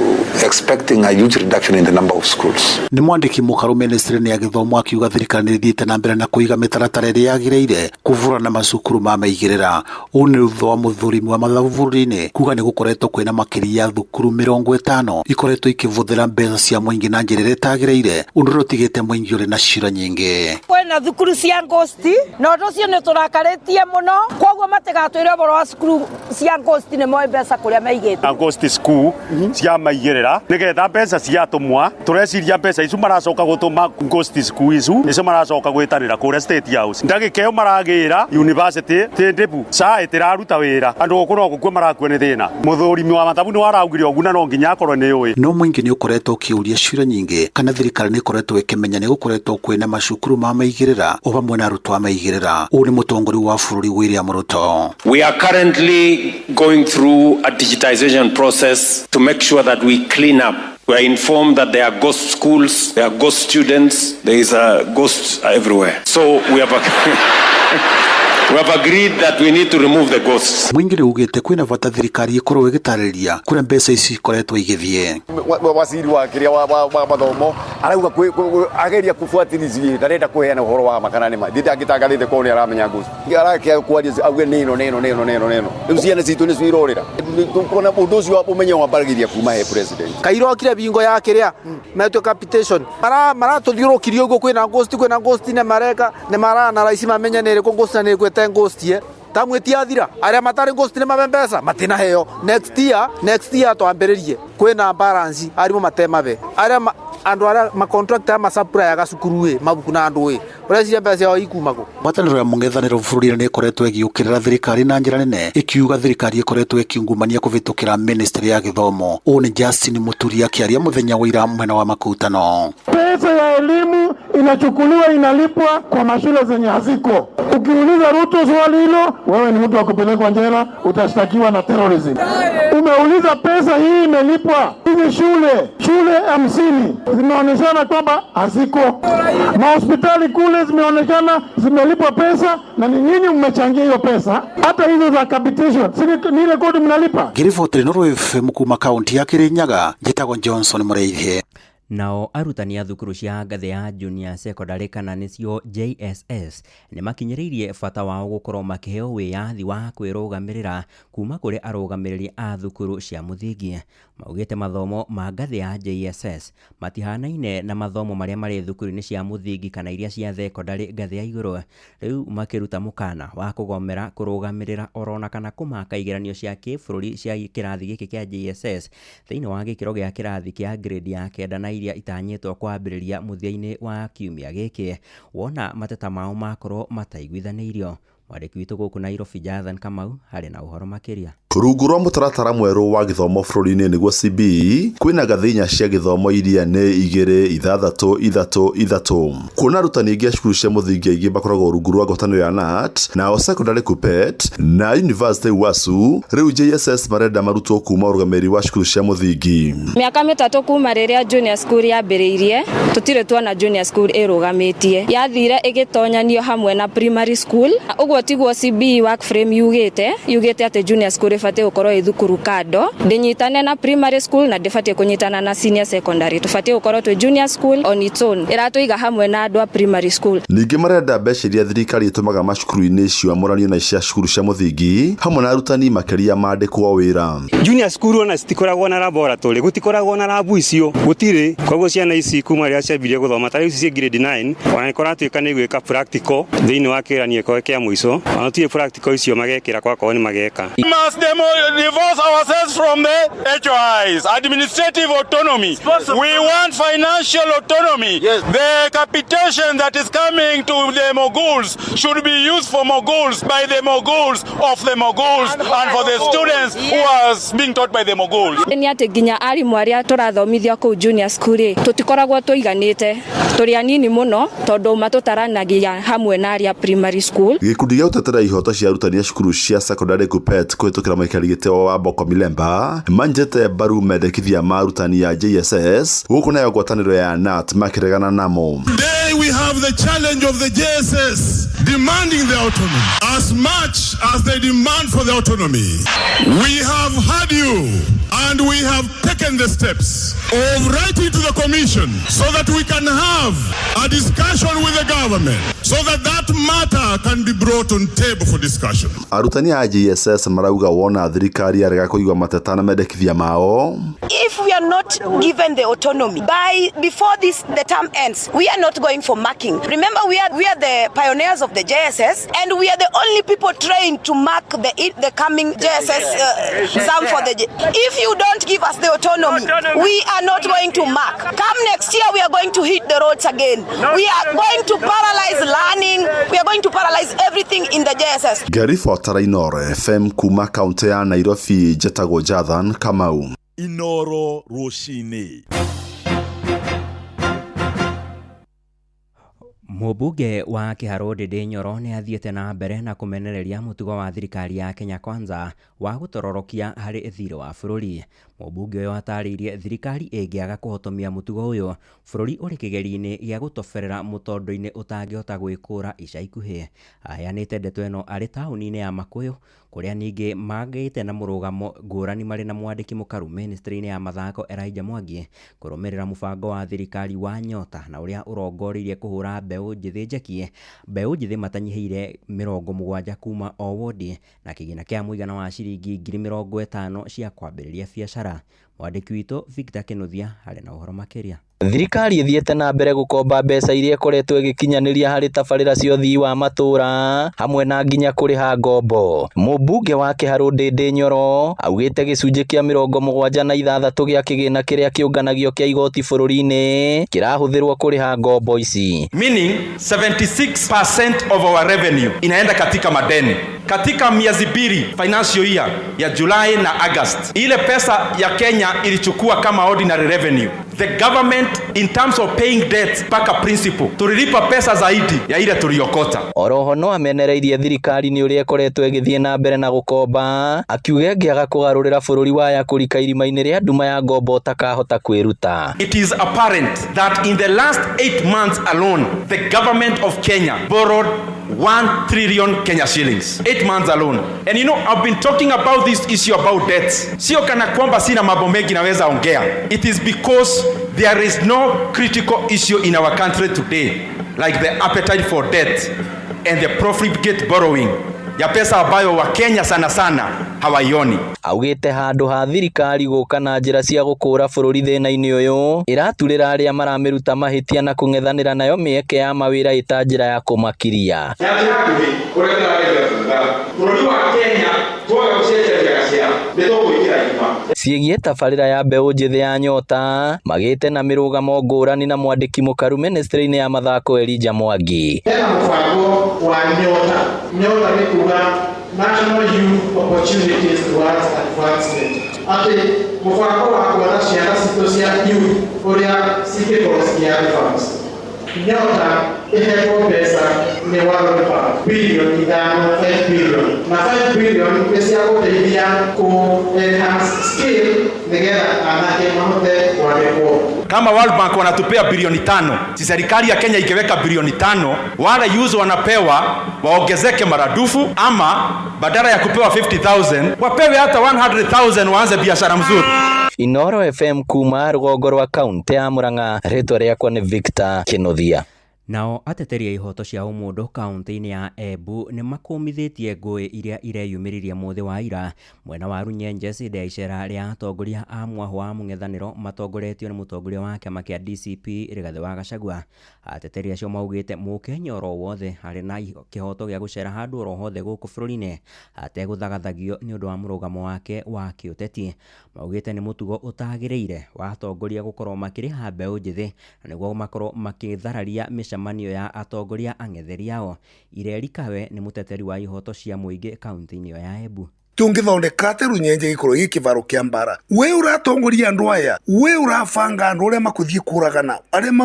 expecting a huge reduction in the number of schools. Ni mwandiki mũkaru ministry ya gĩthomo akiuga thirikari nĩ ĩthiĩte na mbere na kũiga mĩtaratara ĩrĩa yagĩrĩire kũvura na macukuru ma maigĩrĩra. Ũũ nĩ thutha wa mũthũrimi wa mathabu bũrũri-inĩ kuga nĩ gũkoretwo kwĩna makĩria ya thukuru 50 ikoretwo ikĩvũthĩra mbeca cia mũingĩ na njĩra ĩrĩa ĩtagĩrĩire, ũndũ ũrĩa ũtigĩte mũingĩ ũrĩ na cira nyingĩ. Kwĩna thukuru cia ngosti na ũndũ ũcio nĩ tũrakarĩtie muno, koguo matigatwĩre ũhoro wa cukuru cia ngosti nĩ moe mbeca kũrĩa maigĩte. Ngosti school cia maigĩrĩra nĩgetha mbeca ciatũmwa tũreciria mbeca icu maracoka gũtũma ngosti school icu nĩcio maracoka gwĩtanĩra kũrĩa State House. Ndagĩka ĩyo maragĩra university tĩndĩbu saa ĩtĩraruta wĩra, andũ gũkũ no gũkua marakua nĩ thĩna. Mũthũrimi wa mathabu nĩ waraugire ũguo na no nginya akorwo nĩ ũĩ. No mũingĩ nĩ ũkoretwo ũkĩũria ciũria nyingĩ kana thirikari nĩ ĩkoretwo ĩkĩmenya nĩ gũkoretwo kwĩna macukuru ma maigĩrĩra o hamwe na arutwo a maigĩrĩra. Ũũ nĩ mũtongoria wa bũrũri William Ruto. We are currently going through a digitization process to make sure that we clean up. We are informed that there are ghost schools, there are ghost students, there is a ghost everywhere. So we have agreed that we need to remove the ghosts. Mwingi nĩ ugĩte kwĩna bata thirikari ĩkorwo ĩgĩtarĩria kũrĩa mbeca ici ikoretwo igĩthiĩ. Waziri wa kĩrĩa wa mathomo arauga ageria kufuatilizie ndarenda kũheana ũhoro wa makanani ma ndĩ angĩtangathĩte ko nĩ aramenya ngucu arake kwaria auge neno rĩu ciana citũ nĩ cirorĩra tukona ũndũ ũcio ũmenye wambaragiria kuma he president kairokire bingo ya kĩrĩa metwe capitation maratũthiũrũkirio ũguo kwĩna ghost nĩ mareka nĩ marana raici mamenye nĩ ĩrĩkũ ghost na nĩ ĩkwĩte ghost tamwetia thira aria matari ghost nĩ mabembesa matina heo next year twambĩrĩrie kwĩna balance arimo matemabe aria andu aria ma contractor ma supply ya gacukuru mabuku na andu ureciria mbeca yao ikumako. Ngwatanĩro ya mũng'ethanĩro bũrũri-inĩ nĩ ĩkoretwo ĩgĩũkĩrĩra thirikari na njĩra nene ĩkiuga thirikari ĩkoretwo ĩkiungumania kũvĩtũkĩra ministry ya gĩthomo. Ũũ nĩ Justin Mũturi akĩaria mũthenya wa ira mwena wa makutano. Pesa ya elimu inachukuliwa inalipwa kwa mashule zenye haziko. Ukiuliza Ruto swali hilo, wewe ni mtu wa kupelekwa jela, utashtakiwa na terrorism. Umeuliza pesa hii imelipwa, hizi shule 50 zimeonekana kwamba haziko. Mahospitali kule zimeonekana zimelipwa pesa na ni nyinyi mmechangia hiyo pesa. Hata hizo za capitation, ni ile kodi mnalipa. Giriboti Noro FM kuma kaunti ya Kirinyaga, njĩtagwo Johnson Mũrĩithi. Nao arutani a thukuru cia ngathĩ ya junior secondary kana nĩcio JSS nĩ makinyĩrĩirie bata wao gũkorwo makĩheo wĩyathi wa kwĩrũgamĩrĩra kuma kũrĩ arũgamĩrĩri a thukuru cia mũthingi. Maugĩte mathomo ma ngathĩ ya JSS matihanaine na mathomo marĩa marĩ thukuru-inĩ cia mũthingi kana iria cia thekondarĩ ngathĩ ya igũrũ. Rĩu makĩruta mũkana wa kũgomera kũrũgamĩrĩra orona kana kũmaka igeranio cia kĩbũrũri cia kĩrathi gĩkĩ kĩa JSS thĩinĩ wa gĩkĩro gĩa kĩrathi kĩa grade ya 9 na iria itanyĩtwo kwambĩrĩria mũthia-inĩ wa kiumia gĩkĩ, wona mateta mao makorwo mataiguithanĩirio. Mwandĩki witũ gũkũ Nairobi Jathan Kamau harĩ na ũhoro makĩria. Rungu rwa mũtaratara mwerũ wa gĩthomo bũrũri-inĩ nĩguo CBE kwĩna ngathĩ inya cia gĩthomo iria nĩ 2, 6, 3, 3. Kuona arutani aingĩ a cukuru cia mũthingi aingĩ makoragwo rungu rwa ngwatanĩro ya KNUT nao secondary KUPPET na university WASU, rĩu JSS marenda marutwo kuma ũrũgamĩrĩri wa cukuru cia mũthingi. Mĩaka 3 kuma rĩrĩa junior school yambĩrĩirie tũtirĩ tuona junior school ĩrũgamĩtie, yathire ĩgĩtonyanio hamwe na primary school. Ũguo tiguo CBE work frame yugĩte atĩ junior school ifate gũkorwo ithukuru kado, ndĩnyitane na primary school na ndĩbatie kũnyitana na senior secondary, tũbatie gũkorwo twĩ junior school on its own, ĩratũiga hamwe na andũ a primary school. Ningĩ marenda mbeca iria thirikari ĩtũmaga macukuru-inĩ ciamũranio na cia cukuru cia mũthingi hamwe na arutani makĩria mandĩkwo wĩra. Junior school ona citikoragwo na laboratory, gũtikoragwo na lab icio, gũtirĩ. Koguo ciana ici kuma rĩrĩa ciambirie gũthoma tarĩ ici cia grade 9 ona ĩkoratuĩka nĩ gwĩka practical thĩinĩ wa kĩgeranio kĩa mũico, ona tũtirĩ practical icio magekĩra kwao nĩ mageka. Divorce ourselves from the HOIs, administrative autonomy. We want financial autonomy. Yes. The capitation that is coming to the moguls should be used for moguls by the moguls of the moguls and for the students who are being taught by the moguls. Ni ati ginya arimũ arĩa tũrathomithia kũu junior school tũtikoragwo tũiganĩte. turi anini muno tondu matutaranagia hamwe na aria primary school. Gikundi gĩa ũtetera ihoto cia arutani a cukuru cia secondary KUPPET kũhĩtũkĩra Michael Gĩteo wa Boko Milemba manjete mbaru mendekithia ma arutani ya JSS gũkũ nayo ngwatanĩro ya NAT makĩregana namo. Today we have the challenge of the JSS demanding the autonomy. As much as they demand for the autonomy, we have heard you and we have taken the steps of writing to the commission so that we can have a discussion with the government so that that matter can be brought on table for discussion. Arutani ya JSS marauga wona thirikari yarega kũigua mateta na mendekithia mao. If we are not given the autonomy before the term ends, we are not going for marking. Remember, we are the pioneers of the JSS, and we are the only people trained to mark the coming JSS exam for the. If you don't give us the autonomy, we are not going to mark. Come next year, we are going to hit the roads again. We are going to paralyze learning. We are going to paralyze everything in the JSS. Gary Fotara Inoro FM kuma kaunti ya Nairobi, Jetago Jathan Kamau. Inoro Roshine. Mũmbunge wa Kĩharũ Ndĩndĩ Nyoro nĩ athiĩte na mbere na kũmenereria mũtugo wa thirikari ya Kenya Kwanza wa gũtororokia harĩ thirĩ wa bũrũri. Mũmbunge ũyũ atarĩirie thirikari ĩngĩaga kũhotomia mũtugo ũyũ, bũrũri ũrĩ kĩgeri-inĩ gĩa gũtoberera mũtondo-inĩ ũtangĩhota gwĩkũra ica ikuhĩ. Aheanĩte ndeto ĩno arĩ taũni-inĩ ya Makũyũ, kũrĩa ningĩ magĩte na mũrũgamo ngũrani marĩ na mwandĩki mũkaru ministry-inĩ ya mathako Elijah Mwangi kũrũmĩrĩra mũbango wa thirikari wa Nyota na ũrĩa ũrongoririe kũhũra mbeũ njĩthĩ njeki. Mbeũ njĩthĩ matanyihĩire 70 kuma o wodi na kĩgĩna kĩa mũigana wa ciringi 50,000 cia kwambĩrĩria biacara. Mwandĩki witũ Victor Kĩnuthia harĩ na ũhoro makĩria. Thirikari ithiĩte na mbere gũkomba mbeca iria ikoretwo igĩkinyanĩria harĩ tabarĩra cia ũthii wa matũũra hamwe na nginya kũrĩha ngombo. Mũmbunge wa Kĩharũ Ndĩndĩ Nyoro augĩte gĩcunjĩ kĩa 76 gĩa kĩgĩna kĩrĩa kĩũnganagio kĩa igoti bũrũri-inĩ kĩrahũthĩrwo kũrĩha ngombo ici. Meaning 76% of our revenue inaenda katika madeni. Katika miezi mbili financial year ya Julai na August, ile pesa ya Kenya ilichukua kama ordinary revenue. The government in terms of paying debt paka principal tulilipa pesa zaidi ya ile tuliokota. Oroho no amenereirie thirikari ni uria ikoretwo igithie na mbere na gukomba, akiuga ngiaga kugarurira bũrũri waya kũrika irima-inĩ rĩa nduma ya ngombo takahota kwĩruta. It is apparent that in the last 8 months alone the government of Kenya borrowed 1 trillion Kenya shillings. 8 months alone. And you know, I've been talking about this issue about debts. Sio kana kwamba sina mambo mengi naweza ongea. It is because there is no critical issue in our country today like the appetite for debt and the profligate borrowing ya pesa ambayo wa Kenya sana sana hawaioni. Augĩte handũ ha thirikari gũka na njĩra cia gũkũra bũrũri thĩna-inĩ ũyũ, ĩraturĩra arĩa maramĩruta mahĩtia na kũng'ethanĩra nayo mĩeke ya mawĩra ĩta njĩra ya kũmakiria. Ciĩgiĩ tabarĩra ya mbeũ njĩthĩ ya Nyota magĩte na mĩrũgamo ngũrani na mwandĩki mũkaru ministry-inĩ ya mathako Elijah Mwangi. Hena mũbango wa Nyota. Nyota nĩ kuga National Youth Opportunities Towards Advancement. Atĩ mũbango wa kuona ciana citũ cia youth ũrĩa cingĩkorwo cikĩ-advance. Nyota ĩhetwo mbeca nĩ World Bank bilioni 5 billion. Na 5 billion nĩ cia gũteithia ku-enhance skill nĩgetha anake mahote kwandĩkwo. Kama World Bank wanatupea bilioni 5, si serikali ya Kenya ikiweka bilioni 5, wale youth wanapewa waongezeke maradufu, ama badala ya kupewa 50,000 wapewe hata 100,000 waanze biashara mzuri. Inoro FM kuma rũgongo rwa kaunti ya Murang'a, rĩtwa rĩakwa nĩ Victor Kĩnuthia. Nao ateteria ihoto cia ũmũndũ kaunti-inĩ ya Embu nĩ makũmithĩtie ngũĩ iria ireyumĩririe mũthĩ wa ira mwena wa Runyenjes hĩndĩ icera rĩa atongoria a mwahũ wa mũng'ethanĩro matongoretio nĩ mũtongoria wa kĩama kĩa DCP Rigathĩ wa Gachagua. Ateteri acio maugĩte mũkenya oro wothe arĩ na kĩhoto gĩa gũcera handũ oro hothe gũkũ bũrũri-inĩ ategũthagathagio nĩ ũndũ wa mũrũgamo wake wa kĩũteti. Maugĩte nĩ mũtugo ũtagĩrĩire wa atongoria gũkorwo makĩrĩha mbeũ njĩthĩ na nĩguo makorwo makĩthararia mĩcemanio ya atongoria ang'etheri ao. Ireri Kawe nĩ mũteteri wa ihoto cia mũingĩ kaunti-inĩ ya Embu. tungithondeka ate Runyenje gikorwo gi kivaro kia mbara. We uratongoria andu aya, we urabanga andu uria makuthie kuragana,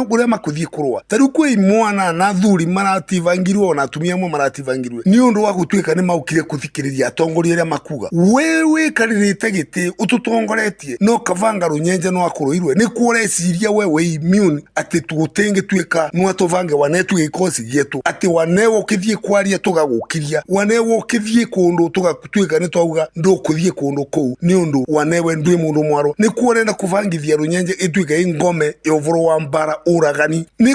uria makuthie kurwa. Tariu kwi mwana na thuri marativangirwo na atumia amwe marativangirwe ni undu wa gutuika ni maukire kuthikiriria atongoria aria makuga. We karirite giti ututongoretie no kavanga Runyenje no akuruirwe ni kureciria we immune ati tugutenge tuika no atuvange wane tugikosi gietu ati wane ukithie kwaria tugagukiria wane ukithie kundu tugatuika ni twauga ndukuthie kundu kou ni undu wanewe ndui mundu mwaro ni kurenda kuvangithia Runyenje ituika ingome yovoro wa mbara uragani ni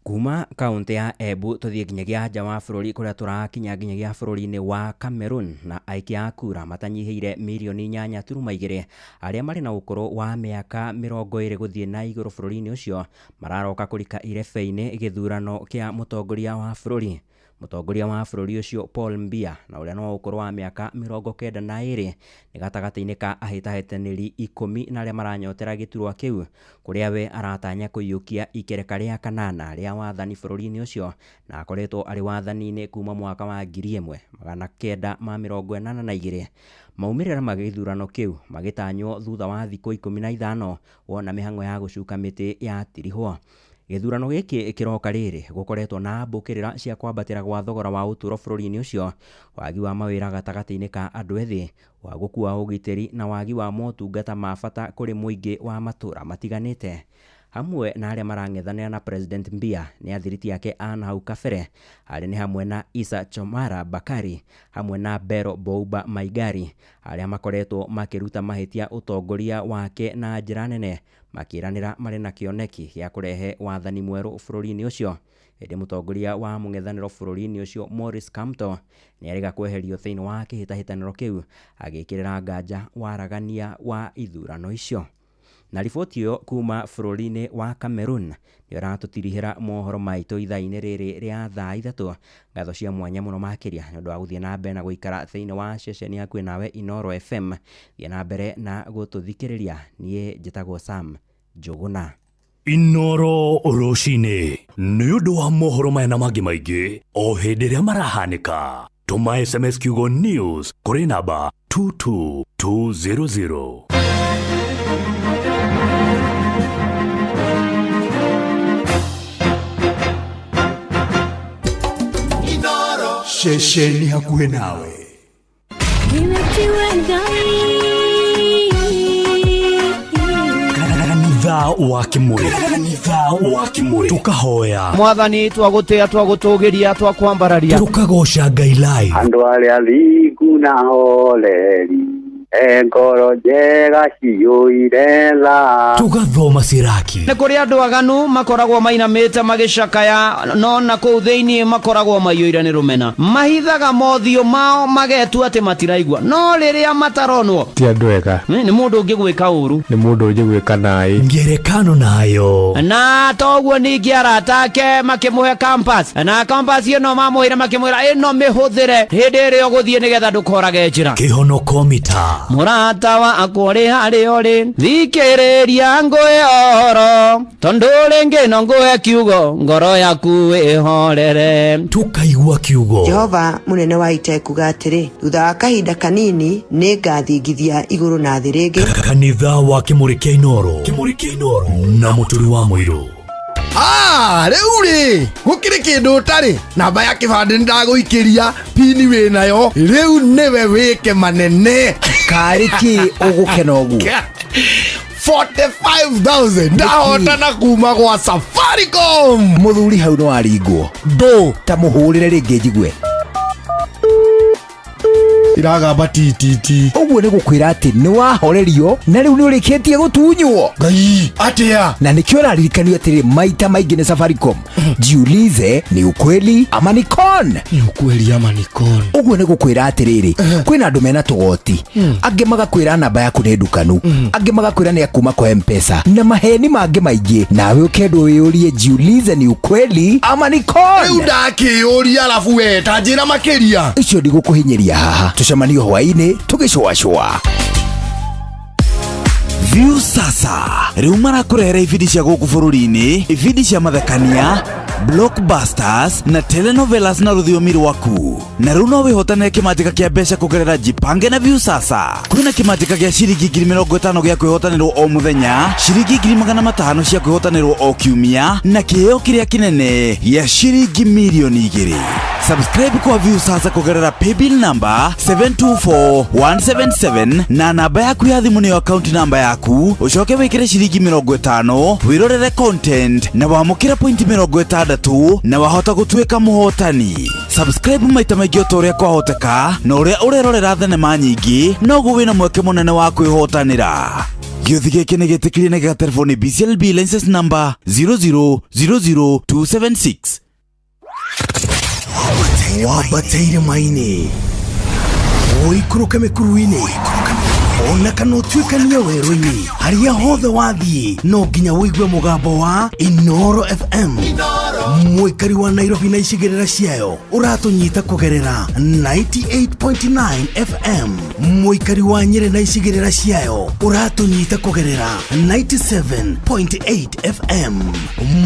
kuma kaunti ya Embu tuthie nginyagia nja wa bururi kuria turakinya nginyagia bururi-ini wa Cameroon na aikia kura matanyihiire milioni 8.2 aria mari na ukuru wa miaka 20 guthie na iguru bururi-ini ucio mararoka kurika irebe-ini githurano kia mutongoria wa bururi. Mutongoria wa bururi ucio Paul Mbia na uria no ukuru wa miaka 92 ni gatagati-ini ka ahitahitaniri 10 na aria maranyotera giturwa kiu kuria we aratanya kuyukia ikereka ria kanana ria wathani bururi-ini ucio na akoretwo ari wathani-ini kuma mwaka wa 1982. Maumirira magithurano kiu magitanywo thutha wa thikũ 15 wona mihango ya gucuka miti ya tirihwo. Githurano giki kiroka riri gukoretwo na mbukirira cia kwambatira gwa thogora wa uturo bururi-ini ucio, wagi wa mawira gatagati-ini ka andu ethi, wa gukua ugitiri na wagi wa motungata ma bata kuri muingi wa matura matiganite. Hamwe na aria marang'ethanira na President Mbia ni athiriti yake ana hau kabere ari ni hamwe na Isa Chomara Bakari hamwe na Bero Bouba Maigari aria makoretwo makiruta mahitia utongoria wake na njira nene makiranira mari na kioneki ya kurehe wathani mweru bururi-ini ucio. Indi mutongoria wa mung'ethaniro bururi-ini ucio Morris Kamto ni arega kweherio thiini wa kihitahitaniro kiu agikirira nganja waragania wa ithurano icio. Na riboti yo kuma bururi-ini wa Cameroon ni ratutirihira mohoro maitu ithaa-ini riri ria thaa 3 ngatho cia mwanya muno makiria ni undu wa guthie na mbere na guikara thiini wa ceceni yaku nawe Inoro FM thie na mbere na gututhikiriria. Nie njitagwo Sam Njuguna. Inoro Rucini ni undu wa mohoro maya na mangi maingi o hindi ria marahanika. Tuma SMS kiugo news kuri namba 22200. Shesheni hakuhe nawe. Kanitha wa Kimuri tukahoya mwathani twagutia twagutugiria twakwambararia tukagosha Ngai live andu aria thiku na holeri engoro njega ciyuire tha tugathoma Siraki. Nĩ kũrĩ andũ aganu makoragwo mainamĩte magĩcakaya no na kũu thĩinĩ makoragwo maiyũire nĩ rũmena, mahithaga mothiũ mao magetua atĩ matiraigua, no rĩrĩa mataronwo ti andũ ega. Nĩ mũndũ ũngĩ gwĩka ũru, nĩ mũndũ ũngĩ gwĩka naĩ. Ngerekano nayo na toguo ningĩ arata ake makĩmũhe campus, na campus ĩno mamũhĩre makĩmwĩra ĩno mĩhũthĩre hĩndĩ ĩrĩa ũgũthiĩ nĩgetha ndũkorage njĩra. Kĩhonoko mita murata wa akũrĩ harĩ ũrĩ thikĩrĩria ngũĩ oro tondũ rĩngĩ no ngũhe kiugo ngoro yaku ĩhorere. Tukaigua kiugo. Jehova munene wa ita kuga atĩrĩ, thutha wa kahinda kanini nĩ ngathingithia igũrũ na thĩ rĩngĩ. Kanitha wa Kimuri kia Inoro na mũturi wa Mũirũ. Rĩu rĩ gũkĩrĩ kĩndũ ũtarĩ, namba ya kĩbandĩ nĩndagũikĩria, pini wĩ nayo, rĩu nĩwe wĩke manene. Karĩ kĩ ũgũkena ũguo? 45,000 ndahotana kuma gwa Safaricom. Mũthuri hau no aringwo ndũ ta mũhũrĩre rĩngĩ njigue iragamba tititi. Ũguo nĩ gũkwĩra atĩ nĩ wahorerio na rĩu nĩ ũrĩkĩtie gũtunywo. Ngai atĩa? Na nĩkĩo ũraririkanio atĩrĩ maita maingĩ nĩ Safaricom. Jiulize ni ukweli ama ni con. Ni ukweli ama ni con. Ũguo nĩ gũkwĩra atĩrĩrĩ, kwĩna andũ mena tũgoti, angĩ magakwĩra namba yaku nĩ ndukanu, angĩ magakwĩra nĩ akuma kwa M-Pesa na maheni mangĩ maingĩ, nawe ũkendwo wĩyũrie jiulize ni ukweli ama ni con. Rĩu ndakĩyũria alafu we ta njĩra makĩria. Icio ndigũkũhinyeria haha. Tucemanio hwainĩ tũgĩcũacũa. View sasa rĩu marakũrehera ibindi cia gũkũ bũrũri-inĩ, ibindi cia mathekania blockbusters na telenovelas na rũthiomi rwaku. Na rĩu no wĩhotanĩre kĩmanjĩka kĩa mbeca kũgerera Jipange na Viusasa. Kwĩna kĩmanjĩka gĩa ciringi 50,000 gĩa kwĩhotanĩrwo o mũthenya, ciringi 500,000 cia kwĩhotanĩrwo o kiumia, na kĩheo kĩrĩa kĩnene gĩa ciringi milioni 2. Subscribe kwa Viusasa kũgerera paybill number 724177 na namba yaku ya thimũ nĩyo account number yaku, ũcoke wĩkĩre ciringi 50, wĩrorere content na wamũkĩra point 60 na wahota gũtuĩka mũhotani. Subscribe maita maingĩ o ũrĩa kwahoteka, na ũrĩa ũrerorera thenema nyingĩ noguo wĩna mweke mũnene wa kwĩhotanĩra. Gĩothi gĩkĩ nĩ gĩtĩkĩrie na gĩa telefoni BCLB license number 0000276. Wabateire maini oikũrũka mĩkuru-inĩ ona kana ũtuĩkania werũ-inĩ, harĩa hothe wathiĩ no nginya wĩigue mũgambo wa Inoro FM. Mũikari wa Nairobi na icigĩrĩra ciayo ũratũnyita kũgerera 98.9 FM. Mũikari wa Nyĩrĩ na icigĩrĩra ciayo ũratũnyita kũgerera 97.8 FM.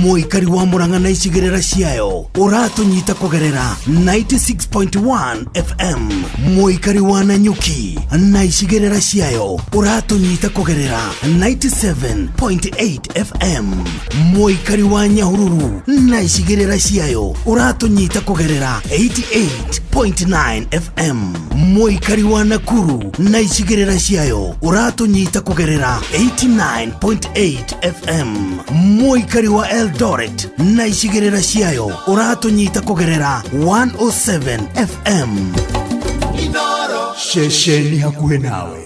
Mũikari wa Murang'a na icigĩrĩra ciayo ũratũnyita kũgerera 96.1 FM. Mũikari wa Nanyuki na icigĩrĩra ciayo ũratũnyita kũgerera 97.8 FM. Mũikari wa Nyahururu na icigĩrĩra ciayo ũratũnyita kũgerera 88.9 FM. Mũikari wa Nakuru na icigĩrĩra ciayo ũratũnyita kũgerera 89.8 FM. Mũikari wa Eldoret na icigĩrĩra ciayo ũratũnyita kũgerera 107 FM. Shesheni hakuhĩ nawe.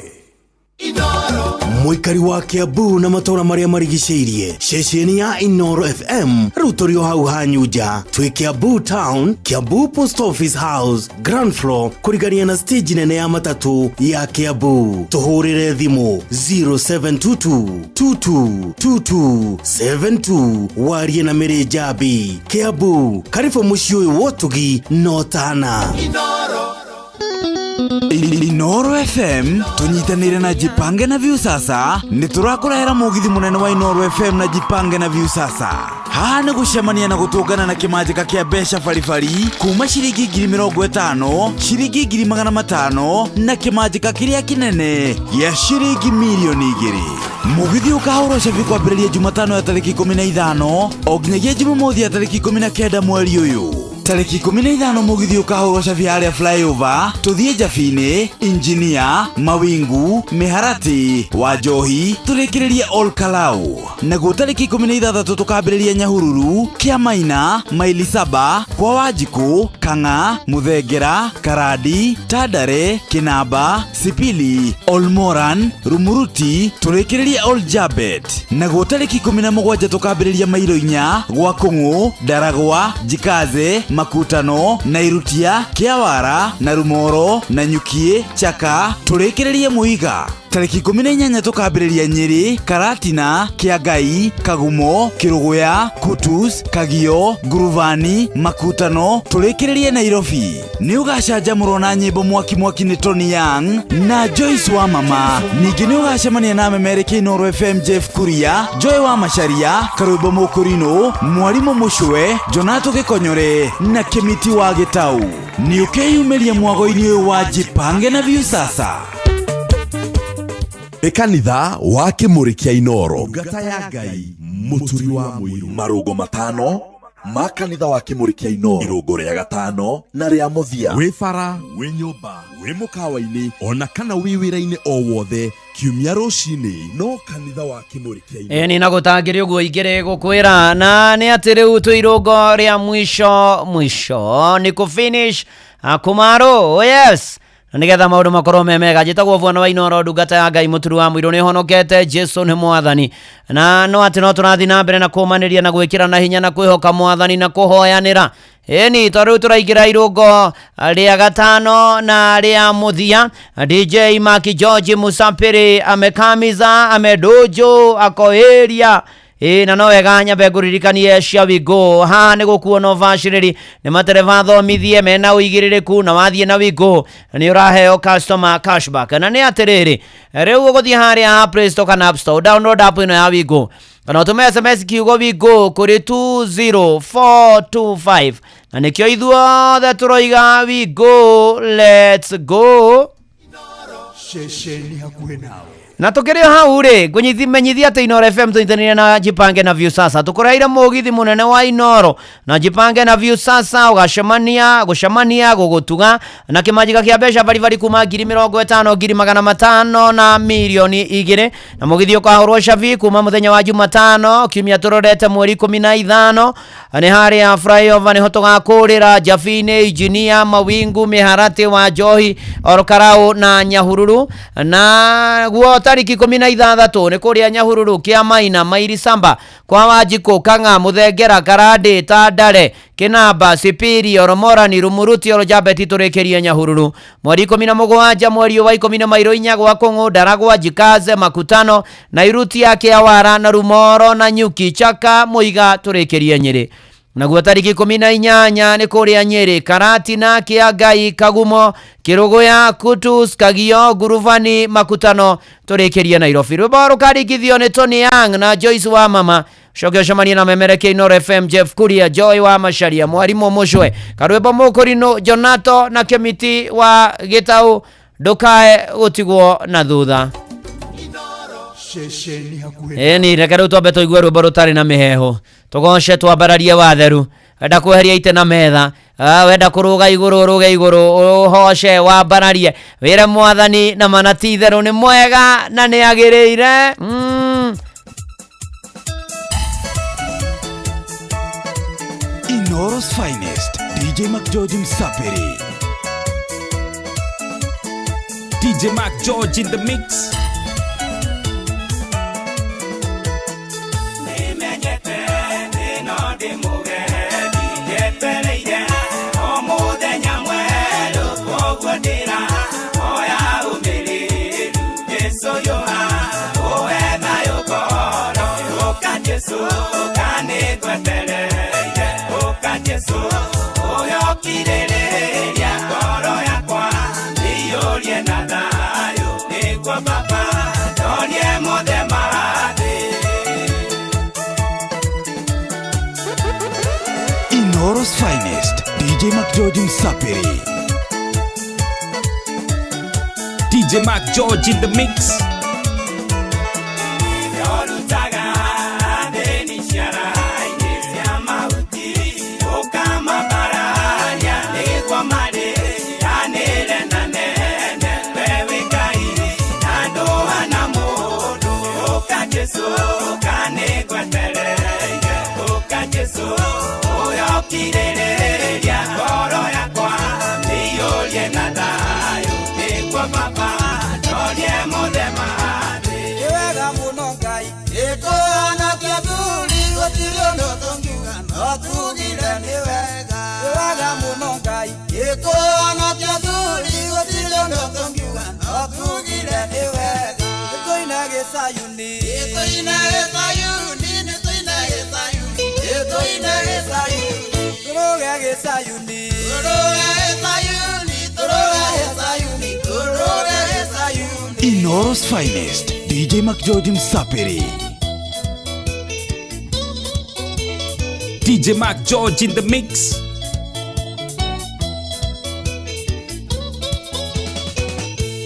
Mũikari wa Kiambu na matũra marĩa marigicĩirie, ceceni ya Inoro FM rĩu tũrĩ o hau hanyu nja twĩ Kiambu Town, Kiambu Post Office House, ground floor, kũrigania na stage nene ya matatũ ya Kiambu. Tũhũrĩre thimũ 0722222272 warie na Mĩrĩ Njambi. Kiambu, karibu mũciĩ ũyũ wotugi no tana. Inoro FM tunyitanĩire na Jipange na Viusasa, nĩ tũrakũrehera mũgithi mũnene wa Inoro FM na Jipange na Viusasa. Haha nĩ gũcemania na gũtũngana na kĩmanjĩka kĩa mbeca baribari kuma ciringi 50,000, ciringi 500,000 na kĩmanjĩka kĩrĩa kĩnene gĩa ciringi milioni 2. Mũgithi ũkahũrwo cabi kwambĩrĩria Jumatano ya tarĩki 15 o nginyagia Jumamothi ya tarĩki 19 mweri ũyũ. Tarĩki 15 mũgithi ũkahũrwo cabi harĩa flyover tũthiĩ Njabinĩ, Injinia, Mawingu, Mĩharati, Wanjohi tũrĩkĩrĩrie Ol Kalou. Naguo tarĩki 16 tũkambĩrĩria Nyahururu, Kĩamaina, Maili Saba, kwa Wanjikũ, Kang'a, Mũthengera, Karandi, Tandare, Kinamba, Sipili, Ol Moran, Rumuruti tũrĩkĩrĩrie Ol Jabet. Naguo tarĩki 17 tũkambĩrĩria Mairo-inya, gwa Kũng'ũ, Ndaragwa, Njikaze, Makutano, Nairutia, Kĩawara, na Rumoro, na Nyukie, Chaka tũrĩkĩrĩrie Mũiga. Tarĩki 18 tũkambĩrĩria Nyĩrĩ, Karatina, Kĩangai, Kagumo, Kĩrũgũya, Kutus, Kagio, Nguruvani, Makutano tũrĩkĩrĩrie Nairobi. Nĩ ũgacanjamũrwo na nyĩmbo mwaki nĩ Tony Young na Joyce wa Mama. Ningĩ nĩ ũgacemania na memerekia Inoro FM Jeff Kuria, Joy wa Macharia, Karũimbo Mũkũrinũ, Mwarimũ Mũcwe, Jonato Gĩkonyore na Kĩmiti wa Gĩtaũ. Nĩ ũkeyumĩria mwago-inĩ ũyũ wa Jipange na Viusasa. Kanitha wa Kĩmũrĩ kĩa Inoro, ngata ya Ngai mũturi wa mũiru. Marũgo matano ma kanitha wa Kĩmũrĩ kĩa Inoro, irũngo rĩa gatano na rĩa mũthia. Wĩ bara, wĩ nyũmba, wĩ mũkawa-inĩ, ona kana wĩ wĩra-inĩ o wothe, kiumia rũcinĩ no kanitha wa Kĩmũrĩ kĩa Inoro. Ni nagũtangĩre ũguo ingĩrĩ gũkwĩra na nĩ atĩ rĩu twĩ irũngo rĩa mwisho ni kũfinish kumaro. Yes, nigetha maũndũ makorwo mega. Njĩtagwo Bwana wa Inoro, ndungata ya Ngai mũturi wa mũirũ, nĩ honokete. Jesu nĩ mwathani, na no atĩ no tũrathiĩ na mbere na kũmanĩria na gwĩkĩra na hinya na kwĩhoka mwathani na kũhoyanĩra. Eni tondũ tũraingĩra irũngo rĩa gatano na rĩa mũthia. DJ Maki George Musapiri amekamiza, amedojo, akoeria. Na no wega nyambe ngũririkanie cia Wingo. Ha nĩ gũkuo no vacĩrĩri nĩ matereba thomithie mena ũigĩrĩrĩku, na wathiĩ na Wingo nĩ ũraheo customer cashback. Na nĩ atĩrĩrĩ, rĩu ũgũthiĩ harĩa Play Store kana App Store, download app ĩno ya Wingo, kana utume SMS kiugo bigo kuri 20425 na nikyo ithuothe turoiga bigo. Let's go. Shesheni hakuhe nawe. Na tukirio hau ri kunyithia ati Inoro FM tuintanire na Jipange na View sasa tukoraira mugithi munene wa Inoro na Jipange na View sasa gucamania gugutuga na kimanjika kia mbeca bari kuma 50,000 500,000 na milioni 2 na mugithi ukahorwo shavi kuma muthenya wa Jumatano kiumia turorete mweri 15 ani hari ya flyover ni hotoga kurira Jafine Engineer Mawingu Miharati wa Johi Orokarau na Nyahururu na guo tariki 16 ni kuria Nyahururu kia Maina Mairi Samba kwa Wajiko Kanga Muthengera Karande Tandare Kinamba Superior Morani Rumuruti Orojabeti turekeria Nyahururu mweri 17 mweri wa 14 gwa Kongo Daragwa Jikaze Makutano na Iruti yake Awara na Rumoro na Nyuki Chaka Muiga turekeria Nyeri naguo tariki 18 ni kuria Nyeri Karati na Kiagai Kagumo Kirogoya Kutus Kagio Guruvani Makutano turekeria Nairobi. Rubaro karikithio ni Tony Young na Joyce wa Mama Shogyo shamani na memereke Inoro FM Jeff Kuria Joy wa Masharia Mwarimu Mushwe Karweba Mukorino Jonato na Kemiti wa Gitau Dokae utigwo na thutha. Shesheni hakuhe. Ni rekero twabeto igwe rubaro tari na miheho tugoshe twambararie watheru enda kuheria ite na metha wenda kuruga iguru hoshe wambararie wire mwathani na manati theru ni mwega na ni agiriire. Inoro's finest DJ Mac George Msapiri. DJ Mac George in the mix. Inoro's finest DJ Mac George Msapiri. DJ Mac George in the mix. Inoro's finest DJ Mac George Msapiri. DJ Mac George in the mix.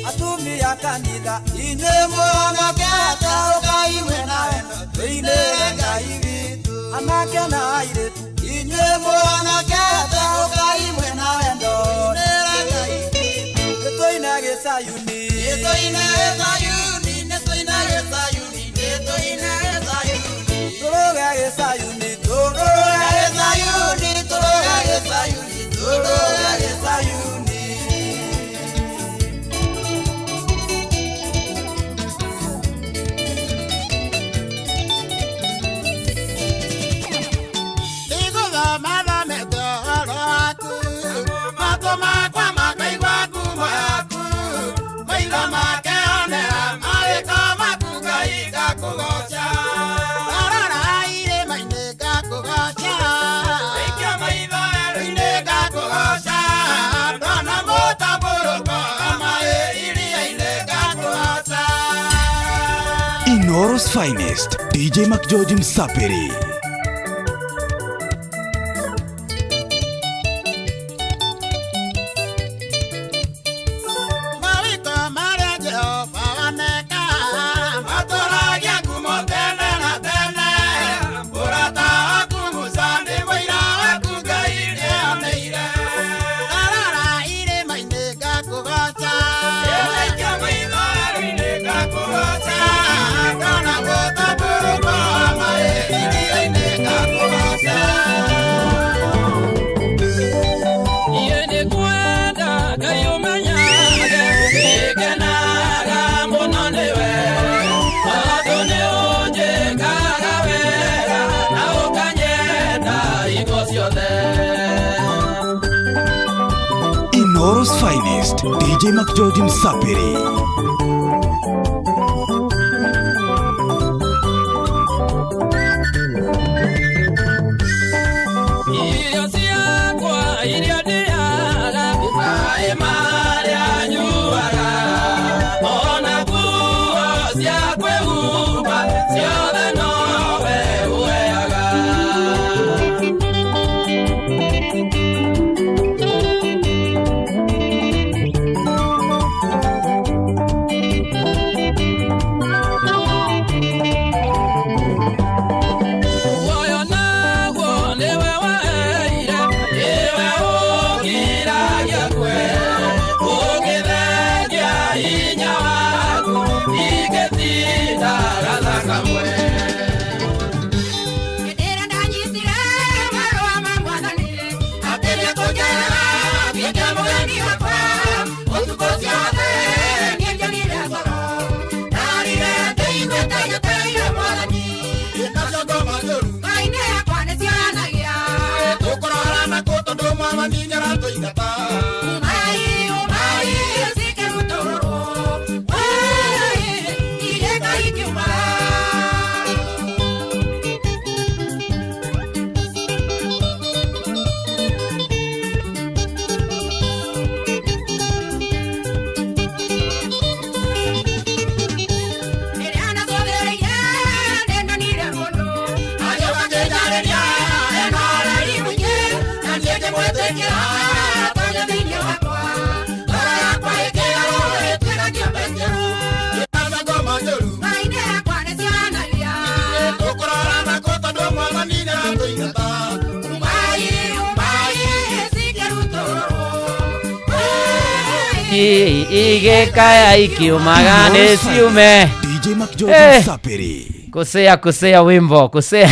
Atumi ya kanitha ine mwana kata ukai mwena wendo tuine ngai vitu anake na aire ine mwana kata ukai mwena wendo tuine ngai vitu tuine gesayuni tuine gesayuni tuine gesayuni tuine gesayuni turoga gesayuni turoga gesayuni turoga gesayuni turoga gesayuni. Digo la mala me da Inoros Finest, DJ Mac George Msapiri. Inoros Finest, DJ Mac George Msapiri. Igekaya ikiumaga nesiume DJ Mac George Msapiri. Kusea wimbo kusea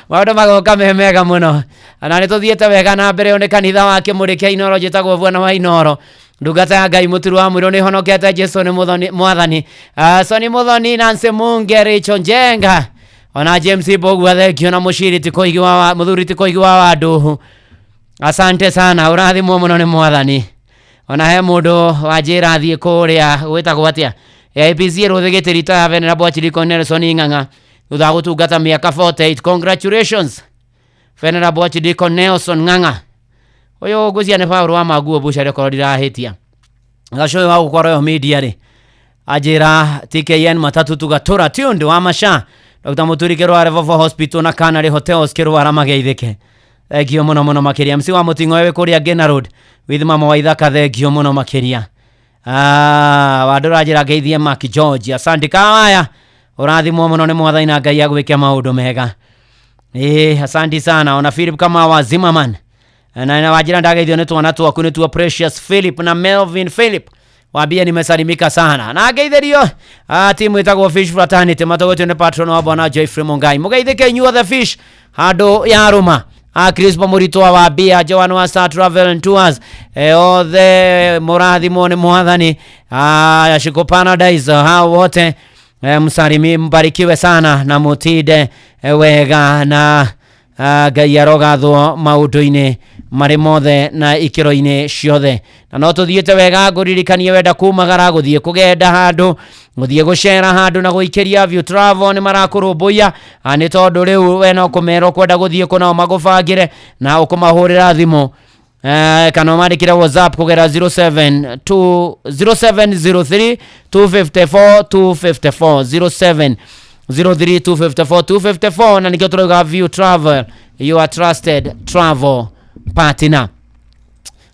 maundu magoka mega muno na nituthiete wega na mbere one kanitha wake murikia Inoro jitagwo Bwana wa Inoro ndungata ya Ngai muturu wa mwiro ni honokete Jesu ni mwathani Soni Muthoni Nancy Munge Rachel Njenga ona James Bogwa thekio na mushiri tikoigi wa muthuri tikoigi wa wandu. Asante sana urathimwo muno ni mwathani. Ona he mundu wajira athie kuria gwitagwo atia APC ruthigitiri ta Venerable Achiriko Nelson Ing'ang'a thutha gutungata miaka 48. Congratulations Venerable Achiriko Nelson Ng'ang'a. Oyo guzia ne Paulo wa maguo bushare korira hitia gashoyo wa gukora media ri ajira TKN matatu tugatura tundu wa masha Dr. Muturikero wa Revival Hospital na Canary Hotels kirwara mageithike. Thegio muno makiria msi wa mutingo wewe kuria Gena Road with mama wa Ithaka. Thegio muno makiria wadora jira geithie Mac George. Asante kawaya urathimwo muno ni mwathani na Ngai agwike maundu mega. Asante sana ona Philip kama wa Zimmerman na wajira ndageithio ni twana twaku ni twa Precious Philip na Melvin Philip wabia nimesalimika sana na geithio timu itagwo Fish Fraternity matogotwe ni patron wa Bwana Jeffrey Mungai mugeithike inyuo the Fish hado ya Roma Crispo Muritoa wa Bia Joan wa Star Travel and Tours othe murathi mone mwathani Shiko Paradise hao wote msalimi mbarikiwe sana na mutide wega na Ngai arogathwo maundu-ini mari mothe na ikiro-ini ciothe na no tuthiete wega nguririkanie wenda kumagara guthie kugenda handu guthie gucera handu na guikiria view travel ni marakurumbuya ni tondu riu we no kumero kwenda guthie kuna magubangire na ukumahurira thimu kana marikire WhatsApp kugera 0703 254 254 03254 na nikio turoga View Travel, your trusted travel partner.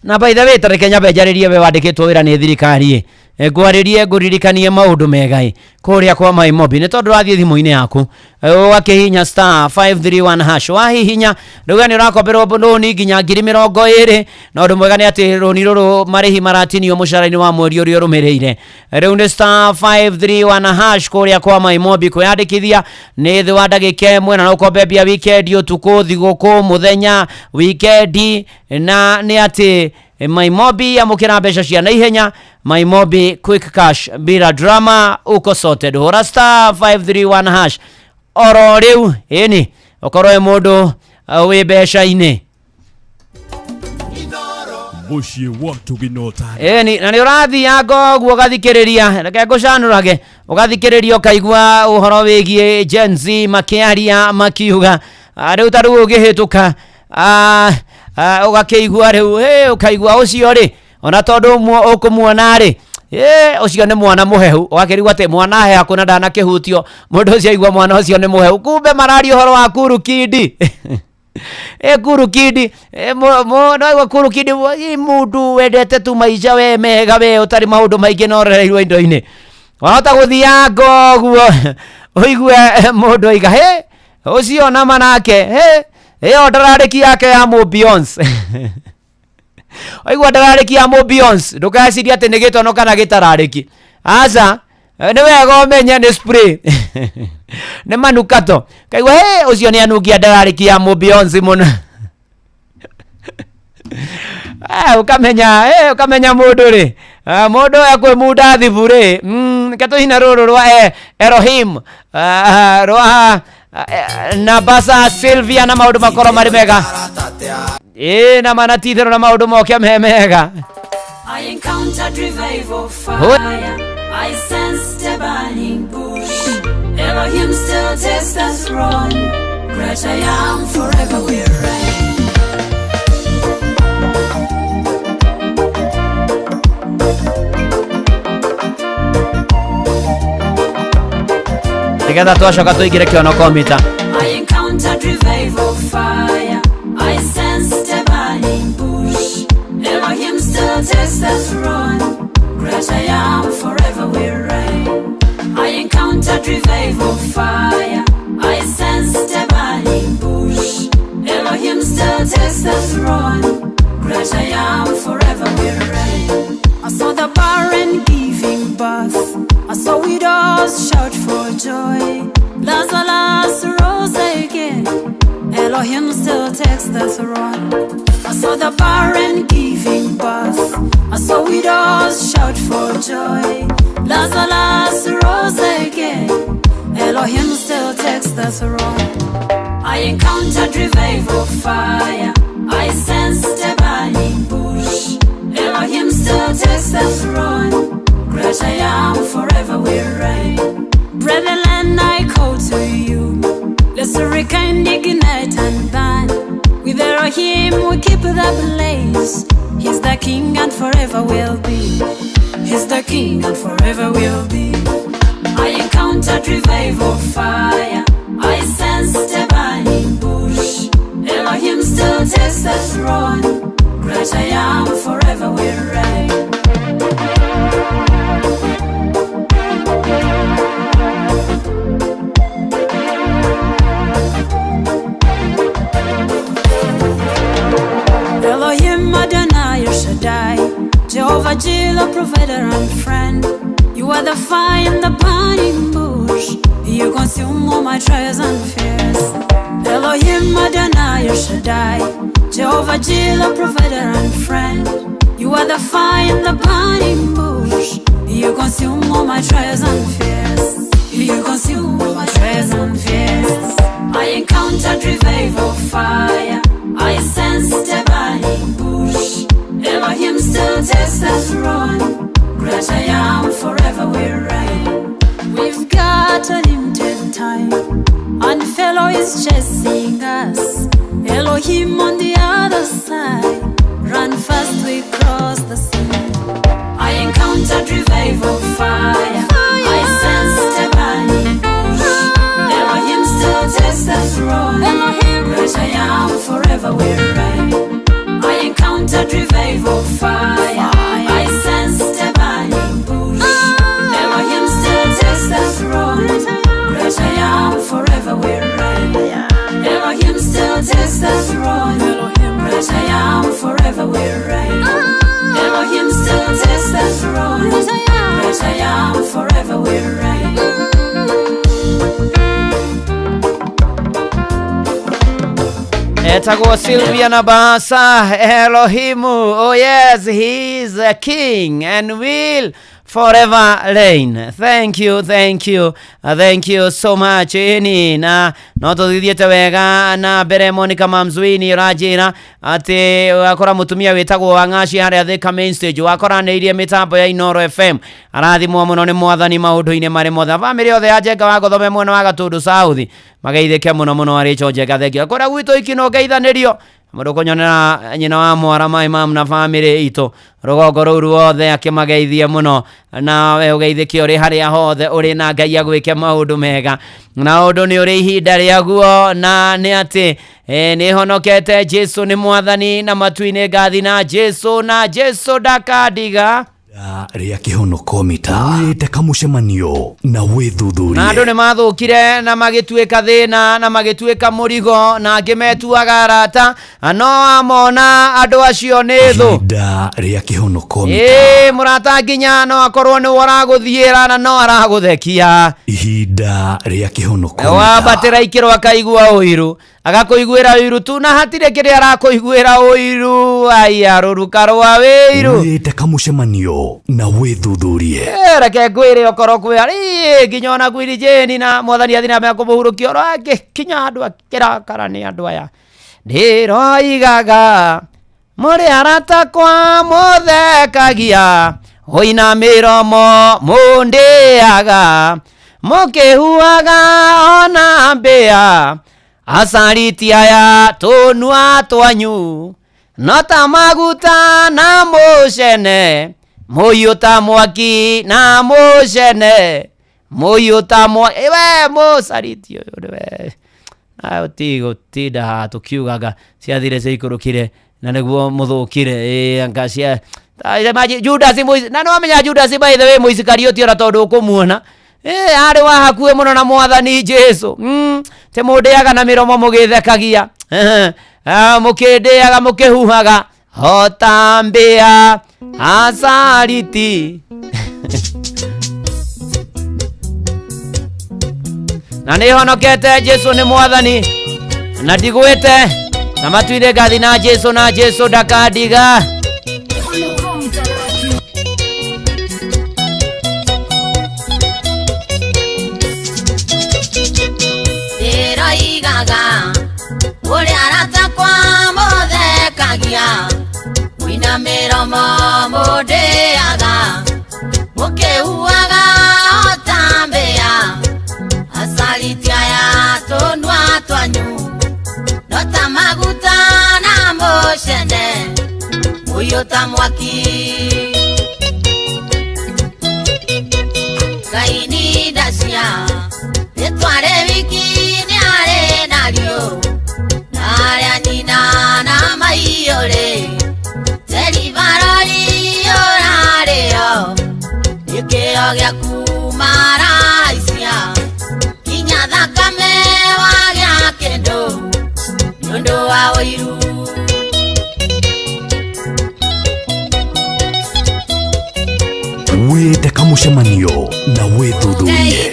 Na by the way tarekenya bejaririe be wandikitwo wira ni thirikari ngwaririe nguririkanie maundu megai kuria kwa my mobi ni tondu rathie thimu-ini yaku wakihinya *531# wahihinya ndugani urakomberwo bondoni nginya 2020 na undu mwega ni ati roni ruru marihi maratinio musharaini wa mweri uria rumireire riu ni *531# kuria kwa my mobi kuyandikithia ni thi wa ndagika imwe na ukombebia weekend utuku thiguku muthenya weekend na ni ati My Mobi amukira mbeca cia na ihenya. My Mobi quick cash bila drama, uko sorted. Hora *531# oro riu ini okoroe mundu wi mbeca ini Bushi watu ginota ni na ni urathi yago guo gathikiriria reke ngucanurage ugathikiriria ukaigua uhoro wigie Gen Z makiaria makiuga riu taru ugihituka ugakeigua riu ukaigua ucio ri ona tondu ukumuona ri ucio ni mwana muhehu wakirigwa te mwana he akuna ndana kihutio mundu ucio aigua mwana ucio ni muhehu kumbe marari uhoro wa Kuru Kid Kuru Kid no Kuru Kid mundu wendete tu maica we mega we utari maundu maingi norereirwo indo-ini wahota guthia ngoguo uigue mundu aiga ucio na manake ndarariki yake ya Beyonce aigua ndarariki ya Beyonce ndukasiria ati ni gitono kana gitarariki aca ni wega umenye ni spray ni manukato kaigua ucio ni anugia ndarariki ya Beyonce muno ukamenya mundu ri mundu yakwe muda thibure katuhina ruru rwa Elohim rwa na basa Sylvia na maundu makoro mari mega na mana tithero na maundu moke mega. I encountered revival fire, I sensed a burning bush. Elohim still takes the throne, great I am, forever we reign. Tigetha twacoka tuigire kiono komita. I encountered revival fire, I sensed a burning bush. Elohim still takes the throne, great I am, forever we reign. I encountered revival fire, I sensed a burning bush. Elohim still takes the throne, great I am, forever we reign. I saw the barren giving birth, I saw widows shout for joy. Lazarus rose again, Elohim still takes the throne. I saw the barren giving birth, I saw widows shout for joy. Lazarus rose again, Elohim still takes the throne. I encountered revival fire, I sensed a burning bush. Elohim still takes the throne, great I am, forever we reign. Brethren, I call to you, let's rekindle, ignite and burn. With Elohim we keep the blaze. He's the King and forever will be. He's the King and forever will be. I encountered revival fire, I sensed a burning bush. Elohim still takes the throne, great I am, forever we reign. Elohim Adonai Shaddai, Jehovah Jireh, provider and friend. You are the fire in the burning bush, you consume all my trials and fears. Elohim Adonai Shaddai, Jehovah Jireh, provider and friend. You are the fire in the burning bush, you consume all my trials and fears. You consume all my trials and fears. I encountered revival fire, I sensed a burning bush. Elohim still takes the throne, great I am, forever we reign. We've got a limited time, and fellow is chasing us. Elohim on the other side, run fast, we cross the sea. I encountered revival fire, I sensed a burning bush. Etagwo Sylvia Nabasa Elohimu. Oh yes, he is a king and will forever reign. Thank you thank you so much. Ini na notothiete wega na mbere Monica Mamzwini rajira ati wakora mutumia wetagwo Wangashi haria Thika main stage wakoranirie mitambo ya Inoro FM arathimwo muno ni mwathani maundu-ini mari mothe family othe ajenga wa Gothome mwena wa Gatundu South magaithike muno ari chonjeka thengio kora gwitu ikino geithanirio mundu kunyonera nyina wa mwara mai mam na family ito rogongo ruru othe akimageithia muno na we ugeithike uri haria hothe uri na Ngai agwike maundu mega na undu ni uri ihinda riaguo na ni ati ni honokete Jesu ni mwathani na matuine ngathi na Jesu ndakadiga ria kihonoko mita kamucemanio na withuthurie na andu ni mathukire na magituika thina na magituika murigo na angimetuaga arata no amona andu acio ni thu ria kihonoko mita murata nginya no akorwo ni waraguthiira na no araguthekia ihinda ria kihonoko mita wabatira ikirwa akaigua uiru agakuiguira uiru tu na hatire kiri arakuiguira uiru aya ruruka rwa wiru wite kamucemanio na withuthurie reke gwire okoro kwira nginya ona gwiri jeni na mwathani athina me kumuhurukio rake kinya andu akirakara ni andu aya ndiroigaga muri arata kwa muthekagia hoina miromo mundiaga mukihuaga ona mbia asariti aya tunua twanyu nota maguta na mucene muyuta mwaki na mucene muyuta we musariti we tigo tida tukiugaga ciathire ciikurukire na niguo muthukire angacia Judas na no amenya Judas by the way Muisikarioti ora tondu ukumuona ari wa hakuwe muno na mwathani Jesu te mundiaga na miromo mugithekagia mukindiaga mukihuhaga hotambia asariti na ni honokete Jesu ni mwathani na ndigwite na matuire ngathi na Jesu ndakadiga Igaga uri arata kwa muthekagia wina miromo mundiaga mukihuaga otambia asariti aya tunua twanyu nota maguta na mucene muyuta mwaki kaini dacia etware wiki Naria nina na maiore Teri varori orareo Ikeo gya kumaraisia Kinya thakame wa gya kendo Nundu wa oiru wite kamucemanio na withuthurie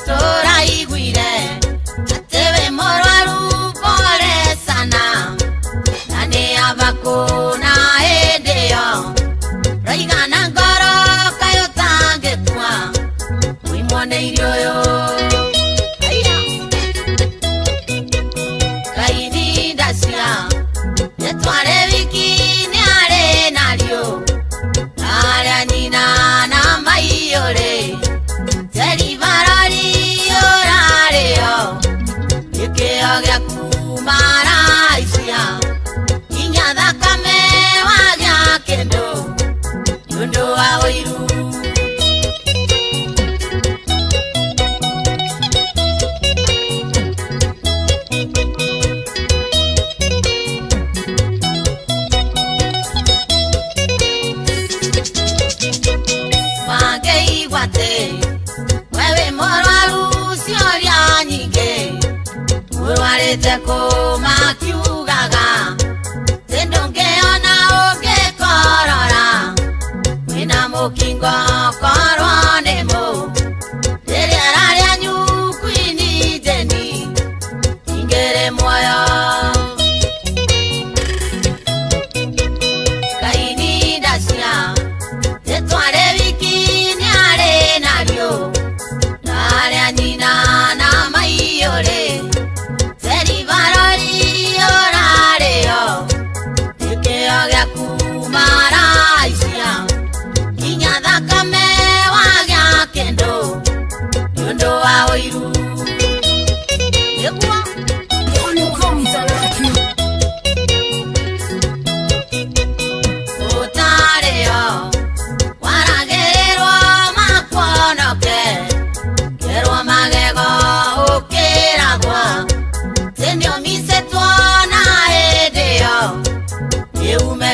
Tora iguire atewe morwaru pole sana nane abako na edeo raigana ngoro kayo tangetwa uimone irioyo kaini dasia netware wiki ni are nario nare nina na maiore Teri varori orareo Ikeo gya kumaraisia Kinya thakame wa gya kendo Nundu wa oiru Magei wate Wewe morwaru sioria nyinge Urwarete kumakiugaga Tendongeona ugekorora Wina mukingo korwa nemo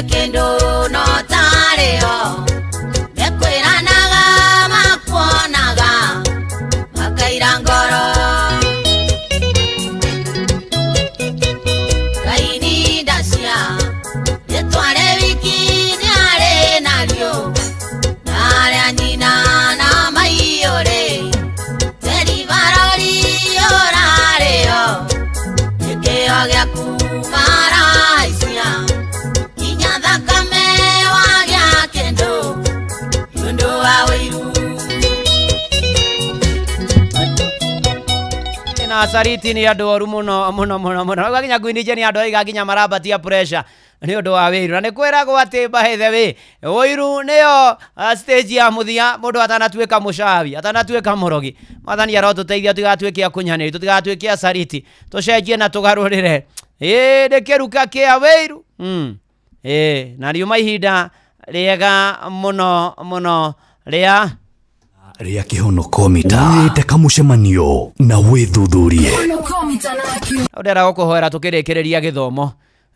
kendo no tareo nekwiranaga makwonaga makaira ngoro kaini dacia netware wiki nyare nario nare anina na maiore teri varori orareo nekeo gyaku maraisia inya thakame wagya kendo yundo aweiru na sariti ni andu oru muno gakinya gwinije ni andu aiga ginya marabatia pressure ni undu wa wiru na ni kwiragwo ati bahethe wi wiru niyo stage ya muthia mundu atanatuika mushawi atanatuika murogi mathani arotuteithia tutigatuikia kunyaniri tutigatuikia sariti tucenjie na tugarurire ndekeruka kia wiru na riuma ihinda riega muno ria kihonokomita wite kamucemanio na withuthurie ndera gukuhoera tukirikireria githomo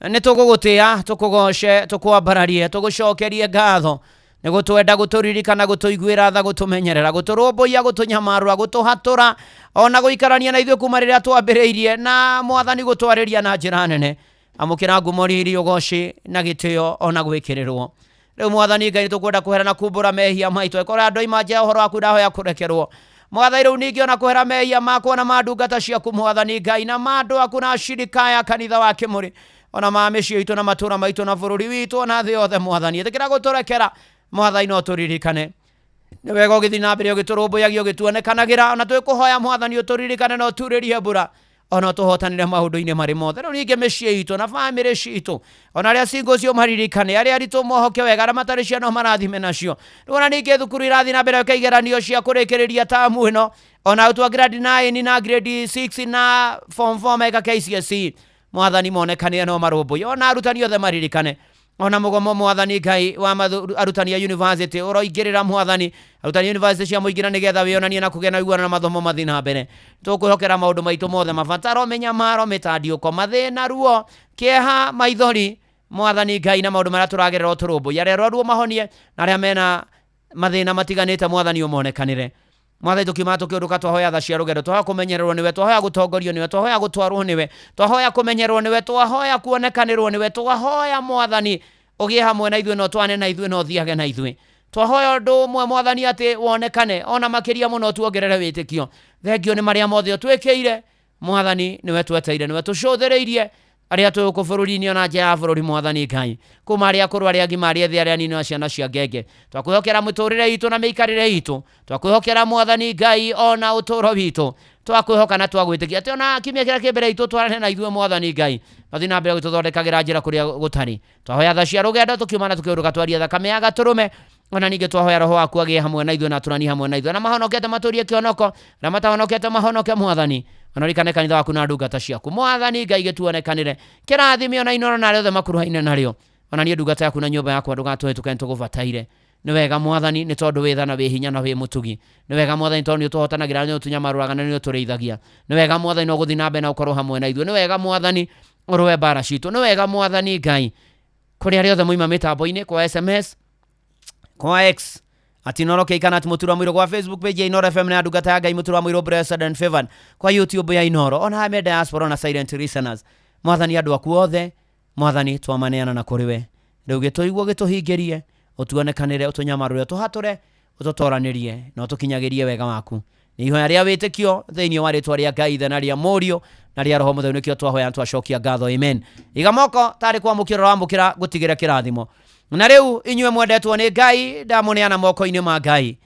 ni tugugutia tukugoce tukwambararie tugucokerie ngatho ni gutwenda guturirikana gutuiguira tha gutumenyerera guturumbuia gutunyamarura gutuhatura ona guikarania na ithuĩ kuma rĩrĩa twambĩrĩirie na mwathani gutwariria na njĩra nene amukĩra ngumo riri ugoci na gĩtĩo ona gwĩkĩrĩrwo rĩu mwathani Ngai tukwenda kuhera na kumbura mehia maitũ ekora andũ imanja ũhoro waku ndahoya kũrekerwo mwathani rĩu ningĩ ona kuhera mehia makwa na mandungata ciaku mwathani Ngai na mandũ aku na ashirika ya kanitha wa Kĩmũrĩ ona ma mĩciĩ itũ na matũũra maitũ na bũrũri witũ na thĩ yothe mwathani ĩtĩkĩra gũtũrekera mwathani no tũririkane nĩ wega ũgĩthiĩ na mbere ũgĩtũrũmbũyagia ũgĩtuonekanagĩra ona twĩkũhoya mwathani ũtũririkane na ũturĩrie mbura ona tũhotanĩre maũndũ-inĩ marĩ mothe rĩu ningĩ mĩciĩ itũ na bamĩrĩ citũ ona arĩa single cio maririkane arĩa aritũ mohoke wega arĩa matarĩ ciana marathime nacio rĩu ona ningĩ thukuru irathiĩ na mbere kĩgeranio cia kũrĩkĩrĩria tamu ĩno ona arutwo grade 9 na grade 6 na form 4 meka KCSE mwathani monekanire no marũmbũiye ona arutani othe maririkane ona mugomo mwathani Ngai wa arutani ya university uroingirira mwathani arutani university cia muingina nigetha wionanie na kugena iguana na mathomo mathina mbere tukwihokera maundu maitu mothe mabataro menyamaro mitandiuko mathina ruo kieha maithori mwathani Ngai na maundu maria turagerera turumbu yarero ruo mahonie na aria mena mathina matiganite mwathani umonekanire mwathani tukiuma tukiuruka twahoya tha cia rugendo twahoya kumenyererwo niwe twahoya gutongorio niwe twahoya gutwarwo niwe twahoya kumenyererwo niwe twahoya kuonekanirwo niwe twahoya mwathani ugie hamwe na ithuĩ no twane na ithuĩ no thiage na ithuĩ twahoya ũndũ ũmwe mwathani atĩ wonekane ona makĩria mũno tuongerere wĩtĩkio thengio nĩ marĩa mothe twĩkĩire mwathani niwe tweteire niwe tũcũthĩrĩirie arĩa twĩgũkũ bũrũri-inĩ ona nja ya bũrũri mwathani Ngai kuma arĩa akũrũ arĩa agima arĩa ethĩ arĩa anini na ciana cia ngenge twakwĩhokera mĩtũrĩre itũ na mĩikarĩre itũ twakwĩhokera mwathani Ngai ona ũtũũro witũ twakwĩhoka na twagwĩtĩkia atĩ ona kiumia kĩrĩa kĩ mbere itũ twarane na ithuĩ mwathani Ngai mathiĩ na mbere gũtũthondekagĩra njĩra kũrĩa gũtarĩ twahoya tha cia rũgendo tũkiuma na tũkĩũrũka twaria thakame ya gatũrũme ona ningĩ twahoya roho waku agĩe hamwe na ithuĩ na tũrani hamwe na ithuĩ na mahonokete matũrie kĩonoko na matahonokete mahonoke mwathani ona rikane kanitha waku na ndungata ciaku mwathani Ngai gĩtuonekanĩre kĩrathime ona inoro na arĩa othe makuruhaine narĩo ona niĩ ndungata yaku na nyũmba yakwa ndũgatũhĩtũke nĩtũgũbataire nĩ wega mwathani nĩ tondũ wĩ tha na wĩ hinya na wĩ mũtugi nĩ wega mwathani tondũ nĩ ũtũhotanagĩra nĩ ũtunyamarũraga na nĩ ũtũrĩithagia nĩ wega mwathani no gũthiĩ na mbere na ũkorwo hamwe na ithuĩ nĩ wega mwathani ũrũe mbara citũ nĩ wega mwathani Ngai kũrĩ arĩa othe moima mĩtambo-inĩ kwa SMS kwa X ati Inoro Keikana ati Mũtura Mũirũ kwa Facebook page ya Inoro FM na ndungata ya Ngai Mũtura Mũirũ Blessed and Favored kwa YouTube ya Inoro ona hame diaspora na silent listeners mwathani andũ aku othe mwathani twamaneana na kũrĩ we rĩu gĩtũigwo gĩtũhingĩrie ũtuonekanĩre ũtũnyamarũre tũhatũre ũtũtoranĩrie na ũtũkinyagĩrie wega waku nĩ ihoya rĩa wĩtĩkio thĩinĩ wa rĩtwa rĩa Ngai ithe na rĩa Mũriũ na rĩa Roho Mũtheru nĩkĩo twahoya na twacokia ngatho amen iga moko tarĩ kwamũkĩra wamũkĩra gũtigĩra kĩrathimo na rĩu inyuĩ mwendetwo nĩ Ngai ndamũneana moko-inĩ ma Ngai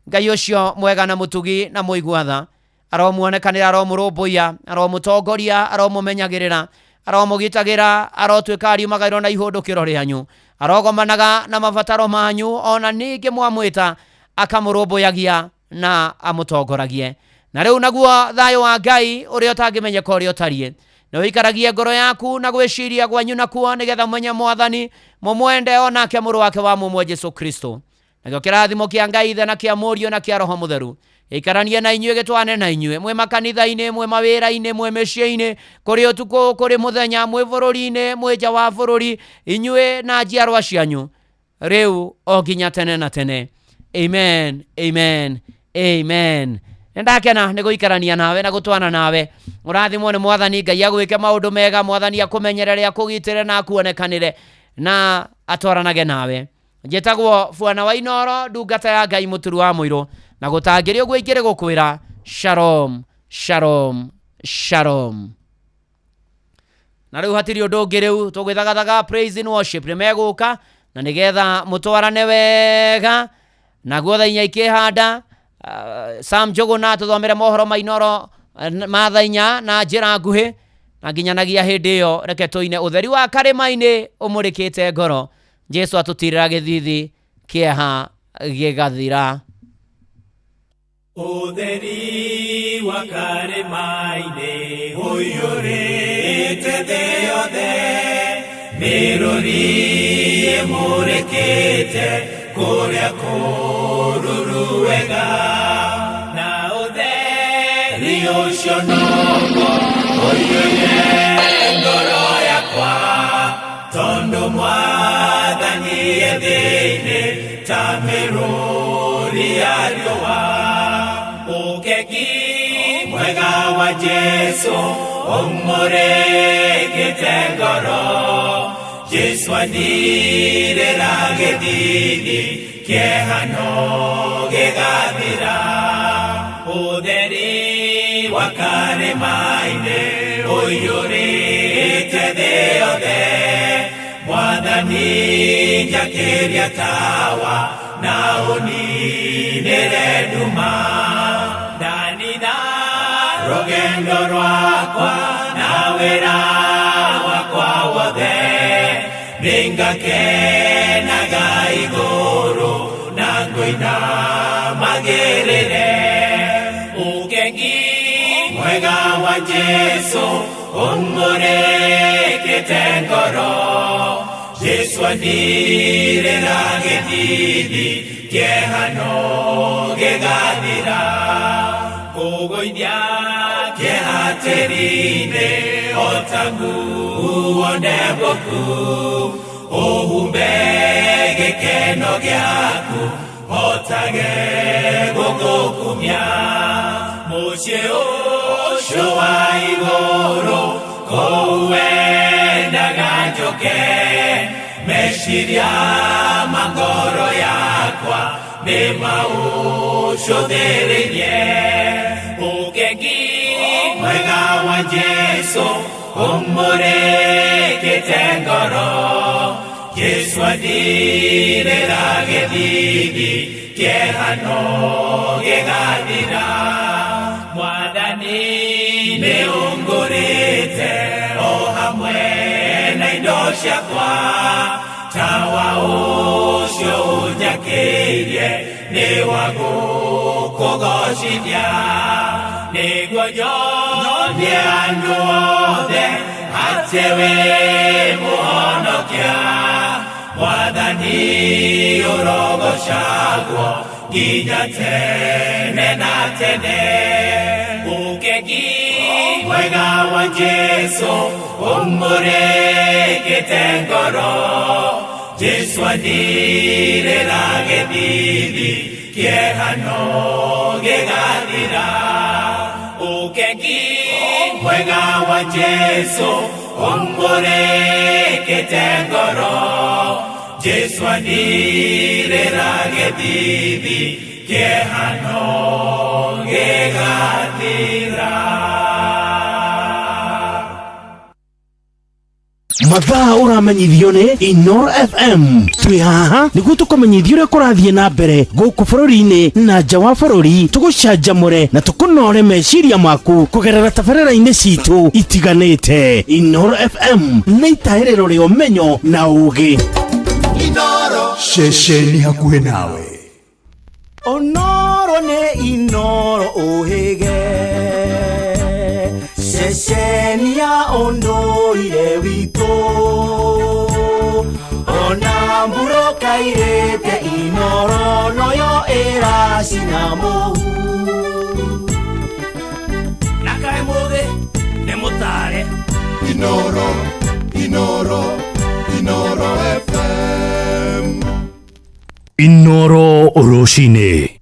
Ngai ũcio mwega na mũtugi na mũigua-tha aromuonekanĩra aromũrũmbũiya aromũtongoria aromũmenyagĩrĩra aromũgitagĩra arotwĩka ariumagĩrwo na ihũndũkĩro rĩanyu arogomanaga na mabataro manyu ona ningĩ mwamwĩta akamũrũmbũyagia na amũtongoragie na rĩu naguo thayũ wa Ngai ũrĩa ũtangĩmenyeka ũrĩa ũtariĩ na ũikaragie ngoro yaku na gwĩciria gwanyu nakuo nĩgetha mwenye mwathani mũmwende onake mũrũ wake wa mũmwe Jesũ Kristo nakĩo kĩrathimo kĩa Ngai ithe na kĩa Mũriũ na kĩa Roho Mũtheru ikarania na inyuĩ gĩtwane na inyuĩ mwe makanitha-inĩ mwe mawĩra-inĩ mwe mĩciĩ-inĩ kũrĩ ũtukũ kũrĩ mũthenya mwe bũrũri-inĩ mwe nja wa bũrũri inyuĩ na njiarwa cianyu rĩu o nginya tene na tene. Amen, amen, amen. Nĩndakena nĩ gũikarania nawe na gũtwana nawe. Ũrathimwo nĩ Mwathani Ngai agwĩke maũndũ mega, Mwathani akũmenyerere, akũgitĩre na akuonekanĩre na atwaranage nawe. Njĩtagwo Bwana wa Inoro, ndungata ya Ngai mũturu wa mũirũ, na gũtangĩrĩ ũguo ingĩrĩ gũkwĩra shalom, shalom, shalom. Na rĩu hatirĩ ũndũ ũngĩ rĩu tũgwĩthagathaga praise and worship nĩmegũka na nĩgetha mũtwarane wega na guotha inya ikĩhanda. Sam Njũgũna tũthomere mohoro ma Inoro mathaa inya na njĩra nguhĩ na nginyanagia hĩndĩ ĩyo reke tũine ũtheri wa karĩma-inĩ ũmũrĩkĩte ngoro. Jesu atũtirĩra gĩthithi kĩeha gĩgathira. Ũtheri wa karĩma-inĩ ũiyũrĩte thĩ yothe, mĩrũri ĩmũrĩkĩte kũrĩa kũruru wega, na ũtheri ũcio noguo ũiyũire ngoro yakwa, tondũ Mwathani e thĩinĩ ta mĩrũri ya riũa. Ũkeki mwega wa Jesu ũmũrĩkĩte ngoro, Jesu athirĩra gĩthithi kĩeha no gĩgathira. Ũtheri wa karĩma-inĩ ũiyũrĩte thĩ yothe, Mwathani njakĩria tawa na ũninĩre nduma. Ndanina rũgendo rwakwa na wĩra wakwa wothe, nĩngakenaga igũrũ na ngũinamagĩrĩre. Ũkengi mwega wa Jesu ũmũrĩkĩte ngoro, Jesu athirĩra gĩthithi kĩeha no gĩgathira. Kũgũithia kĩeha tĩri-inĩ o ta nguo ndembũku, ũhumbe gĩkeno gĩaku o ta gegũgũkumia. Mũciĩ ũcio wa igũrũ kũu wendaga njoke, meciria ma ngoro yakwa nĩ maũcũthĩrĩirie. Ũkengi mwega wa Jesu ũmũrĩkĩte ngoro, Jesu athirĩra gĩthithi kĩeha no gĩgathira. Mwathani nĩ ũngũrĩte o hamwe na indo ciakwa, tawa ũcio ũnjakĩirie nĩ wa gũkũgocithia. Nĩguo nyonie andũ othe atĩ wĩ mũhonokia, Mwathani ũrogocagwo nginya tene na tene. Ũkengi mwega wa Jesu ũmũrĩkĩte ngoro, Jesu athirĩra gĩthithi kĩeha no gĩgathira. Ũkengi mwega wa Jesu ũmũrĩkĩte ngoro, Jesu athirĩra gĩthithi kĩeha no gĩgathira. mathaa ũramenyithio nĩ Inoro FM. Twĩ haha nĩguo tũkũmenyithia ũrĩa kũrathiĩ na mbere gũkũ bũrũri-inĩ na nja wa bũrũri, tũgũcanjamũre na tũkũnore meciria maku kũgerera tabarĩra-inĩ citũ itiganĩte. Inoro FM nĩ itahĩrĩro rĩa ũmenyo na ũũgĩ. Inoro ceceni hakuhĩ nawe. Onoro nĩ Inoro ũhĩge, ceceni ya ũndũire witũ. ona mburo kairete inoro noyo erashina mohu nakae mothe nemutare Inoro FM Inoro Roshine.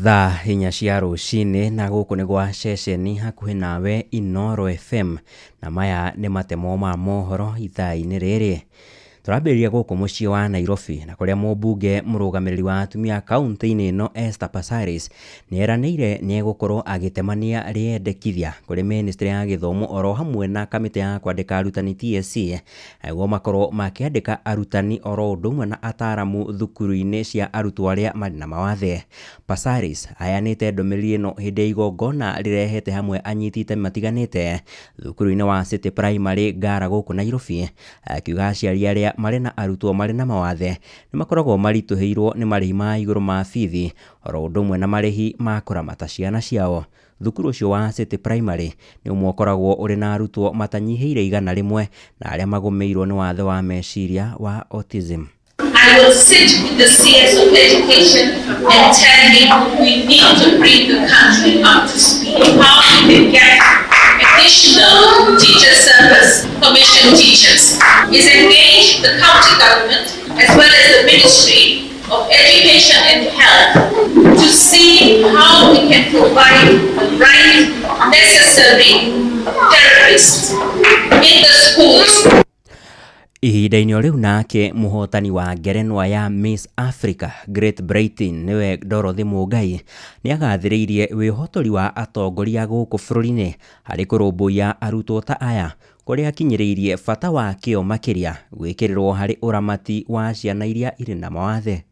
Thaa hinya cia rucini na guku ni gwa ceceni hakuhi nawe Inoro FM na maya ni matemo ma mohoro ithaa-ini riri. Turambĩrĩria gũkũ mũciĩ wa Nairobi na kũrĩa mũmbunge mũrũgamĩrĩri wa atumia kaunti-inĩ ĩno Esther Passaris nĩeranĩire nĩegũkorwo agĩtemania rĩendekithia kũrĩ ministry ya gĩthomo oro hamwe na kamĩtĩ ya kwandĩka arutani TSC nĩguo makorwo makĩandĩka arutani oro ũndũ ũmwe na ataramu thukuru-inĩ cia arutwo arĩa marĩ na mawathe. Passaris ayanĩte ndũmĩrĩri ĩno hĩndĩ ya igongona rĩrehete hamwe anyiti itemi matiganĩte thukuru-inĩ wa City Primary Ngara gũkũ Nairobi, akiuga aciari arĩa marĩ na arutwo marĩ na mawathe nĩ makoragwo maritũhĩirwo nĩ marĩhi ma igũrũ ma bithi oro ũndũ ũmwe na marĩhi ma kũramata ciana ciao. Thukuru ũcio wa City Primary nĩ ũmwe ũkoragwo ũrĩ na arutwo matanyihĩire 100 na arĩa magũmĩirwo nĩ wathe wa meciria wa autism. I will sit with the CS of education and tell him we need to bring the country up to speed. How we can get additional teacher service, commission teachers, is engage the county government as well as the Ministry of Education and Health to see how we can provide the right necessary therapists in the schools. Ihinda-inĩ rĩu nake mũhotani wa ngerenwa ya Miss Africa Great Britain niwe Dorothy Mugai nĩagathĩrĩirie wĩhotori wa atongoria gũkũ bũrũri-inĩ harĩ kũrũmbũiya arutwo ta aya kũrĩa akinyĩrĩirie bata wa kĩo makĩria gwĩkĩrĩrwo harĩ ũramati wa ciana iria irĩ na mawathe.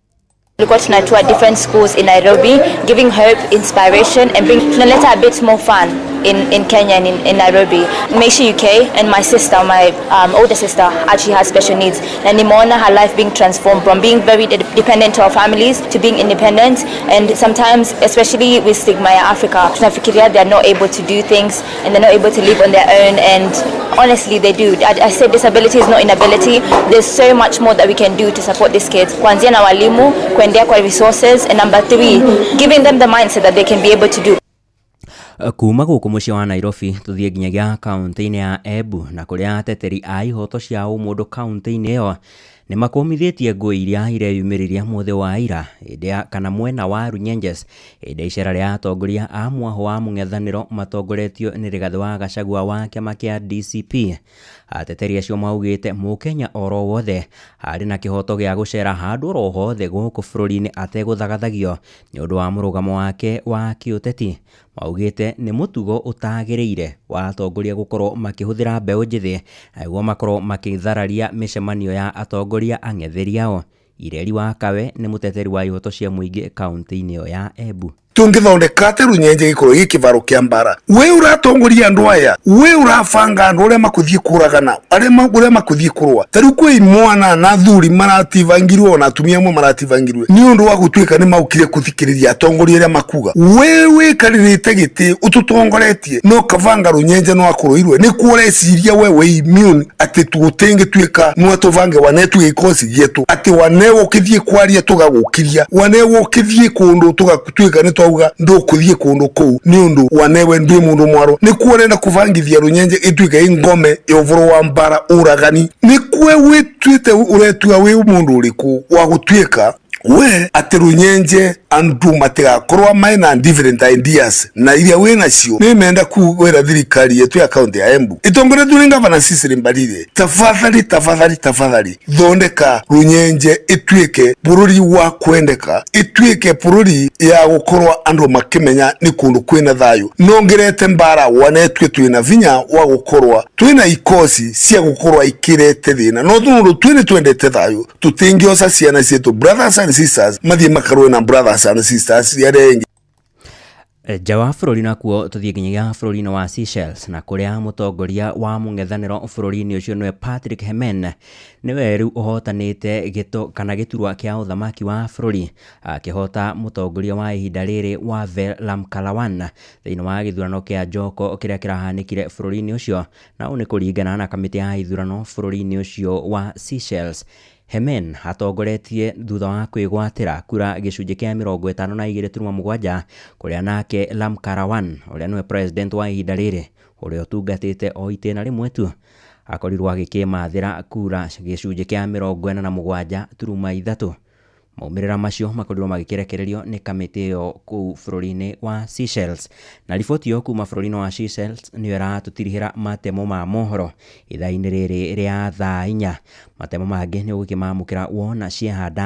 Tulikuwa tunatour different schools in Nairobi, giving hope, inspiration, and tunaleta a bit more fun in Kenya and in Nairobi. Maisha UK and my sister, my older sister, actually has special needs. And nimeona her life being transformed from being very dependent to our families to being independent. And sometimes, especially with stigma in Africa, tunafikiria they're not able to do things and they're not able to live on their own. And honestly, they do. I say disability is not inability. There's so much more that we can do to support these kids. Kuanzia na walimu, kuendea kwa resources, and number 3, giving them the mindset that they can be able to do. Kuma gũkũ mũciĩ wa Nairobi tuthiĩ nginyagia kaunti-inĩ ya Embu na kũrĩa ateteri a ihoto cia ũmũndũ kaunti-inĩ ĩyo nĩ makomithĩtie ngũĩ iria ireyumĩrĩria mũthĩ wa ira kana mwena wa Runyenjes hĩndĩ icera rĩa atongoria a mwaho wa mũng'ethanĩro matongoretio nĩ Rigathĩ wa Gachagua wa kĩama kĩa DCP. Ateteri acio maugĩte mũkenya oro wothe arĩ na kĩhoto gĩa gũcera handũ oro hothe gũkũ bũrũri-inĩ ategũthagathagio nĩ ũndũ wa mũrũgamo wake wa kĩũteti. Maugĩte nĩ mũtugo ũtagĩrĩire wa atongoria gũkorwo makĩhũthĩra mbeũ njĩthĩ nĩguo makorwo makĩthararia mĩcemanio ya atongoria ang'etheri ao. Ireri wa Kawe nĩ mũteteri wa ihoto cia mũingĩ kaunti-inĩ ĩyo ya Embu. tungithondeka ate Runyenje gikorwo gikivaro kia mbara we uratongoria andu aya we urabanga andu uria makuthie kuragana uria makuthie kurwa tari kwi mwana na thuri marativangirwo na atumia amwe marativangirwe ni undu wa gutwika ni maukire kuthikiriria atongoria aria makuga we karirite giti ututongoretie no kavanga Runyenje no akuruirwe ni kureciria we immune ati tugutenge twika no atuvange wanetu gikosi gietu ati wanewo kithie kwaria tugagukiria wanewo kithie kundu tugatwika ni twauga ndukuthie kundu kou ni undu wanewe ndi mundu mwaro ni kuorenda kuvangithia Runyenje itwika ingome yovoro wa mbara uragani ni kwe witwite uretua we mundu uriku wa gutwika we ati Runyenje andu matigakorwa maina different ideas na iria we nacio ni menda kuwera thirikari yetu ya county ya Embu itongore tuninga bana sisi mbalire tafadhali thondeka Runyenje itwike bururi wa kwendeka itwike bururi ya gukorwa andu makimenya ni kundu kwina thayo nongerete mbara wanetwe twina vinya wa gukorwa twina ikosi cia gukorwa ikirete thina no tundu twine twendete thayo tutingiosa ciana cietu brothers and sisters mathie makarwe na brothers and sisters yarengi. Nja wa bũrũri nakuo tũthiĩ nginyagia bũrũri-inĩ wa Seychelles na kũrĩa mũtongoria wa mũng'ethanĩro bũrũri-inĩ ũcio nĩwe Patrick Hemen nĩwe rĩu ũhotanĩte gĩturwa kĩa ũthamaki wa bũrũri akĩhota mũtongoria wa ihinda rĩrĩ Wavel Lamkalawan thĩinĩ wa gĩthurano kĩa njoko kĩrĩa kĩrahanĩkire bũrũri-inĩ ũcio, na ũũ nĩ kũringana na kamĩtĩ ya ithurano bũrũri-inĩ ũcio wa Seychelles. Hemen atongoretie thutha wa kwĩgwatĩra kura gĩcunjĩ kĩa 52.7 kũrĩa nake Lamkalawan ũrĩa nĩwe president wa ihinda rĩrĩ ũrĩa ũtungatĩte o itĩna rĩmwe tu akorirwo agĩkĩmathĩra kura gĩcunjĩ kĩa 47.3. Maumĩrĩra macio makorirwo magĩkĩrekererio nĩ kamĩtĩ ĩyo kũu bũrũri-inĩ wa Seychelles, na riboti yo kuma bũrũri-inĩ wa Seychelles nĩyo ĩratũtirihĩra matemo ma mohoro ithaa-inĩ rĩrĩ rĩa thaa 4. Matemo mangĩ nĩ ũgũkĩmamũkĩra wona ciehanda